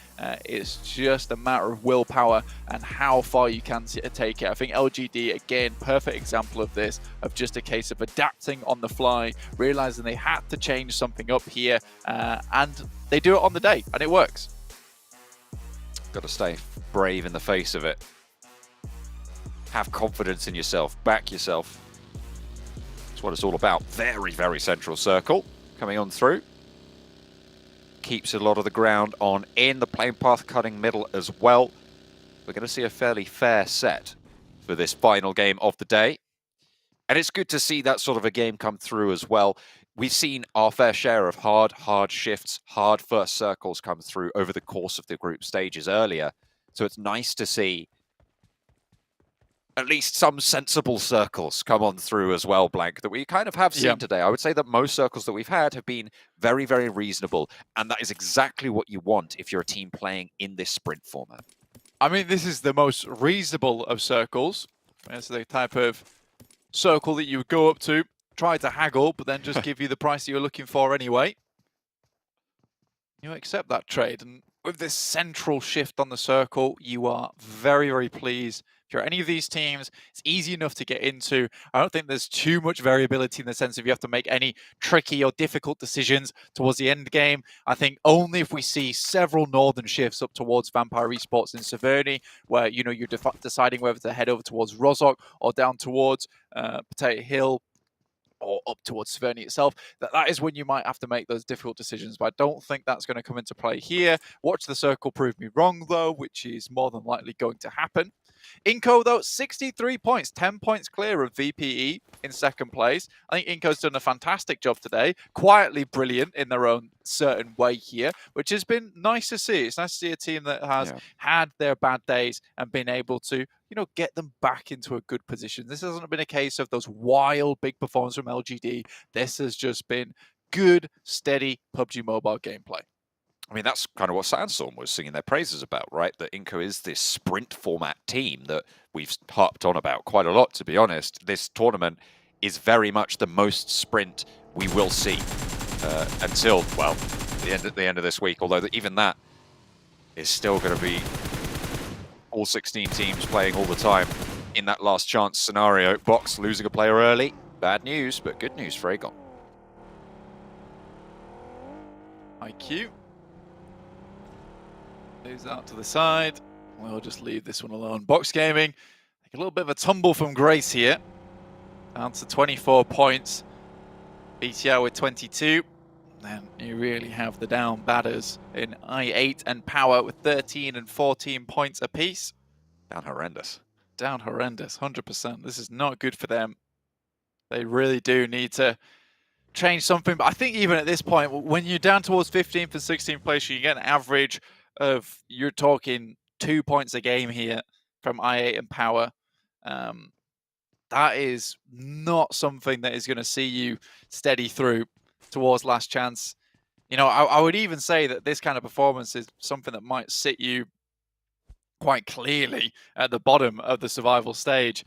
it's just a matter of willpower and how far you can take it. I think LGD, again, perfect example of this, of just a case of adapting on the fly, realizing they had to change something up here, and they do it on the day, and it works. Got to stay brave in the face of it. Have confidence in yourself, back yourself. That's what it's all about. Very, very central circle coming on through. Keeps a lot of the ground on in the plane path, cutting middle as well. We're going to see a fairly fair set for this final game of the day. And it's good to see that sort of a game come through as well. We've seen our fair share of hard shifts, hard first circles come through over the course of the group stages earlier. So it's nice to see at least some sensible circles come on through as well, Blank, that we kind of have seen today. I would say that most circles that we've had have been very, very reasonable, and that is exactly what you want if you're a team playing in this sprint format. I mean, this is the most reasonable of circles. It's the type of circle that you would go up to, try to haggle, but then just give you the price that you're looking for anyway. You accept that trade, and with this central shift on the circle, you are very, very pleased. If you're any of these teams, it's easy enough to get into. I don't think there's too much variability in the sense of you have to make any tricky or difficult decisions towards the end game. I think only if we see several northern shifts up towards Vampire Esports in Severny, where you're deciding whether to head over towards Rozhok or down towards Potato Hill, or up towards Severny itself, that is when you might have to make those difficult decisions. But I don't think that's going to come into play here. Watch the circle prove me wrong, though, which is more than likely going to happen. Inco, though, 63 points, 10 points clear of VPE in second place. I think Inco's done a fantastic job today, quietly brilliant in their own certain way here, which has been nice to see. It's nice to see a team that has had their bad days and been able to, get them back into a good position. This hasn't been a case of those wild big performances from LGD. This has just been good, steady PUBG Mobile gameplay. I mean, that's kind of what Sandstorm was singing their praises about, right? That Inco is this sprint format team that we've harped on about quite a lot, to be honest. This tournament is very much the most sprint we will see until, well, the end of this week. Although even that is still going to be all 16 teams playing all the time in that last chance scenario. Box losing a player early. Bad news, but good news for Aegon. IQ. Moves out to the side. We'll just leave this one alone. Box Gaming, take a little bit of a tumble from grace here. Down to 24 points. BTR with 22. Then you really have the down batters in I8 and Power with 13 and 14 points apiece. Down horrendous. Down horrendous, 100%. This is not good for them. They really do need to change something. But I think even at this point, when you're down towards 15th and 16th place, you get an average of, you're talking 2 points a game here from I8 and Power. That is not something that is going to see you steady through towards last chance. I would even say that this kind of performance is something that might sit you quite clearly at the bottom of the survival stage.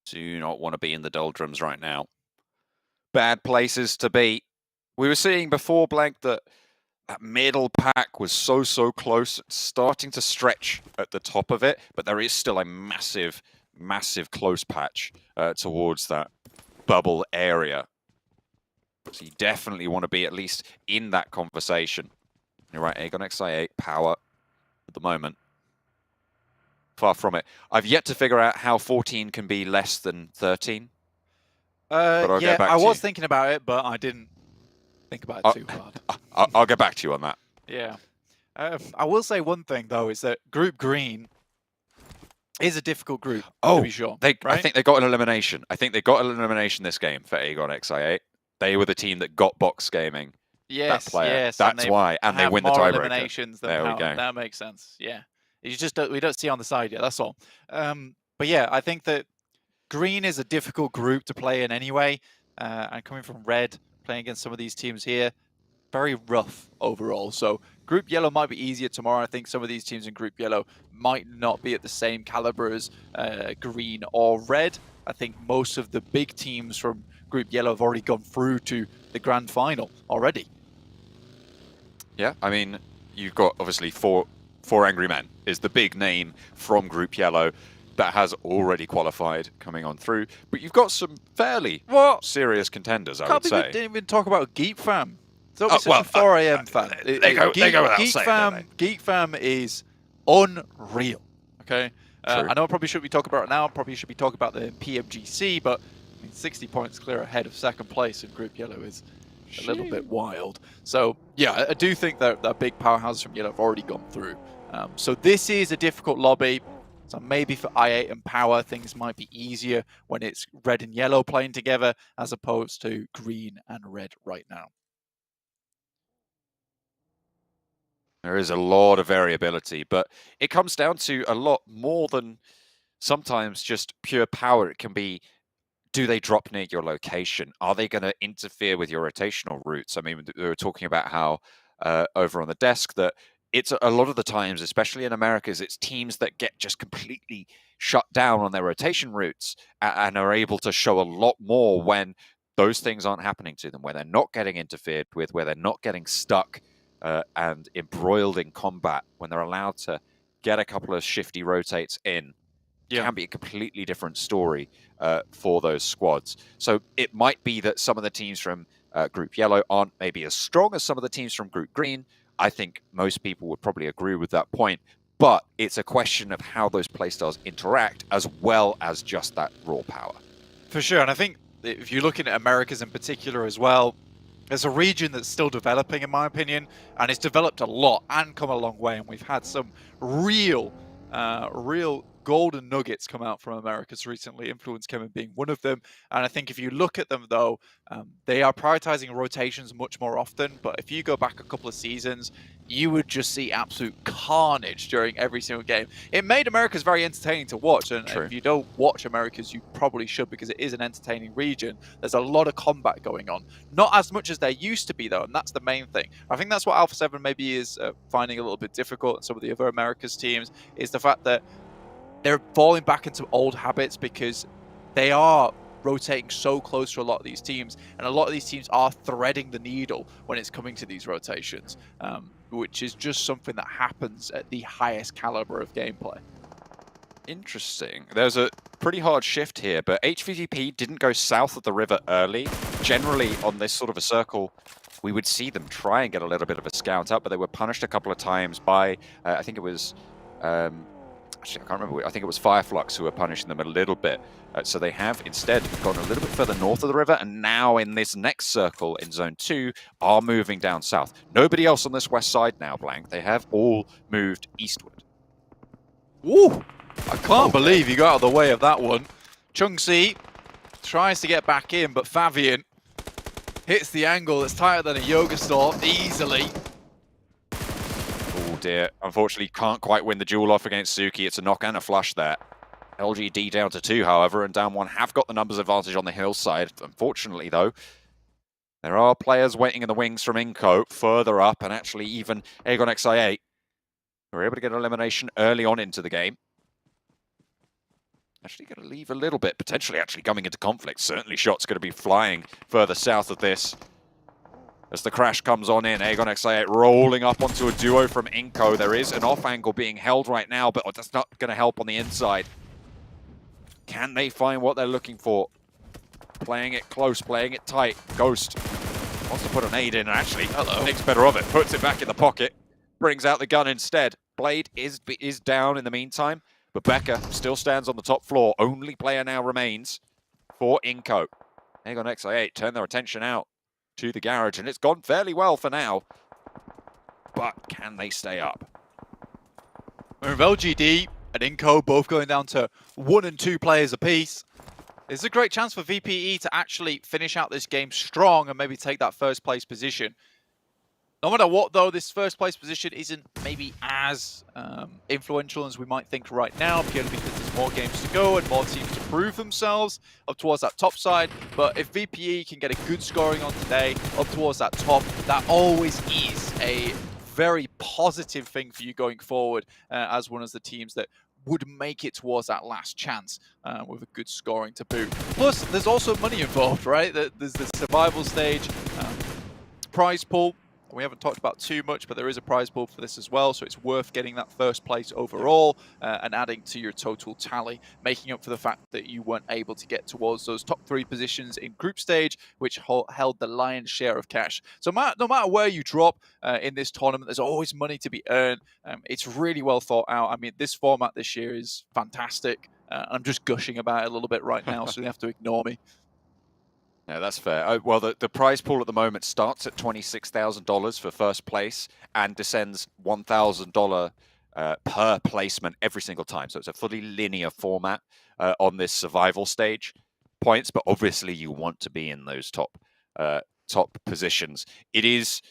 Do not want to be in the doldrums right now. Bad places to be. We were seeing before, Blank, that That middle pack was so close, starting to stretch at the top of it, but there is still a massive close patch towards that bubble area. So you definitely want to be at least in that conversation. You're right, Aegon XI8, power at the moment. Far from it. I've yet to figure out how 14 can be less than 13. But I'll get back I to was you. thinking about it, but I didn't think about it too hard. I'll get back to you on that. Yeah. I will say one thing, though, is that Group Green is a difficult group, to be sure. I right? think they got an elimination. I think they got an elimination this game for Aegon XI8. They were the team that got box gaming. Yes, that player. yes. That's why, and they have win the more tiebreaker. eliminations than There we Power. go. That makes sense. Yeah, you just we don't see on the side yet. That's all. But yeah, I think that Green is a difficult group to play in anyway. And coming from Red, playing against some of these teams here, very rough overall. So Group Yellow might be easier tomorrow. I think some of these teams in Group Yellow might not be at the same caliber as Green or Red. I think most of the big teams from Group Yellow have already gone through to the grand final already. Yeah, I mean, you've got obviously four Angry Men is the big name from Group Yellow that has already qualified coming on through. But you've got some fairly serious contenders, I would say. Didn't even talk about Geek Fam. Don't be such a 4 a.m. fan. They go without Geek saying, Fam, don't Geek Fam is unreal. Okay, True. I know I probably shouldn't be talking about it now. I probably should be talking about the PMGC, but I mean, 60 points clear ahead of second place in Group Yellow is a little bit wild. So yeah, I do think that big powerhouses from Yellow have already gone through. So this is a difficult lobby. So maybe for I8 and Power, things might be easier when it's Red and Yellow playing together as opposed to Green and Red right now. There is a lot of variability, but it comes down to a lot more than sometimes just pure power. It can be, do they drop near your location? Are they going to interfere with your rotational routes? I mean, we were talking about how over on the desk that it's a lot of the times, especially in Americas, it's teams that get just completely shut down on their rotation routes and are able to show a lot more when those things aren't happening to them, where they're not getting interfered with, where they're not getting stuck and embroiled in combat, when they're allowed to get a couple of shifty rotates in. It can be a completely different story for those squads. So it might be that some of the teams from Group Yellow aren't maybe as strong as some of the teams from Group Green. I think most people would probably agree with that point, but it's a question of how those playstyles interact as well as just that raw power. For sure, and I think if you're looking at Americas in particular as well, there's a region that's still developing, in my opinion, and it's developed a lot and come a long way, and we've had some real golden nuggets come out from Americas recently, Influence Gaming being one of them. And I think if you look at them, though, they are prioritizing rotations much more often. But if you go back a couple of seasons, you would just see absolute carnage during every single game. It made Americas very entertaining to watch. And if you don't watch Americas, you probably should, because it is an entertaining region. There's a lot of combat going on. Not as much as there used to be, though, and that's the main thing. I think that's what Alpha 7 maybe is finding a little bit difficult, and some of the other Americas teams, is the fact that they're falling back into old habits because they are rotating so close to a lot of these teams, and a lot of these teams are threading the needle when it's coming to these rotations, which is just something that happens at the highest caliber of gameplay. Interesting. There's a pretty hard shift here, but HVGP didn't go south of the river early. Generally, on this sort of a circle, we would see them try and get a little bit of a scout up, but they were punished a couple of times by, I think it was... actually, I can't remember. I think it was Fireflux who were punishing them a little bit. So they have instead gone a little bit further north of the river, and now in this next circle in Zone 2 are moving down south. Nobody else on this west side now, Blank. They have all moved eastward. Woo! I can't believe you got out of the way of that one. Chungsi tries to get back in, but Fabian hits the angle that's tighter than a yoga storm easily. Oh dear, unfortunately can't quite win the duel off against Suki. It's a knock and a flush there. LGD down to 2, however, and down 1 have got the numbers advantage on the hillside. Unfortunately, though, there are players waiting in the wings from Inco further up, and actually even Aegon XI8 were able to get an elimination early on into the game. Actually going to leave a little bit, potentially actually coming into conflict. Certainly shots going to be flying further south of this. as the crash comes on in. Aegon XI8 rolling up onto a duo from Inco. There is an off angle being held right now, but that's not going to help on the inside. Can they find what they're looking for? Playing it close, playing it tight. Ghost wants to put an aid in, and actually thinks better of it. Puts it back in the pocket, brings out the gun instead. Blade is down in the meantime, but Becca still stands on the top floor. Only player now remains for Inco. Aegon XI8 turn their attention out to the garage, and it's gone fairly well for now. But can they stay up? With LGD and Inco both going down to 1 and 2 players apiece, it's a great chance for VPE to actually finish out this game strong and maybe take that first place position. No matter what, though, this first place position isn't maybe as influential as we might think right now, purely because there's more games to go and more teams to prove themselves up towards that top side. But if VPE can get a good scoring on today up towards that top, that always is a very positive thing for you going forward as one of the teams that would make it towards that last chance with a good scoring to boot. Plus, there's also money involved, right? There's the survival stage, prize pool. We haven't talked about too much, but there is a prize pool for this as well, so it's worth getting that first place overall and adding to your total tally, making up for the fact that you weren't able to get towards those top 3 positions in group stage, which held the lion's share of cash. So no matter where you drop in this tournament, there's always money to be earned. It's really well thought out. I mean, this format this year is fantastic. I'm just gushing about it a little bit right now, so you have to ignore me. Yeah, that's fair. Well, the prize pool at the moment starts at $26,000 for first place and descends $1,000 per placement every single time. So it's a fully linear format on this survival stage points, but obviously you want to be in those top positions. It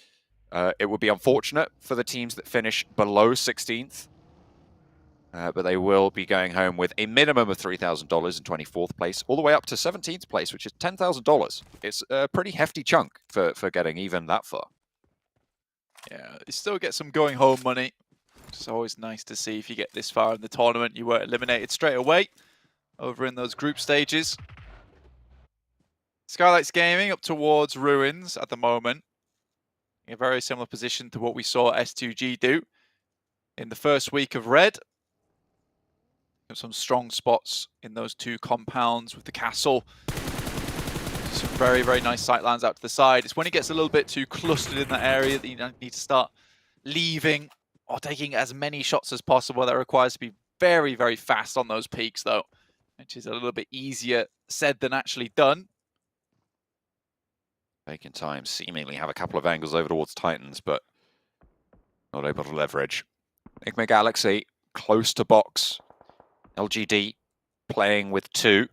would be unfortunate for the teams that finish below 16th. But they will be going home with a minimum of $3,000 in 24th place, all the way up to 17th place, which is $10,000. It's a pretty hefty chunk for getting even that far. Yeah, you still get some going home money. It's always nice to see if you get this far in the tournament. You were eliminated straight away over in those group stages. Skylights Gaming up towards Ruins at the moment. In a very similar position to what we saw S2G do in the first week of Red. Some strong spots in those 2 compounds with the castle. Some very, very nice sight lines out to the side. It's when it gets a little bit too clustered in that area that you need to start leaving or taking as many shots as possible. That requires to be very, very fast on those peaks, though, which is a little bit easier said than actually done. Taking time, seemingly have a couple of angles over towards Titans, but not able to leverage. Enigma Galaxy close to box. LGD playing with 2.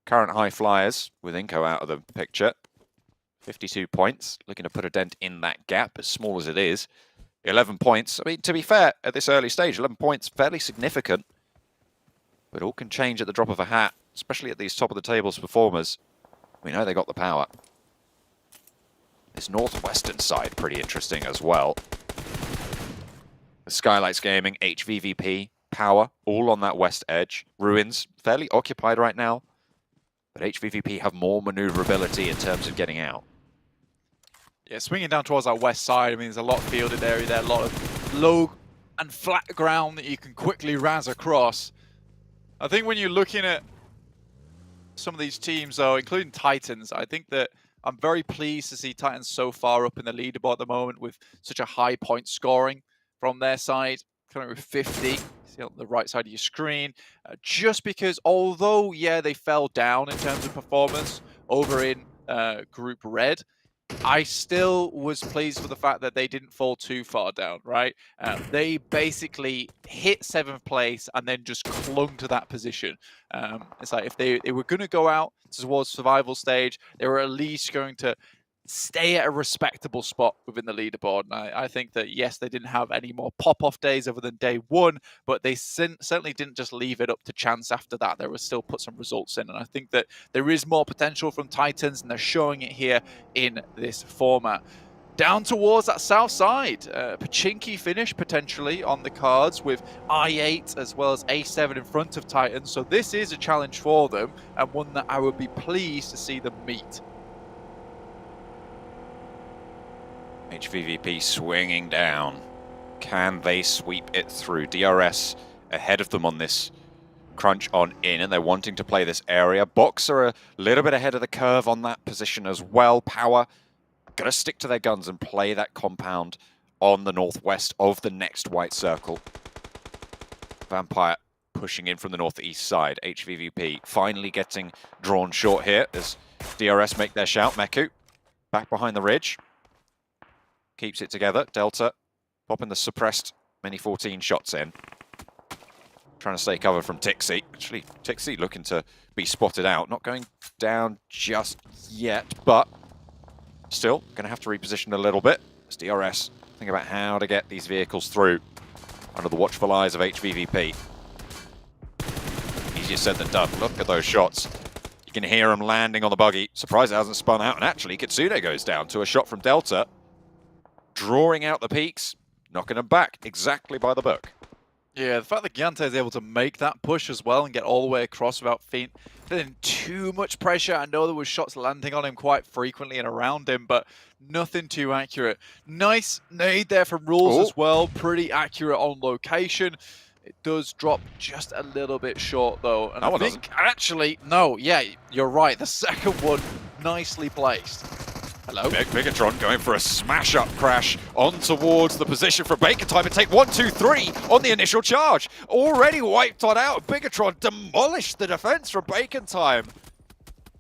Current high flyers with Inco out of the picture. 52 points, looking to put a dent in that gap, as small as it is. 11 points. I mean, to be fair, at this early stage, 11 points, fairly significant. But all can change at the drop of a hat, especially at these top-of-the-tables performers. We know they got the power. This northwestern side, pretty interesting as well. The Skylights Gaming, HVVP, Power, all on that west edge. Ruins, fairly occupied right now. But HVVP have more maneuverability in terms of getting out. Yeah, swinging down towards that west side, I mean, there's a lot of fielded area there, a lot of low and flat ground that you can quickly razz across. I think when you're looking at some of these teams, though, including Titans, I think that I'm very pleased to see Titans so far up in the leaderboard at the moment with such a high point scoring from their side, coming with 50. See on the right side of your screen, just because although, yeah, they fell down in terms of performance over in Group Red, I still was pleased with the fact that they didn't fall too far down, right? They basically hit 7th place and then just clung to that position. It's like if they were going to go out towards survival stage, they were at least going to stay at a respectable spot within the leaderboard. And I think that, yes, they didn't have any more pop-off days other than day 1, but they certainly didn't just leave it up to chance after that. They were still put some results in. And I think that there is more potential from Titans, and they're showing it here in this format. Down towards that south side, Pachinki finish potentially on the cards with I8 as well as A7 in front of Titans. So this is a challenge for them, and one that I would be pleased to see them meet. HVVP swinging down. Can they sweep it through? DRS ahead of them on this crunch on in, and they're wanting to play this area. Box are a little bit ahead of the curve on that position as well. Power gotta stick to their guns and play that compound on the northwest of the next white circle. Vampire pushing in from the northeast side. HVVP finally getting drawn short here as DRS make their shout. Meku back behind the ridge. Keeps it together. Delta popping the suppressed Mini 14 shots in. Trying to stay covered from Tixie. Actually, Tixie looking to be spotted out. Not going down just yet, but still going to have to reposition a little bit. As DRS think about how to get these vehicles through under the watchful eyes of HVVP. Easier said than done. Look at those shots. You can hear them landing on the buggy. Surprised it hasn't spun out. And actually, Kitsune goes down to a shot from Delta. Drawing out the peaks, knocking them back exactly by the book. Yeah, the fact that Gyante is able to make that push as well and get all the way across without feeling too much pressure. I know there was shots landing on him quite frequently and around him, but nothing too accurate. Nice nade there from Rules as well. Pretty accurate on location. It does drop just a little bit short though. And I think actually, no, yeah, you're right. The second one, nicely placed. Hello. Bigatron going for a smash-up crash on towards the position for Bacon Time and take 1, 2, 3 on the initial charge. Already wiped on out. Bigatron demolished the defense from Bacon Time.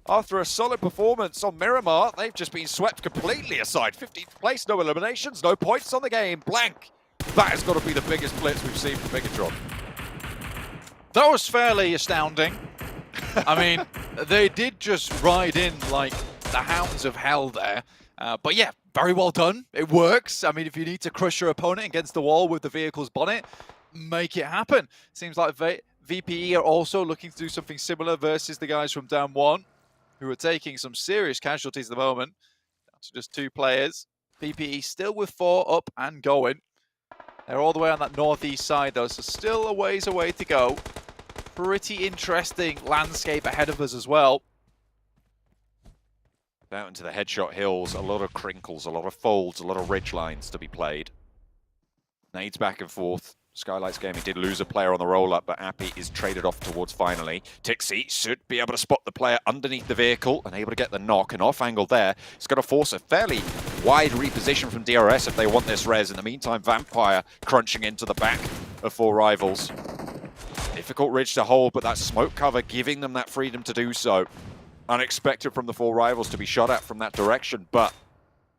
After a solid performance on Miramar, they've just been swept completely aside. 15th place, no eliminations, no points on the game. Blank. That has got to be the biggest blitz we've seen from Bigatron. That was fairly astounding. I mean, they did just ride in like the hounds of hell there. But yeah, very well done. It works. I mean, if you need to crush your opponent against the wall with the vehicle's bonnet, make it happen. Seems like VPE are also looking to do something similar versus the guys from Down 1, who are taking some serious casualties at the moment. Down to just 2 players. VPE still with 4 up and going. They're all the way on that northeast side though, so still a ways away to go. Pretty interesting landscape ahead of us as well. Out into the headshot hills, a lot of crinkles, a lot of folds, a lot of ridge lines to be played. Nades back and forth. Skylight's Gaming did lose a player on the roll-up, but Appy is traded off towards finally. Tixie should be able to spot the player underneath the vehicle and able to get the knock. And off angle there, it's going to force a fairly wide reposition from DRS if they want this res. In the meantime, Vampire crunching into the back of 4 rivals. Difficult ridge to hold, but that smoke cover giving them that freedom to do so. Unexpected from the 4 rivals to be shot at from that direction, but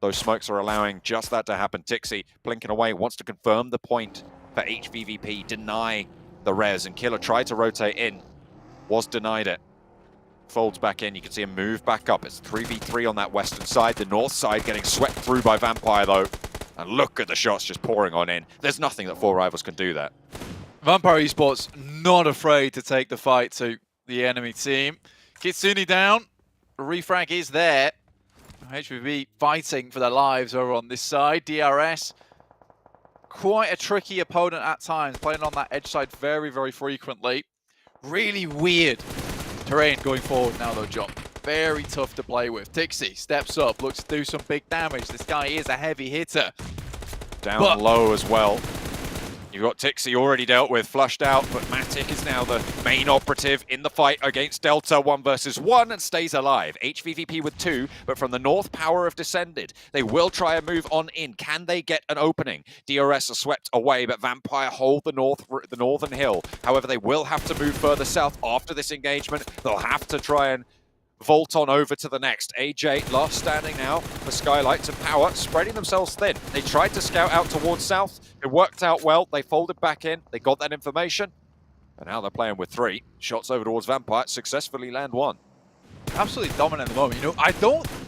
those smokes are allowing just that to happen. Tixie blinking away, wants to confirm the point for HVVP, deny the res, and Killer tried to rotate in, was denied it. Folds back in, you can see him move back up. It's 3v3 on that western side, the north side getting swept through by Vampire though. And look at the shots just pouring on in. There's nothing that 4 rivals can do that. Vampire Esports not afraid to take the fight to the enemy team. Kitsune down, refrag is there. HVB fighting for their lives over on this side. DRS, quite a tricky opponent at times, playing on that edge side very, very frequently. Really weird terrain going forward now though, John. Very tough to play with. Tixie steps up, looks to do some big damage. This guy is a heavy hitter. Down low as well. You've got Tixie already dealt with, flushed out, but Matic is now the main operative in the fight against Delta 1 versus 1 and stays alive. HVVP with 2, but from the north, Power have descended. They will try and move on in. Can they get an opening? DRS are swept away, but Vampire hold the northern hill. However, they will have to move further south after this engagement. They'll have to try and vault on over to the next. AJ last standing now for Skylight and Power, spreading themselves thin. They tried to scout out towards south. It worked out well. They folded back in. They got that information. And now they're playing with 3. Shots over towards Vampire, successfully land 1. Absolutely dominant at the moment. You know, I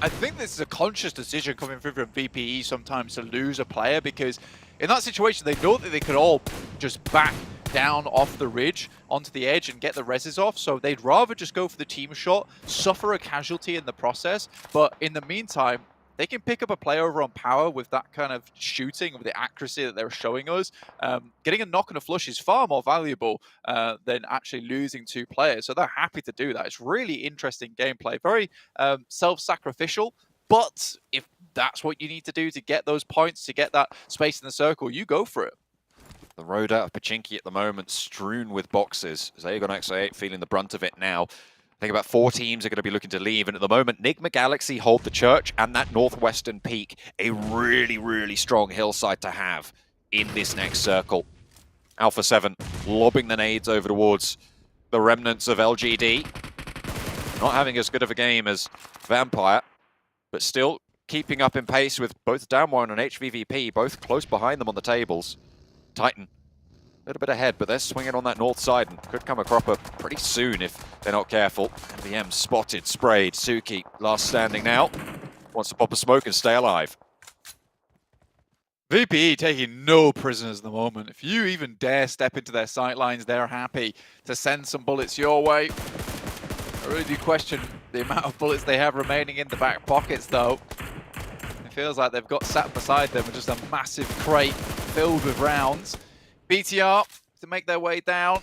think this is a conscious decision coming through from VPE sometimes to lose a player, because in that situation, they know that they could all just back down off the ridge onto the edge and get the reses off, so they'd rather just go for the team shot, suffer a casualty in the process, but in the meantime, they can pick up a player over on Power with that kind of shooting, with the accuracy that they're showing us. Getting a knock and a flush is far more valuable than actually losing 2 players, so they're happy to do that. It's really interesting gameplay, very self-sacrificial, but if that's what you need to do to get those points, to get that space in the circle, you go for it. The road out of Pachinki at the moment strewn with boxes. Zagon XA8 feeling the brunt of it now. I think about 4 teams are going to be looking to leave, and at the moment, Nigma Galaxy hold the church and that northwestern peak, a really, really strong hillside to have in this next circle. Alpha 7 lobbing the nades over towards the remnants of LGD. Not having as good of a game as Vampire, but still keeping up in pace with both Damwon and HVVP, both close behind them on the tables. Titan, a little bit ahead, but they're swinging on that north side and could come a cropper pretty soon if they're not careful. MVM spotted, sprayed. Suki, last standing now. Wants to pop a smoke and stay alive. VPE taking no prisoners at the moment. If you even dare step into their sight lines, they're happy to send some bullets your way. I really do question the amount of bullets they have remaining in the back pockets, though. It feels like they've got sat beside them with just a massive crate filled with rounds. BTR to make their way down.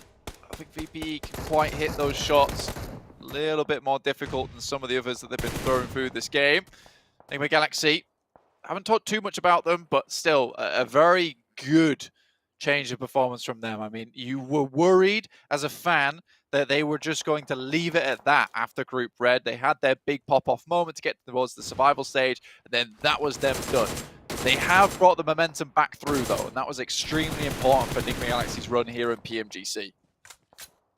I think VPE can quite hit those shots. A little bit more difficult than some of the others that they've been throwing through this game. Nigma Galaxy, haven't talked too much about them, but still a very good change of performance from them. I mean, you were worried as a fan that they were just going to leave it at that after Group Red. They had their big pop-off moment to get towards the survival stage, and then that was them done. They have brought the momentum back through, though, and that was extremely important for Nigma Galaxy's run here in PMGC.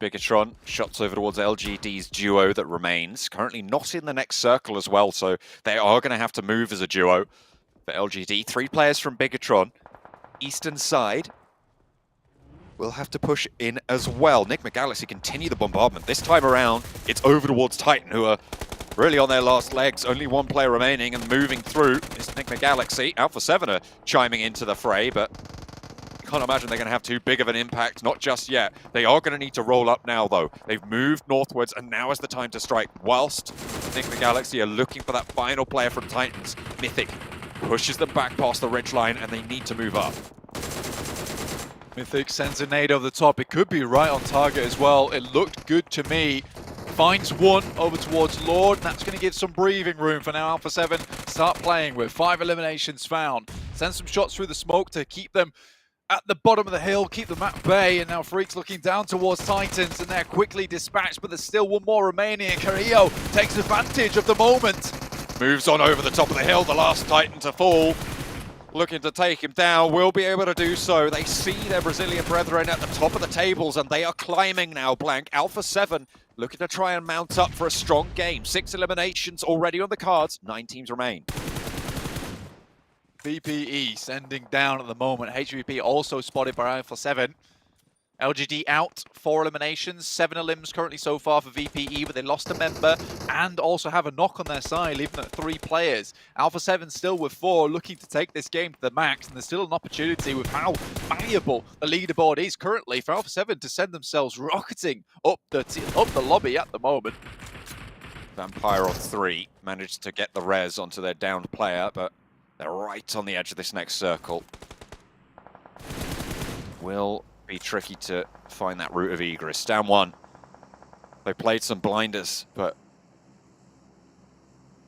Bigatron shots over towards LGD's duo that remains. Currently not in the next circle as well, so they are going to have to move as a duo. For LGD, 3 players from Bigatron. Eastern side will have to push in as well. Nigma Galaxy continue the bombardment. This time around, it's over towards Titan, who are really on their last legs. Only 1 player remaining and moving through is Nigma Galaxy. Alpha 7 are chiming into the fray, but can't imagine they're going to have too big of an impact, not just yet. They are going to need to roll up now, though. They've moved northwards, and now is the time to strike. Whilst Nigma Galaxy are looking for that final player from Titans, Mythic pushes them back past the ridgeline, and they need to move up. Mythic sends a nade over the top. It could be right on target as well. It looked good to me. Finds one over towards Lord, and that's going to give some breathing room for now Alpha 7 start playing with. 5 eliminations found. Send some shots through the smoke to keep them at the bottom of the hill, keep them at bay, and now Freaks looking down towards Titans, and they're quickly dispatched, but there's still 1 more remaining, and Carrillo takes advantage of the moment. Moves on over the top of the hill, the last Titan to fall. Looking to take him down, will be able to do so. They see their Brazilian brethren at the top of the tables, and they are climbing now, Blank. Alpha 7 looking to try and mount up for a strong game. 6 eliminations already on the cards, 9 teams remain. VPE sending down at the moment. HVP also spotted by Alpha 7. LGD out, 4 eliminations, 7 elims currently so far for VPE, but they lost a member and also have a knock on their side, leaving at 3 players. Alpha 7 still with 4, looking to take this game to the max, and there's still an opportunity with how valuable the leaderboard is currently for Alpha 7 to send themselves rocketing up the lobby at the moment. Vampire on 3 managed to get the res onto their downed player, but they're right on the edge of this next circle. Will be tricky to find that route of egress. Down 1. They played some blinders, but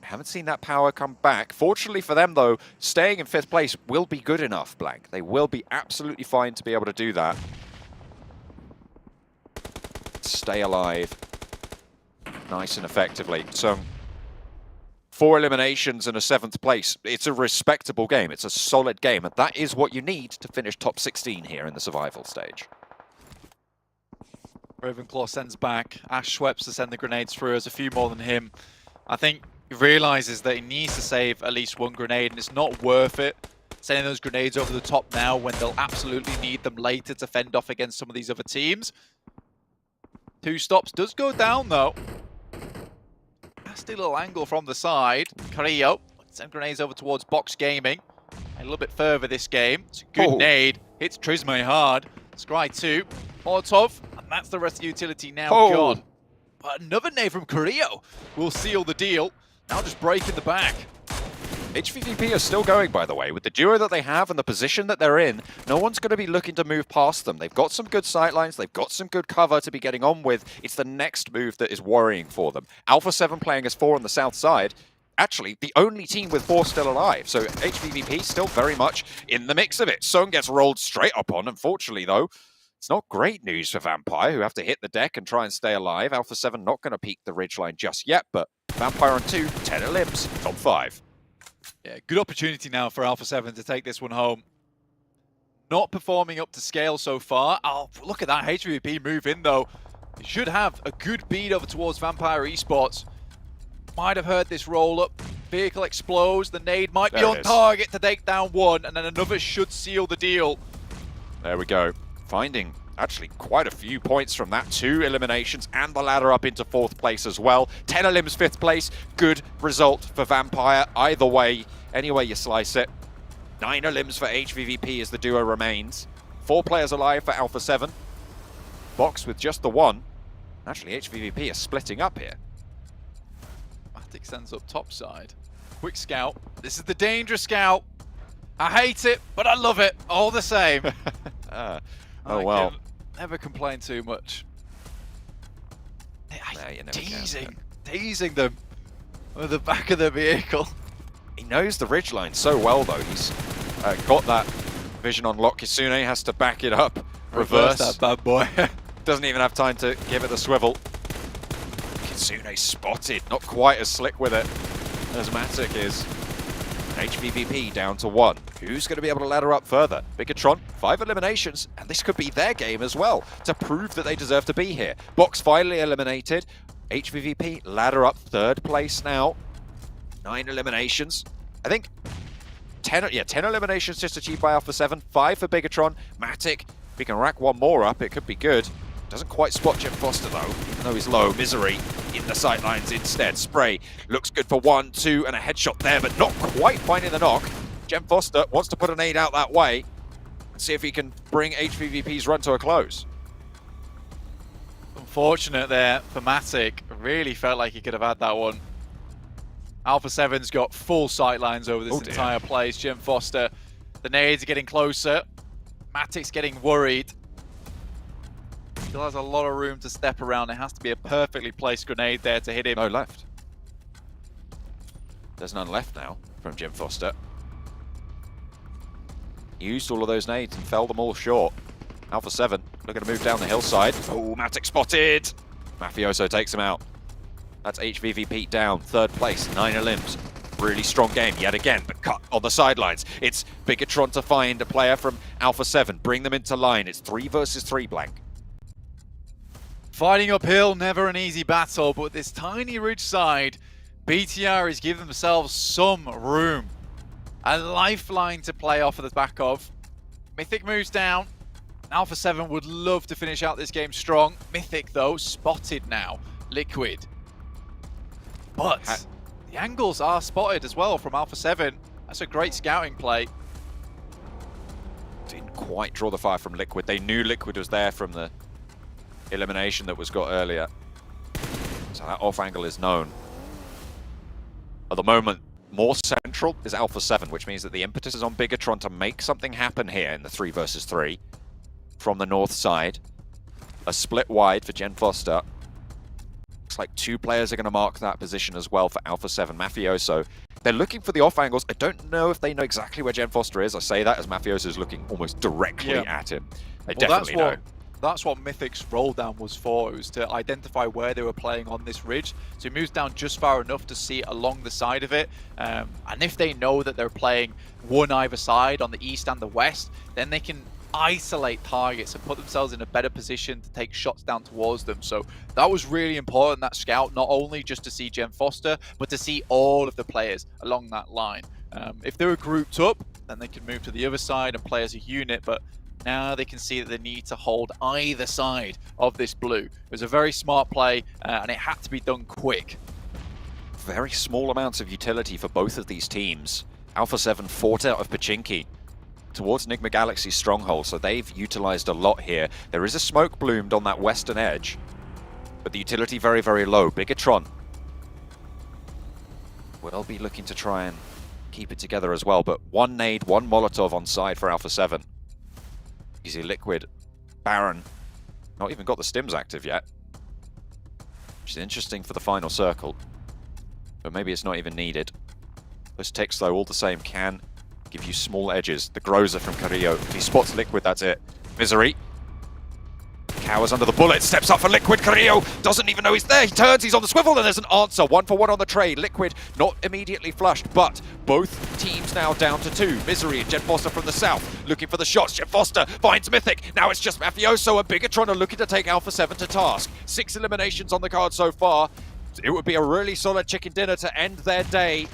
haven't seen that power come back. Fortunately for them, though, staying in 5th place will be good enough, Blank. They will be absolutely fine to be able to do that. Stay alive nice and effectively. So 4 eliminations and a 7th place. It's a respectable game. It's a solid game, and that is what you need to finish top 16 here in the survival stage. Ravenclaw sends back. Ash Schweppes to send the grenades through. There's a few more than him. I think he realizes that he needs to save at least 1 grenade, and it's not worth it sending those grenades over the top now when they'll absolutely need them later to fend off against some of these other teams. 2 stops does go down, though. Nasty little angle from the side. Carrillo send grenades over towards Box Gaming. A little bit further this game. It's a good nade. Hits Trisme hard. Scry 2. Molotov. And that's the rest of the utility now gone. But another nade from Carrillo will seal the deal. Now just breaking the back. HVVP are still going, by the way. With the duo that they have and the position that they're in, no one's going to be looking to move past them. They've got some good sightlines. They've got some good cover to be getting on with. It's the next move that is worrying for them. Alpha 7 playing as 4 on the south side. actually the only team with 4 still alive. So HVVP still very much in the mix of it. Sung gets rolled straight up on. Unfortunately, though, it's not great news for Vampire, who have to hit the deck and try and stay alive. Alpha 7 not going to peek the ridgeline just yet, but Vampire on 2, 10 limbs, top 5. Yeah, good opportunity now for Alpha 7 to take this one home. Not performing up to scale so far. Oh, look at that HVP move in, though. He should have a good beat over towards Vampire Esports. Might have heard this roll up. Vehicle explodes. The nade might be on target to take down one, and then another should seal the deal. There we go. Finding actually quite a few points from that. 2 eliminations and the ladder up into 4th place as well. 10 elims 5th place. Good result for Vampire. Either way, any way you slice it. 9 elims for HVVP as the duo remains. 4 players alive for Alpha 7. Box with just the 1. Actually, HVVP are splitting up here. Matic sends up top side. Quick scout. This is the dangerous scout. I hate it, but I love it all the same. Oh, well. Never complain too much. No, you never Teasing them with the back of the vehicle. He knows the ridgeline so well, though. He's got that vision on lock. Kisune has to back it up. Reverse that bad boy. Doesn't even have time to give it the swivel. Kisune spotted. Not quite as slick with it as Matic is. HVVP down to 1. Who's going to be able to ladder up further? Bigatron, 5 eliminations, and this could be their game as well to prove that they deserve to be here. Box finally eliminated. HVVP ladder up 3rd place now. 9 eliminations. I think 10 eliminations just achieved by Alpha 7. 5 for Bigatron. Matic, if he can rack 1 more up, it could be good. Doesn't quite spot Jim Foster though, even though he's low. Misery in the sightlines instead. Spray looks good for 1, 2, and a headshot there, but not quite finding the knock. Jem Foster wants to put a nade out that way and see if he can bring HVVP's run to a close. Unfortunate there for Matic. Really felt like he could have had that one. Alpha 7's got full sightlines over this entire place. Jim Foster, the nades are getting closer. Matic's getting worried. Still has a lot of room to step around. It has to be a perfectly placed grenade there to hit him. No left. There's none left now from Jim Foster. Used all of those nades and fell them all short. Alpha 7 looking to move down the hillside. Oh, Matic spotted. Mafioso takes him out. That's HVVP down, 3rd place, 9 elims. Really strong game yet again, but cut on the sidelines. It's Bigatron to find a player from Alpha 7, bring them into line. It's 3 versus 3 blank. Fighting uphill, never an easy battle, but this tiny ridge side, BTR is giving themselves some room. A lifeline to play off of the back of. Mythic moves down. Alpha 7 would love to finish out this game strong. Mythic, though, spotted now. Liquid. But the angles are spotted as well from Alpha 7. That's a great scouting play. Didn't quite draw the fire from Liquid. They knew Liquid was there from the elimination that was got earlier. So that off angle is known. At the moment, more central is Alpha 7, which means that the impetus is on Bigatron to make something happen here in the 3 versus 3. From the north side. A split wide for Jen Foster. Looks like 2 players are going to mark that position as well for Alpha 7. Mafioso. They're looking for the off angles. I don't know if they know exactly where Jen Foster is. I say that as Mafioso is looking almost directly at him. They definitely know. That's what Mythic's roll down was for. It was to identify where they were playing on this ridge. So he moves down just far enough to see along the side of it. And if they know that they're playing one either side on the east and the west, then they can isolate targets and put themselves in a better position to take shots down towards them. So that was really important, that scout, not only just to see Jem Foster, but to see all of the players along that line. If they were grouped up, then they could move to the other side and play as a unit, but now they can see that they need to hold either side of this blue. It was a very smart play, and it had to be done quick. Very small amounts of utility for both of these teams. Alpha 7 fought out of Pachinki towards Enigma Galaxy's stronghold, so they've utilized a lot here. There is a smoke bloomed on that western edge, but the utility very, very low. Bigatron will be looking to try and keep it together as well, but 1 nade, 1 Molotov on side for Alpha 7. You see Liquid, Baron, not even got the stims active yet, which is interesting for the final circle. but maybe it's not even needed. Those ticks, though, all the same, can give you small edges. The Groza from Carrillo. If he spots Liquid, that's it. Misery cowers under the bullet, steps up for Liquid. Carrillo doesn't even know he's there. He turns, he's on the swivel, and there's an answer. 1-for-1 on the trade. Liquid not immediately flushed, but both teams now down to 2. Misery and Jen Foster from the south looking for the shots. Jen Foster finds Mythic. Now it's just Mafioso and Bigatron are looking to take Alpha 7 to task. 6 eliminations on the card so far. It would be a really solid chicken dinner to end their day.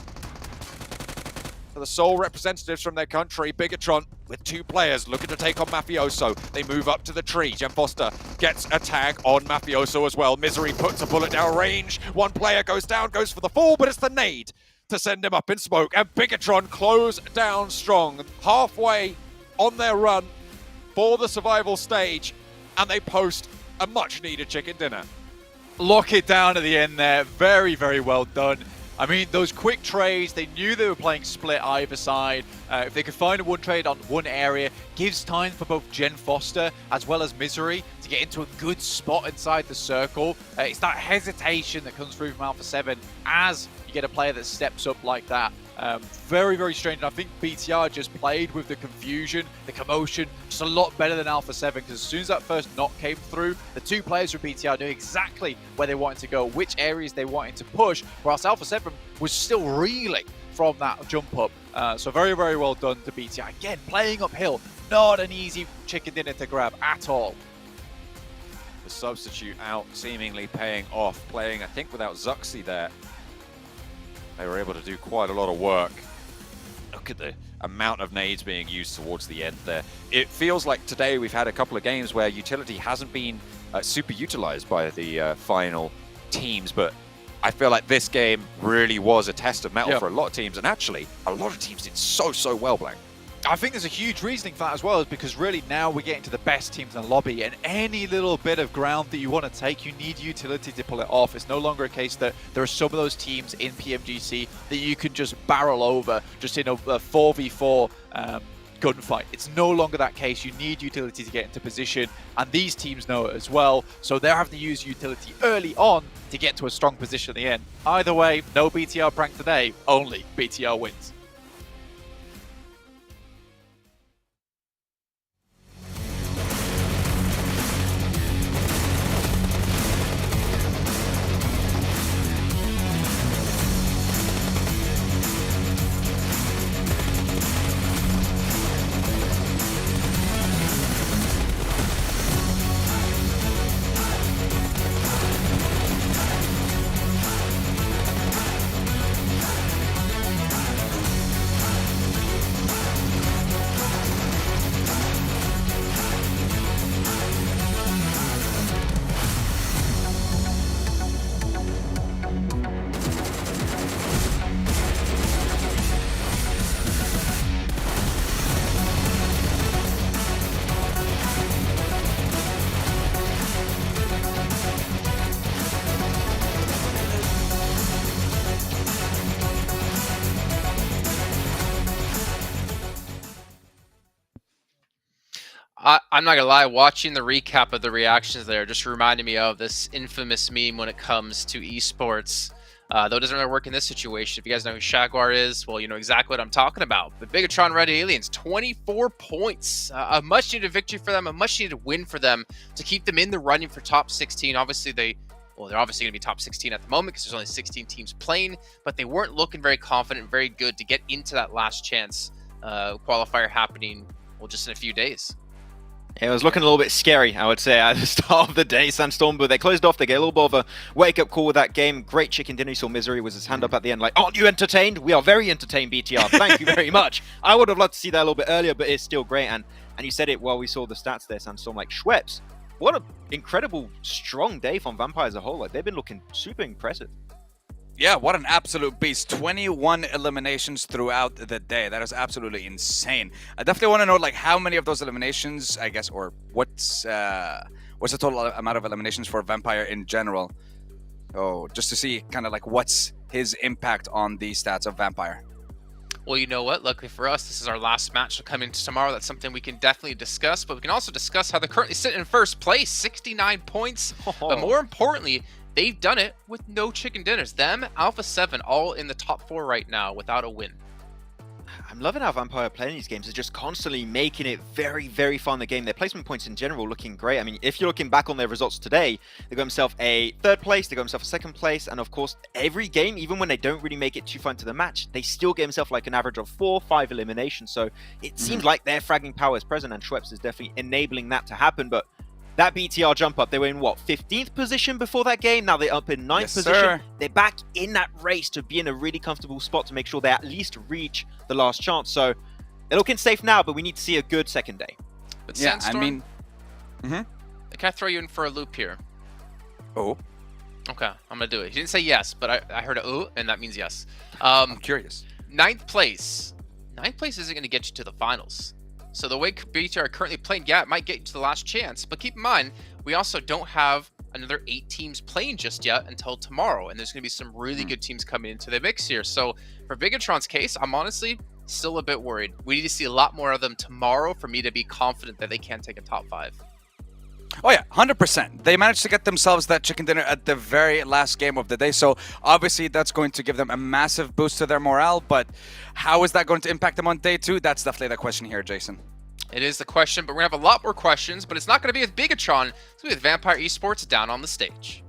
For the sole representatives from their country, Bigatron with 2 players looking to take on Mafioso. They move up to the tree. Jen Foster gets a tag on Mafioso as well. Misery puts a bullet down range. 1 player goes down, goes for the fall, but it's the nade to send him up in smoke. And Bigatron close down strong, halfway on their run for the survival stage, and they post a much-needed chicken dinner. Lock it down at the end there. Very, very well done. I mean, those quick trades, they knew they were playing split either side. If they could find a one trade on one area, gives time for both Jen Foster as well as Misery to get into a good spot inside the circle. It's that hesitation that comes through from Alpha 7 as you get a player that steps up like that. Very, very strange. And I think BTR just played with the confusion, the commotion, just a lot better than Alpha 7, because as soon as that first knock came through, the 2 players from BTR knew exactly where they wanted to go, which areas they wanted to push, whilst Alpha 7 was still reeling from that jump up. So very, very well done to BTR. Again, playing uphill, not an easy chicken dinner to grab at all. The substitute out seemingly paying off, playing, I think, without Zuxi there. They were able to do quite a lot of work. Look at the amount of nades being used towards the end there. It feels like today we've had a couple of games where utility hasn't been super utilized by the final teams, but I feel like this game really was a test of metal for a lot of teams, and actually a lot of teams did so well, Blank. I think there's a huge reasoning for that as well, is because really now we're getting to the best teams in the lobby, and any little bit of ground that you want to take, you need utility to pull it off. It's no longer a case that there are some of those teams in PMGC that you can just barrel over just in a 4v4 gunfight. It's no longer that case. You need utility to get into position, and these teams know it as well, so they're having to use utility early on to get to a strong position at the end. Either way, no BTR prank today, only BTR wins. I'm not gonna lie, watching the recap of the reactions there just reminded me of this infamous meme when it comes to esports. Though it doesn't really work in this situation. If you guys know who Shaguar is, well, you know exactly what I'm talking about. The Bigatron Red Aliens, 24 points. A much-needed victory for them, a much-needed win for them to keep them in the running for top 16. Obviously, they're obviously going to be top 16 at the moment because there's only 16 teams playing, but they weren't looking very confident, very good to get into that last chance qualifier happening, well, just in a few days. It was looking a little bit scary, I would say, at the start of the day, Sandstorm, but they closed off. They get a little bit of a wake-up call with that game. Great chicken dinner. You saw Misery with his hand up at the end like, aren't you entertained? We are very entertained, BTR. Thank you very much. I would have loved to see that a little bit earlier, but it's still great. And you said it while we saw the stats there, Sandstorm, like Schweppes. What an incredible, strong day from Vampire as a whole. Like, they've been looking super impressive. Yeah, what an absolute beast. 21 eliminations throughout the day. That is absolutely insane. I definitely want to know, like, how many of those eliminations, I guess, or what's the total amount of eliminations for Vampire in general? Oh, just to see kind of like what's his impact on the stats of Vampire. Well, you know what? Luckily for us, this is our last match to come in tomorrow. That's something we can definitely discuss, but we can also discuss how they're currently sitting in first place, 69 points. But more importantly, they've done it with no chicken dinners. Them, Alpha 7, all in the top 4 right now without a win. I'm loving how Vampire playing these games. They're just constantly making it very, very fun. The game, their placement points in general looking great. I mean, if you're looking back on their results today, they got themselves a 3rd place, they got themselves a 2nd place, and of course, every game, even when they don't really make it too far into the match, they still get themselves like an average of 4-5 eliminations. So it seems like their fragging power is present, and Schweppes is definitely enabling that to happen. But that BTR jump up, they were in what, 15th position before that game? Now they're up in 9th position. Sir. They're back in that race to be in a really comfortable spot to make sure they at least reach the last chance. So they're looking safe now, but we need to see a good second day. But Yeah, Sandstorm, I mean... can I throw you in for a loop here? Oh. Okay, I'm going to do it. He didn't say yes, but I heard a ooh, and that means yes. I'm curious. 9th place. 9th place isn't going to get you to the finals. So the way BTR are currently playing, yeah, it might get you to the last chance. But keep in mind, we also don't have another 8 teams playing just yet until tomorrow. And there's going to be some really good teams coming into the mix here. So for Bigatron's case, I'm honestly still a bit worried. We need to see a lot more of them tomorrow for me to be confident that they can take a top 5. Oh yeah, 100%. They managed to get themselves that chicken dinner at the very last game of the day. So obviously that's going to give them a massive boost to their morale. But how is that going to impact them on day 2? That's definitely the question here, Jason. It is the question, but we're going to have a lot more questions. But it's not going to be with Bigatron. It's going to be with Vampire Esports down on the stage.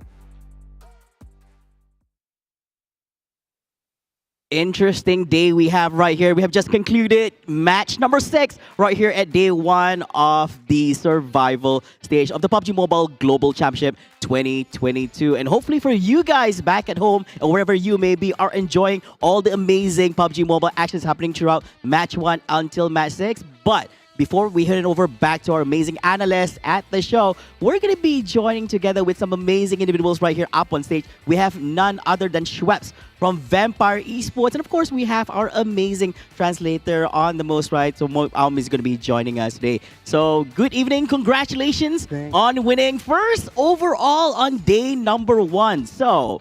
Interesting day we have right here. We have just concluded match number 6 right here at day 1 of the survival stage of the PUBG Mobile Global Championship 2022. And hopefully for you guys back at home or wherever you may be are enjoying all the amazing PUBG Mobile actions happening throughout match 1 until match 6. But before we head over back to our amazing analysts at the show, we're going to be joining together with some amazing individuals right here up on stage. We have none other than Schweppes from Vampire Esports. And of course, we have our amazing translator on the most right. So Mo is going to be joining us today. So good evening. Congratulations on winning first overall on day number 1. So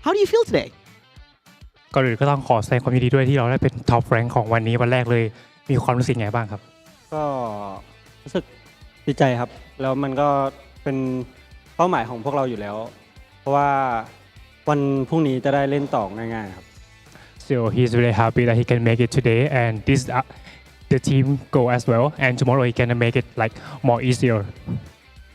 how do you feel today? ก่อนอื่นก็ต้องขอแสดงความยินดีด้วยที่เราได้เป็นท็อปแรงของวันนี้วันแรกเลยมีความรู้สึกไงบ้างครับ ก็รู้สึกดีใจครับแล้วมันก็เป็นเป้าหมายของพวกเราอยู่แล้วเพราะว่าวันพรุ่งนี้จะได้เล่นต่อง่ายๆครับ So he's really happy that he can make it today and this the team goal as well and tomorrow he can make it like more easier.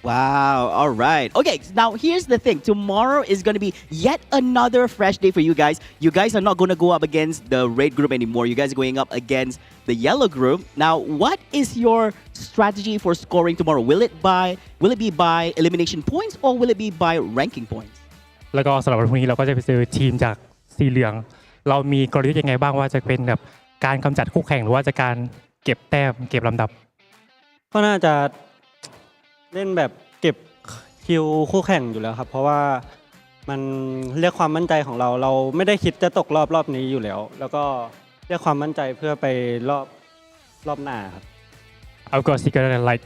Wow. All right. Okay. Now, here's the thing. Tomorrow is going to be yet another fresh day for you guys. You guys are not going to go up against the red group anymore. You guys are going up against the yellow group. Now, what is your strategy for scoring tomorrow? Will it be by elimination points or will it be by ranking points? แล้วก็สำหรับวันพรุ่งนี้เราก็จะไปเจอทีมจากสีเหลืองเรามีกลยุทธ์ยังไงบ้างว่าจะเป็นแบบการกำจัดคู่แข่งหรือว่าจะการเก็บแต้มเก็บลำดับก็น่าจะเล่นแบบเก็บคิวคู่แข่งอยู่แล้วครับเพราะว่ามันเรียกความมั่นใจของเราเราไม่ได้คิดจะตกรอบนี้อยู่แล้วแล้วก็เรียกความมั่นใจเพื่อไปรอบหน้าครับ Of course he gonna like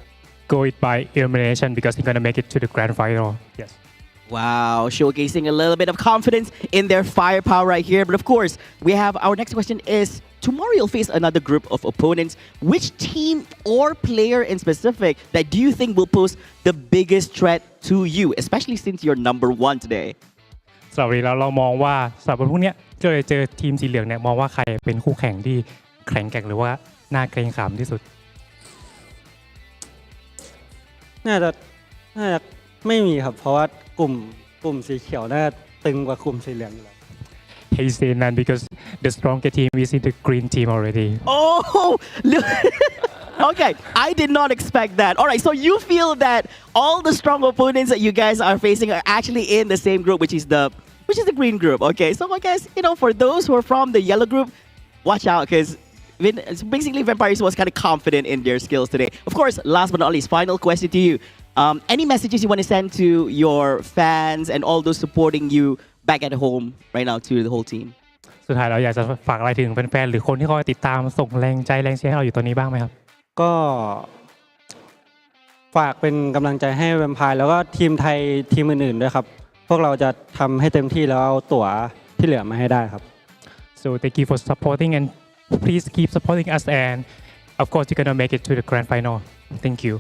go it by elimination because he gonna make it to the grand final. Yes. Wow, showcasing a little bit of confidence in their firepower right here. But of course, we have our next question is, tomorrow you'll face another group of opponents. Which team or player in specific that do you think will pose the biggest threat to you, especially since you're number 1 today? สำหรับวันนี้เรามองว่าสำหรับวันพรุ่งนี้ที่เราจะเจอทีมสีเหลืองเนี่ยมองว่าใครเป็นคู่แข่งที่แข็งแกร่งหรือว่าน่าเกรงขามที่สุดน่าจะไม่มีครับเพราะว่ากลุ่มสีเขียวน่าตึงกว่ากลุ่มสีเหลืองอยู่แล้ว He's saying that because the stronger team is in the green team already. Oh, okay. I did not expect that. All right, so you feel that all the strong opponents that you guys are facing are actually in the same group, which is the green group. Okay, so I guess for those who are from the yellow group, watch out because basically Vampire was kind of confident in their skills today. Of course, last but not least, final question to you. Any messages you want to send to your fans and all those supporting you back at home right now to the whole team? สุดท้ายเราอยากจะฝากอะไรถึงแฟนๆหรือคนที่คอยติดตามส่งแรงใจแรงเชียร์ให้เราอยู่ตอนนี้บ้างไหมครับก็ฝากเป็นกำลังใจให้แวมไพร์แล้วก็ทีมไทยทีมอื่นๆด้วยครับพวกเราจะทำให้เต็มที่แล้วเอาตั๋วที่เหลือมาให้ได้ครับ So thank you for supporting and please keep supporting us and of course you're gonna make it to the grand final. Thank you.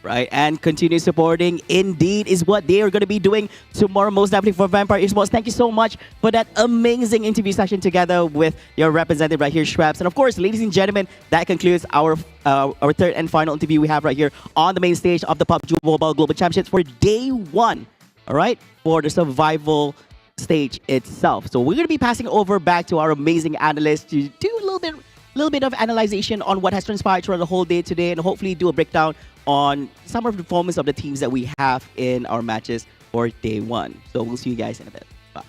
right? And continue supporting. Indeed is what they are going to be doing tomorrow, most definitely for Vampire Esports. Thank you so much for that amazing interview session together with your representative right here, Schweppes. And of course, ladies and gentlemen, that concludes our third and final interview we have right here on the main stage of the PUBG Mobile Global Championships for day 1, all right, for the survival stage itself. So we're going to be passing over back to our amazing analyst to do a little bit of analyzation on what has transpired throughout the whole day today, and hopefully do a breakdown on some of the performance of the teams that we have in our matches for day 1. So we'll see you guys in a bit. Bye.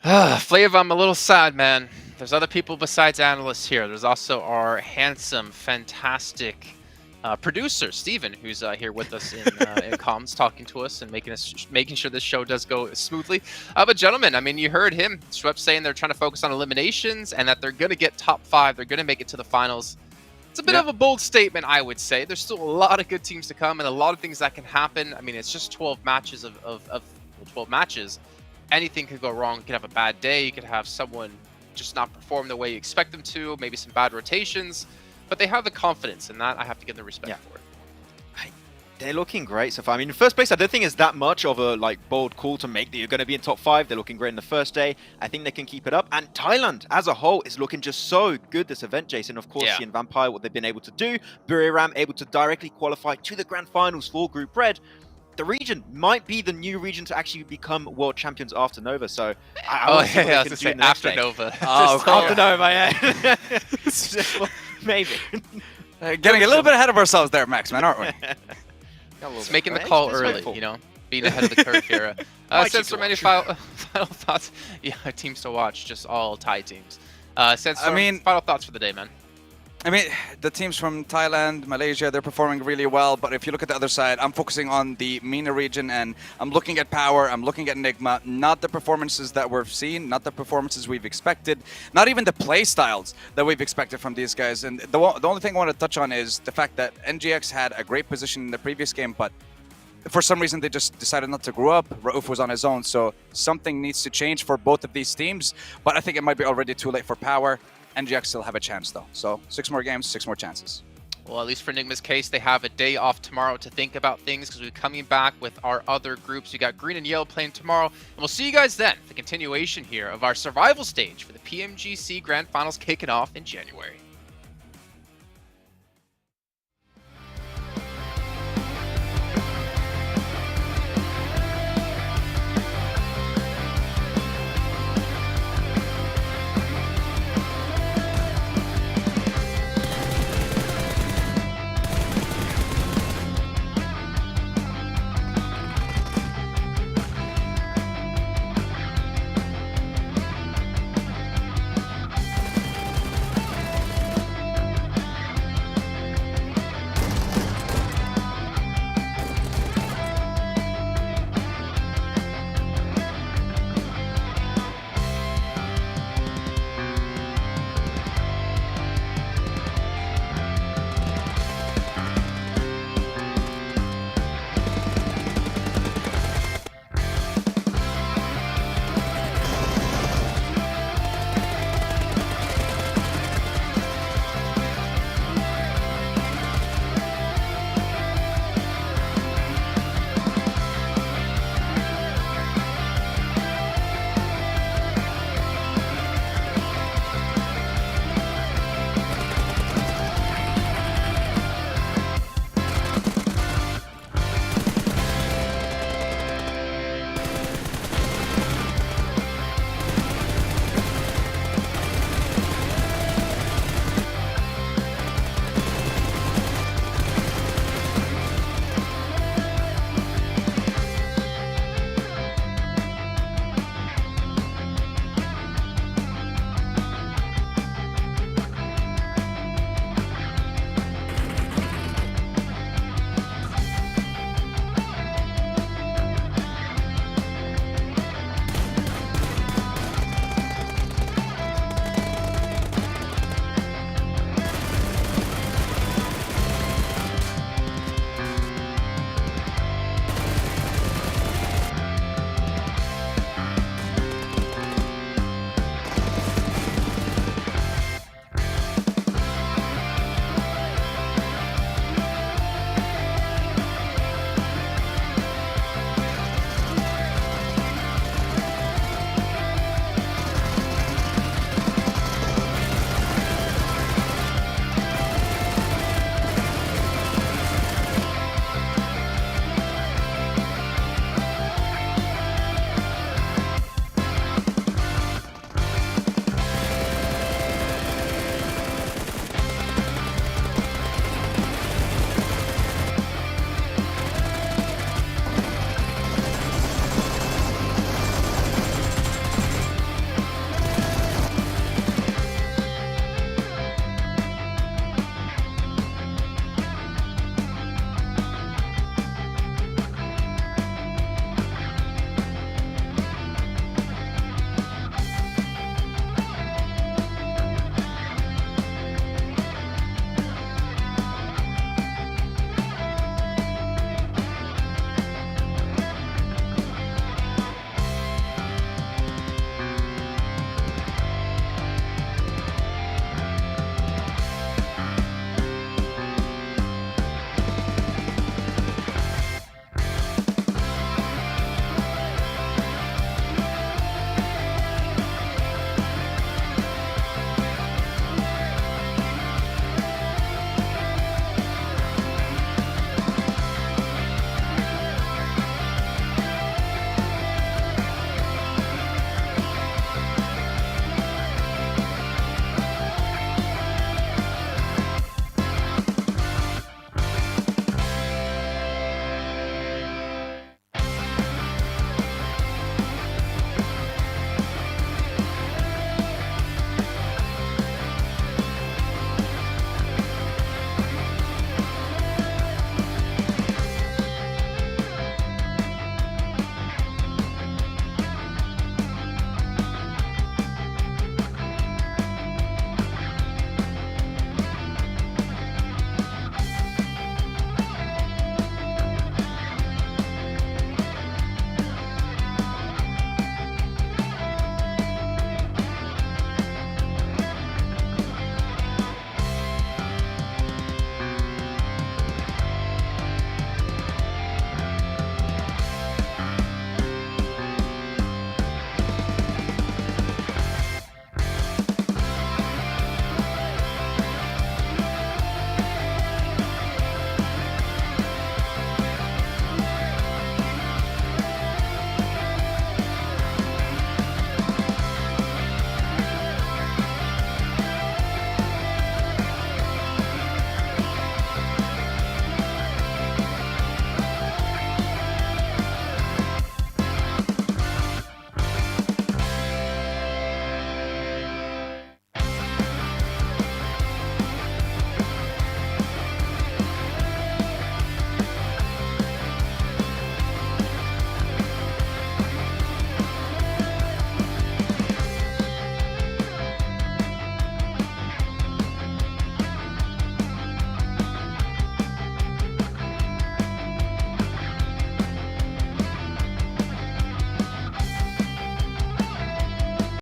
Flav, I'm a little sad, man. There's other people besides analysts here. There's also our handsome, fantastic producer, Steven, who's here with us in comms, talking to us and making sure this show does go smoothly. But gentlemen, I mean, you heard him, Schweppes, saying they're trying to focus on eliminations and that they're going to get top 5. They're going to make it to the finals. It's a bit of a bold statement, I would say. There's still a lot of good teams to come and a lot of things that can happen. I mean, it's just 12 matches of 12 matches. Anything could go wrong. You could have a bad day. You could have someone just not perform the way you expect them to. Maybe some bad rotations. But they have the confidence, and that I have to give them respect for. They're looking great so far. I mean, in first place, I don't think it's that much of a bold call to make that you're going to be in top 5. They're looking great in the first day. I think they can keep it up. And Thailand, as a whole, is looking just so good this event, Jason. Of course, seeing Vampire, what they've been able to do. Buriram able to directly qualify to the grand finals for Group Red. The region might be the new region to actually become world champions after Nova. So I was going to say after Nova. Oh, after Nova, yeah. Maybe. Getting a little bit ahead of ourselves there, Max, man, aren't we? Just making the call early, you know, being ahead of the curve here. Since from any final thoughts, teams to watch, just all Thai teams. Final thoughts for the day, man. I mean, the teams from Thailand, Malaysia, they're performing really well. But if you look at the other side, I'm focusing on the MENA region, and I'm looking at Power, I'm looking at Enigma, not the performances that we've seen, not the performances we've expected, not even the play styles that we've expected from these guys. And the only thing I want to touch on is the fact that NGX had a great position in the previous game, but for some reason, they just decided not to grow up. Rauf was on his own, so something needs to change for both of these teams. But I think it might be already too late for Power. NGX still have a chance, though. So 6 more games, 6 more chances. Well, at least for Enigma's case, they have a day off tomorrow to think about things because we're coming back with our other groups. We got Green and Yellow playing tomorrow. And we'll see you guys then. The continuation here of our survival stage for the PMGC Grand Finals kicking off in January.